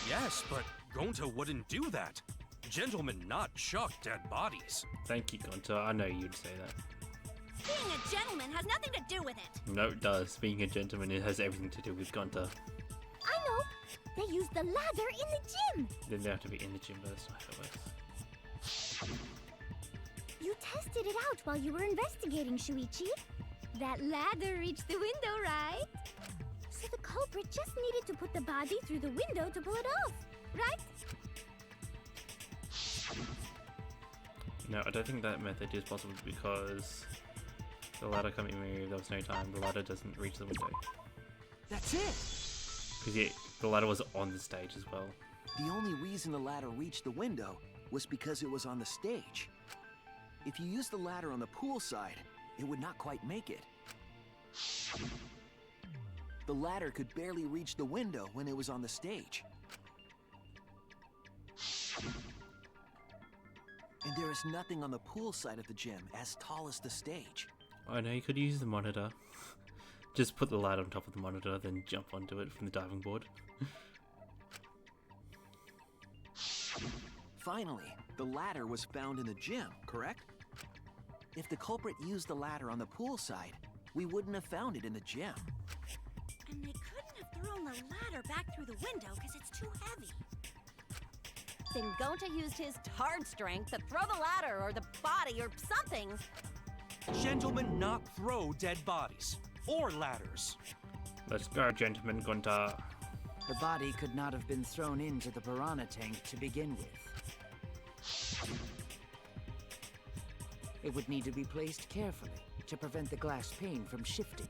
M: Yes, but Gonta wouldn't do that. Gentlemen not chuck dead bodies.
A: Thank you, Gonta. I know you'd say that.
H: Being a gentleman has nothing to do with it.
A: No, it does. Being a gentleman, it has everything to do with Gonta.
D: I know! They used the ladder in the gym!
A: Then they have to be in the gym, but that's not how it works.
D: You tested it out while you were investigating, Shuichi. That ladder reached the window, right? So the culprit just needed to put the body through the window to pull it off, right?
A: No, I don't think that method is possible because the ladder can't be moved. There was no time. The ladder doesn't reach the window.
K: That's it!
A: Because yeah, the ladder was on the stage as well.
K: The only reason the ladder reached the window was because it was on the stage. If you used the ladder on the pool side, it would not quite make it. The ladder could barely reach the window when it was on the stage. And there is nothing on the pool side of the gym as tall as the stage.
A: I know you could use the monitor. Just put the ladder on top of the monitor, then jump onto it from the diving board.
K: Finally, the ladder was found in the gym, correct? If the culprit used the ladder on the pool side, we wouldn't have found it in the gym.
H: And they couldn't have thrown the ladder back through the window because it's too heavy. Then Gonta used his hard strength to throw the ladder or the body or something.
M: Gentlemen not throw dead bodies. Or ladders.
A: Let's go, gentlemen, Gonta.
C: The body could not have been thrown into the piranha tank to begin with. It would need to be placed carefully to prevent the glass pane from shifting.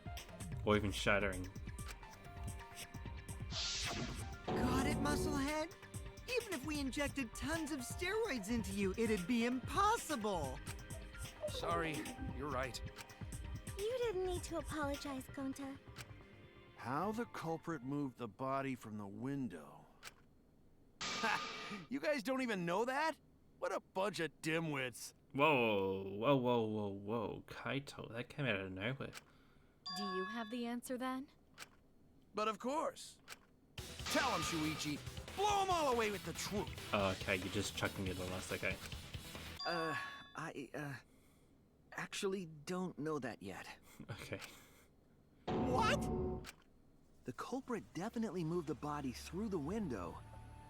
A: Or even shattering.
G: Got it, Musclehead? Even if we injected tons of steroids into you, it'd be impossible!
M: Sorry, you're right.
D: You didn't need to apologize, Gonta.
B: How the culprit moved the body from the window. Ha! You guys don't even know that? What a bunch of dimwits.
A: Whoa, whoa, whoa, whoa, whoa. Kaito, that came out of nowhere.
L: Do you have the answer then?
B: But of course. Tell him, Shuichi. Blow him all away with the truth.
A: Oh, okay, you're just chucking it on us, okay.
K: I actually don't know that yet.
A: Okay.
B: What?
K: The culprit definitely moved the body through the window,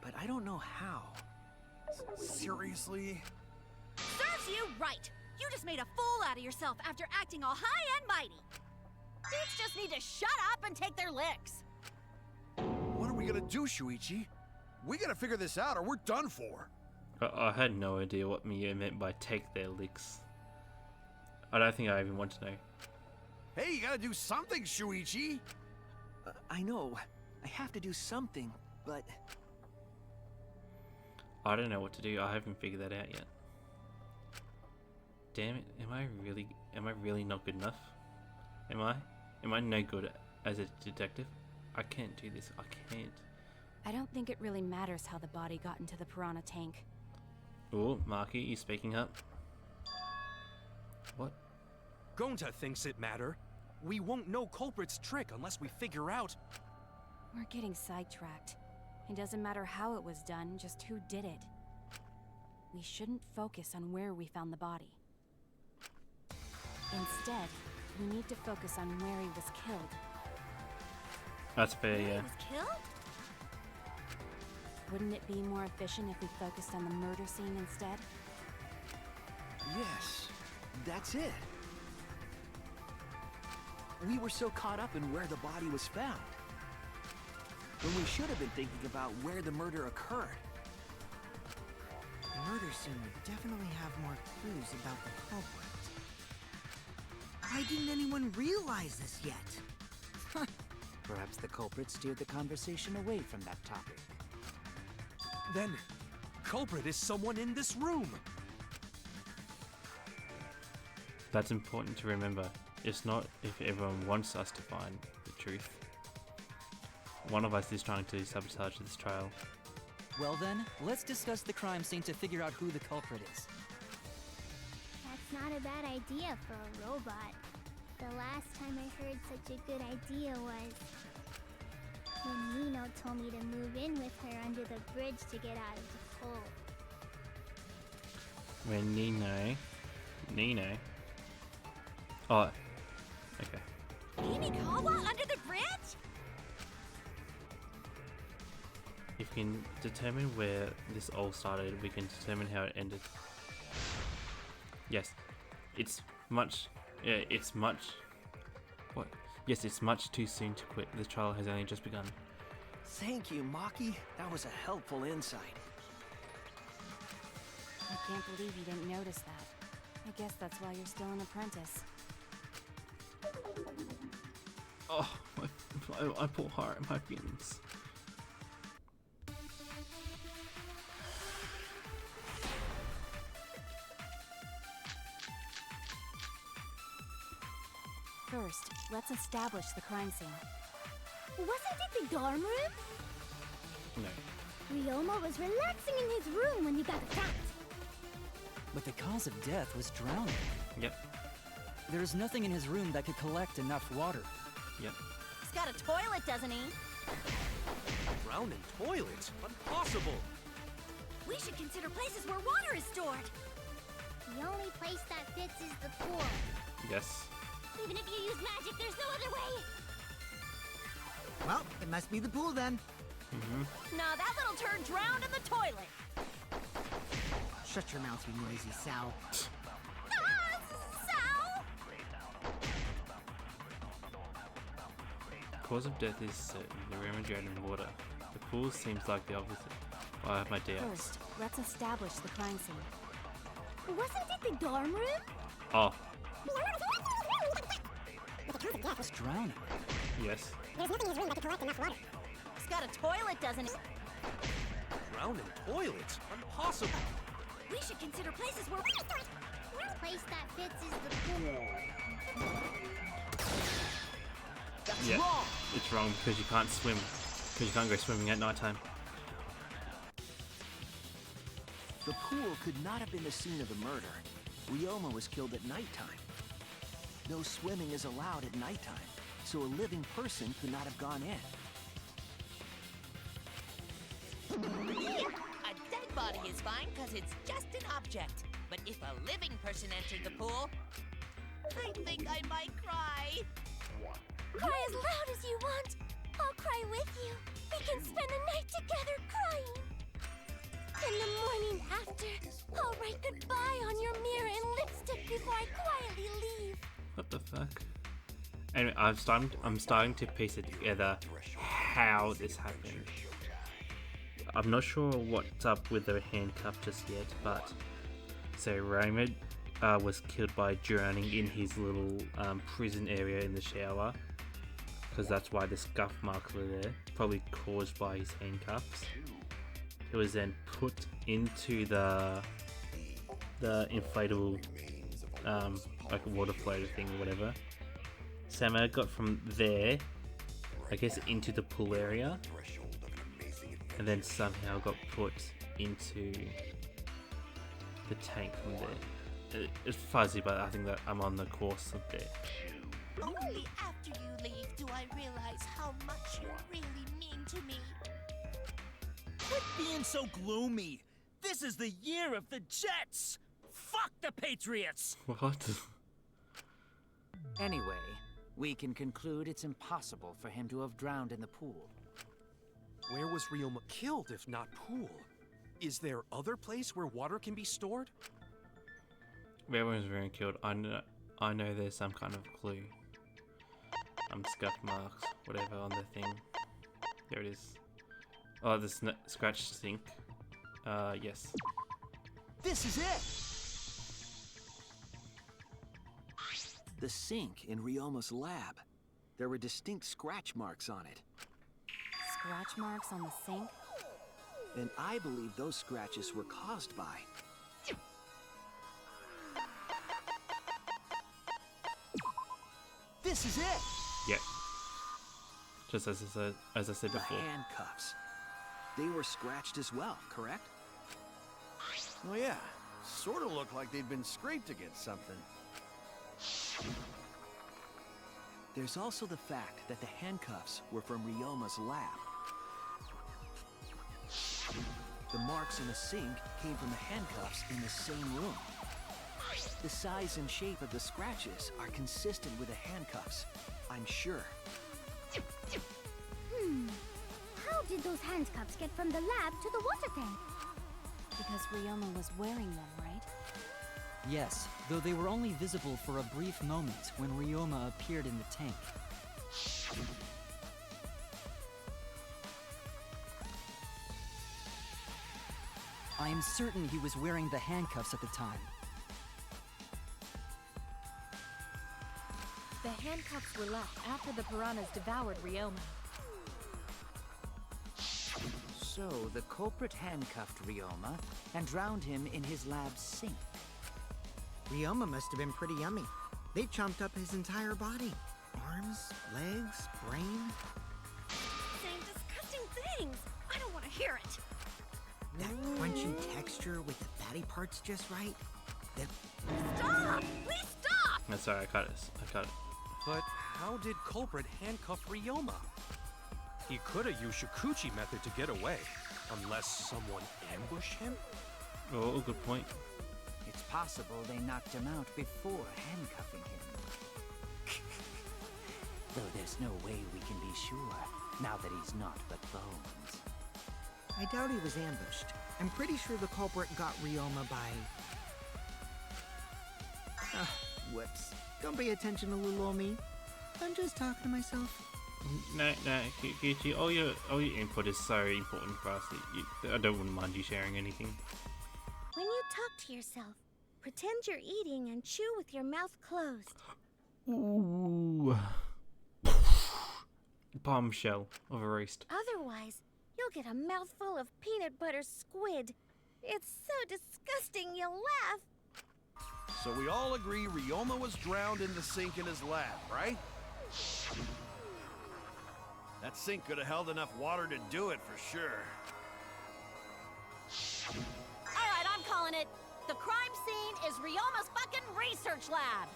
K: but I don't know how.
B: Seriously?
H: Serves you right! You just made a fool out of yourself after acting all high and mighty. Dudes just need to shut up and take their licks.
B: What are we gonna do, Shuichi? We gotta figure this out or we're done for.
A: I had no idea what Mia meant by take their licks. I don't think I even want to know.
B: Hey, you gotta do something, Shuichi!
K: I know. I have to do something, but...
A: I don't know what to do. I haven't figured that out yet. Damn it! Am I really not good enough? Am I no good as a detective? I can't do this. I can't.
N: I don't think it really matters how the body got into the piranha tank.
A: Oh, Marky, you speaking up? What?
M: Gonta thinks it matter. We won't know culprit's trick unless we figure out...
N: We're getting sidetracked. It doesn't matter how it was done, just who did it. We shouldn't focus on where we found the body. Instead, we need to focus on where he was killed.
A: That's fair, yeah.
H: He was killed?
N: Wouldn't it be more efficient if we focused on the murder scene instead?
K: Yes, that's it. We were so caught up in where the body was found, when we should have been thinking about where the murder occurred.
G: The murder scene would definitely have more clues about the culprit. Why didn't anyone realize this yet?
C: Perhaps the culprit steered the conversation away from that topic.
M: Then, culprit is someone in this room.
A: That's important to remember. It's not if everyone wants us to find the truth. One of us is trying to sabotage this trial.
I: Well then, let's discuss the crime scene to figure out who the culprit is.
D: That's not a bad idea for a robot. The last time I heard such a good idea was when Nino told me to move in with her under the bridge to get out of the cold.
A: When Nino. Oh, okay.
H: Himikawa under the bridge?
A: If we can determine where this all started, we can determine how it ended. Yes, it's much. What? Yes, it's much too soon to quit. The trial has only just begun.
K: Thank you, Maki. That was a helpful insight.
N: I can't believe you didn't notice that. I guess that's why you're still an apprentice.
A: Oh, my poor heart, my feelings.
N: First, let's establish the crime scene.
D: Wasn't it the dorm room?
A: No.
D: Ryoma was relaxing in his room when you got attacked.
I: But the cause of death was drowning.
A: Yep.
I: There's nothing in his room that could collect enough water.
A: Yep.
H: He's got a toilet, doesn't he?
M: Drowning toilets? Impossible!
H: We should consider places where water is stored.
D: The only place that fits is the pool.
A: Yes.
D: Even if you use magic, there's no other way.
G: Well, it must be the pool then.
H: Nah, that little turd drowned in the toilet.
G: Shut your mouth, you noisy sow.
H: Ah, Sal!
A: Cause of death is certain. The room is drowned in water. The pool seems like the opposite. I have my doubts.
N: First, let's establish the crime scene.
D: Wasn't it the dorm room?
A: Oh,
I: It's drowning.
A: yes.
J: There's nothing in his room that could collect enough water.
H: He's got a toilet, doesn't he?
M: Drowning toilets? Impossible!
H: We should consider places where...
D: The place that fits is the pool.
K: That's
A: Yeah,
K: wrong!
A: it's wrong because you can't swim. Because you can't go swimming at nighttime.
K: The pool could not have been the scene of the murder. Ryoma was killed at nighttime. No swimming is allowed at nighttime, so a living person could not have gone in.
E: A dead body is fine because it's just an object. But if a living person entered the pool, I think I might cry.
D: Cry as loud as you want. I'll cry with you. We can spend the night together crying. In the morning after, I'll write goodbye on your mirror in lipstick before I quietly leave.
A: What the fuck? Anyway, I'm starting to piece it together how this happened. I'm not sure what's up with the handcuff just yet, but so Roma was killed by drowning in his little prison area in the shower, because that's why the scuff marks were there, probably caused by his handcuffs. He was then put into the inflatable like water floater thing or whatever. Samurai got from there, I guess, into the pool area, and then somehow got put into the tank from there. It's fuzzy, but I think that I'm on the course of there.
E: Only after you leave do I realize how much you really mean to me.
F: Quit being so gloomy. This is the year of the Jets. Fuck the Patriots.
A: What?
C: Anyway, we can conclude it's impossible for him to have drowned in the pool.
M: Where was Ryoma killed if not pool? Is there other place where water can be stored?
A: Where was Rune killed? I know there's some kind of clue. Scuff marks, whatever, on the thing. There it is. Oh, the scratch sink. Yes.
K: This is it! The sink in Ryoma's lab. There were distinct scratch marks on it.
N: Scratch marks on the sink?
K: And I believe those scratches were caused by... This is it!
A: Yeah. Just as I said
K: The
A: before.
K: handcuffs. They were scratched as well, correct?
B: Oh yeah, sort of looked like they'd been scraped against something.
K: There's also the fact that the handcuffs were from Ryoma's lab. The marks in the sink came from the handcuffs in the same room. The size and shape of the scratches are consistent with the handcuffs, I'm sure.
D: How did those handcuffs get from the lab to the water tank?
N: Because Ryoma was wearing them, right?
I: Yes, though they were only visible for a brief moment when Ryoma appeared in the tank. I am certain he was wearing the handcuffs at the time.
L: The handcuffs were left after the piranhas devoured Ryoma.
C: So the culprit handcuffed Ryoma and drowned him in his lab's sink.
G: Ryoma must have been pretty yummy. They chomped up his entire body. Arms, legs, brain.
H: Saying disgusting things. I don't want to hear it.
G: That crunchy texture with the fatty parts just right. The
H: Stop! Please stop!
A: I'm sorry, I cut it.
M: But how did culprit handcuff Ryoma? He could have used Shikuchi method to get away, unless someone ambushed him?
A: Oh, good point.
C: It's possible they knocked him out before handcuffing him. Though there's no way we can be sure, now that he's not but bones.
G: I doubt he was ambushed. I'm pretty sure the culprit got Ryoma by... whoops. Don't pay attention to little old me. I'm just talking to myself.
A: No, Kichi, all your input is so important for us that I don't mind you sharing anything.
D: When you talk to yourself, pretend you're eating and chew with your mouth closed.
A: Ooh. Bombshell of a roast.
D: Otherwise, you'll get a mouthful of peanut butter squid. It's so disgusting you'll laugh.
B: So we all agree Ryoma was drowned in the sink in his lab, right? That sink could have held enough water to do it for sure.
H: Alright, I'm calling it. The crime scene is Ryoma's fucking research lab.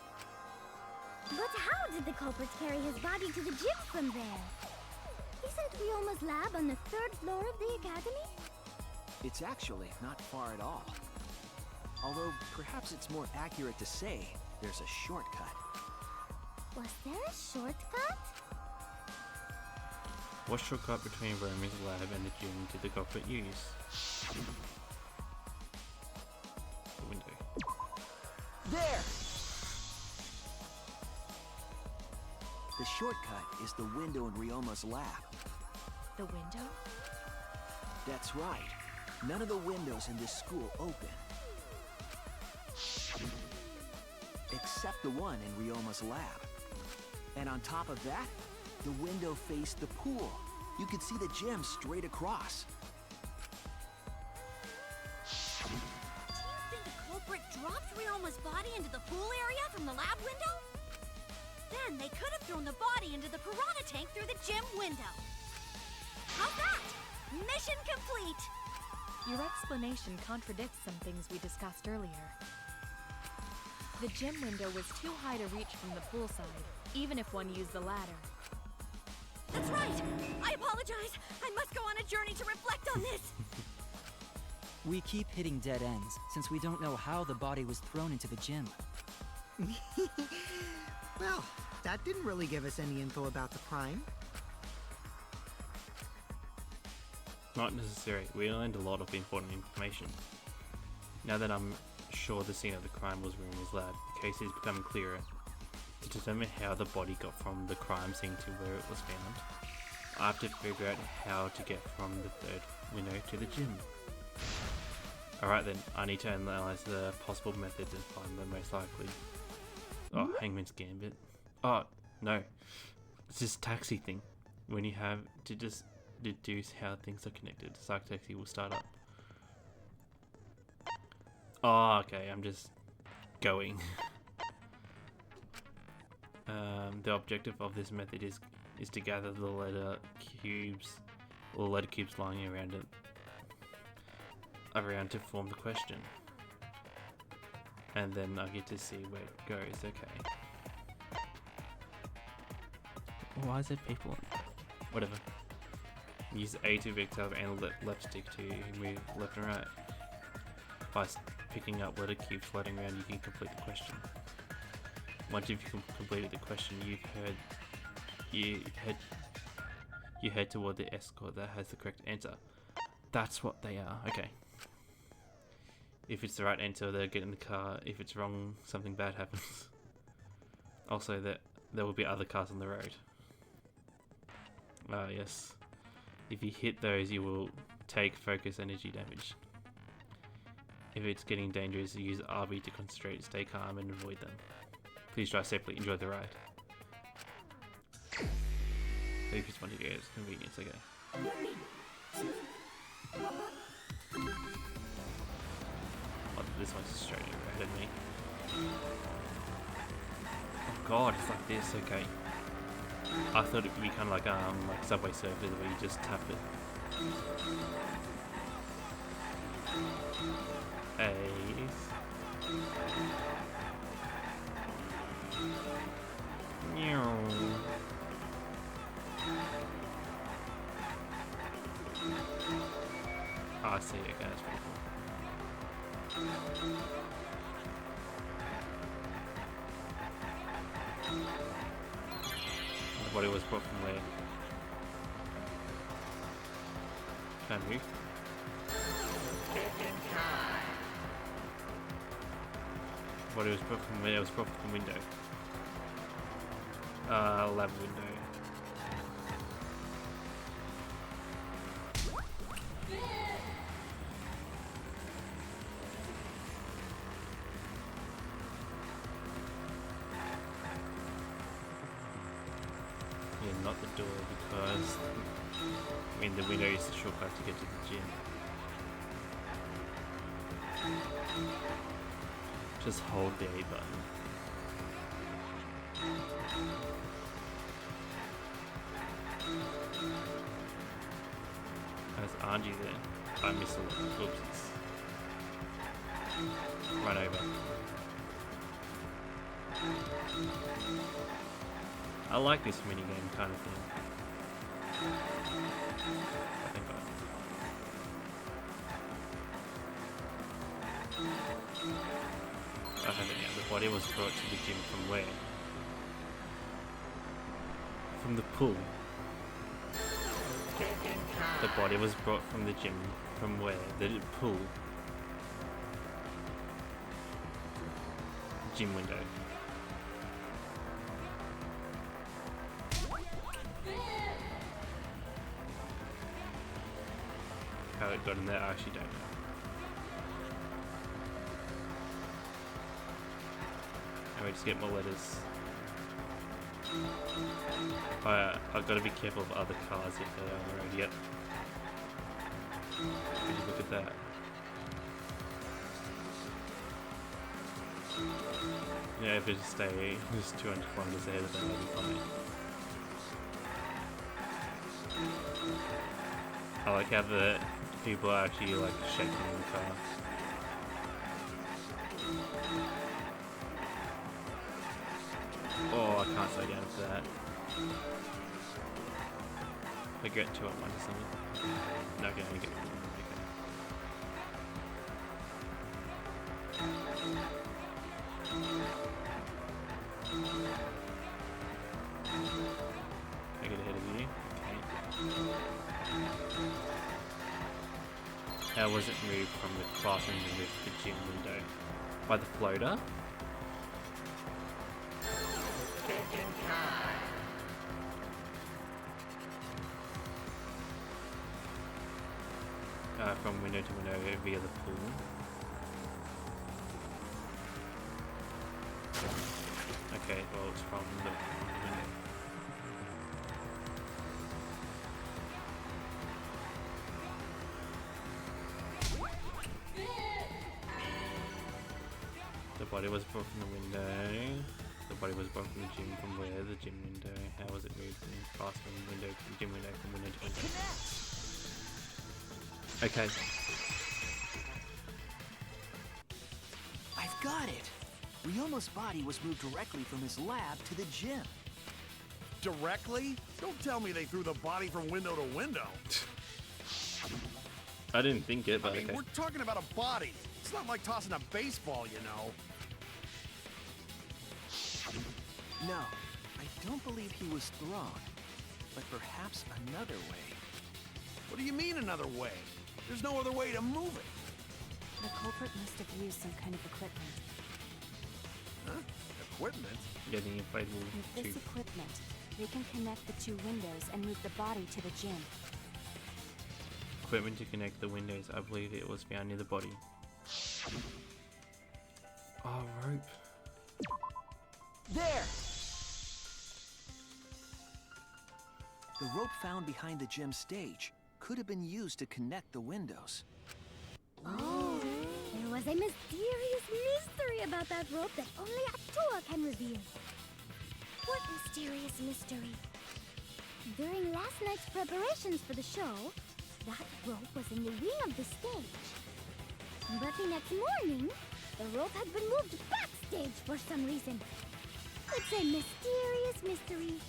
D: But how did the culprit carry his body to the gym from there? Isn't Ryoma's lab on the 3rd floor of the academy?
K: It's actually not far at all. Although, perhaps it's more accurate to say there's a shortcut.
D: Was there a shortcut?
A: What shortcut between Roman's lab and the gym did the culprit use? The window.
K: There! The shortcut is the window in Ryoma's lab.
L: The window?
K: That's right. None of the windows in this school open. except the one in Ryoma's lab. And on top of that, the window faced the pool. You could see the gym straight across.
H: Do you think the culprit dropped Ryoma's body into the pool area from the lab window? Then they could have thrown the body into the piranha tank through the gym window. How's that? Mission complete!
L: Your explanation contradicts some things we discussed earlier. The gym window was too high to reach from the poolside, even if one used the ladder.
H: That's right! I apologize! I must go on a journey to reflect on this!
I: We keep hitting dead ends, since we don't know how the body was thrown into the gym.
G: Well, that didn't really give us any info about the crime.
A: Not necessary. We learned a lot of important information. Now that I'm sure the scene of the crime was Ryoma's lab, the case is becoming clearer. To determine how the body got from the crime scene to where it was found, I have to figure out how to get from the third window to the gym. Alright then, I need to analyze the possible methods and find the most likely. Oh, Hangman's Gambit. Oh, no. It's this taxi thing. When you have to just deduce how things are connected, Psych Taxi will start up. Oh, okay, I'm just going. The objective of this method is to gather the letter cubes lying around it, to form the question, and then I get to see where it goes. Okay. Why is there people on? Whatever. Use A to vector and left stick to move left and right. By picking up letter cubes floating around, you can complete the question. Once you've completed the question, you head toward the escort that has the correct answer. That's what they are. Okay. If it's the right answer, they'll get in the car. If it's wrong, something bad happens. Also, there will be other cars on the road. Ah, yes. If you hit those, you will take focus energy damage. If it's getting dangerous, use RB to concentrate, stay calm, and avoid them. Please drive safely. Enjoy the ride. So you just want to get its convenience, okay. Oh, this one's straight ahead of me. Oh god, it's like this, okay. I thought it would be kind of like Subway Surfers where you just tap it. Ace. Oh, I see it, okay, that's pretty cool. The body was brought from where? Can we? The body was brought from where? It was brought from the window. Lab window. Yeah, not the door because I mean the window is the shortcut to get to the gym. Just hold the A button. There's Angie there. I missed a lot. Oopsies. Right over. I like this minigame kind of thing. I think I have it now. The body was brought to the gym from where? From the pool. The body was brought from the gym from where? The pool. Gym window. How it got in there, I actually don't know. Anyway, just get more letters. I've got to be careful of other cars if they're on the road. Yep. Look at that. Yeah, if it stay just 200 kilometers ahead of them, that'll be fine. I like how the people are actually like shaking in the car. Oh, I can't slow down for that. I get 2 at once or something. No, okay, I get 1. I get ahead of you. Okay. How was it moved from the classroom to the gym window? By the floater? From window to window via the pool. Okay, well it's from the window. The body was brought from the window. The body was brought from the gym. From where? The gym window. How was it moved from the classroom window to the gym window? From window to window. Okay.
K: I've got it! Ryoma's body was moved directly from his lab to the gym.
B: Directly? Don't tell me they threw the body from window to window.
A: I didn't think it, but
B: I mean,
A: okay.
B: we're talking about a body. It's not like tossing a baseball, you know.
K: No, I don't believe he was thrown, but perhaps another way.
B: What do you mean another way? There's no other way to move it.
N: The culprit must have used some kind of equipment.
B: Huh? Equipment?
A: Getting inflatable
N: With this
A: tube.
N: equipment, they can connect the 2 windows and move the body to the gym.
A: Equipment to connect the windows. I believe it was found near the body. Oh, rope.
K: There! The rope found behind the gym stage could have been used to connect the windows.
D: Oh, there was a mysterious mystery about that rope that only Atua can reveal. What mysterious mystery? During last night's preparations for the show, that rope was in the wing of the stage. But the next morning, the rope had been moved backstage for some reason. It's a mysterious mystery.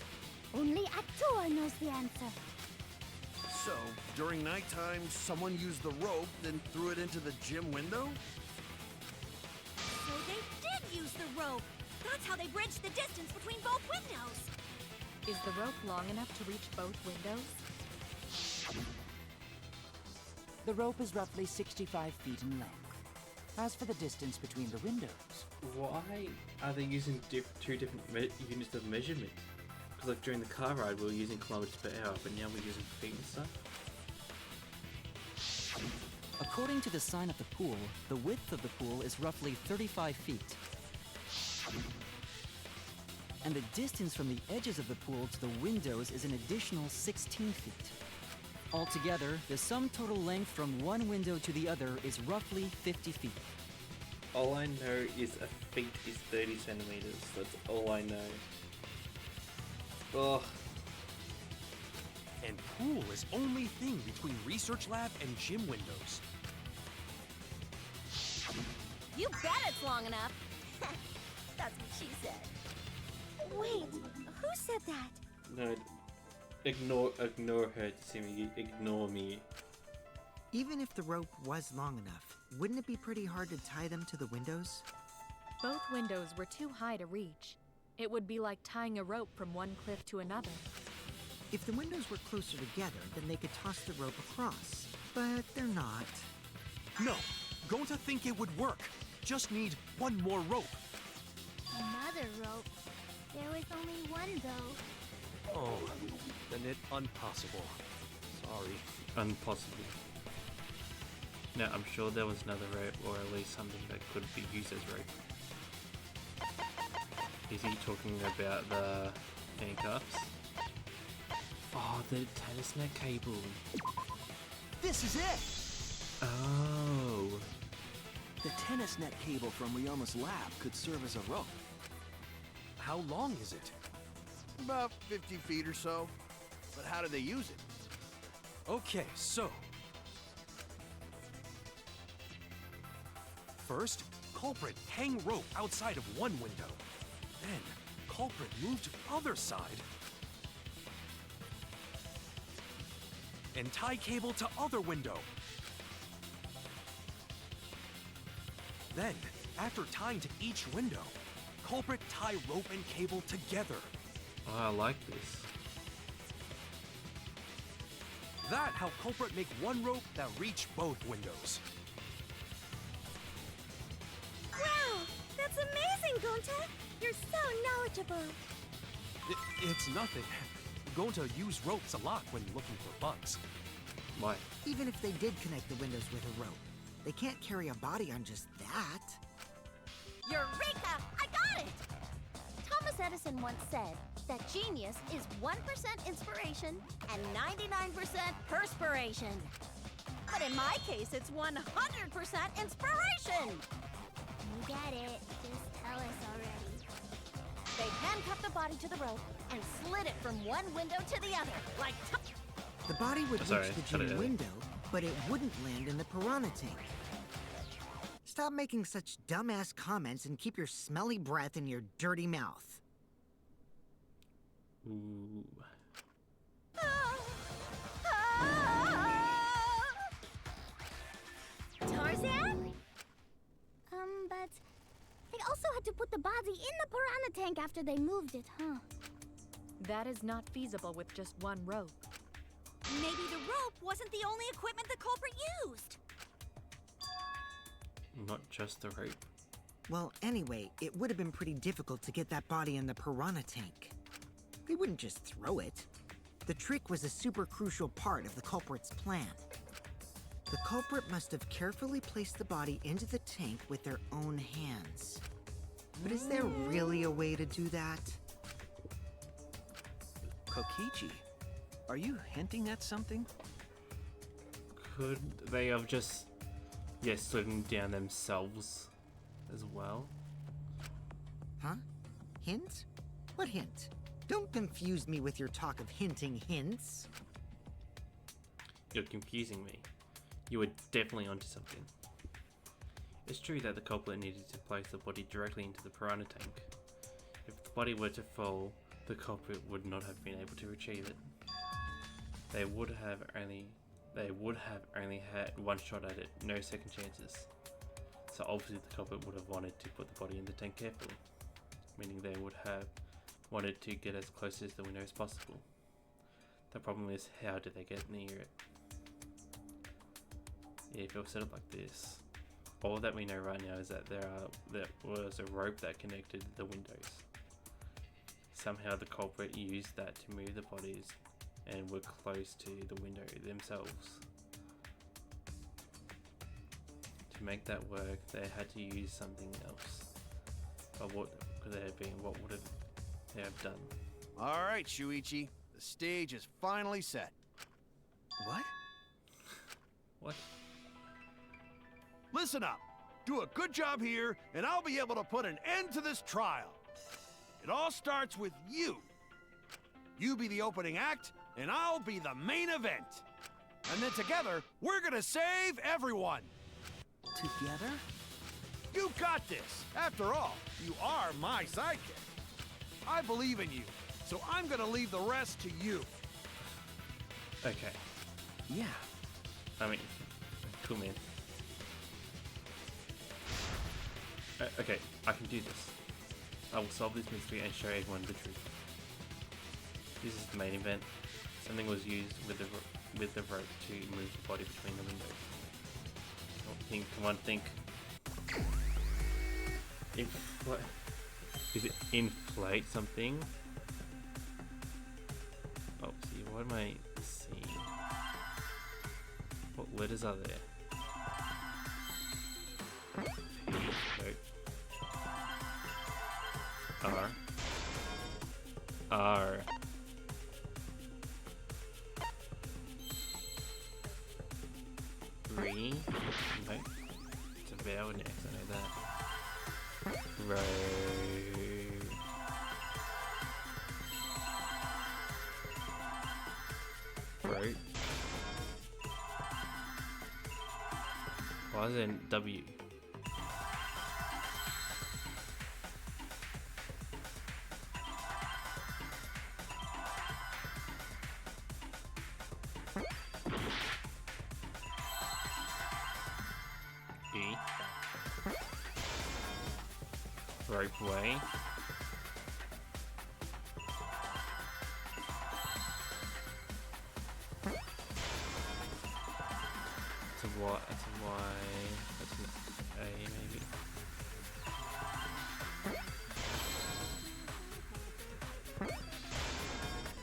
D: Only Atua knows the answer.
B: So, during nighttime, someone used the rope, then threw it into the gym window?
H: So they did use the rope. That's how they bridged the distance between both windows.
L: Is the rope long enough to reach both windows?
C: The rope is roughly 65 feet in length. As for the distance between the windows,
A: Why are they using 2 different units of measurement? Because like during the car ride we were using kilometers per hour, but now we're using feet and stuff.
I: According to the sign of the pool, the width of the pool is roughly 35 feet. And the distance from the edges of the pool to the windows is an additional 16 feet. Altogether, the sum total length from one window to the other is roughly 50 feet.
A: All I know is a feet is 30 centimeters. That's all I know. Ugh.
M: And pool is only thing between research lab and gym windows.
H: You bet it's long enough. That's what she said.
D: Wait, who said that?
A: No, ignore her, Simi. Ignore me.
G: Even if the rope was long enough, wouldn't it be pretty hard to tie them to the windows?
L: Both windows were too high to reach. It would be like tying a rope from one cliff to another.
G: If the windows were closer together, then they could toss the rope across. But they're not.
M: No, going to think it would work. Just need one more rope.
D: Another rope. There was only one, though.
M: Oh, then it impossible. Sorry.
A: Impossible. No, I'm sure there was another rope, or at least something that could be used as rope. Is he talking about the handcuffs? Oh, the tennis net cable.
K: This is it!
A: Oh.
K: The tennis net cable from Ryoma's lab could serve as a rope.
M: How long is it?
B: About 50 feet or so. But how do they use it?
M: Okay, so... First, culprit hang rope outside of one window. Then, culprit move to other side. And tie cable to other window. Then, after tying to each window, culprit tie rope and cable together.
A: Oh, I like this.
M: That how culprit make one rope that reach both windows.
H: Wow! That's amazing, Gonta! You're so knowledgeable!
M: It's nothing. Gonta use ropes a lot when looking for bugs.
A: Why?
G: Even if they did connect the windows with a rope, they can't carry a body on just that.
D: Eureka! I got it! Thomas Edison once said that genius is 1% inspiration and 99% perspiration. But in my case, it's 100% inspiration! You get it. Just tell us already. They handcuffed the body to the rope and slid it from one window to the other, like...
G: The body would reach the
A: cut it
G: gym
A: out.
G: window, but it wouldn't land in the piranha tank. Stop making such dumbass comments and keep your smelly breath in your dirty mouth.
A: Ooh.
D: Tarzan? But they also had to put the body in the piranha tank after they moved it, huh?
L: That is not feasible with just one rope.
H: Maybe the rope wasn't the only equipment the culprit used!
A: Not just the rope.
G: Well, anyway, it would have been pretty difficult to get that body in the piranha tank. They wouldn't just throw it. The trick was a super crucial part of the culprit's plan. The culprit must have carefully placed the body into the tank with their own hands. But is there really a way to do that?
K: Kokichi, are you hinting at something?
A: Could they have just, slid them down themselves as well?
G: Huh? Hint? What hint? Don't confuse me with your talk of hinting hints.
A: You're confusing me. You were definitely onto something. It's true that the culprit needed to place the body directly into the piranha tank. If the body were to fall, the culprit would not have been able to retrieve it. They would have only had one shot at it, no second chances. So obviously the culprit would have wanted to put the body in the tank carefully, meaning they would have wanted to get as close to the window as possible. The problem is, how did they get near it? If it was set up like this, all that we know right now is that there was a rope that connected the windows. Somehow the culprit used that to move the bodies and were close to the window themselves. To make that work, they had to use something else. But what could they have been? What would they have done?
B: All right, Shuichi. The stage is finally set.
K: What?
A: What?
B: Listen up. Do a good job here, and I'll be able to put an end to this trial. It all starts with you. You be the opening act, and I'll be the main event. And then together, we're gonna save everyone.
K: Together?
B: You got this. After all, you are my sidekick. I believe in you, so I'm gonna leave the rest to you.
A: Okay.
K: Yeah.
A: I mean, cool, man. Okay, I can do this. I will solve this mystery and show everyone the truth. This is the main event. Something was used with the rope to move the body between the windows. Come on, think. Is it inflate something? Oh, see, what am I seeing? What letters are there? Nope. R. R. Re. No. It's a vowel next, I know that. Ro. Rope. Why is it in W? E. Ropeway. It's a Y. That's a Y. That's an A, maybe.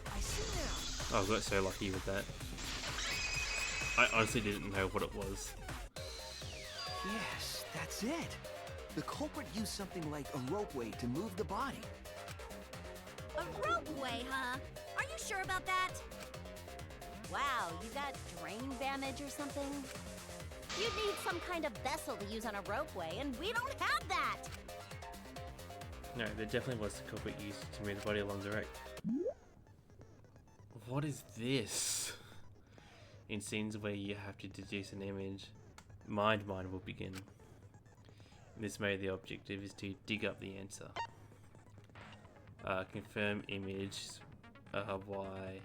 K: I see now.
A: Oh, I got so lucky with that. I honestly didn't know what it was.
K: Yes, that's it. The culprit used something like a ropeway to move the body.
H: A ropeway, huh? Are you sure about that? Wow, you got drain damage or something? You'd need some kind of vessel to use on a ropeway, and we don't have that!
A: No, there definitely was the culprit used to move the body along the rope. What is this? In scenes where you have to deduce an image, mind will begin. In this mode, the objective is to dig up the answer. Confirm image, Y,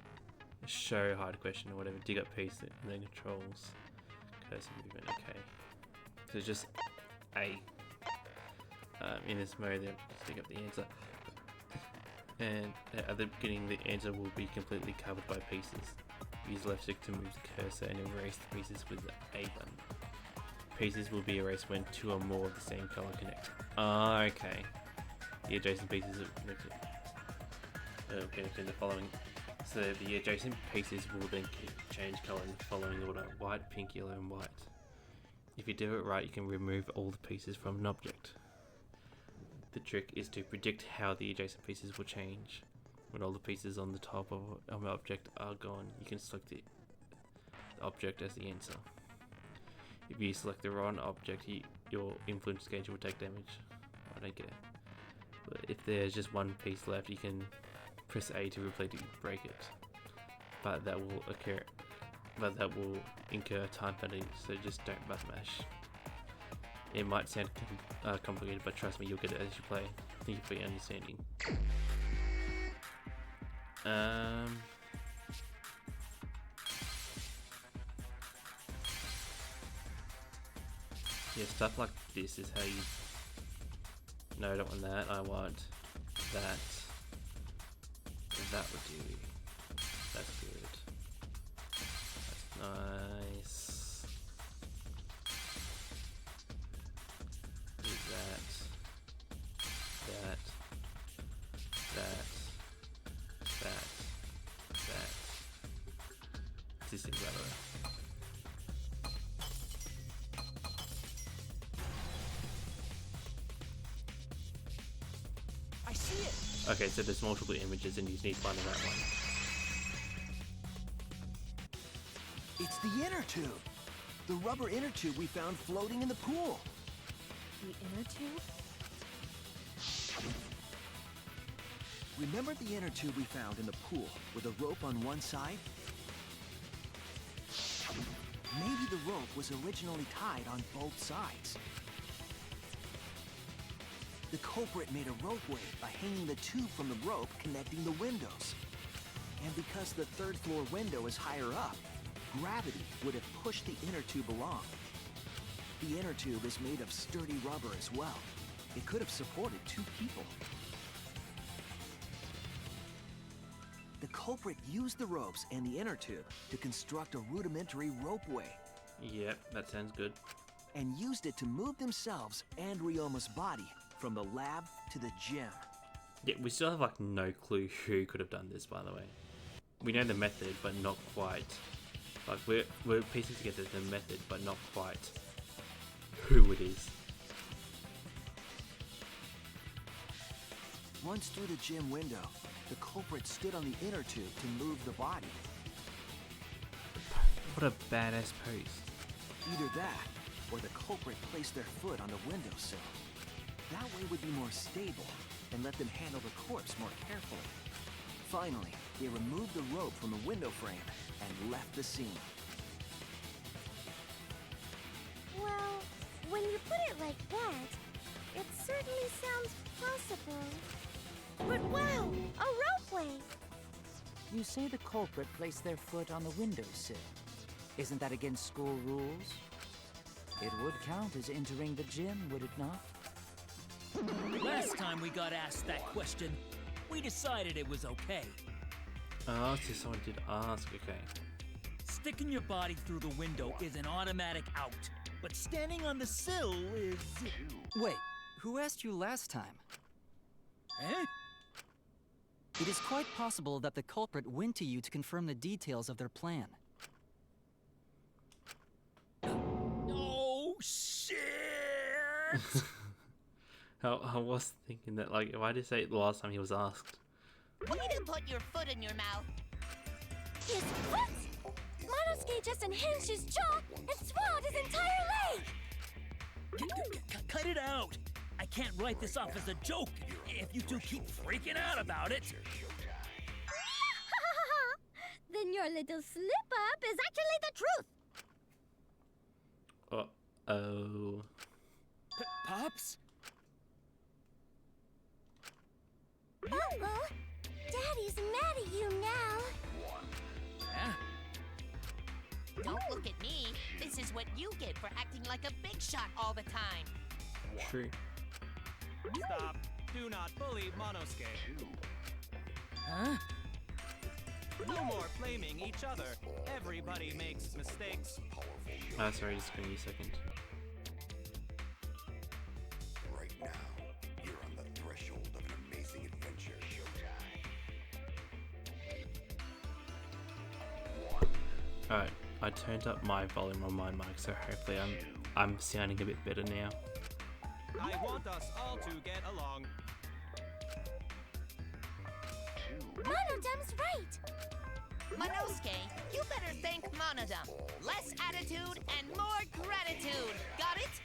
A: show hide question or whatever, dig up piece, and then controls, cursor movement, okay. So just A. In this mode, they'll just dig up the answer. And at the beginning, the answer will be completely covered by pieces. Use left stick to move the cursor and erase the pieces with the A button. Pieces will be erased when two or more of the same color connect. Ah, okay. The adjacent pieces are connected in the following. So the adjacent pieces will then change color in the following order: white, pink, yellow, and white. If you do it right, you can remove all the pieces from an object. The trick is to predict how the adjacent pieces will change. When all the pieces on the top of an object are gone, you can select the object as the answer. If you select the wrong object, your influence gauge will take damage. I don't get it. But if there's just one piece left, you can press A to completely break it. But that will incur time penalty, so just don't button mash. It might sound complicated, but trust me, you'll get it as you play. Thank you for your understanding. Yeah, stuff like this is how you... No, I don't want that. I want that. That would do. That's good. That's nice. Do that. That. This thing, by the way.
K: I see it.
A: Okay, so there's multiple images and you need to find the right one.
K: It's the inner tube. The rubber inner tube we found floating in the pool.
L: The inner tube?
K: Remember the inner tube we found in the pool with a rope on one side? Maybe the rope was originally tied on both sides. The culprit made a ropeway by hanging the tube from the rope connecting the windows. And because the third floor window is higher up, gravity would have pushed the inner tube along. The inner tube is made of sturdy rubber as well. It could have supported two people. The culprit used the ropes and the inner tube to construct a rudimentary ropeway.
A: Yep, that sounds good.
K: And used it to move themselves and Ryoma's body from the lab to the gym.
A: Yeah, we still have like no clue who could have done this, by the way. We know the method, but not quite. Like we're piecing together the method, but not quite who it is.
K: Once through the gym window, the culprit stood on the inner tube to move the body.
A: What a badass pose.
K: Either that, or the culprit placed their foot on the windowsill. That way would be more stable, and let them handle the corpse more carefully. Finally, they removed the rope from the window frame and left the scene.
D: Well, when you put it like that, it certainly sounds possible. But wow, a ropeway!
C: You say the culprit placed their foot on the windowsill. Isn't that against school rules? It would count as entering the gym, would it not?
F: Last time we got asked that question, we decided it was okay.
A: Oh, so someone did ask, okay.
F: Sticking your body through the window is an automatic out, but standing on the sill is...
I: Wait, who asked you last time?
F: Eh?
I: It is quite possible that the culprit went to you to confirm the details of their plan.
F: Oh, shit!
A: I was thinking that, like, why did you say it the last time he was asked?
E: Way to put your foot in your mouth.
H: His foot! Monosuke just unhinged his jaw and swallowed his entire leg!
F: Cut it out! I can't write this off as a joke if you two keep freaking out about it.
D: Then your little slip-up is actually the truth!
A: Uh-oh.
F: Pops?
D: Uh-oh. Daddy's mad at you now.
F: Huh?
E: Don't look at me. This is what you get for acting like a big shot all the time.
A: True.
M: Stop. Do not bully Monosuke.
F: Huh?
M: No more blaming each other. Everybody makes mistakes.
A: Sorry, just give me a second.
O: Right now, you're on the threshold of an amazing adventure.
A: Alright, I turned up my volume on my mic, so hopefully I'm sounding a bit better now.
M: I want us all to get along.
H: Monodum's right!
E: Monosuke, you better thank Monodum. Less attitude and more gratitude. Got it?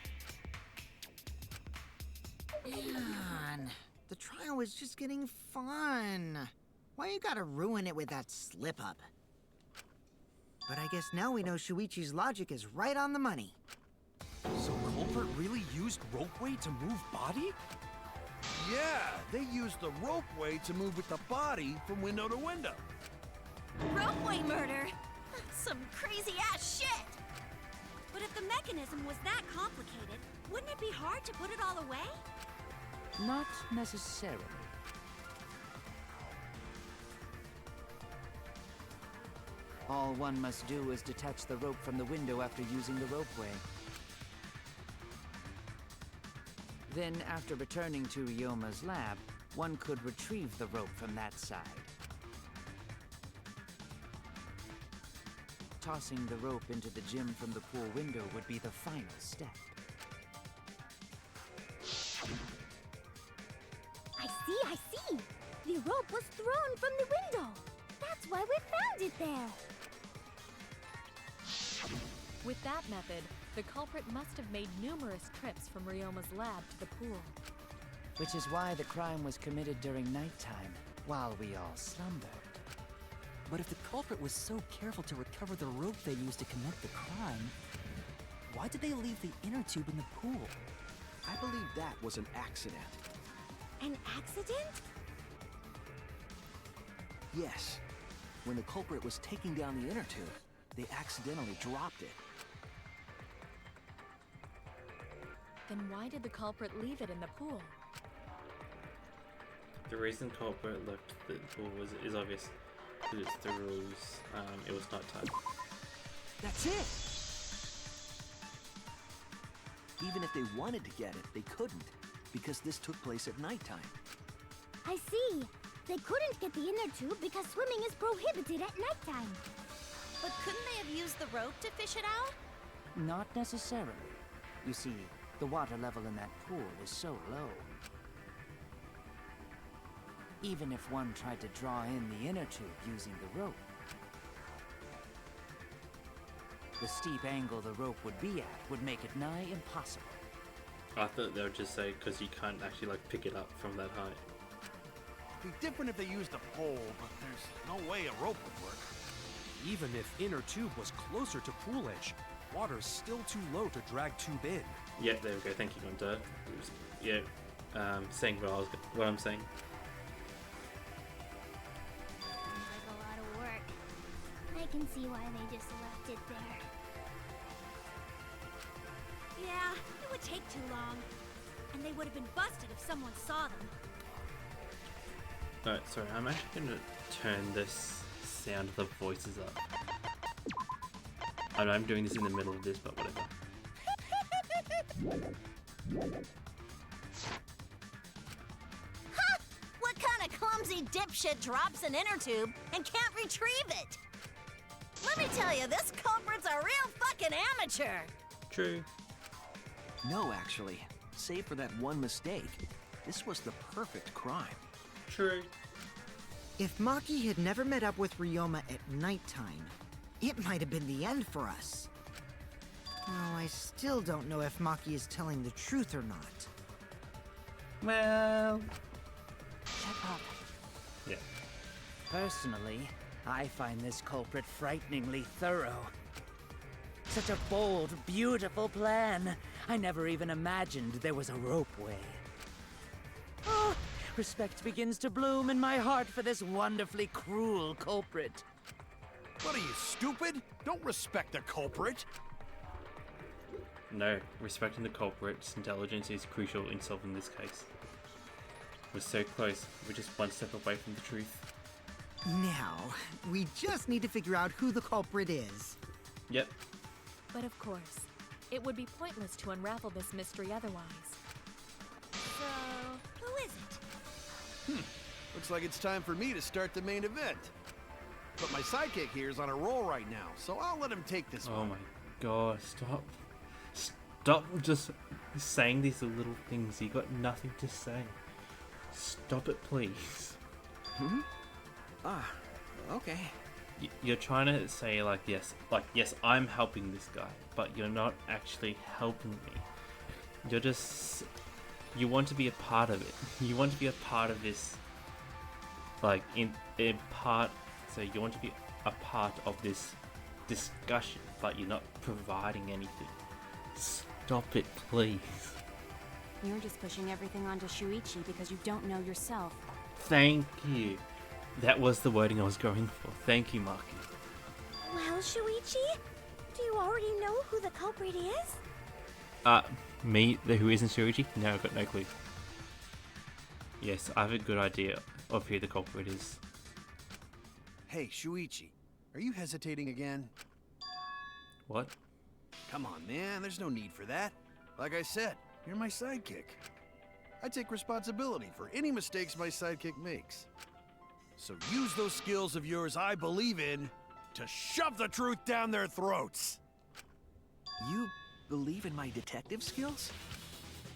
G: Man, the trial was just getting fun. Why you gotta ruin it with that slip-up? But I guess now we know Shuichi's logic is right on the money.
M: So culprit really used ropeway to move body?
B: Yeah, they used the ropeway to move with the body from window to window.
H: Ropeway murder? Some crazy-ass shit! But if the mechanism was that complicated, wouldn't it be hard to put it all away?
C: Not necessarily. All one must do is detach the rope from the window after using the ropeway. Then, after returning to Ryoma's lab, one could retrieve the rope from that side. Tossing the rope into the gym from the pool window would be the final step.
D: I see! The rope was thrown from the window! That's why we found it there!
L: With that method, the culprit must have made numerous trips from Ryoma's lab to the pool.
C: Which is why the crime was committed during nighttime, while we all slumbered.
I: But if the culprit was so careful to recover the rope they used to commit the crime, why did they leave the inner tube in the pool?
K: I believe that was an accident.
D: An accident?
K: Yes. When the culprit was taking down the inner tube, they accidentally dropped it.
L: Then why did the culprit leave it in the pool?
A: The reason culprit left the pool is obvious, because it's the rules. It was nighttime.
K: That's it! Even if they wanted to get it, they couldn't, because this took place at nighttime.
D: I see. They couldn't get the inner tube because swimming is prohibited at nighttime.
H: But couldn't they have used the rope to fish it out?
C: Not necessarily. You see, the water level in that pool is so low. even if one tried to draw in the inner tube using the rope. The steep angle the rope would be at would make it nigh impossible.
A: I thought they would just say because you can't actually like pick it up from that height.
B: It'd be different if they used a pole, but there's no way a rope would work.
M: Even if inner tube was closer to pool edge, water's still too low to drag tube in.
A: Yeah, there we go. Thank you, Gunter. Yeah, saying what I'm saying.
D: Sounds like a lot of work. I can see why they just left it there.
H: Yeah, it would take too long. And they would have been busted if someone saw them.
A: Alright, sorry, I'm actually going to turn this sound of the voices up. I know I'm doing this in the middle of this, but whatever.
E: Ha! What kind of clumsy dipshit drops an inner tube and can't retrieve it? Let me tell you, this culprit's a real fucking amateur.
A: True.
K: No, actually. Save for that one mistake, this was the perfect crime.
A: True.
G: If Maki had never met up with Ryoma at nighttime, it might have been the end for us. Though I still don't know if Maki is telling the truth or not.
C: Well,
H: Shut up.
A: Yeah.
C: personally, I find this culprit frighteningly thorough. Such a bold, beautiful plan. I never even imagined there was a ropeway. Oh, respect begins to bloom in my heart for this wonderfully cruel culprit.
B: What are you, stupid? Don't respect the culprit.
A: No, respecting the culprit's intelligence is crucial in solving this case. We're so close, we're just one step away from the truth.
G: Now, we just need to figure out who the culprit is.
A: Yep.
L: But of course, it would be pointless to unravel this mystery otherwise.
H: So, who is it?
B: Looks like it's time for me to start the main event. But my sidekick here is on a roll right now, so I'll let him take this
A: Oh
B: one.
A: my god, stop. Stop just saying these little things. You got nothing to say. Stop it, please.
K: Ah, okay.
A: You're trying to say yes, I'm helping this guy, but you're not actually helping me. You're just, you want to be a part of it. You want to be a part of this, in part, so you want to be a part of this discussion, but you're not providing anything. Stop it, please.
N: You're just pushing everything onto Shuichi because you don't know yourself.
A: Thank you. That was the wording I was going for. Thank you, Maki.
D: Well, Shuichi, do you already know who the culprit is?
A: Me, who isn't Shuichi? No, I've got no clue. Yes, I have a good idea of who the culprit is.
B: Hey, Shuichi, are you hesitating again?
A: What?
B: Come on, man, there's no need for that. Like I said, you're my sidekick. I take responsibility for any mistakes my sidekick makes. So use those skills of yours I believe in to shove the truth down their throats.
K: You believe in my detective skills?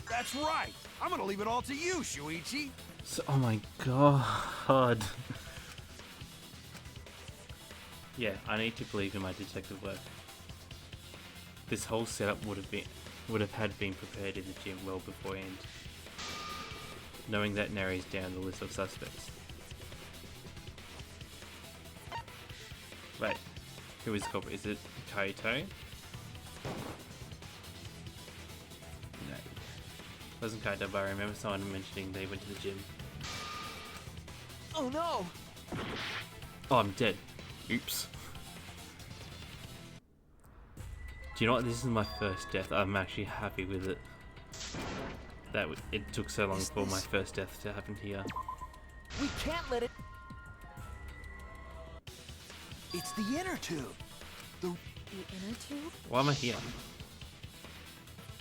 B: That's right. I'm gonna leave it all to you, Shuichi.
A: So, oh my god. Yeah, I need to believe in my detective work. This whole setup would have had been prepared in the gym well beforehand. Knowing that narrows down the list of suspects. Wait, who is the culprit? Is it Kaito? No. It wasn't Kaito, but I remember someone mentioning they went to the gym.
K: Oh no!
A: Oh, I'm dead. Oops. Do you know what? This is my first death. I'm actually happy with it. It took so long for my first death to happen here.
K: We can't let it. It's the inner tube.
L: The inner tube?
A: Why am I here?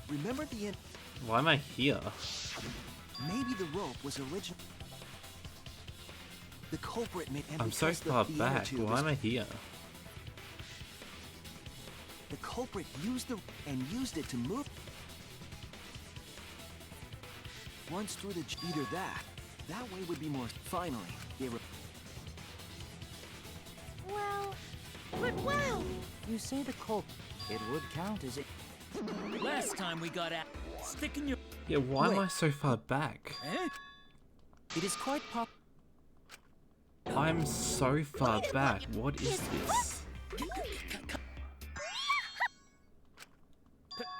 K: Remember the
A: Why am I here?
K: Maybe the rope was original. The culprit made.
A: I'm so far back. Why am I here?
K: The culprit used it to move. Once through either that, That way would be more. Finally, they were.
D: Well, but wow!
C: You say the culprit. It would count as it.
F: Last time we got at sticking your.
A: Yeah, why am
I: Wait.
A: I so far back?
F: Eh?
I: It is quite pop.
A: I'm so far back. What is this?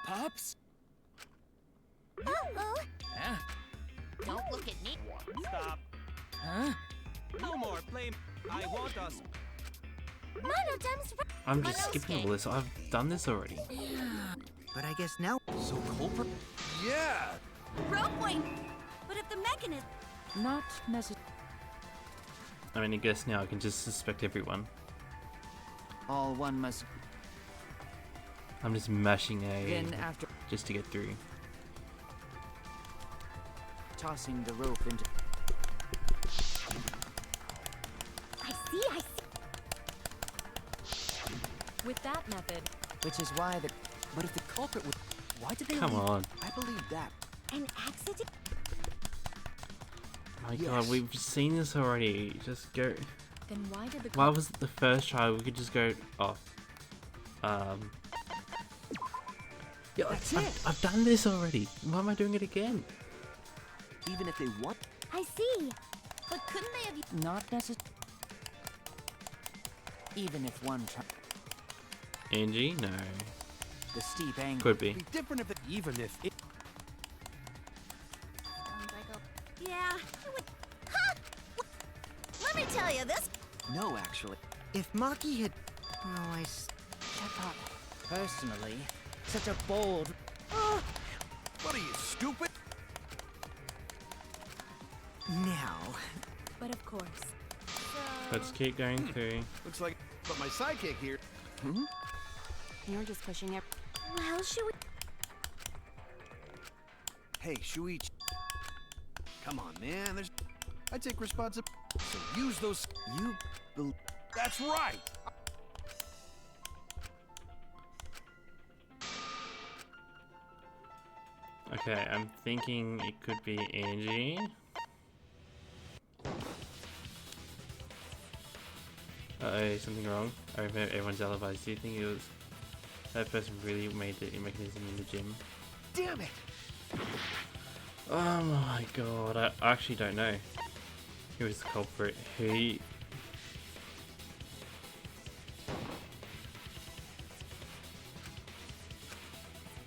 F: Pops?
D: Uh-oh.
F: Huh?
E: Don't look at me.
M: Stop.
F: Huh?
M: No more blame. I want us.
D: Monotime's right.
A: I'm just skipping all this. I've done this already.
G: But I guess now.
K: So culprit.
B: Yeah!
H: Rope wing! But if the mechanism.
C: Not necessarily.
A: I mean, I guess now I can just suspect everyone.
C: All one must
A: I'm just mashing A
C: begin after
A: just to get through.
C: tossing the rope into.
D: I see.
L: With that method,
C: Which is why the.
K: But if the culprit would. Why did they
A: Come
K: leave?
A: on.
K: I believe that.
D: An accident?
A: My god, we've seen this already. Just go.
L: then why did the
A: Why was it the first try? We could just go off. Yeah,
G: That's
A: I've done this already. Why am I doing it again?
K: Even if they want.
D: I see.
H: But couldn't they have.
C: Not necessarily. Even if one try.
A: Angie? No.
C: The steep angle.
A: Could be.
B: Be different if it.
M: Even if it.
H: Yeah. It would... Ha! Let me tell you this.
K: No, actually.
G: If Maki had. Well,
C: Shut up. Personally, such a bold.
B: What are you, stupid?
G: Now.
L: But of course.
A: Let's keep going through.
B: Looks like. But my sidekick here.
N: You're just pushing it.
D: Well, should we?
B: Hey, Shuichi. Come on, man. There's. I take responsibility. So use those.
K: You.
B: That's right.
A: Okay, I'm thinking it could be Angie. Uh-oh, something wrong. I remember everyone's alibis. Do you think it was that person really made the mechanism in the gym?
K: Damn it!
A: Oh my god, I actually don't know. Who was the culprit? Who?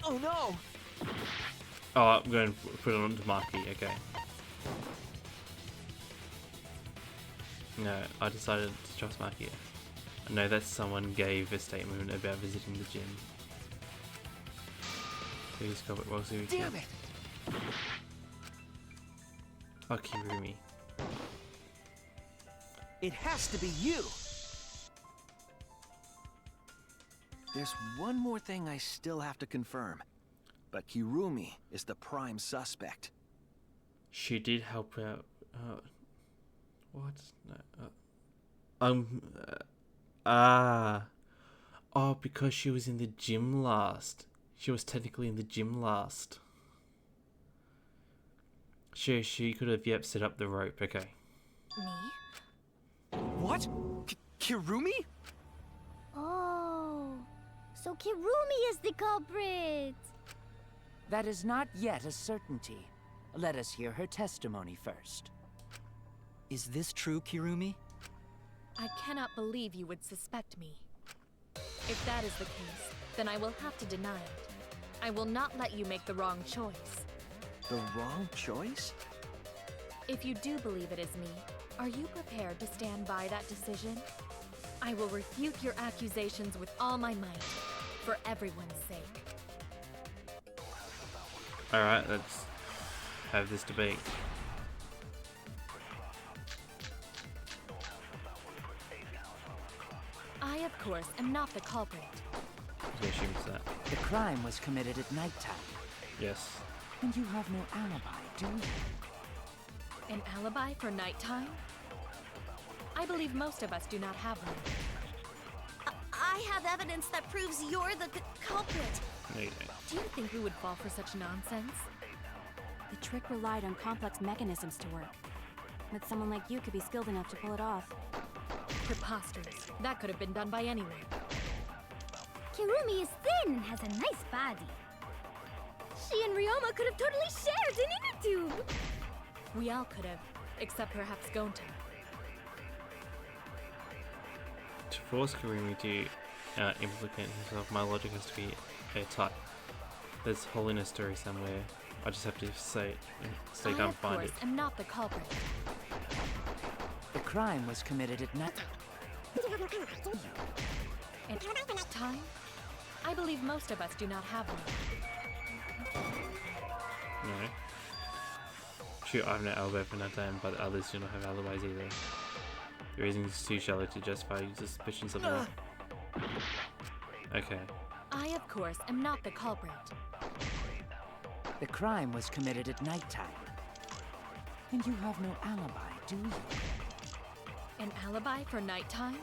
K: Oh no!
A: Oh, I'm going to put it on to Marky, okay. No, I decided to trust Marky. I know that someone gave a statement about visiting the gym. Who's culprit? Well, who
K: Damn it!
A: Oh, Kirumi.
K: It has to be you! There's one more thing I still have to confirm. But Kirumi is the prime suspect.
A: She did help out. What? No. Oh, because she was in the gym last. She was technically in the gym last. She could have, yep, set up the rope. Okay.
L: Me?
M: What? Kirumi?
D: Oh, so Kirumi is the culprit.
C: That is not yet a certainty. Let us hear her testimony first.
I: Is this true, Kirumi?
L: I cannot believe you would suspect me. If that is the case, then I will have to deny it. I will not let you make the wrong choice.
K: The wrong choice?
L: If you do believe it is me, are you prepared to stand by that decision? I will refute your accusations with all my might, for everyone's sake.
A: Alright, let's have this debate.
L: I, of course, am not the culprit.
A: She assumes that.
C: The crime was committed at nighttime.
A: Yes.
C: And you have no alibi, do you?
L: An alibi for nighttime? I believe most of us do not have one.
H: I have evidence that proves you're the culprit.
A: No, you don't.
L: Do you think we would fall for such nonsense?
N: The trick relied on complex mechanisms to work. that someone like you could be skilled enough to pull it off.
L: Preposterous. That could have been done by anyone.
D: Kirumi is thin and has a nice body. She and Ryoma could have totally shared an inner tube.
L: We all could have, except perhaps Gonta.
A: To force Kirumi to implicate himself, my logic has to be airtight. There's hole in a story somewhere. I just have to say
L: I,
A: can't
L: of
A: find
L: course,
A: it.
L: am not the culprit.
C: The crime was committed at night.
L: In time, I believe most of us do not have one.
A: No. Shoot, I have no alibi for that time, but others do not have alibis either. The reason is too shallow to justify suspicions of them. Okay.
L: I, of course, am not the culprit.
C: The crime was committed at nighttime. And you have no alibi, do you?
L: An alibi for nighttime?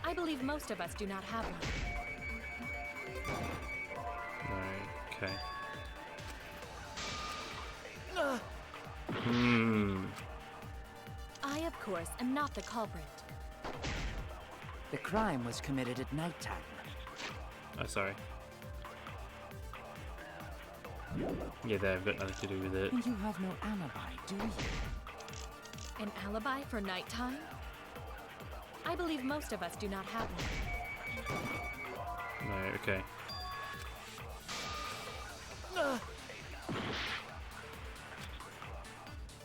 L: I believe most of us do not have one.
A: Okay.
L: I, of course, am not the culprit.
C: The crime was committed at nighttime.
A: Oh, sorry. Yeah, they've got nothing to do with it.
C: And you have no alibi, do you?
L: An alibi for nighttime? I believe most of us do not have one.
A: No, okay.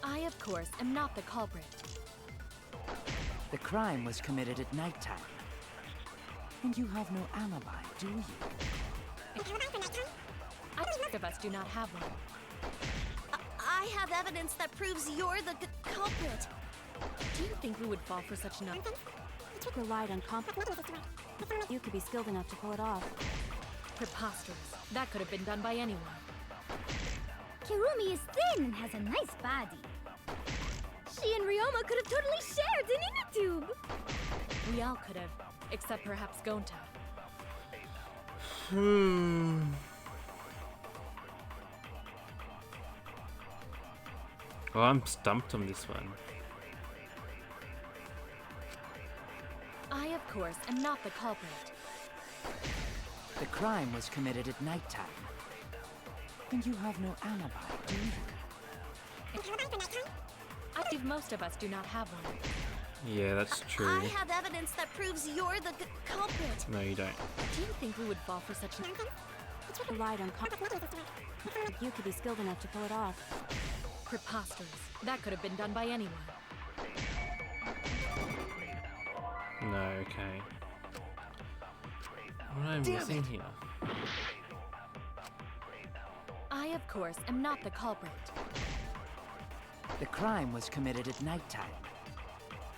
L: I, of course, am not the culprit.
C: The crime was committed at nighttime. And you have no alibi, do you?
L: Most of us do not have one.
H: I have evidence that proves you're the culprit.
L: Do you think we would fall for such nonsense?
N: Relied on you could be skilled enough to pull it off.
L: Preposterous. That could have been done by anyone.
D: Kirumi is thin and has a nice body. She and Ryoma could have totally shared an inner tube.
L: We all could have, except perhaps Gonta.
A: Well, I'm stumped on this one.
L: I, of course, am not the culprit.
C: The crime was committed at nighttime. And you have no alibi, do you?
L: I believe most of us do not have one.
A: Yeah, that's true.
H: I have evidence that proves you're the culprit.
A: No, you don't.
L: Do you think we would fall for such nonsense?
N: Relied on you could be skilled enough to pull it off.
L: Preposterous. That could have been done by anyone.
A: No, okay. What am I missing here?
L: I, of course, am not the culprit.
C: The crime was committed at nighttime.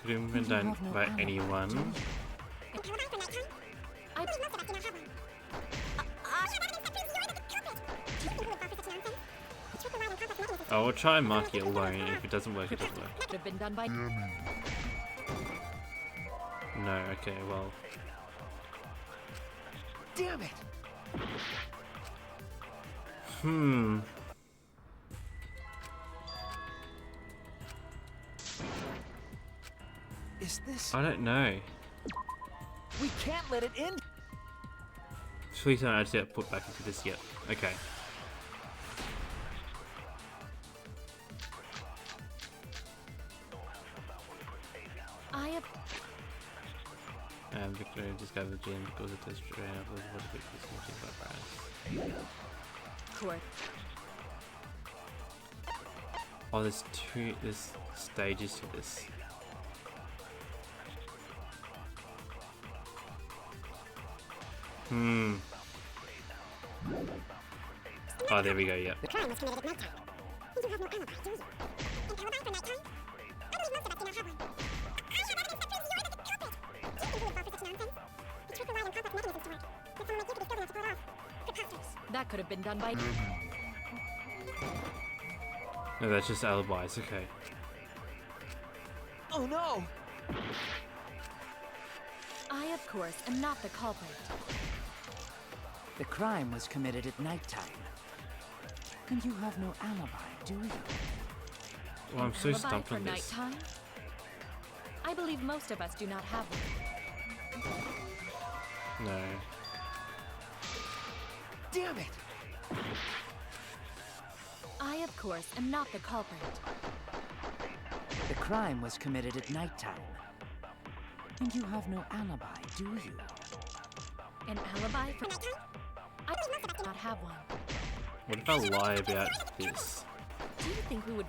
A: Could have been done by anyone. I will try and mark it alone, and if it doesn't work, it doesn't work.
L: Could have been done by.
A: No, okay, well.
G: Damn it! Is this?
A: I don't know.
G: We can't let it end.
A: Please don't actually get put back into this yet. Okay.
L: I have.
A: Victor discovered the gym because it is straight up with what the big discussion about
L: Court.
A: Oh, there's stages to this. Oh, there we go, yeah.
J: The crime was committed at nighttime. You have no alibi, do you? An alibi for nighttime? I believe most of us do not have one. I have evidence that proves you're the culprit. Do you think you would fall for such nonsense? The trick relied on complex mechanisms to work. That someone like you could be skilled enough to pull it off. Preposterous.
L: That could have been done by.
A: No, that's just alibis, okay.
G: Oh no!
L: I, of course, am not the culprit.
C: The crime was committed at nighttime. And you have no alibi, do you?
A: Well, I'm so
L: alibi
A: stumped
L: for
A: on this.
L: nighttime? I believe most of us do not have one.
A: No.
K: Damn it!
L: I, of course, am not the culprit.
C: The crime was committed at nighttime. And you have no alibi, do you?
L: An alibi for nighttime? I do not have one.
A: What if I lie about this?
L: Do you think we would...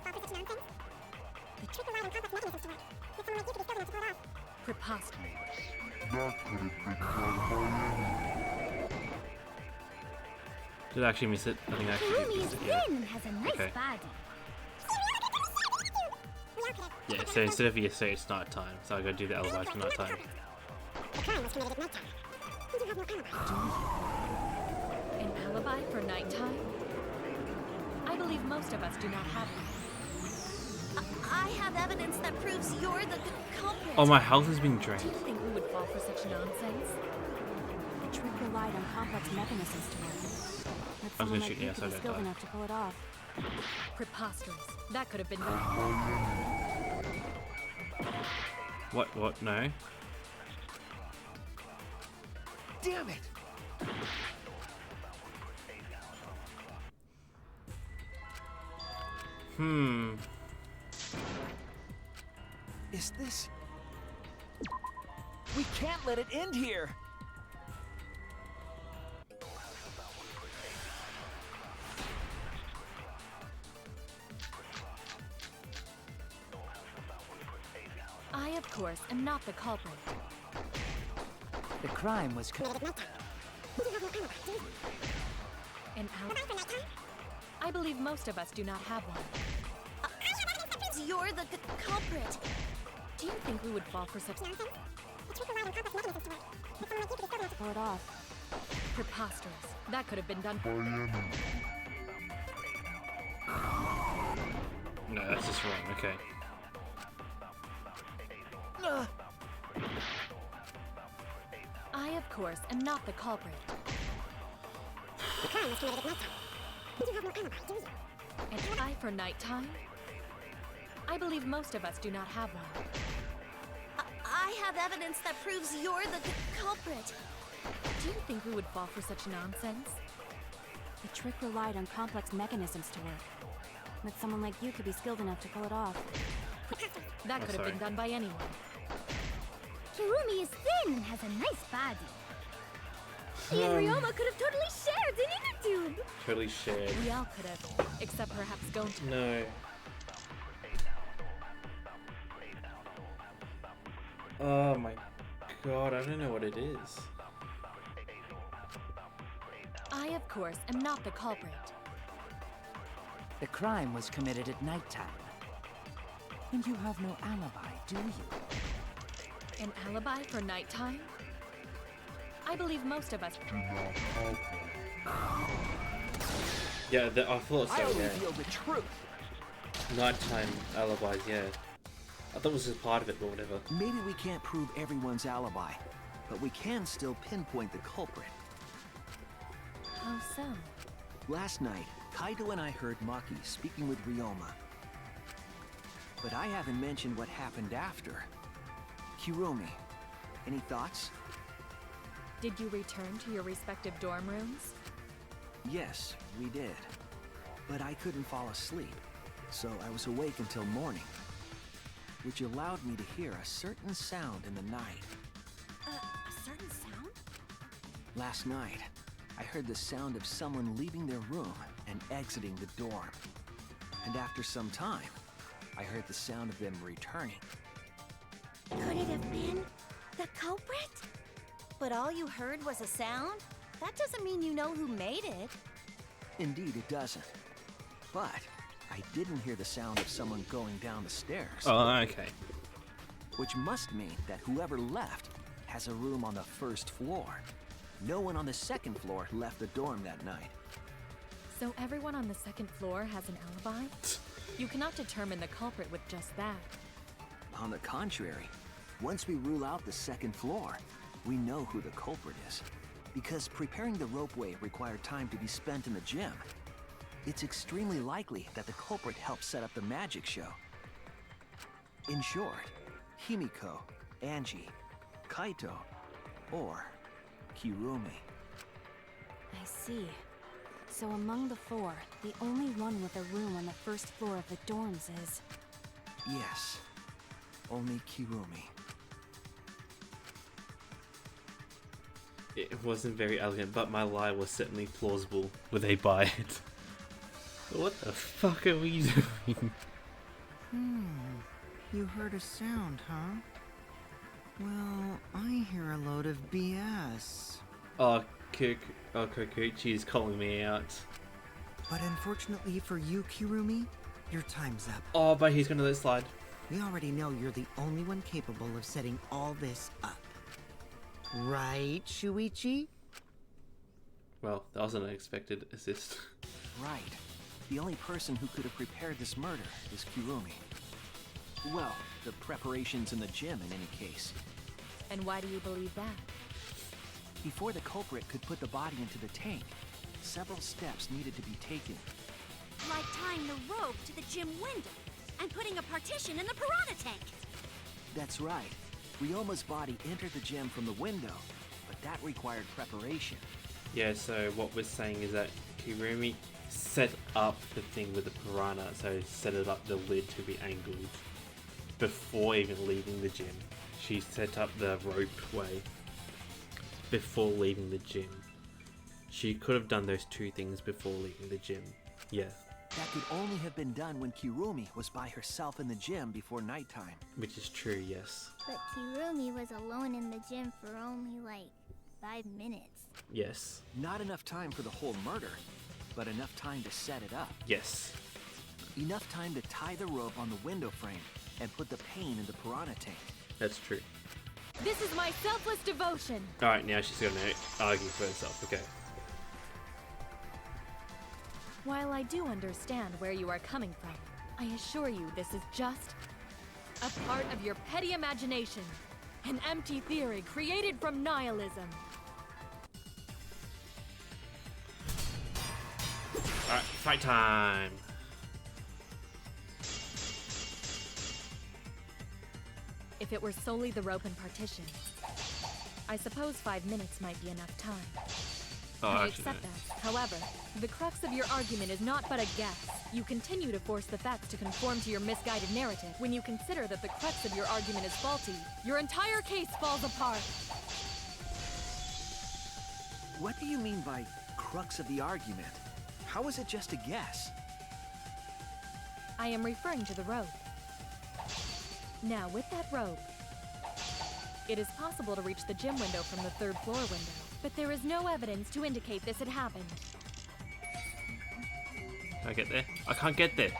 L: Preposterous.
A: Did I actually miss it? I think I actually
D: Kurumi
A: missed
D: is
A: it, yeah.
D: thin and has a nice
A: Okay.
D: body.
A: Yeah, so instead of you say it's night time, so I gotta do the alibi for night time.
J: The crime was committed at nighttime. And you have no alibi.
L: An alibi for nighttime? I believe most of us do not have one.
H: I have evidence that proves you're the culprit.
A: Oh, my health has been
L: Do
A: drained.
L: you think we would fall for such nonsense?
N: The trick relied on complex mechanisms to work. But
A: I was
N: someone
A: gonna
N: like
A: shoot,
N: you
A: yeah, so
N: could
A: I
N: be
A: don't
N: skilled
A: die.
N: enough to pull it off.
L: Preposterous. That could have been done.
A: What? No?
K: Damn it! Is this... We can't let it end here!
L: I, of course, am not the culprit.
C: The crime was
J: Committed at nighttime. And you have no alibi, do you?
L: An alibi for nighttime? I believe most of us do not have one.
H: You're the culprit.
L: Do you think we would fall for such
J: Nonsense. The trick relied on complex mechanisms to work. But someone like you could be skilled enough to
N: Pull it off.
L: preposterous? That could have been done.
A: No, that's just wrong. Okay.
L: I, of course, am not the culprit.
J: The crime was committed at nighttime. And you have no alibi, do you?
L: An alibi for nighttime? I believe most of us do not have one.
H: I have evidence that proves you're the culprit.
L: Do you think we would fall for such nonsense?
N: The trick relied on complex mechanisms to work. But someone like you could be skilled enough to pull it off.
L: That
A: Oh,
L: could have been
A: sorry.
L: done by anyone.
D: Kirumi is thin and has a nice body. He and Ryoma could have totally shared an inner tube.
A: Totally shared.
L: We all could have, except perhaps Gonta.
A: No. Oh my god, I don't know what it is.
L: I, of course, am not the culprit.
C: The crime was committed at nighttime. And you have no alibi, do you?
L: An alibi for nighttime? I believe most of us.
A: Yeah, I thought
K: I
A: so,
K: only
A: yeah.
K: revealed the truth!
A: Nighttime alibis, yeah. I thought it was just part of it, but whatever.
K: Maybe we can't prove everyone's alibi, but we can still pinpoint the culprit.
L: How so?
K: Last night, Kaido and I heard Maki speaking with Ryoma. But I haven't mentioned what happened after. Kirumi, any thoughts?
L: Did you return to your respective dorm rooms?
K: Yes, we did. But I couldn't fall asleep, so I was awake until morning, which allowed me to hear a certain sound in the night.
H: A certain sound?
K: Last night, I heard the sound of someone leaving their room and exiting the dorm. And after some time, I heard the sound of them returning.
H: Could it have been the culprit? But all you heard was a sound? That doesn't mean you know who made it.
K: Indeed, it doesn't. But I didn't hear the sound of someone going down the stairs.
A: Oh, okay.
K: Which must mean that whoever left has a room on the first floor. No one on the second floor left the dorm that night.
L: So everyone on the second floor has an alibi? You cannot determine the culprit with just that.
K: On the contrary, once we rule out the second floor, we know who the culprit is. Because preparing the ropeway required time to be spent in the gym. It's extremely likely that the culprit helped set up the magic show, In short, Himiko, Angie, Kaito, or Kirumi.
N: I see. So among the four, the only one with a room on the first floor of the dorms is...
K: Yes, only Kirumi.
A: It wasn't very elegant, but my lie was certainly plausible with a bite. What the fuck are we doing?
G: You heard a sound, huh? Well, I hear a load of BS.
A: Oh, Kokuchi is calling me out.
G: But unfortunately for you, Kirumi, your time's up.
A: Oh, but he's gonna let it slide.
G: We already know you're the only one capable of setting all this up. Right, Shuichi?
A: Well, that was an unexpected assist.
K: Right. The only person who could have prepared this murder is Kirumi. Well, the preparations in the gym in any case.
L: And why do you believe that?
K: Before the culprit could put the body into the tank, several steps needed to be taken.
H: Like tying the rope to the gym window and putting a partition in the piranha tank.
K: That's right. Ryoma's body entered the gym from the window, but that required preparation.
A: Yeah, so what we're saying is that Kirumi set up the thing with the piranha, so set it up the lid to be angled before even leaving the gym. She set up the rope way before leaving the gym. She could have done those two things before leaving the gym. Yeah.
K: That could only have been done when Kirumi was by herself in the gym before nighttime.
A: Which is true, yes.
D: But Kirumi was alone in the gym for only like 5 minutes.
A: Yes.
K: Not enough time for the whole murder, but enough time to set it up.
A: Yes.
K: Enough time to tie the rope on the window frame and put the pain in the piranha tank.
A: That's true.
L: This is my selfless devotion.
A: Alright, now she's gonna argue for herself, okay.
L: While I do understand where you are coming from, I assure you this is just a part of your petty imagination. An empty theory created from nihilism.
A: Alright, fight time!
L: If it were solely the rope and partition, I suppose 5 minutes might be enough time.
A: Oh,
L: I
A: actually,
L: accept
A: no.
L: that. However, the crux of your argument is not but a guess. You continue to force the facts to conform to your misguided narrative. When you consider that the crux of your argument is faulty, your entire case falls apart.
K: What do you mean by crux of the argument? How is it just a guess?
L: I am referring to the rope. Now, with that rope, it is possible to reach the gym window from the 3rd floor window, but there is no evidence to indicate this had happened.
A: Can I get there? I can't get there!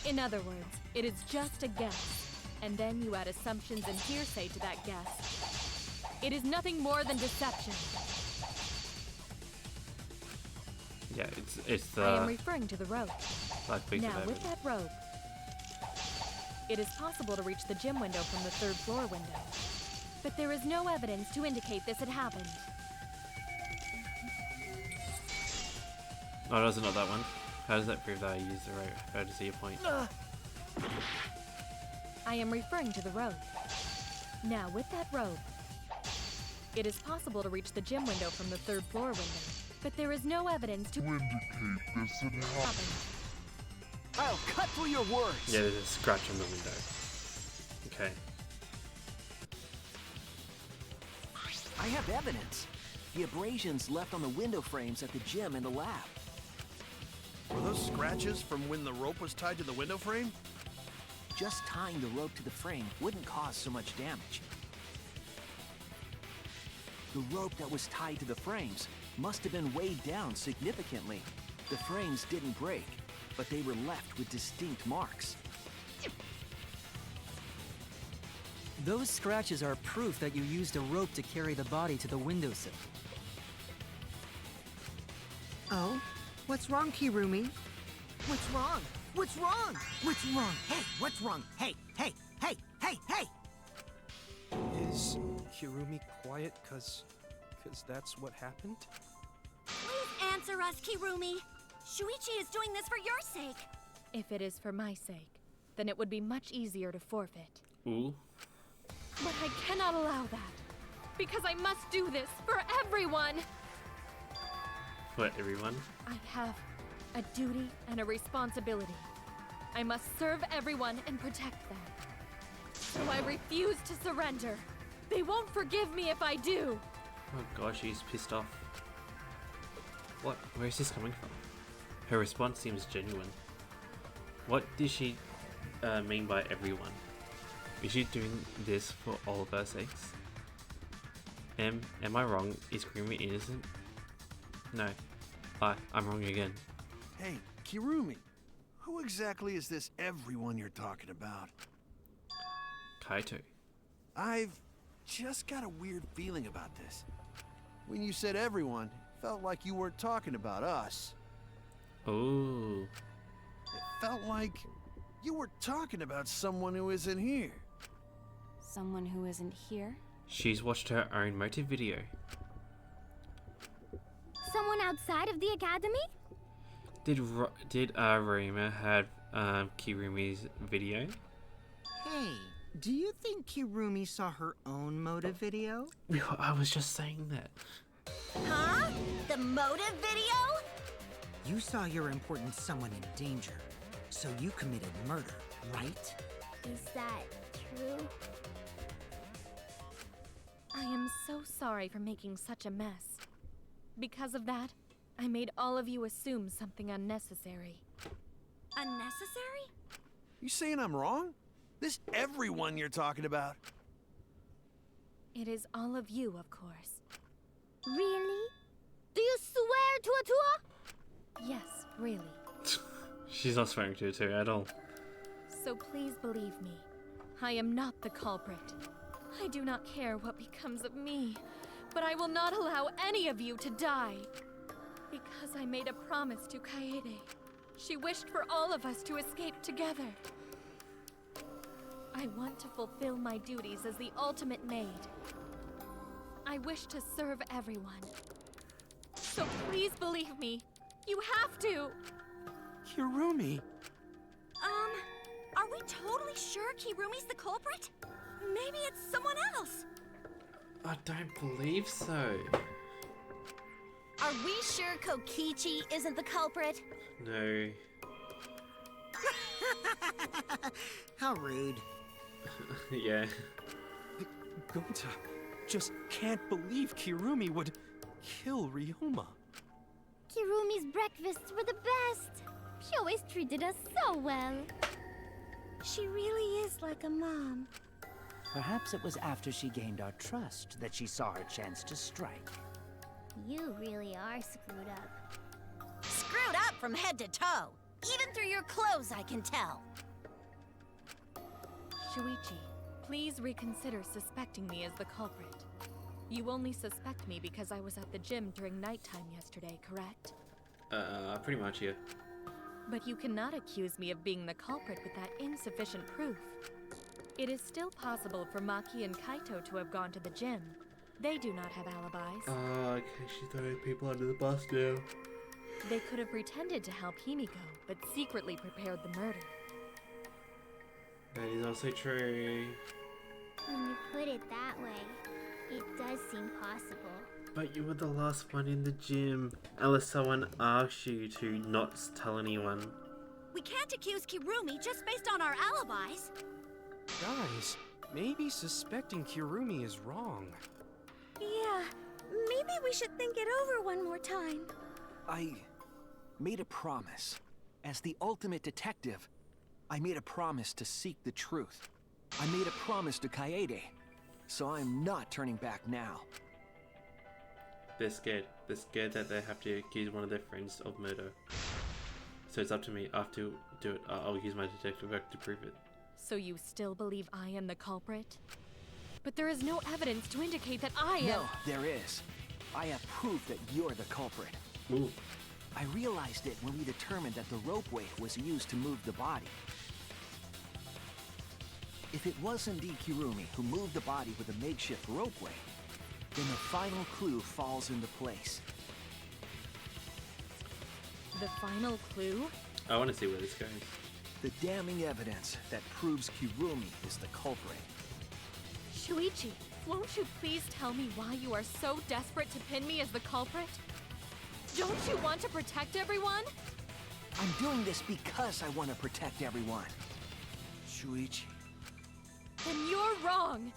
L: In other words, it is just a guess, and then you add assumptions and hearsay to that guess. It is nothing more than deception.
A: Yeah, it's the...
L: I am referring to the rope.
A: Like piece of
L: Now, with
A: evidence.
L: that rope, it is possible to reach the gym window from the 3rd floor window, but there is no evidence to indicate this had happened.
A: Oh, does it not that one? How does that prove that I used the rope? How to see your point?
L: I am referring to the rope. Now, with that rope, it is possible to reach the gym window from the 3rd floor window, but there is no evidence to indicate this had happened.
K: I'll cut through your words!
A: Yeah, there's a scratch on the window. Okay.
K: I have evidence. The abrasions left on the window frames at the gym and the lab.
B: Were those scratches from when the rope was tied to the window frame?
K: Just tying the rope to the frame wouldn't cause so much damage. The rope that was tied to the frames must have been weighed down significantly. The frames didn't break, but they were left with distinct marks.
I: Those scratches are proof that you used a rope to carry the body to the windowsill.
G: Oh? What's wrong, Kirumi? What's wrong? What's wrong? What's wrong? Hey, what's wrong? Hey, hey, hey, hey, hey!
M: Is Kirumi quiet cause that's what happened?
H: Please answer us, Kirumi. Shuichi is doing this for your sake.
L: If it is for my sake, then it would be much easier to forfeit.
A: Ooh.
L: But I cannot allow that, because I must do this for everyone!
A: What, everyone?
L: I have a duty and a responsibility. I must serve everyone and protect them. So I refuse to surrender. They won't forgive me if I do.
A: Oh gosh, she's pissed off. What? Where is this coming from? Her response seems genuine. What did she mean by everyone? Is she doing this for all of our sakes? Am I wrong? Is Kirumi innocent? No. I'm wrong again.
B: Hey, Kirumi, who exactly is this everyone you're talking about?
A: Kaito.
B: I've just got a weird feeling about this. When you said everyone, it felt like you weren't talking about us.
A: Oh.
B: It felt like you were talking about someone who isn't here.
N: Someone who isn't here?
A: She's watched her own motive video.
D: Someone outside of the academy?
A: Did Ryoma have Kirumi's video?
G: Hey, do you think Kirumi saw her own motive video?
A: I was just saying that.
H: Huh? The motive video?
G: You saw your important someone in danger, so you committed murder, right?
D: Is that true?
L: I am so sorry for making such a mess. Because of that, I made all of you assume something unnecessary.
H: Unnecessary?
B: You saying I'm wrong? This everyone you're talking about?
L: It is all of you, of course.
D: Really? Do you swear to Atua?
L: Yes, really.
A: She's not swearing to it too at all.
L: So please believe me, I am not the culprit. I do not care what becomes of me, but I will not allow any of you to die. Because I made a promise to Kaede. She wished for all of us to escape together. I want to fulfill my duties as the ultimate maid. I wish to serve everyone. So please believe me. You have to!
M: Kirumi!
H: Are we totally sure Kirumi's the culprit? Maybe it's someone else.
A: I don't believe so.
H: Are we sure Kokichi isn't the culprit?
A: No.
G: How rude.
A: Yeah.
M: Gonta just can't believe Kirumi would kill Ryoma.
D: Kirumi's breakfasts were the best. She always treated us so well. She really is like a mom.
C: Perhaps it was after she gained our trust that she saw her chance to strike.
D: You really are screwed up.
H: Screwed up from head to toe. Even through your clothes, I can tell.
L: Shuichi, please reconsider suspecting me as the culprit. You only suspect me because I was at the gym during nighttime yesterday, correct?
A: Pretty much, yeah.
L: But you cannot accuse me of being the culprit with that insufficient proof. It is still possible for Maki and Kaito to have gone to the gym. They do not have alibis.
A: Okay, she's throwing people under the bus now.
L: They could have pretended to help Himiko, but secretly prepared the murder.
A: That is also true.
D: When you put it that way, it does seem possible.
A: But you were the last one in the gym. Unless someone asked you to not tell anyone.
H: We can't accuse Kirumi just based on our alibis.
M: Guys, maybe suspecting Kirumi is wrong.
H: Yeah, maybe we should think it over one more time.
K: I made a promise. As the ultimate detective, I made a promise to seek the truth. I made a promise to Kaede, so I'm not turning back now.
A: They're scared. They're scared that they have to accuse one of their friends of murder. So it's up to me. I have to do it. I'll use my detective work to prove it.
L: So you still believe I am the culprit? But there is no evidence to indicate that I am—
K: No, there is. I have proof that you're the culprit.
A: Ooh.
K: I realized it when we determined that the ropeway was used to move the body. If it was indeed Kirumi who moved the body with a makeshift ropeway, then the final clue falls into place.
L: The final clue?
A: I want to see where this goes.
K: The damning evidence that proves Kirumi is the culprit.
L: Shuichi, won't you please tell me why you are so desperate to pin me as the culprit? Don't you want to protect everyone?
K: I'm doing this because I want to protect everyone. Shuichi.
L: Then you're wrong.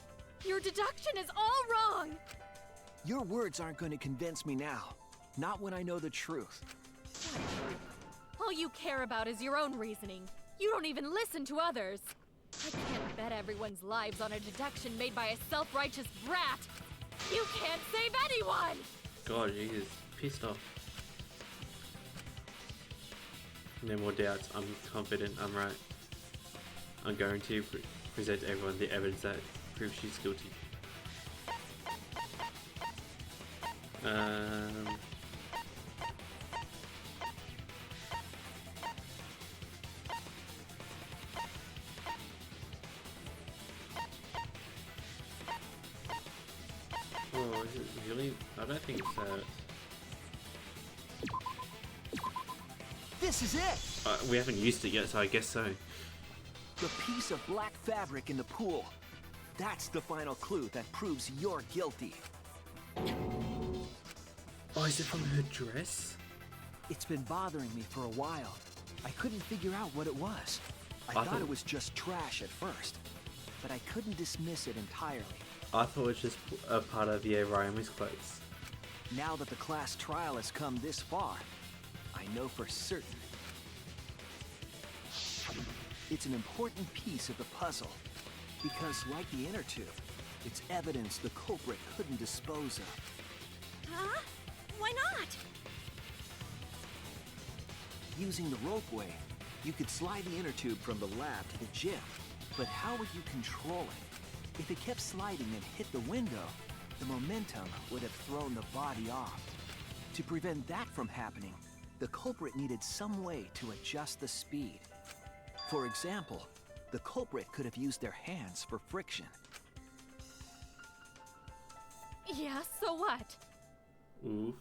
L: Your deduction is all wrong.
K: Your words aren't going to convince me now. Not when I know the truth.
L: What truth? All you care about is your own reasoning. You don't even listen to others. I can't bet everyone's lives on a deduction made by a self-righteous brat. You can't save anyone!
A: God, he is pissed off. No more doubts. I'm confident I'm right. I'm going to present everyone the evidence that proves she's guilty. Oh, is it really? I don't think it's that.
K: This is it!
A: We haven't used it yet, so I guess so.
K: The piece of black fabric in the pool. That's the final clue that proves you're guilty.
A: Oh, is it from her dress?
K: It's been bothering me for a while. I couldn't figure out what it was. I thought it was just trash at first, but I couldn't dismiss it entirely.
A: I thought it was just a part of Ryomu's clothes.
K: Now that the class trial has come this far, I know for certain. It's an important piece of the puzzle, because like the inner tube, it's evidence the culprit couldn't dispose of.
H: Huh? Why not?
K: Using the ropeway, you could slide the inner tube from the lab to the gym, but how would you control it? If it kept sliding and hit the window, the momentum would have thrown the body off. To prevent that from happening, the culprit needed some way to adjust the speed. For example, the culprit could have used their hands for friction.
L: Yeah, so what?
A: Oof.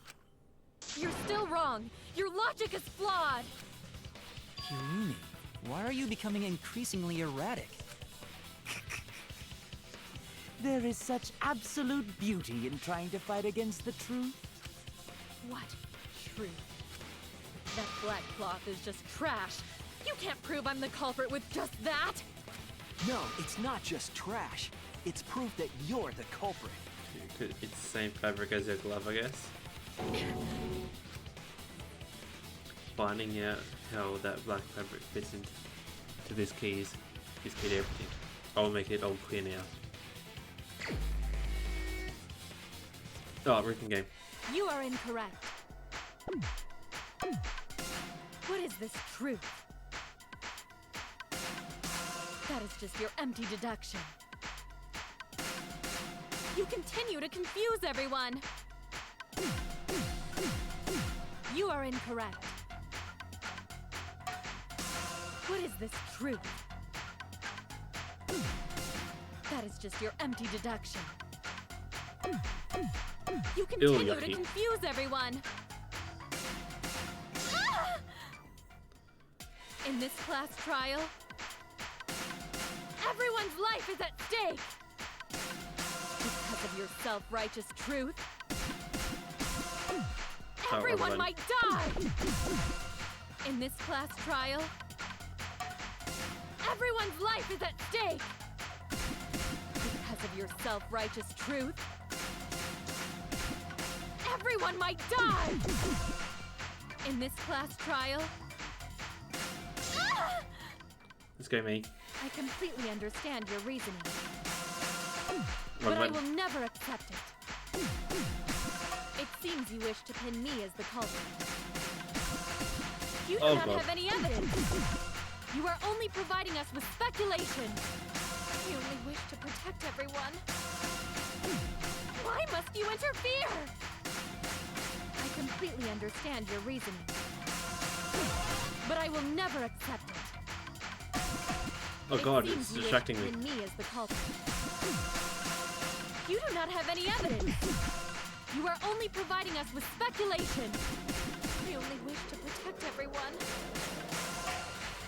L: You're still wrong. Your logic is flawed.
I: Kirumi, why are you becoming increasingly erratic?
C: There is such absolute beauty in trying to fight against the truth.
L: What? Truth? That black cloth is just trash. You can't prove I'm the culprit with just that.
K: No, it's not just trash. It's proof that you're the culprit.
A: It's the same fabric as your glove, I guess. Finding out how that black fabric fits into this key is key to everything. I'll make it all clear now. Oh, written game.
L: You are incorrect. What is this truth? That is just your empty deduction. You continue to confuse everyone. You are incorrect. What is this truth? That is just your empty deduction. You continue to confuse everyone. Ah! In this class trial, everyone's life is at stake. Because of your self-righteous truth, everyone might die. In this class trial, everyone's life is at stake. Because of your self-righteous truth, everyone might die. In this class trial,
A: Let's go, me.
L: I completely understand your reasoning, but I will never accept it. It seems you wish to pin me as the culprit. You do not have any evidence. You are only providing us with speculation. You only wish to protect everyone. Why must you interfere? I completely understand your reasoning, but I will never accept it.
A: Oh god, it's distracting me.
L: Me as the culprit. You do not have any evidence. You are only providing us with speculation. We only wish to protect everyone.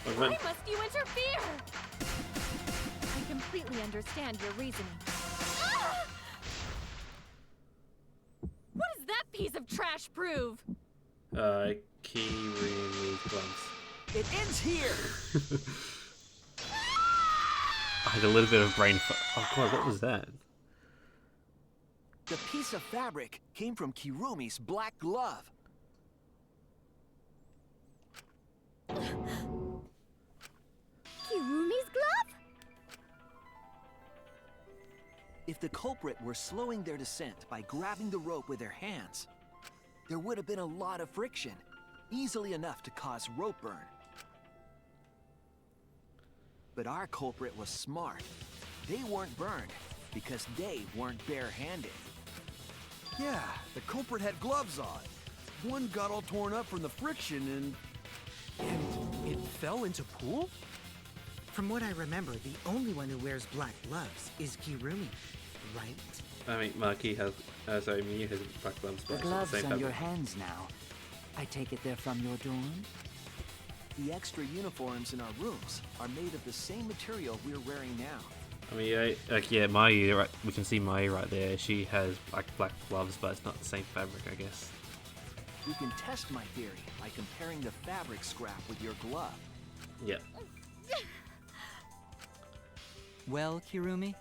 L: Why must you interfere? I completely understand your reasoning. What does that piece of trash prove?
A: Kirumi's gloves.
F: It ends here!
A: I had a little bit of brain oh god, what was that?
K: The piece of fabric came from Kirumi's black glove.
D: Kirumi's glove?
K: If the culprit were slowing their descent by grabbing the rope with their hands, there would have been a lot of friction, easily enough to cause rope burn. But our culprit was smart. They weren't burned because they weren't barehanded.
B: Yeah, the culprit had gloves on. One got all torn up from the friction
M: And it fell into pool?
G: From what I remember, the only one who wears black gloves is Kirumi, right?
A: I mean, Maki has, sorry, Miyu has black gloves,
C: The
A: but it's not
C: gloves
A: the same
C: on your
A: fabric.
C: hands now. I take it they're from your dorm?
K: The extra uniforms in our rooms are made of the same material we're wearing now.
A: I mean, yeah, Mayu, right, we can see Mayu right there. She has black gloves, but it's not the same fabric, I guess.
K: You can test my theory by comparing the fabric scrap with your glove.
A: Yeah.
I: Well, Kirumi?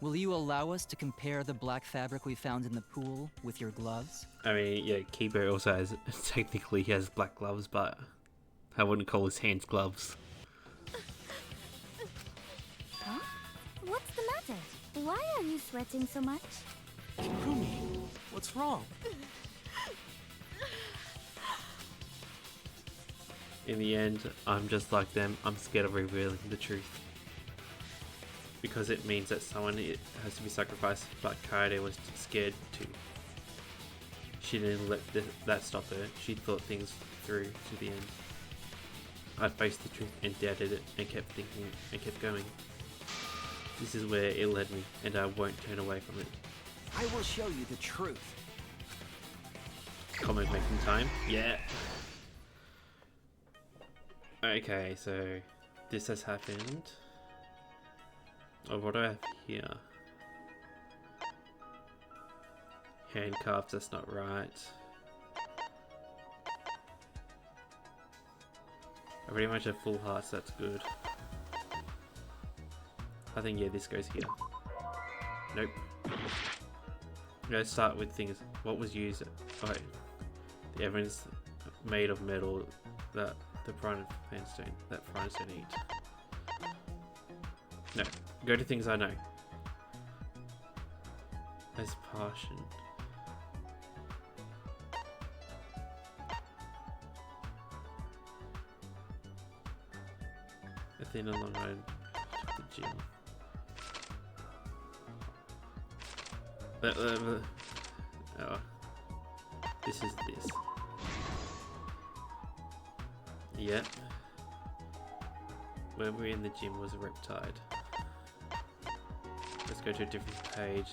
I: Will you allow us to compare the black fabric we found in the pool with your gloves?
A: I mean, yeah, Kibo also has, technically he has black gloves, but I wouldn't call his hands gloves.
D: Huh? What's the matter? Why are you sweating so much?
M: Kirumi, what's wrong?
A: In the end, I'm just like them. I'm scared of revealing the truth. Because it means that someone has to be sacrificed, but Kaede was scared too. She didn't let that stop her. She thought things through to the end. I faced the truth and doubted it and kept thinking and kept going. This is where it led me, and I won't turn away from it.
K: I will show you the truth.
A: Comment making time? Yeah. Okay, so this has happened. Oh, what do I have here? Handcuffs, that's not right. I pretty much have full hearts, that's good. I think, yeah, this goes here. Nope. Let's start with things. What was used? Oh, the evidence made of metal that the Prime Stone eat. No. Go to things I know. As passion. A thin and long road to the gym. Oh. This is this. Yep. When we were in the gym was a riptide. Let's go to a different page.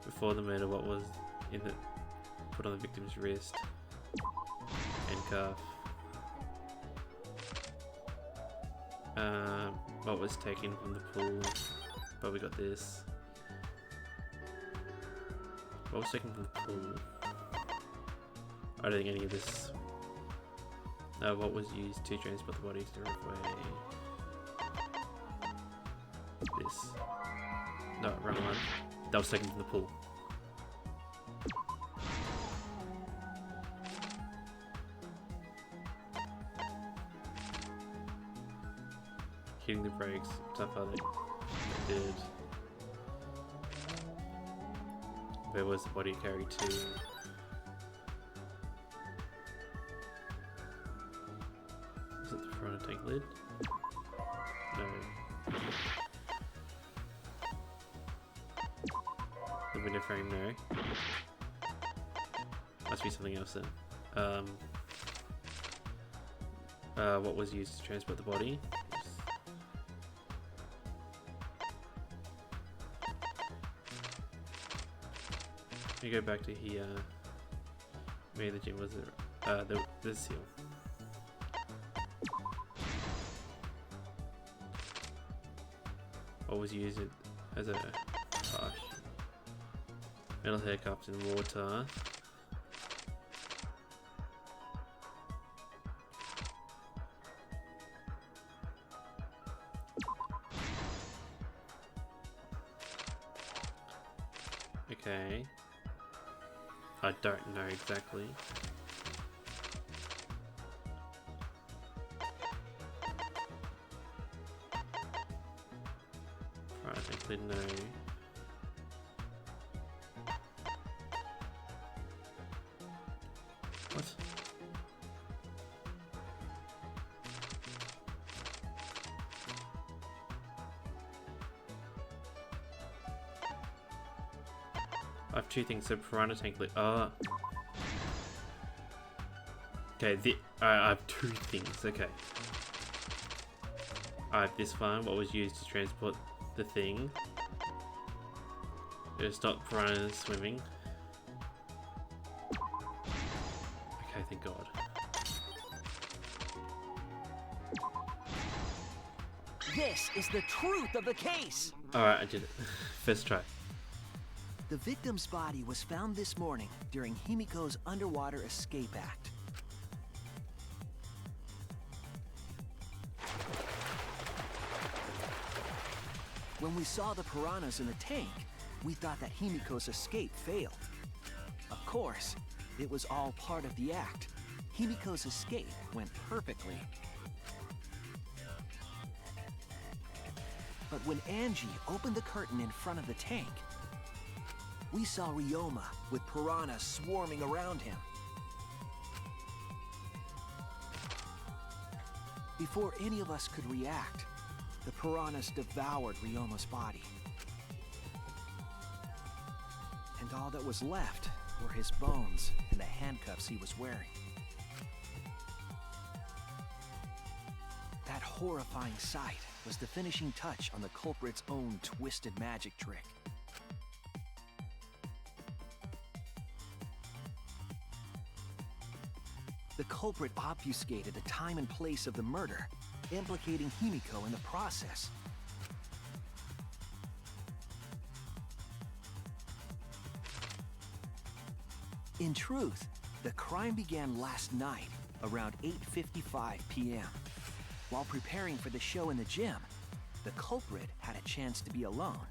A: Before the murder, what was in the put on the victim's wrist? Handcuff. What was taken from the pool? But we got this. What was taken from the pool? I don't think any of this. What was used to transport the body to Riftway? This. No, wrong one. That was taken from the pool. Hitting the brakes. Tough how they did. Where was the body carried to? Was it the front tank lid? No. The window frame, no. Must be something else then. What was used to transport the body? We go back to here. Maybe the gym was the seal. Always use it as a metal hair cups in water. Okay. I don't know exactly. Practically no. What? I have two things. So piranha tank. Okay. I have two things. Okay. I have this one. What was used to transport the thing? It's not piranhas swimming. Okay, thank God.
K: This is the truth of the case.
A: Alright, I did it. First try.
K: The victim's body was found this morning during Himiko's underwater escape act. When we saw the piranhas in the tank, we thought that Himiko's escape failed. Of course, it was all part of the act. Himiko's escape went perfectly. But when Angie opened the curtain in front of the tank, we saw Ryoma with piranhas swarming around him. Before any of us could react, the piranhas devoured Ryoma's body. And all that was left were his bones and the handcuffs he was wearing. That horrifying sight was the finishing touch on the culprit's own twisted magic trick. The culprit obfuscated the time and place of the murder, implicating Himiko in the process. In truth, the crime began last night, around 8:55 p.m. While preparing for the show in the gym, the culprit had a chance to be alone.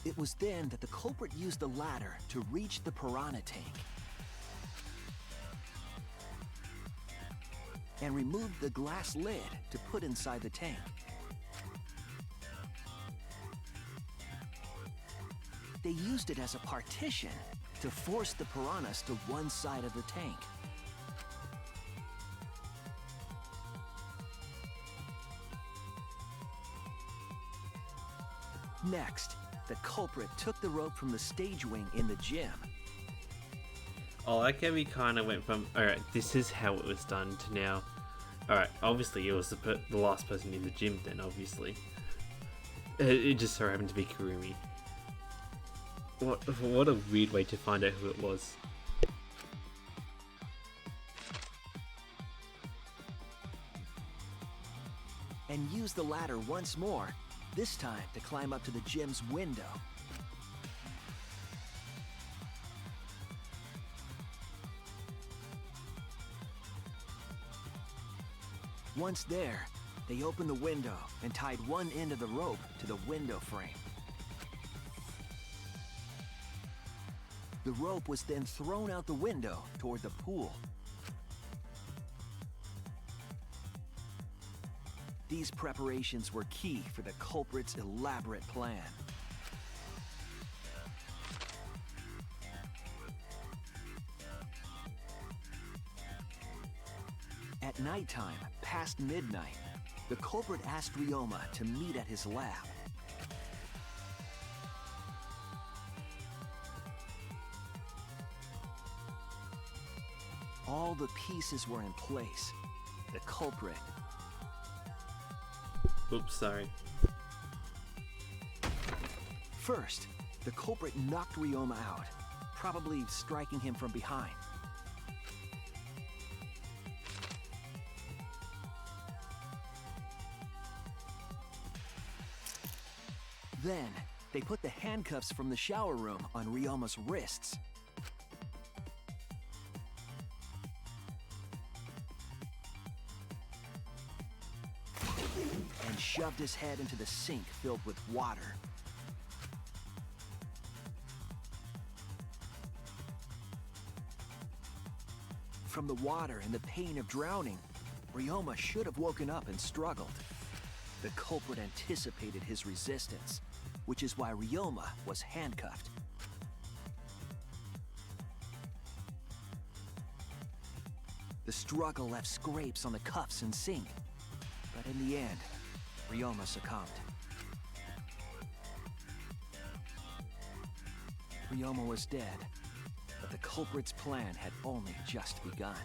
K: It was then that the culprit used the ladder to reach the piranha tank and removed the glass lid to put inside the tank. They used it as a partition to force the piranhas to one side of the tank. Next, the culprit took the rope from the stage wing in the gym.
A: I like how we kind of went from, alright, this is how it was done, to now, alright, obviously it was the last person in the gym then, obviously. It just so happened to be Kurumi. What a weird way to find out who it was.
K: And use the ladder once more, this time to climb up to the gym's window. Once there, they opened the window and tied one end of the rope to the window frame. The rope was then thrown out the window toward the pool. These preparations were key for the culprit's elaborate plan. At nighttime, past midnight, the culprit asked Ryoma to meet at his lab. All the pieces were in place. The culprit.
A: Oops, sorry.
K: First, the culprit knocked Ryoma out, probably striking him from behind. Then, they put the handcuffs from the shower room on Ryoma's wrists. And shoved his head into the sink filled with water. From the water and the pain of drowning, Ryoma should have woken up and struggled. The culprit anticipated his resistance, which is why Ryoma was handcuffed. The struggle left scrapes on the cuffs and sink, but in the end, Ryoma succumbed. Ryoma was dead, but the culprit's plan had only just begun.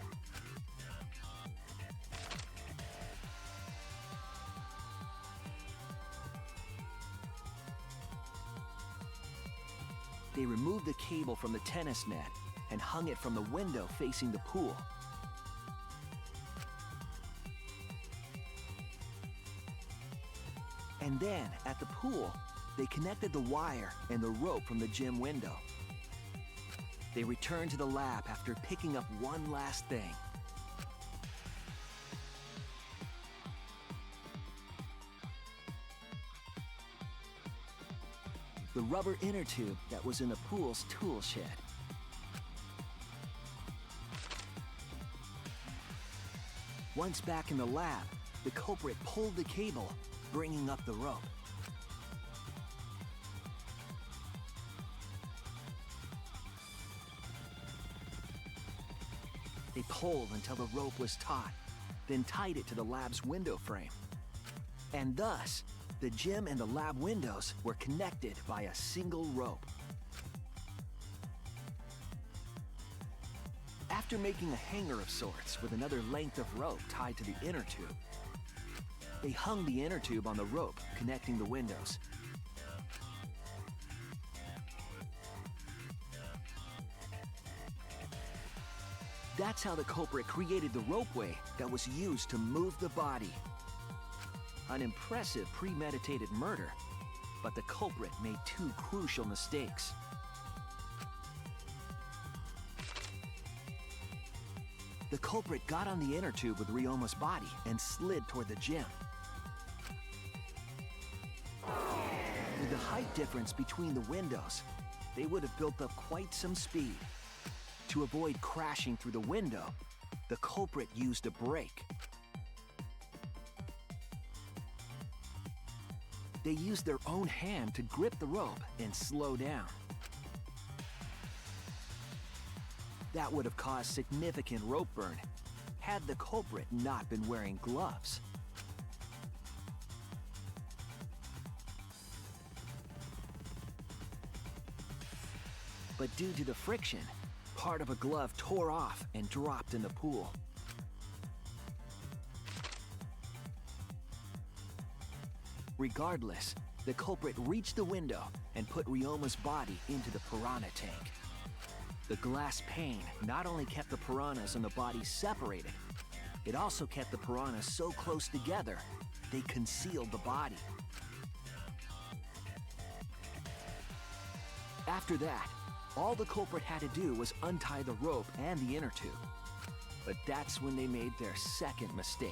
K: They removed the cable from the tennis net and hung it from the window facing the pool. And then, at the pool, they connected the wire and the rope from the gym window. They returned to the lab after picking up one last thing. The rubber inner tube that was in the pool's tool shed. Once back in the lab, the culprit pulled the cable, bringing up the rope. They pulled until the rope was taut, then tied it to the lab's window frame. And thus, the gym and the lab windows were connected by a single rope. After making a hanger of sorts with another length of rope tied to the inner tube, they hung the inner tube on the rope connecting the windows. That's how the culprit created the ropeway that was used to move the body. An impressive premeditated murder, but the culprit made two crucial mistakes. The culprit got on the inner tube with Ryoma's body and slid toward the gym. With the height difference between the windows, they would have built up quite some speed. To avoid crashing through the window, the culprit used a brake. They used their own hand to grip the rope and slow down. That would have caused significant rope burn had the culprit not been wearing gloves. But due to the friction, part of a glove tore off and dropped in the pool. Regardless, the culprit reached the window and put Ryoma's body into the piranha tank. The glass pane not only kept the piranhas and the body separated, it also kept the piranhas so close together, they concealed the body. After that, all the culprit had to do was untie the rope and the inner tube. But that's when they made their second mistake.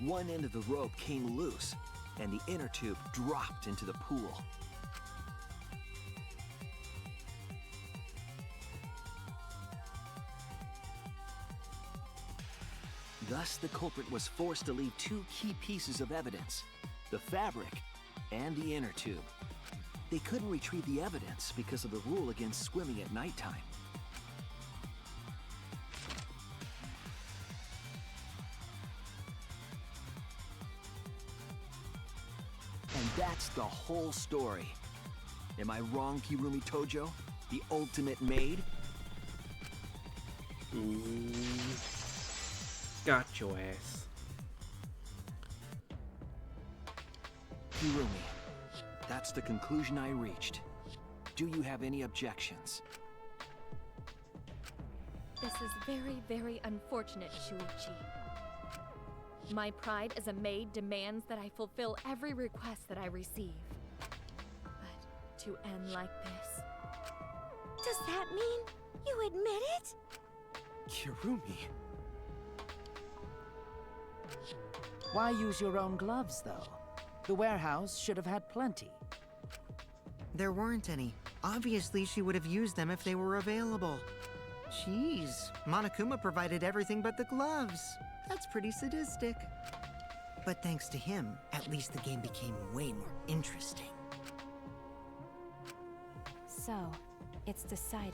K: One end of the rope came loose, and the inner tube dropped into the pool. Thus, the culprit was forced to leave two key pieces of evidence, the fabric and the inner tube. They couldn't retrieve the evidence because of the rule against swimming at nighttime. And that's the whole story. Am I wrong, Kirumi Tojo? The ultimate maid?
A: Got your ass.
K: Kirumi, that's the conclusion I reached. Do you have any objections?
L: This is very, very unfortunate, Shuichi. My pride as a maid demands that I fulfill every request that I receive. But to end like this...
H: Does that mean you admit it?
K: Kirumi.
C: Why use your own gloves, though? The warehouse should have had plenty.
G: There weren't any. Obviously, she would have used them if they were available. Jeez, Monokuma provided everything but the gloves. That's pretty sadistic. But thanks to him, at least the game became way more interesting.
N: So, it's decided.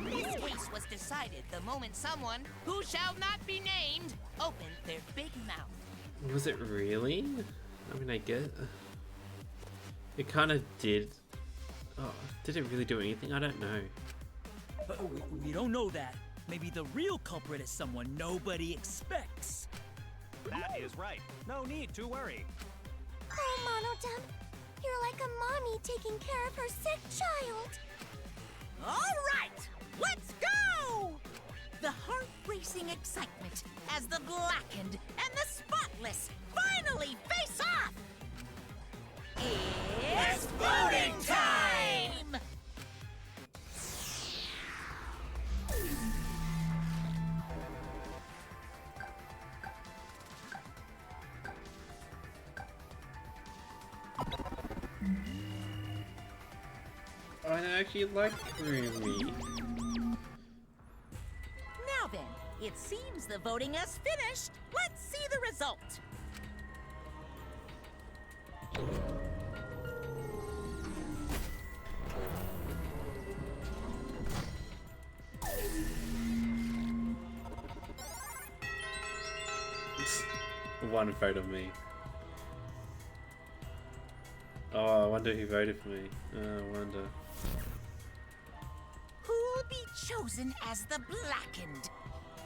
E: This case was decided the moment someone, who shall not be named, opened their big mouth.
A: Was it really? I mean, I guess... It kind of did. Oh, did it really do anything? I don't know.
F: We don't know that. Maybe the real culprit is someone nobody expects.
P: That is right. No need to worry.
H: Oh, Monodum, you're like a mommy taking care of her sick child.
E: All right, let's go! The heart-racing excitement as the blackened and the spotless finally face off! It's voting time!
A: I actually like Kirumi.
E: Now then, it seems the voting has finished. Let's see the result.
A: One vote of me. Oh, I wonder who voted for me. I wonder.
E: Who'll be chosen as the blackened?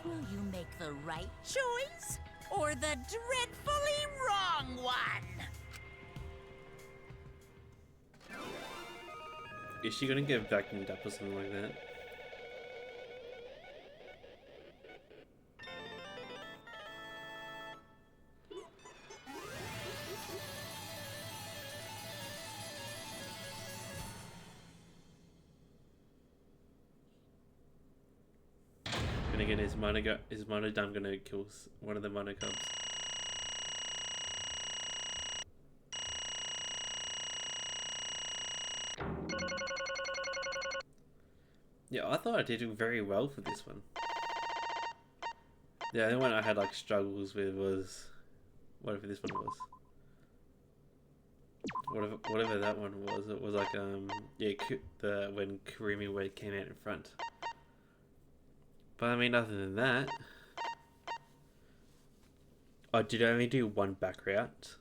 E: Will you make the right choice or the dreadfully wrong one?
A: Is she gonna get vacuumed up or something like that? And again, is Monodam gonna kill one of the Monocubs? Yeah, I thought I did very well for this one. The only one I had like struggles with was whatever this one was. Whatever that one was. It was like yeah, when Kirumi Wade came out in front. But I mean, other than that, oh, did I only do one back route?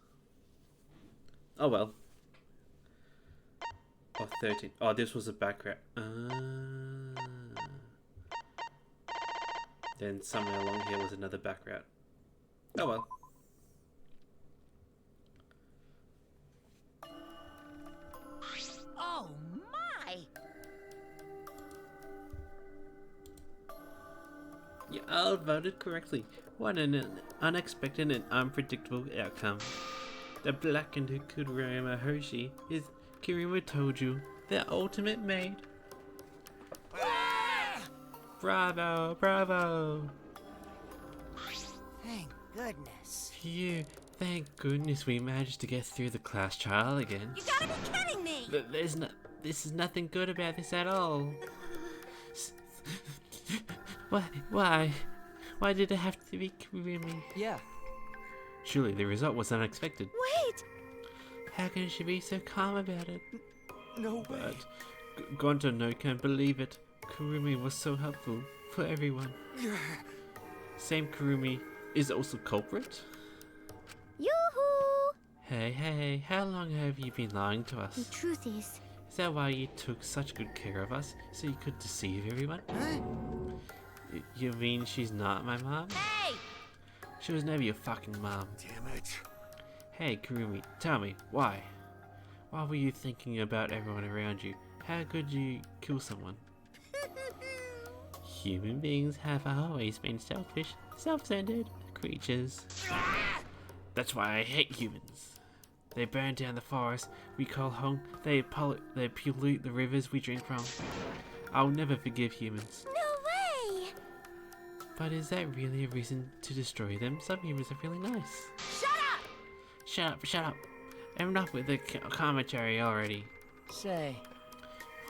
A: Oh well. Oh, 13. Oh, this was a back route. Then somewhere along here was another back route. Oh well.
E: Oh my!
A: You all voted correctly. What an unexpected and unpredictable outcome. The blackened Kurama Hershey is, Kirima told you, the ultimate maid. Bravo, bravo!
G: Thank goodness.
A: Phew, thank goodness we managed to get through the class trial again.
H: You gotta be kidding me!
A: But this is nothing good about this at all. Why? Why did it have to be Kirimi?
I: Yeah.
A: Surely the result was unexpected.
H: Wait!
A: How can she be so calm about it?
K: No way.
A: But Gonto no can't believe it. Kirumi was so helpful for everyone. Same Kirumi is also culprit?
D: Yoo-hoo!
A: Hey, how long have you been lying to us?
D: The truth is
A: that why you took such good care of us, so you could deceive everyone?
G: Huh?
A: You mean she's not my mom?
E: Hey!
A: She was never your fucking mom.
O: Damn it.
A: Hey, Kirumi, tell me, why? Why were you thinking about everyone around you? How could you kill someone? Human beings have always been selfish, self-centered, creatures. That's why I hate humans. They burn down the forest we call home. They pollute the rivers we drink from. I'll never forgive humans.
D: No way!
A: But is that really a reason to destroy them? Some humans are really nice.
H: Shut up!
A: Shut up, shut up. Enough with the commentary already.
C: Say,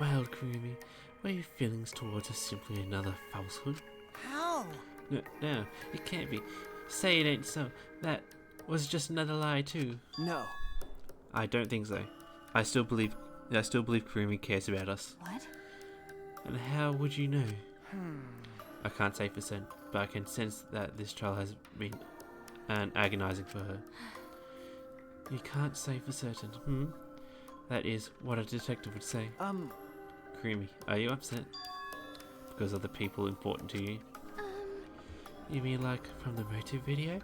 A: Well, Kurumi, were your feelings towards us simply another falsehood?
G: How?
A: No, it can't be. Say it ain't so. That was just another lie too.
G: No.
A: I don't think so. I still believe Kurumi cares about us.
N: What?
A: And how would you know? I can't say for certain, but I can sense that this trial has been agonizing for her. You can't say for certain, That is what a detective would say. Kurumi, are you upset? Because of the people important to you? You mean like from the motive video?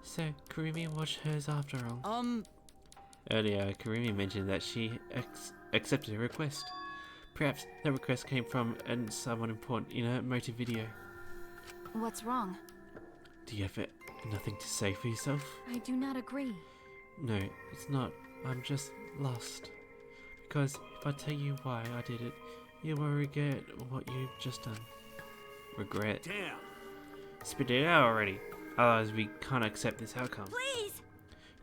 A: So, Kurumi watched hers after all. Earlier, Kurumi mentioned that she accepted her request. Perhaps that request came from someone important in her motive video.
N: What's wrong?
A: Do you have nothing to say for yourself?
L: I do not agree.
A: No, it's not. I'm just lost. Because if I tell you why I did it, you will regret what you've just done. Regret?
B: Damn.
A: Spit it out already. Otherwise we can't accept this outcome.
H: Please!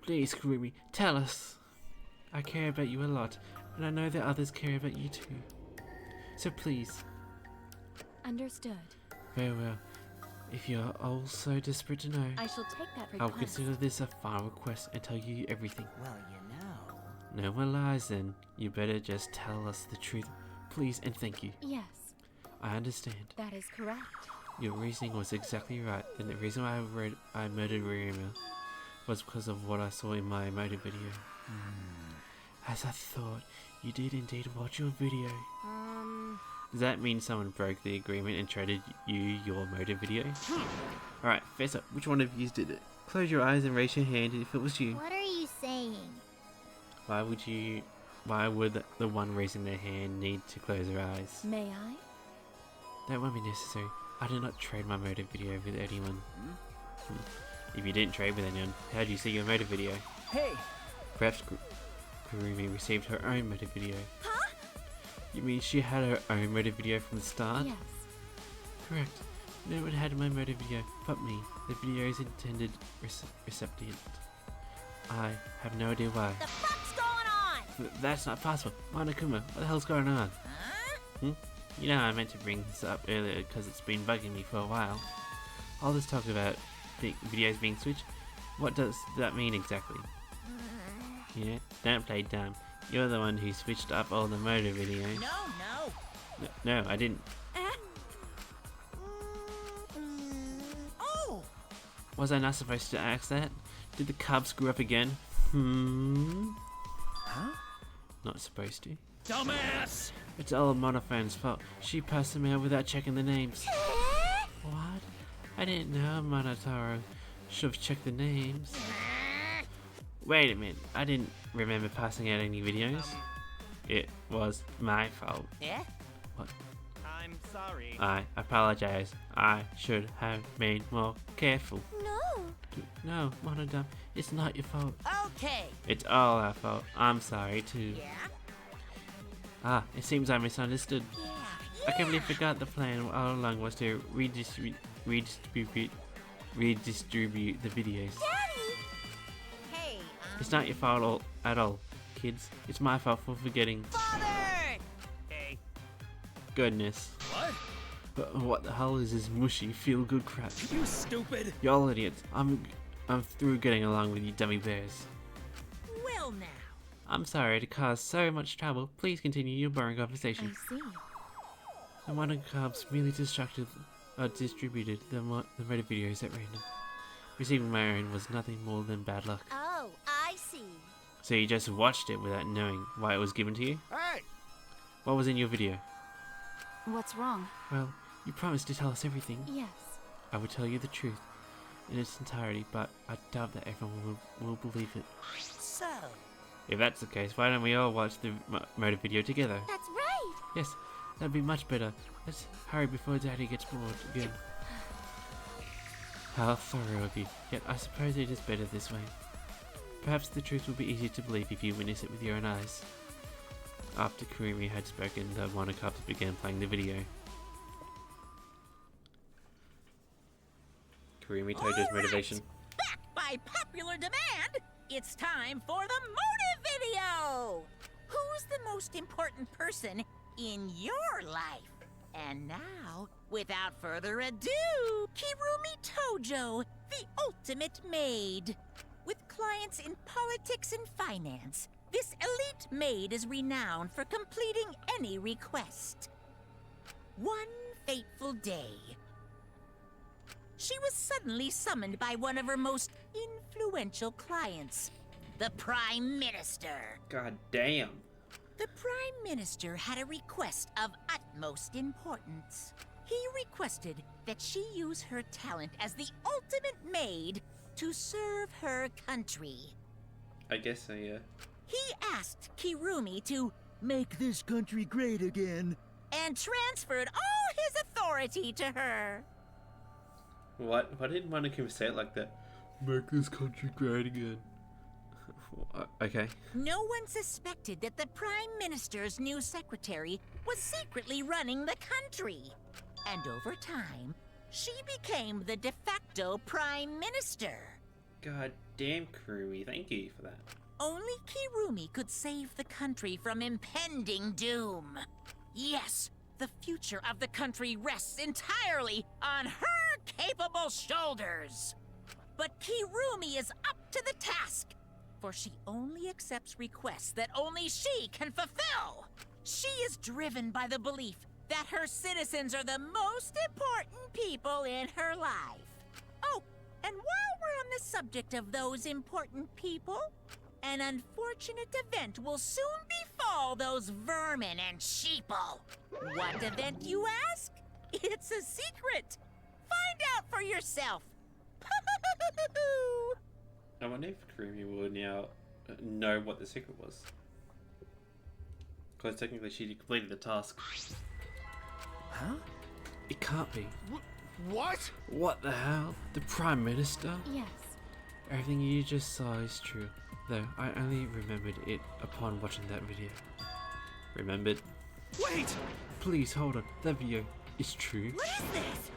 A: Please, Kurumi, tell us. I care about you a lot, and I know that others care about you too. So please.
L: Understood.
A: Very well. If you're all so desperate to know,
L: I shall take that request.
A: I'll consider this a final request and tell you everything.
G: Well, you know.
A: No more lies then. You better just tell us the truth, please, and thank you.
L: Yes,
A: I understand.
L: that is correct.
A: Your reasoning was exactly right, and the reason why I murdered Ryoma was because of what I saw in my motive video. As I thought, you did indeed watch your video. Does that mean someone broke the agreement and traded you your motive video? Alright, face up, which one of you did it? Close your eyes and raise your hand if it was you.
D: What are you saying?
A: Why would the one raising their hand need to close their eyes?
L: May I?
A: That won't be necessary. I did not trade my motive video with anyone. If you didn't trade with anyone, how did you see your motive video?
G: Hey!
A: Perhaps Kurumi received her own motive video.
H: Huh?
A: You mean she had her own motive video from the start?
L: Yes.
A: Correct. No one had my motive video but me, the video's intended recipient. I have no idea why.
H: The fuck's going on?
A: That's not possible. Monokuma, what the hell's going on?
H: Huh?
A: You know I meant to bring this up earlier because it's been bugging me for a while. All this talk about videos being switched, what does that mean exactly? Yeah, don't play dumb. You're the one who switched up all the motor videos. No, I didn't.
H: Oh!
A: Was I not supposed to ask that? Did the cub screw up again?
G: Huh?
A: Not supposed to.
F: Dumbass!
A: It's all Monophone's fault. She passed them out without checking the names. What? I didn't know Monotaro should have checked the names. Wait a minute, I didn't remember passing out any videos. It was my fault.
H: Yeah?
A: What?
P: I'm sorry.
A: I apologize. I should have been more careful.
D: No.
A: No, Monodam, it's not your fault.
H: Okay.
A: It's all our fault. I'm sorry too.
H: Yeah?
A: Ah, it seems I misunderstood.
H: Yeah.
A: I completely forgot the plan all along was to redistribute the videos.
H: Daddy! Hey,
A: It's not your fault at all, kids. It's my fault for forgetting.
H: Father!
P: Hey.
A: Goodness.
F: What?
A: What the hell is this mushy feel-good crap?
F: You stupid!
A: Y'all idiots. I'm through getting along with you dummy bears.
H: Well now.
A: I'm sorry to cause so much trouble. Please continue your boring conversation.
L: I see.
A: The modern cubs merely distributed the motor videos at random. Receiving my own was nothing more than bad luck.
D: Oh, I see.
A: So you just watched it without knowing why it was given to you?
B: Hey!
A: What was in your video?
N: What's wrong?
A: Well, you promised to tell us everything.
L: Yes.
A: I would tell you the truth in its entirety, but I doubt that everyone will believe it.
H: So,
A: If that's the case, why don't we all watch the motor video together?
D: That's right.
A: Yes, that'd be much better. Let's hurry before Daddy gets bored again. How thorough of you, yet I suppose it is better this way. Perhaps the truth will be easier to believe if you witness it with your own eyes. After Kurumi had spoken, the Wonder Cups began playing the video. Kurumi Tojo's motivation.
E: Back by popular demand, it's time for the motive video! Who's the most important person in your life? And now, without further ado, Kirumi Tojo, the ultimate maid. With clients in politics and finance, this elite maid is renowned for completing any request. One fateful day, she was suddenly summoned by one of her most influential clients, the Prime Minister.
A: God damn.
E: The Prime Minister had a request of utmost importance. He requested that she use her talent as the ultimate maid to serve her country.
A: I guess so, yeah.
E: He asked Kirumi to make this country great again and transferred all his authority to her.
A: What? Why didn't Monokuma say it like that? Make this country great again. Okay.
E: No one suspected that the Prime Minister's new secretary was secretly running the country. And over time, she became the de facto Prime Minister.
A: God damn, Kurumi, thank you for that.
E: Only Kirumi could save the country from impending doom. Yes, the future of the country rests entirely on her capable shoulders. But Kirumi is up to the task, for she only accepts requests that only she can fulfill. She is driven by the belief that her citizens are the most important people in her life. Oh, and while we're on the subject of those important people, an unfortunate event will soon befall those vermin and sheeple. What event, you ask? It's a secret. Find out for yourself.
A: I wonder if Kurumi will now know what the secret was. Because technically she completed the task.
K: Huh?
A: It can't be.
B: What?
A: What the hell? The Prime Minister?
L: Yes.
A: Everything you just saw is true, though I only remembered it upon watching that video. Remembered?
B: Wait!
A: Please hold on, that video is true.
E: What is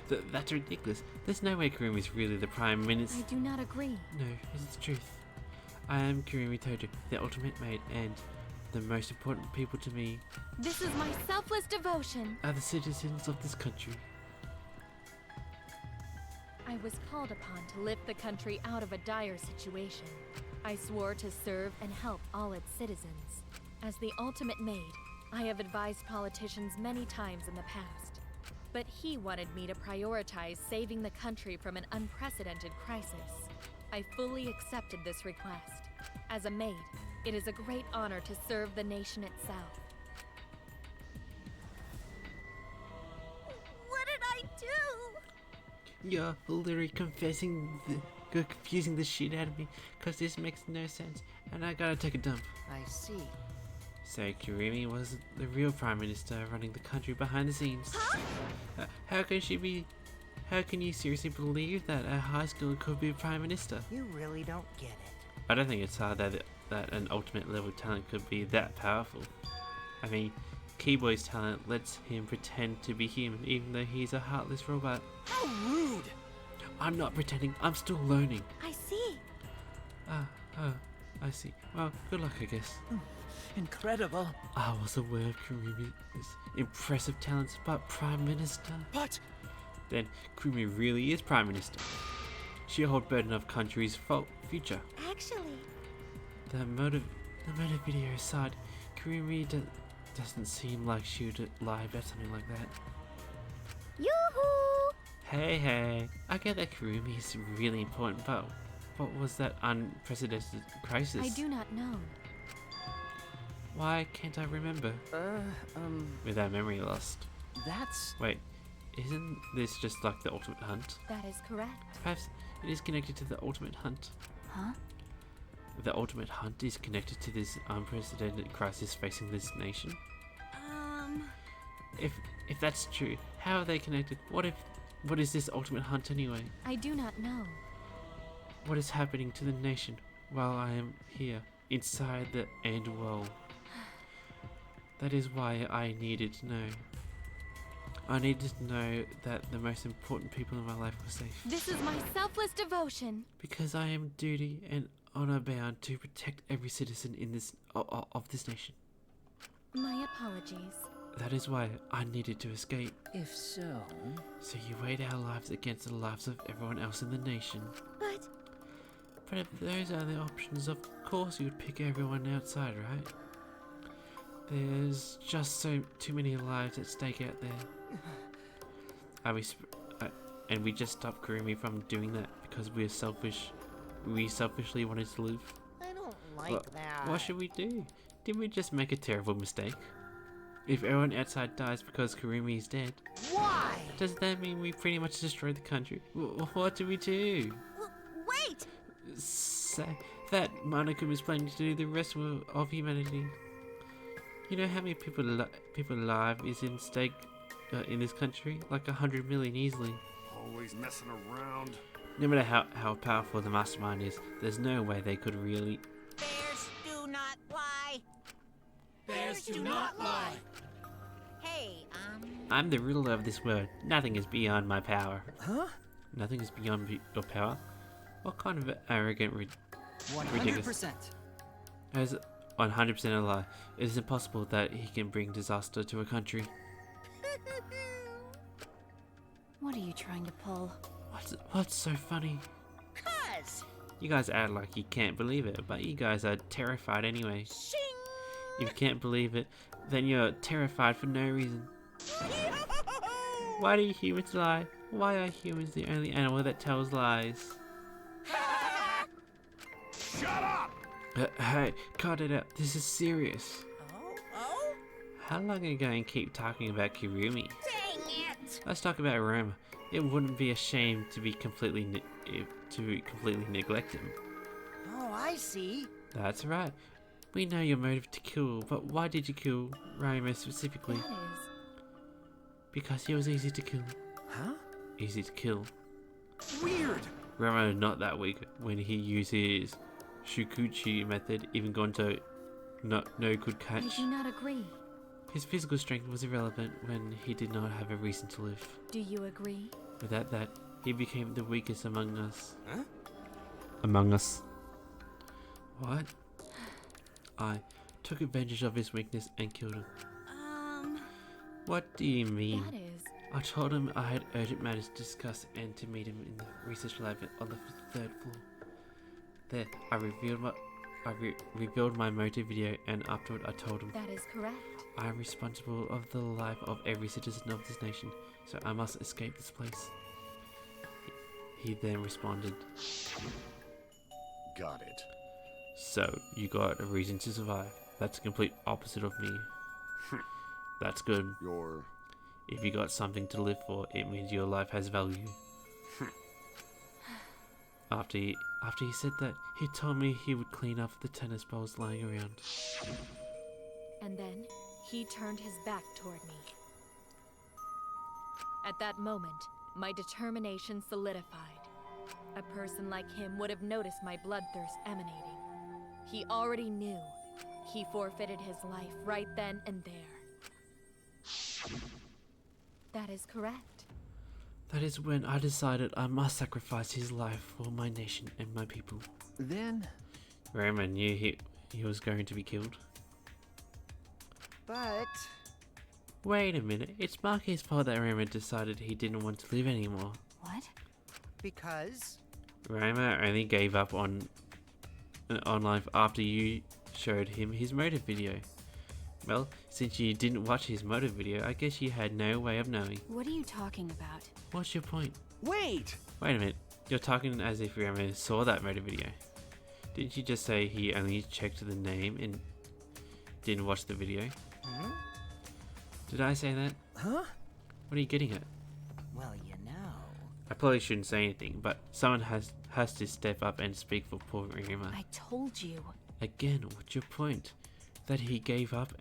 E: this?
A: That's ridiculous. There's no way Kurumi is really the Prime Minister.
L: I do not agree.
A: No, it's the truth. I am Kurumi Tojo, the ultimate maid, and the most important people to me
L: This is my selfless devotion.
A: are the citizens of this country.
L: I was called upon to lift the country out of a dire situation. I swore to serve and help all its citizens. As the ultimate maid, I have advised politicians many times in the past. But he wanted me to prioritize saving the country from an unprecedented crisis. I fully accepted this request. As a maid, it is a great honor to serve the nation itself.
E: What did I do?
A: You're literally confusing the shit out of me, cause this makes no sense, and I gotta take a dump.
G: I see.
A: So Kurumi was the real Prime Minister running the country behind the scenes.
E: Huh?
A: How can you seriously believe that a high schooler could be a Prime Minister?
G: You really don't get it.
A: I don't think it's hard that an ultimate level talent could be that powerful. I mean, Keyboy's talent lets him pretend to be human even though he's a heartless robot.
F: How rude!
A: I'm not pretending, I'm still learning.
H: I see.
A: I see. Well, good luck, I guess.
F: Incredible.
A: I was aware of Kurumi's impressive talents, but Prime Minister?
F: But
A: Then Kurumi really is Prime Minister. She'll hold burden of country's future.
H: Actually,
A: The motive video aside, Kurumi doesn't seem like she would lie about something like that.
D: Yoo-hoo!
A: Hey, I get that Kurumi is really important, but what was that unprecedented crisis?
L: I do not know.
A: Why can't I remember? With our memory lost.
K: That's...
A: Wait, isn't this just like the ultimate hunt?
L: That is correct.
A: Perhaps it is connected to the ultimate hunt.
L: Huh?
A: The ultimate hunt is connected to this unprecedented crisis facing this nation. If that's true, how are they connected? What if What is this ultimate hunt anyway?
L: I do not know.
A: What is happening to the nation while I am here, inside the end world? That is why I needed to know. I needed to know that the most important people in my life were safe.
L: This is my selfless devotion.
A: Because I am duty and honor bound to protect every citizen in this of this nation.
L: My apologies.
A: That is why I needed to escape.
C: If so...
A: So you weighed our lives against the lives of everyone else in the nation. But if those are the options, of course you would pick everyone outside, right? There's just too many lives at stake out there. And we just stopped Kurumi from doing that because we're selfish. We selfishly wanted to live.
G: I don't like that.
A: What should we do? Did we just make a terrible mistake? If everyone outside dies because Kurumi is dead,
G: why?
A: Does that mean we pretty much destroyed the country? What do we do?
H: Wait!
A: Say that Monaco is planning to do the rest of humanity. You know how many people alive is in stake in this country? Like 100 million easily.
B: Always messing around.
A: No matter how powerful the mastermind is, there's no way they could really...
E: Bears do not lie.
F: Bears do not lie.
E: Hey,
A: I'm the ruler of this world. Nothing is beyond my power.
G: Huh?
A: Nothing is beyond your power? What kind of arrogant, ridiculous...
I: 100%.
A: As 100% a lie. It is impossible that he can bring disaster to a country.
N: What are you trying to pull?
A: What's so funny?
E: 'Cause.
A: You guys act like you can't believe it, but you guys are terrified anyway.
E: Shing!
A: If you can't believe it, then you're terrified for no reason. Why do humans lie? Why are humans the only animal that tells lies?
B: Shut up!
A: Hey, cut it out. This is serious.
E: Oh?
A: How long are you going to keep talking about Kirumi?
E: Dang it!
A: Let's talk about Roma. It wouldn't be a shame to be completely neglect him.
G: Oh, I see.
A: That's right. We know your motive to kill, but why did you kill Roma specifically?
L: That is...
A: Because he was easy to kill.
G: Huh?
A: Easy to kill.
F: Weird.
A: Roma is not that weak when he used his Shukuchi method, even Gonto no could
L: I
A: catch.
L: do not agree.
A: His physical strength was irrelevant when he did not have a reason to live.
L: Do you agree?
A: Without that, he became the weakest among us.
F: Huh?
A: Among us. What? I took advantage of his weakness and killed him. What do you mean?
L: That is...
A: I told him I had urgent matters to discuss and to meet him in the research lab on the 3rd floor. There, I revealed my motive video, and afterward I told him,
L: That is correct.
A: I am responsible of the life of every citizen of this nation, so I must escape this place. He then responded,
B: Got it.
A: So, you got a reason to survive. That's the complete opposite of me. That's good. If you got something to live for, it means your life has value. After he said that, he told me he would clean up the tennis balls lying around.
L: And then, he turned his back toward me. At that moment, my determination solidified. A person like him would have noticed my bloodthirst emanating. He already knew. He forfeited his life right then and there. That is correct.
A: That is when I decided I must sacrifice his life for my nation and my people.
G: Then...
A: Roma knew he was going to be killed.
G: But...
A: Wait a minute, it's Maki's fault that Roma decided he didn't want to live anymore.
G: What? Because...
A: Roma only gave up on life after you showed him his motive video. Well, since you didn't watch his motive video, I guess you had no way of knowing.
N: What are you talking about?
A: What's your point?
F: Wait!
A: Wait a minute, you're talking as if Roma saw that motive video. Didn't you just say he only checked the name and didn't watch the video?
G: Hmm?
A: Did I say that?
G: Huh?
A: What are you getting at?
G: Well, you know...
A: I probably shouldn't say anything, but someone has to step up and speak for poor Roma.
N: I told you.
A: Again, what's your point? That he gave up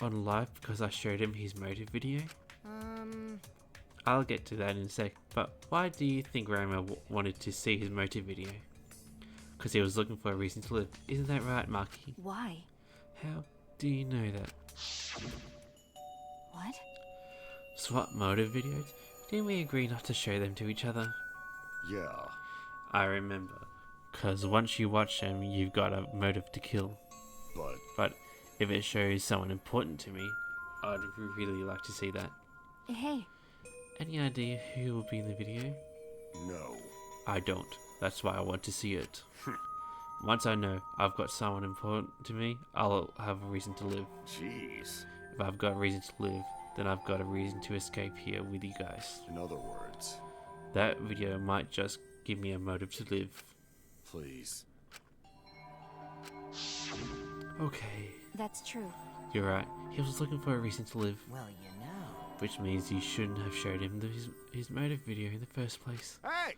A: on life because I showed him his motive video? I'll get to that in a sec, but why do you think Rama wanted to see his motive video? Because he was looking for a reason to live. Isn't that right, Maki?
N: Why?
A: How do you know that?
N: What?
A: Swap motive videos? Didn't we agree not to show them to each other?
B: Yeah.
A: I remember. Because once you watch them, you've got a motive to kill. But if it shows someone important to me, I'd really like to see that.
N: Hey.
A: Any idea who will be in the video?
B: No.
A: I don't. That's why I want to see it. Once I know I've got someone important to me, I'll have a reason to live.
B: Jeez.
A: If I've got a reason to live, then I've got a reason to escape here with you guys.
B: In other words,
A: that video might just give me a motive to live.
B: Please.
A: Okay.
N: That's true.
A: You're right. He was looking for a reason to live.
G: Well, you know.
A: Which means you shouldn't have showed him his motive video in the first place.
B: Hey!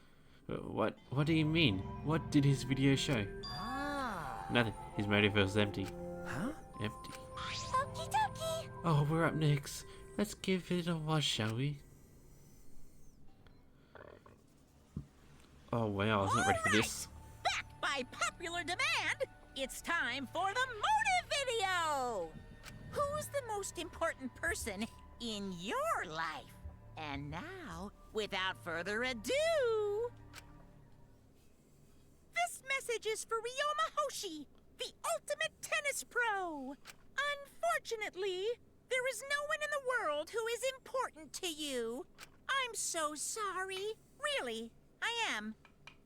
A: What do you mean? What did his video show?
G: Ah.
A: Nothing. His motive was empty.
G: Huh?
A: Empty.
D: Okie dokie.
A: Oh, we're up next. Let's give it a watch, shall we? Oh wow, I was not ready for this.
E: Back by popular demand, it's time for the motive video! Who's the most important person in your life? And now, without further ado... This message is for Ryoma Hoshi, the ultimate tennis pro! Unfortunately, there is no one in the world who is important to you. I'm so sorry. Really, I am.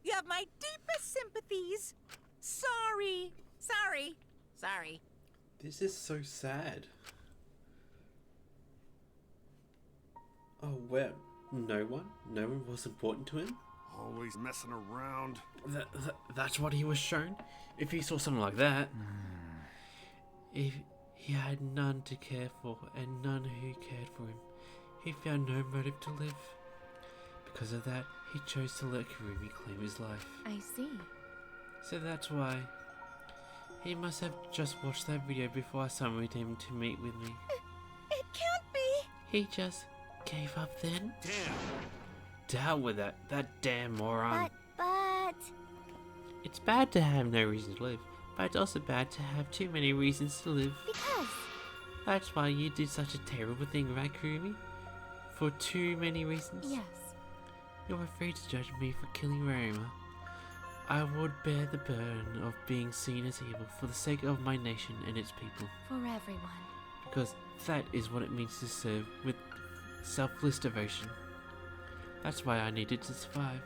E: You have my deepest sympathies. Sorry. Sorry. Sorry.
A: This is so sad. Oh wow, no one was important to him?
B: Always messing around.
A: That's what he was shown? If he saw something like that. If he had none to care for and none who cared for him, he found no motive to live. Because of that, he chose to let Kurumi claim his life.
L: I see.
A: So that's why. He must have just watched that video before I summoned him to meet with me.
D: It can't be.
A: He just gave up then?
B: Damn.
A: To hell with that damn moron.
D: But...
A: It's bad to have no reason to live, but it's also bad to have too many reasons to live.
D: Because...
A: That's why you did such a terrible thing, right, Kurumi? For too many reasons?
L: Yes.
A: You're afraid to judge me for killing Roma. I would bear the burden of being seen as evil for the sake of my nation and its people.
L: For everyone.
A: Because that is what it means to serve with selfless devotion. That's why I needed to survive.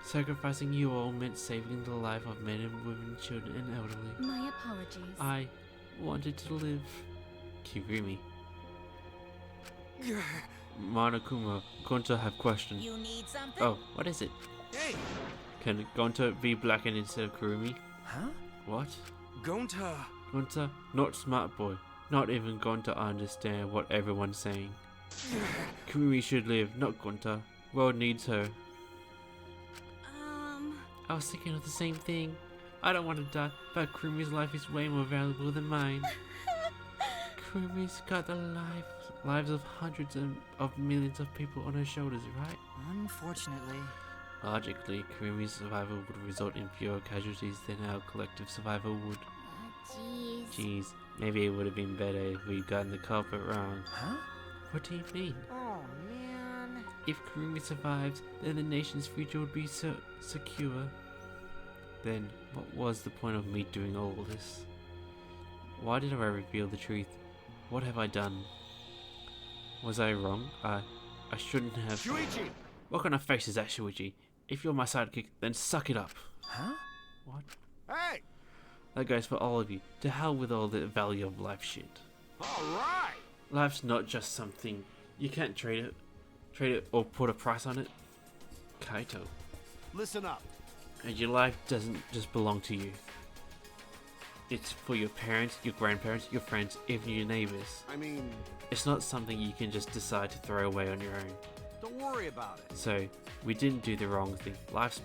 A: Sacrificing you all meant saving the life of men and women, children and elderly.
L: My apologies.
A: I wanted to live. Kirumi. Monokuma, Gonta have question.
E: You need something?
A: Oh, what is it?
B: Hey!
A: Can Gonta be blackened instead of Kurumi?
K: Huh?
A: What?
M: Gonta.
A: Gonta, not smart boy. Not even Gonta understand what everyone's saying. Kurumi should live, not Gonta. World needs her. I was thinking of the same thing. I don't want to die, but Kurumi's life is way more valuable than mine. Kurumi's got the lives of hundreds of millions of people on her shoulders, right?
G: Unfortunately.
A: Logically, Kurumi's survival would result in fewer casualties than our collective survival would.
D: Jeez.
A: Jeez, maybe it would have been better if we'd gotten the culprit wrong.
G: Huh?
A: What do you mean?
G: Oh, man.
A: If Kurumi survives, then the nation's future would be secure. Then, what was the point of me doing all this? Why did I reveal the truth? What have I done? Was I wrong? I shouldn't have...
B: Shuichi!
A: What kind of face is that, Shuichi? If you're my sidekick, then suck it up.
G: Huh?
A: What?
B: Hey!
A: That goes for all of you. To hell with all the value of life shit.
B: Alright!
A: Life's not just something. You can't trade it or put a price on it. Kaito.
B: Listen up.
A: And your life doesn't just belong to you. It's for your parents, your grandparents, your friends, even your neighbors.
B: I mean...
A: It's not something you can just decide to throw away on your own.
B: Don't worry about it.
A: So, we didn't do the wrong thing. Life's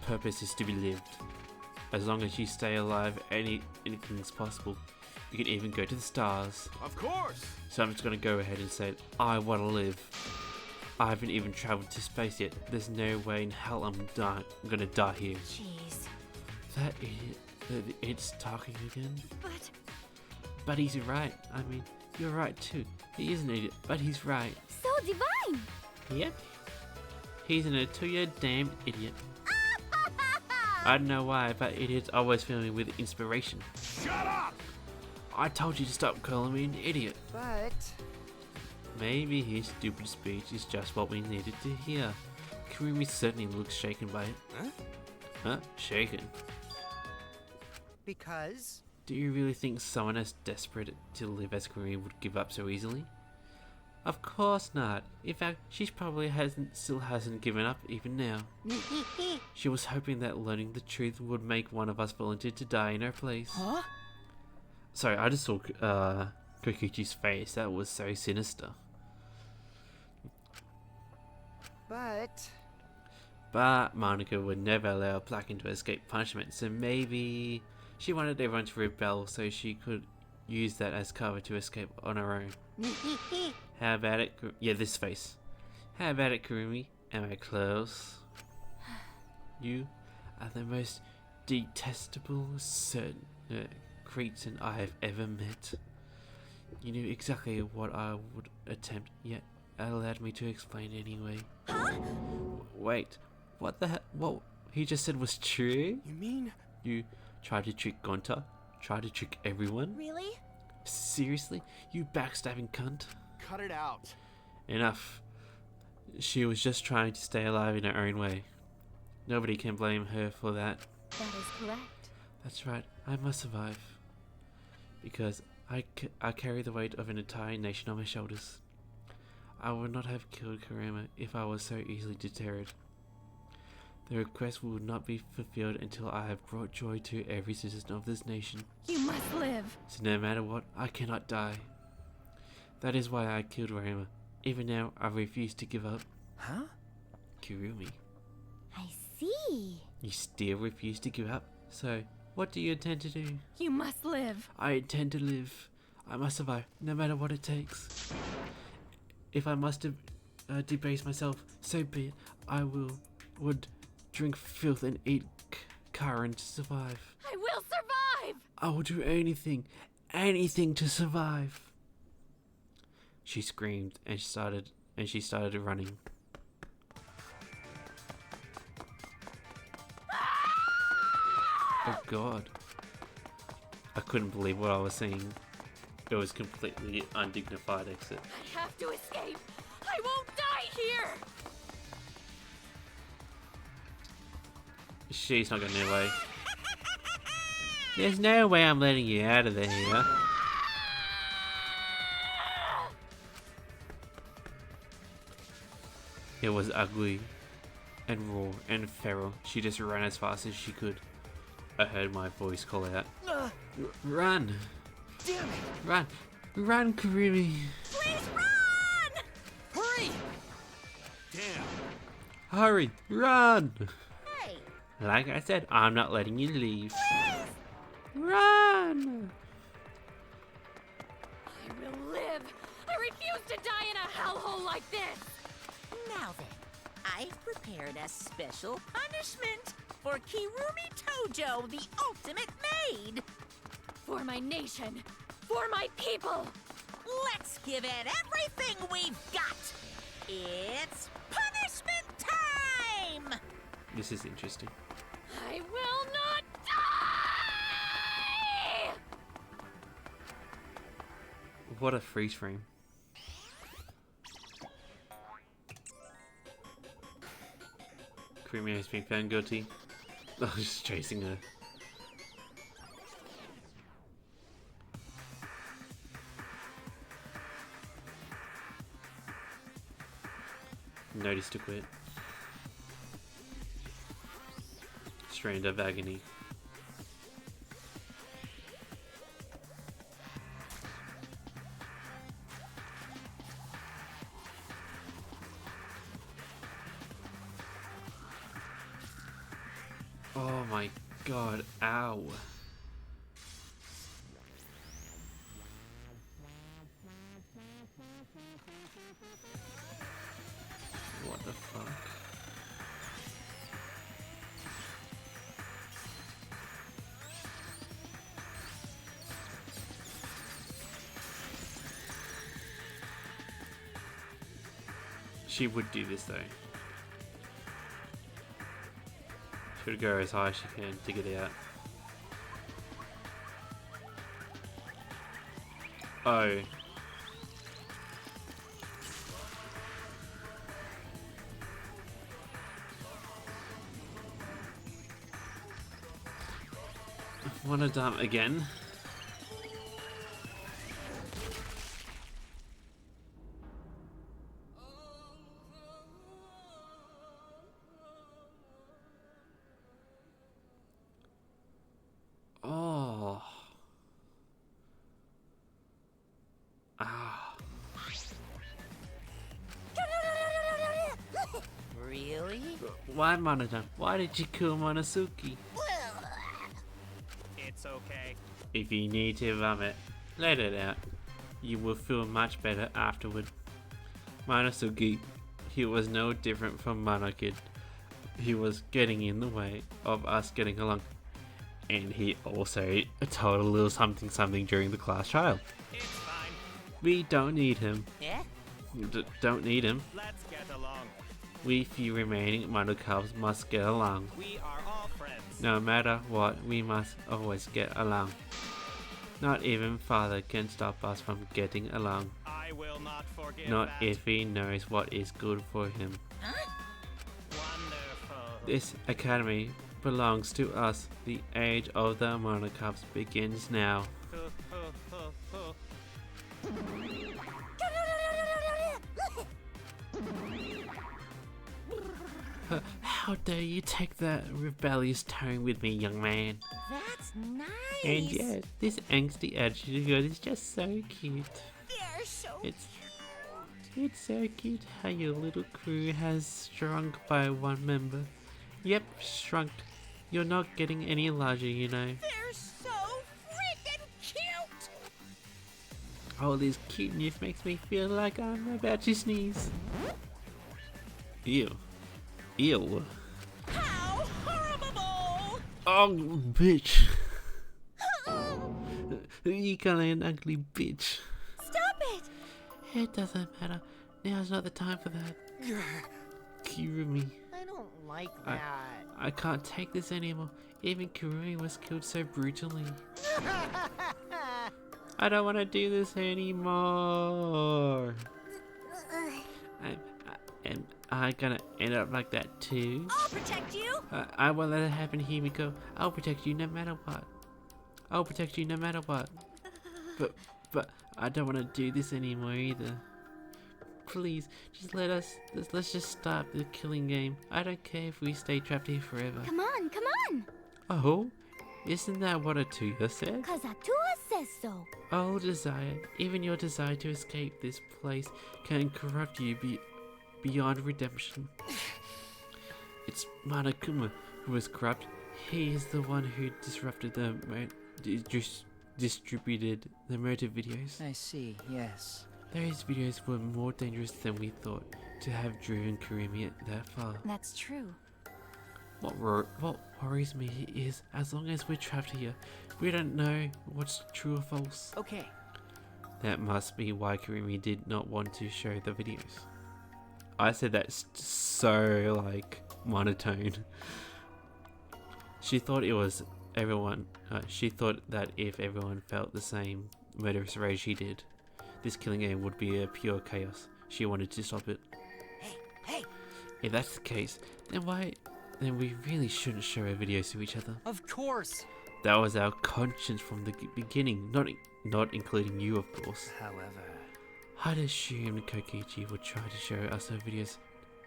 A: purpose is to be lived. As long as you stay alive, anything's possible. You can even go to the stars.
B: Of course!
A: So I'm just going to go ahead and say, I want to live. I haven't even traveled to space yet. There's no way in hell I'm gonna die here.
H: Jeez.
A: That idiot, it's talking again.
H: But
A: He's right. I mean, you're right too. He is an idiot, but he's right.
D: So divine!
A: Yep. He's an entire damn idiot. I don't know why, but idiots always fill me with inspiration.
B: Shut up!
A: I told you to stop calling me an idiot.
G: But
A: Maybe his stupid speech is just what we needed to hear. Kurumi certainly looks shaken by it. Huh? Shaken?
G: because
A: Do you really think someone as desperate to live as Kurumi would give up so easily? Of course not. In fact, she probably still hasn't given up even now. She was hoping that learning the truth would make one of us volunteer to die in her place.
G: Huh?
A: Sorry, I just saw Kokichi's face. That was so sinister. But Monica would never allow Blackened to escape punishment, so maybe she wanted everyone to rebel so she could use that as cover to escape on her own. How about it? Yeah, this face. How about it, Kurumi? Am I close? You are the most detestable cretin I have ever met. You knew exactly what I would attempt, yet allowed me to explain anyway. Wait, what the hell? What he just said was true?
M: You mean?
A: You tried to trick Gonta? Tried to trick everyone?
H: Really?
A: Seriously? You backstabbing cunt?
B: Cut it out.
A: Enough. She was just trying to stay alive in her own way. Nobody can blame her for that.
L: That is correct.
A: That's right, I must survive. Because I carry the weight of an entire nation on my shoulders. I would not have killed Kurama if I was so easily deterred. The request will not be fulfilled until I have brought joy to every citizen of this nation.
L: You must live.
A: So no matter what, I cannot die. That is why I killed Kurama. Even now, I refuse to give up.
G: Huh?
A: Kurumi,
D: I see.
A: you still refuse to give up? So, what do you intend to do?
L: You must live.
A: I intend to live. I must survive, no matter what it takes. If I must debase myself, so be it. I would drink filth and eat current to survive.
L: I will survive.
A: I will do anything to survive. She screamed and she started running. Oh God. I couldn't believe what I was seeing. It was completely undignified exit.
L: I have to escape. I won't die here.
A: She's not getting away. There's no way I'm letting you out of there. It was ugly and raw and feral. She just ran as fast as she could. I heard my voice call out. Run!
G: Damn it!
A: Run! Run, Kurumi!
E: Please run!
G: Hurry!
B: Damn.
A: Hurry! Run!
E: Hey,
A: Like I said, I'm not letting you leave. Run!
L: I will live. I refuse to die in a hellhole like this.
E: now then, I've prepared a special punishment for Kirumi Tojo, the ultimate maid.
L: For my nation. For my people.
E: Let's give it everything we've got. It's punishment time!
A: This is interesting.
L: I will not die!
A: What a freeze frame. Kurumi has been found guilty. I was just chasing her. Notice to quit. Strand of agony. Oh my god, ow. What the fuck? She would do this though. She would go as high as she can to get out. Oh. Wanna dump again? Oh. Ah.
E: Really?
A: Why Monodon? Why did you kill Monosuke?
P: It's okay.
A: If you need to vomit, let it out. You will feel much better afterward. Monosuke, he was no different from Monokid. He was getting in the way of us getting along. And he also told a little something during the class trial.
P: It's fine.
A: We don't need him.
E: Yeah?
A: Don't need him.
P: Let's get along.
A: We few remaining Monocubs must get along.
P: We are all friends.
A: No matter what, we must always get along. Not even Father can stop us from getting along.
P: I will not forgive
A: Not
P: that.
A: if he knows what is good for him.
P: Wonderful.
A: This academy belongs to us. The age of the Monocubs begins now. How dare you take that rebellious tone with me, young man?
E: That's nice.
A: And yes, this angsty attitude is just so cute.
E: They're so
A: It's so cute how your little crew has shrunk by one member. Yep, shrunk. You're not getting any larger, you know.
E: They're so freaking cute.
A: All this cuteness makes me feel like I'm about to sneeze. Ew. Ew.
E: How horrible!
A: Oh, bitch. You call an ugly bitch.
H: Stop it!
A: It doesn't matter. Now's not the time for that. Kirumi.
E: I don't like that.
A: I can't take this anymore. Even Kirumi was killed so brutally. I don't want to do this anymore. Am I gonna end up like that too?
H: I'll protect you!
A: I won't let it happen, Himiko. I'll protect you no matter what. I'll protect you no matter what. But I don't want to do this anymore either. Please, just let's just stop the killing game. I don't care if we stay trapped here forever.
H: Come on, come on!
A: Oh, isn't that what Atuya said?
D: Cause Atua says so.
A: Oh, desire, even your desire to escape this place can corrupt you beyond redemption. It's Monokuma who is corrupt. He is the one who disrupted the distributed the motive videos.
I: I see, yes.
A: Those videos were more dangerous than we thought to have driven Kirumi that far.
N: That's true.
A: What worries me is, as long as we're trapped here, we don't know what's true or false.
I: Okay.
A: That must be why Kirumi did not want to show the videos. I said that so, like, monotone. She thought it was everyone. She thought that if everyone felt the same murderous rage she did, this killing game would be a pure chaos. She wanted to stop it.
E: Hey!
A: If that's the case, then we really shouldn't show our videos to each other.
I: Of course.
A: That was our conscience from the beginning, not including you, of course.
I: However,
A: I'd assumed Kokichi would try to show us our videos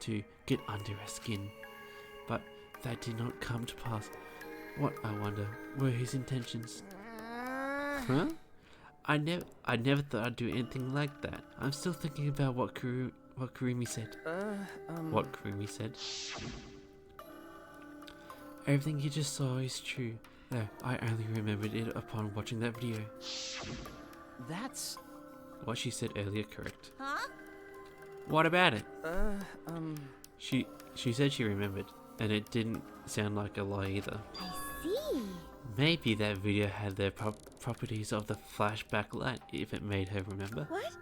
A: to get under our skin, but that did not come to pass. What, I wonder, were his intentions? Huh? I never thought I'd do anything like that. I'm still thinking about what Kirumi said. What Kirumi said? Everything you just saw is true. Though I only remembered it upon watching that video.
I: that's...
A: What she said earlier, correct?
E: Huh?
A: What about it?
K: She
A: She said she remembered, and it didn't sound like a lie either.
D: I see.
A: Maybe that video had the properties of the flashback light if it made her remember.
D: What?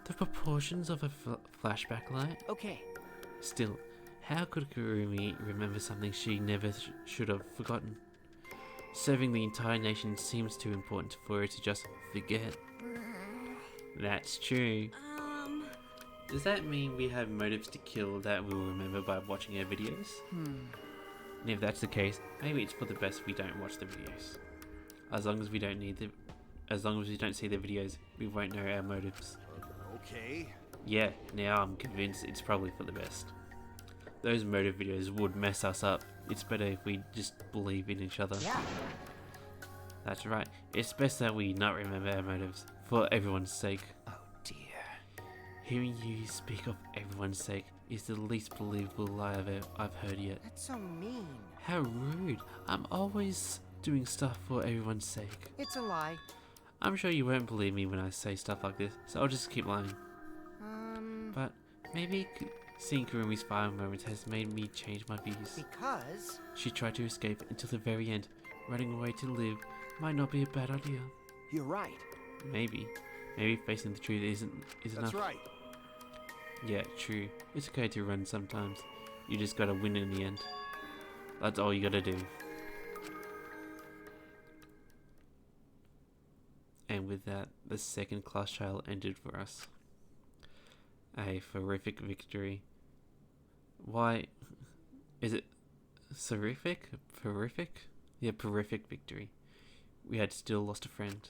A: The proportions of a flashback light?
K: Okay.
A: Still, how could Kurumi remember something she never should have forgotten? Serving the entire nation seems too important for her to just forget. That's true. Does that mean we have motives to kill that we'll remember by watching our videos? And if that's the case, maybe it's for the best we don't watch the videos. As long as we don't see the videos, we won't know our motives.
B: Okay.
A: Yeah, now I'm convinced it's probably for the best. Those motive videos would mess us up. It's better if we just believe in each other.
G: Yeah.
A: That's right. It's best that we not remember our motives, for everyone's sake.
K: Oh dear.
A: Hearing you speak of everyone's sake is the least believable lie I've heard yet.
G: That's so mean.
A: How rude. I'm always doing stuff for everyone's sake.
G: It's a lie.
A: I'm sure you won't believe me when I say stuff like this, so I'll just keep lying. But maybe seeing Kurumi's final moments has made me change my views.
G: Because
A: She tried to escape until the very end. Running away to live might not be a bad idea.
K: You're right.
A: Maybe facing the truth is enough.
B: That's right.
A: Yeah, true. It's okay to run sometimes. You just gotta win in the end. That's all you gotta do. And with that, the second class trial ended for us. A horrific victory. Why? Is it horrific? Horrific? Yeah, horrific victory. We had still lost a friend.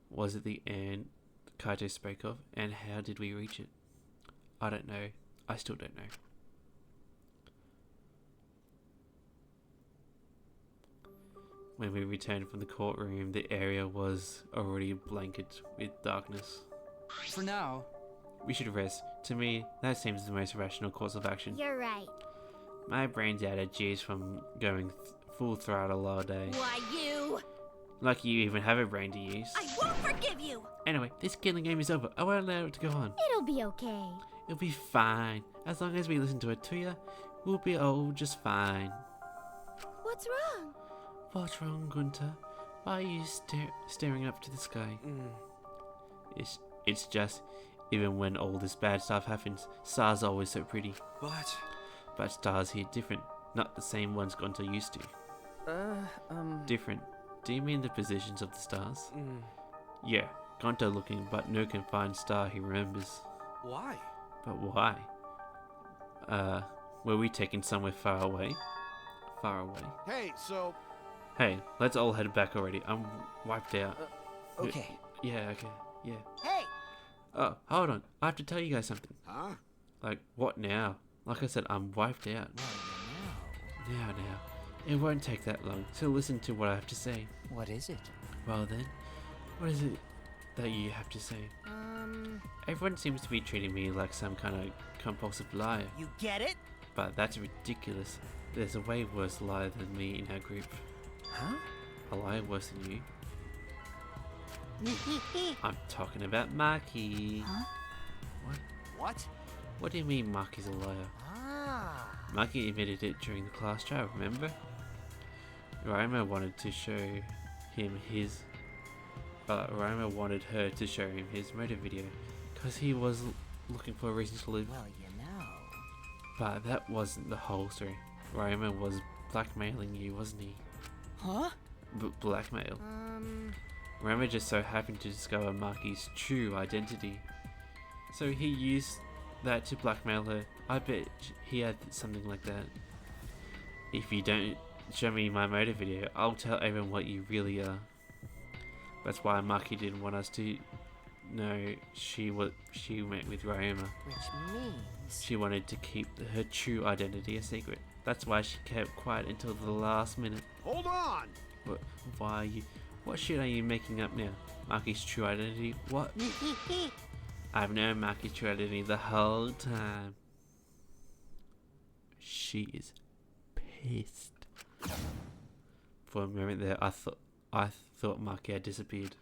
A: Was it the end Kaito spoke of? And how did we reach it? I don't know. I still don't know. When we returned from the courtroom, the area was already blanketed with darkness.
I: For now.
A: We should rest. To me, that seems the most rational course of action.
D: You're right.
A: My brain's out of juice from going full throttle all day.
H: Why, you?
A: Lucky you even have a brain to use.
H: I won't forgive you!
A: Anyway, this killing game is over. I won't allow it to go on.
D: It'll be okay.
A: It'll be fine. As long as we listen to Atuya, we'll be all just fine.
H: What's wrong?
A: What's wrong, Gunter? Why are you staring up to the sky? It's just, even when all this bad stuff happens, stars are always so pretty. But stars here different, not the same ones Gunter used to. Different. Do you mean the positions of the stars? Yeah, Gunter looking, but no confined star he remembers.
M: Why?
A: But why? Were we taken somewhere far away? Far away.
B: Hey, so
A: Hey, let's all head back already. I'm wiped out.
K: Okay.
A: Yeah, okay, yeah.
G: Hey!
A: Oh, hold on. I have to tell you guys something.
B: Huh?
A: Like, what now? Like I said, I'm wiped out. Now. It won't take that long, so listen to what I have to say.
I: What is it?
A: Well then, what is it that you have to say? Everyone seems to be treating me like some kind of compulsive liar.
G: You get it?
A: But that's ridiculous. There's a way worse liar than me in our group.
G: Huh?
A: A liar worse than you? I'm talking about Maki.
G: Huh? What?
A: What do you mean Maki's a liar?
G: Ah.
A: Maki admitted it during the class trial, remember? Raima wanted to show him his... Raima wanted her to show him his motive video, because he was looking for a reason to live.
G: Well, you know.
A: But that wasn't the whole story. Raima was blackmailing you, wasn't he?
G: Huh?
A: Blackmail. Raima just so happened to discover Maki's true identity. So he used that to blackmail her. I bet he had something like that. If you don't show me my motive video, I'll tell everyone what you really are. That's why Maki didn't want us to know she met with Raima.
G: Which means...
A: She wanted to keep her true identity a secret. That's why she kept quiet until the last minute.
B: Hold on!
A: What shit are you making up now? Maki's true identity? What? I've known Maki's true identity the whole time. She is pissed. For a moment there, I thought Maki had disappeared.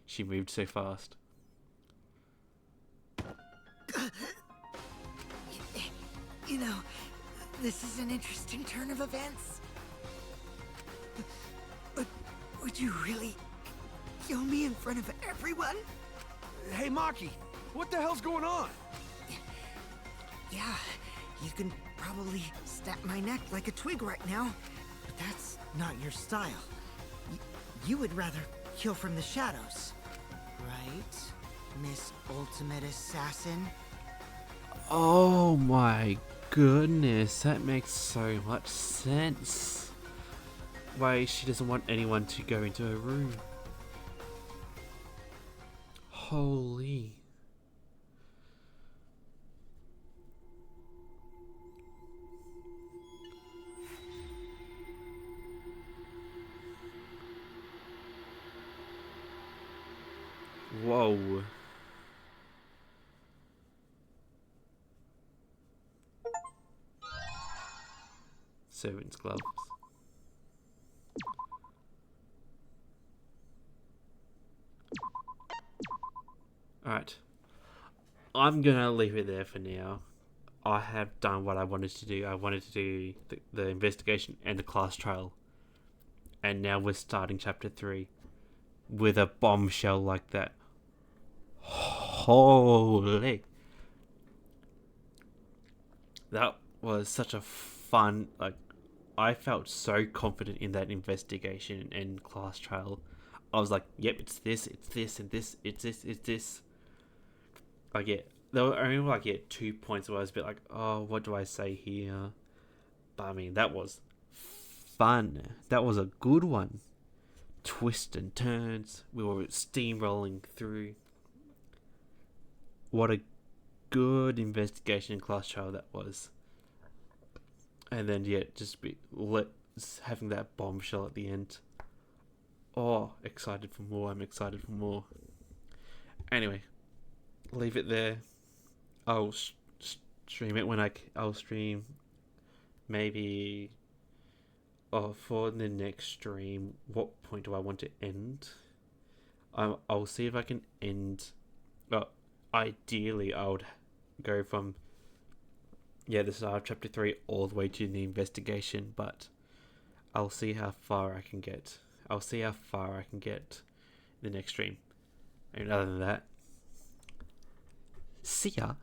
A: She moved so fast.
G: You know, this is an interesting turn of events. But would you really kill me in front of everyone?
B: Hey, Maki, what the hell's going on?
G: Yeah, you can probably snap my neck like a twig right now, but that's not your style. You would rather kill from the shadows, right, Miss Ultimate Assassin?
A: Oh my goodness, that makes so much sense. Why she doesn't want anyone to go into her room. Holy. Whoa. Servant's gloves. Alright. I'm gonna leave it there for now. I have done what I wanted to do. I wanted to do the investigation and the class trial. And now we're starting chapter 3 with a bombshell like that. Holy. That was such a fun, like, I felt so confident in that investigation and class trial. I was like, yep, it's this, and this, it's this. Like, yeah, there were only like 2 points where I was a bit like, oh, what do I say here? But I mean, that was fun. That was a good one. Twists and turns. We were steamrolling through. What a good investigation and class trial that was. And then, yeah, just having that bombshell at the end. Oh, excited for more. I'm excited for more. Anyway, leave it there. I'll stream it when I'll stream. Maybe. Oh, for the next stream, what point do I want to end? I'll see if I can end. Ideally, I would go from the start of chapter 3 all the way to the investigation, but I'll see how far I can get. I'll see how far I can get in the next stream. And other than that, see ya.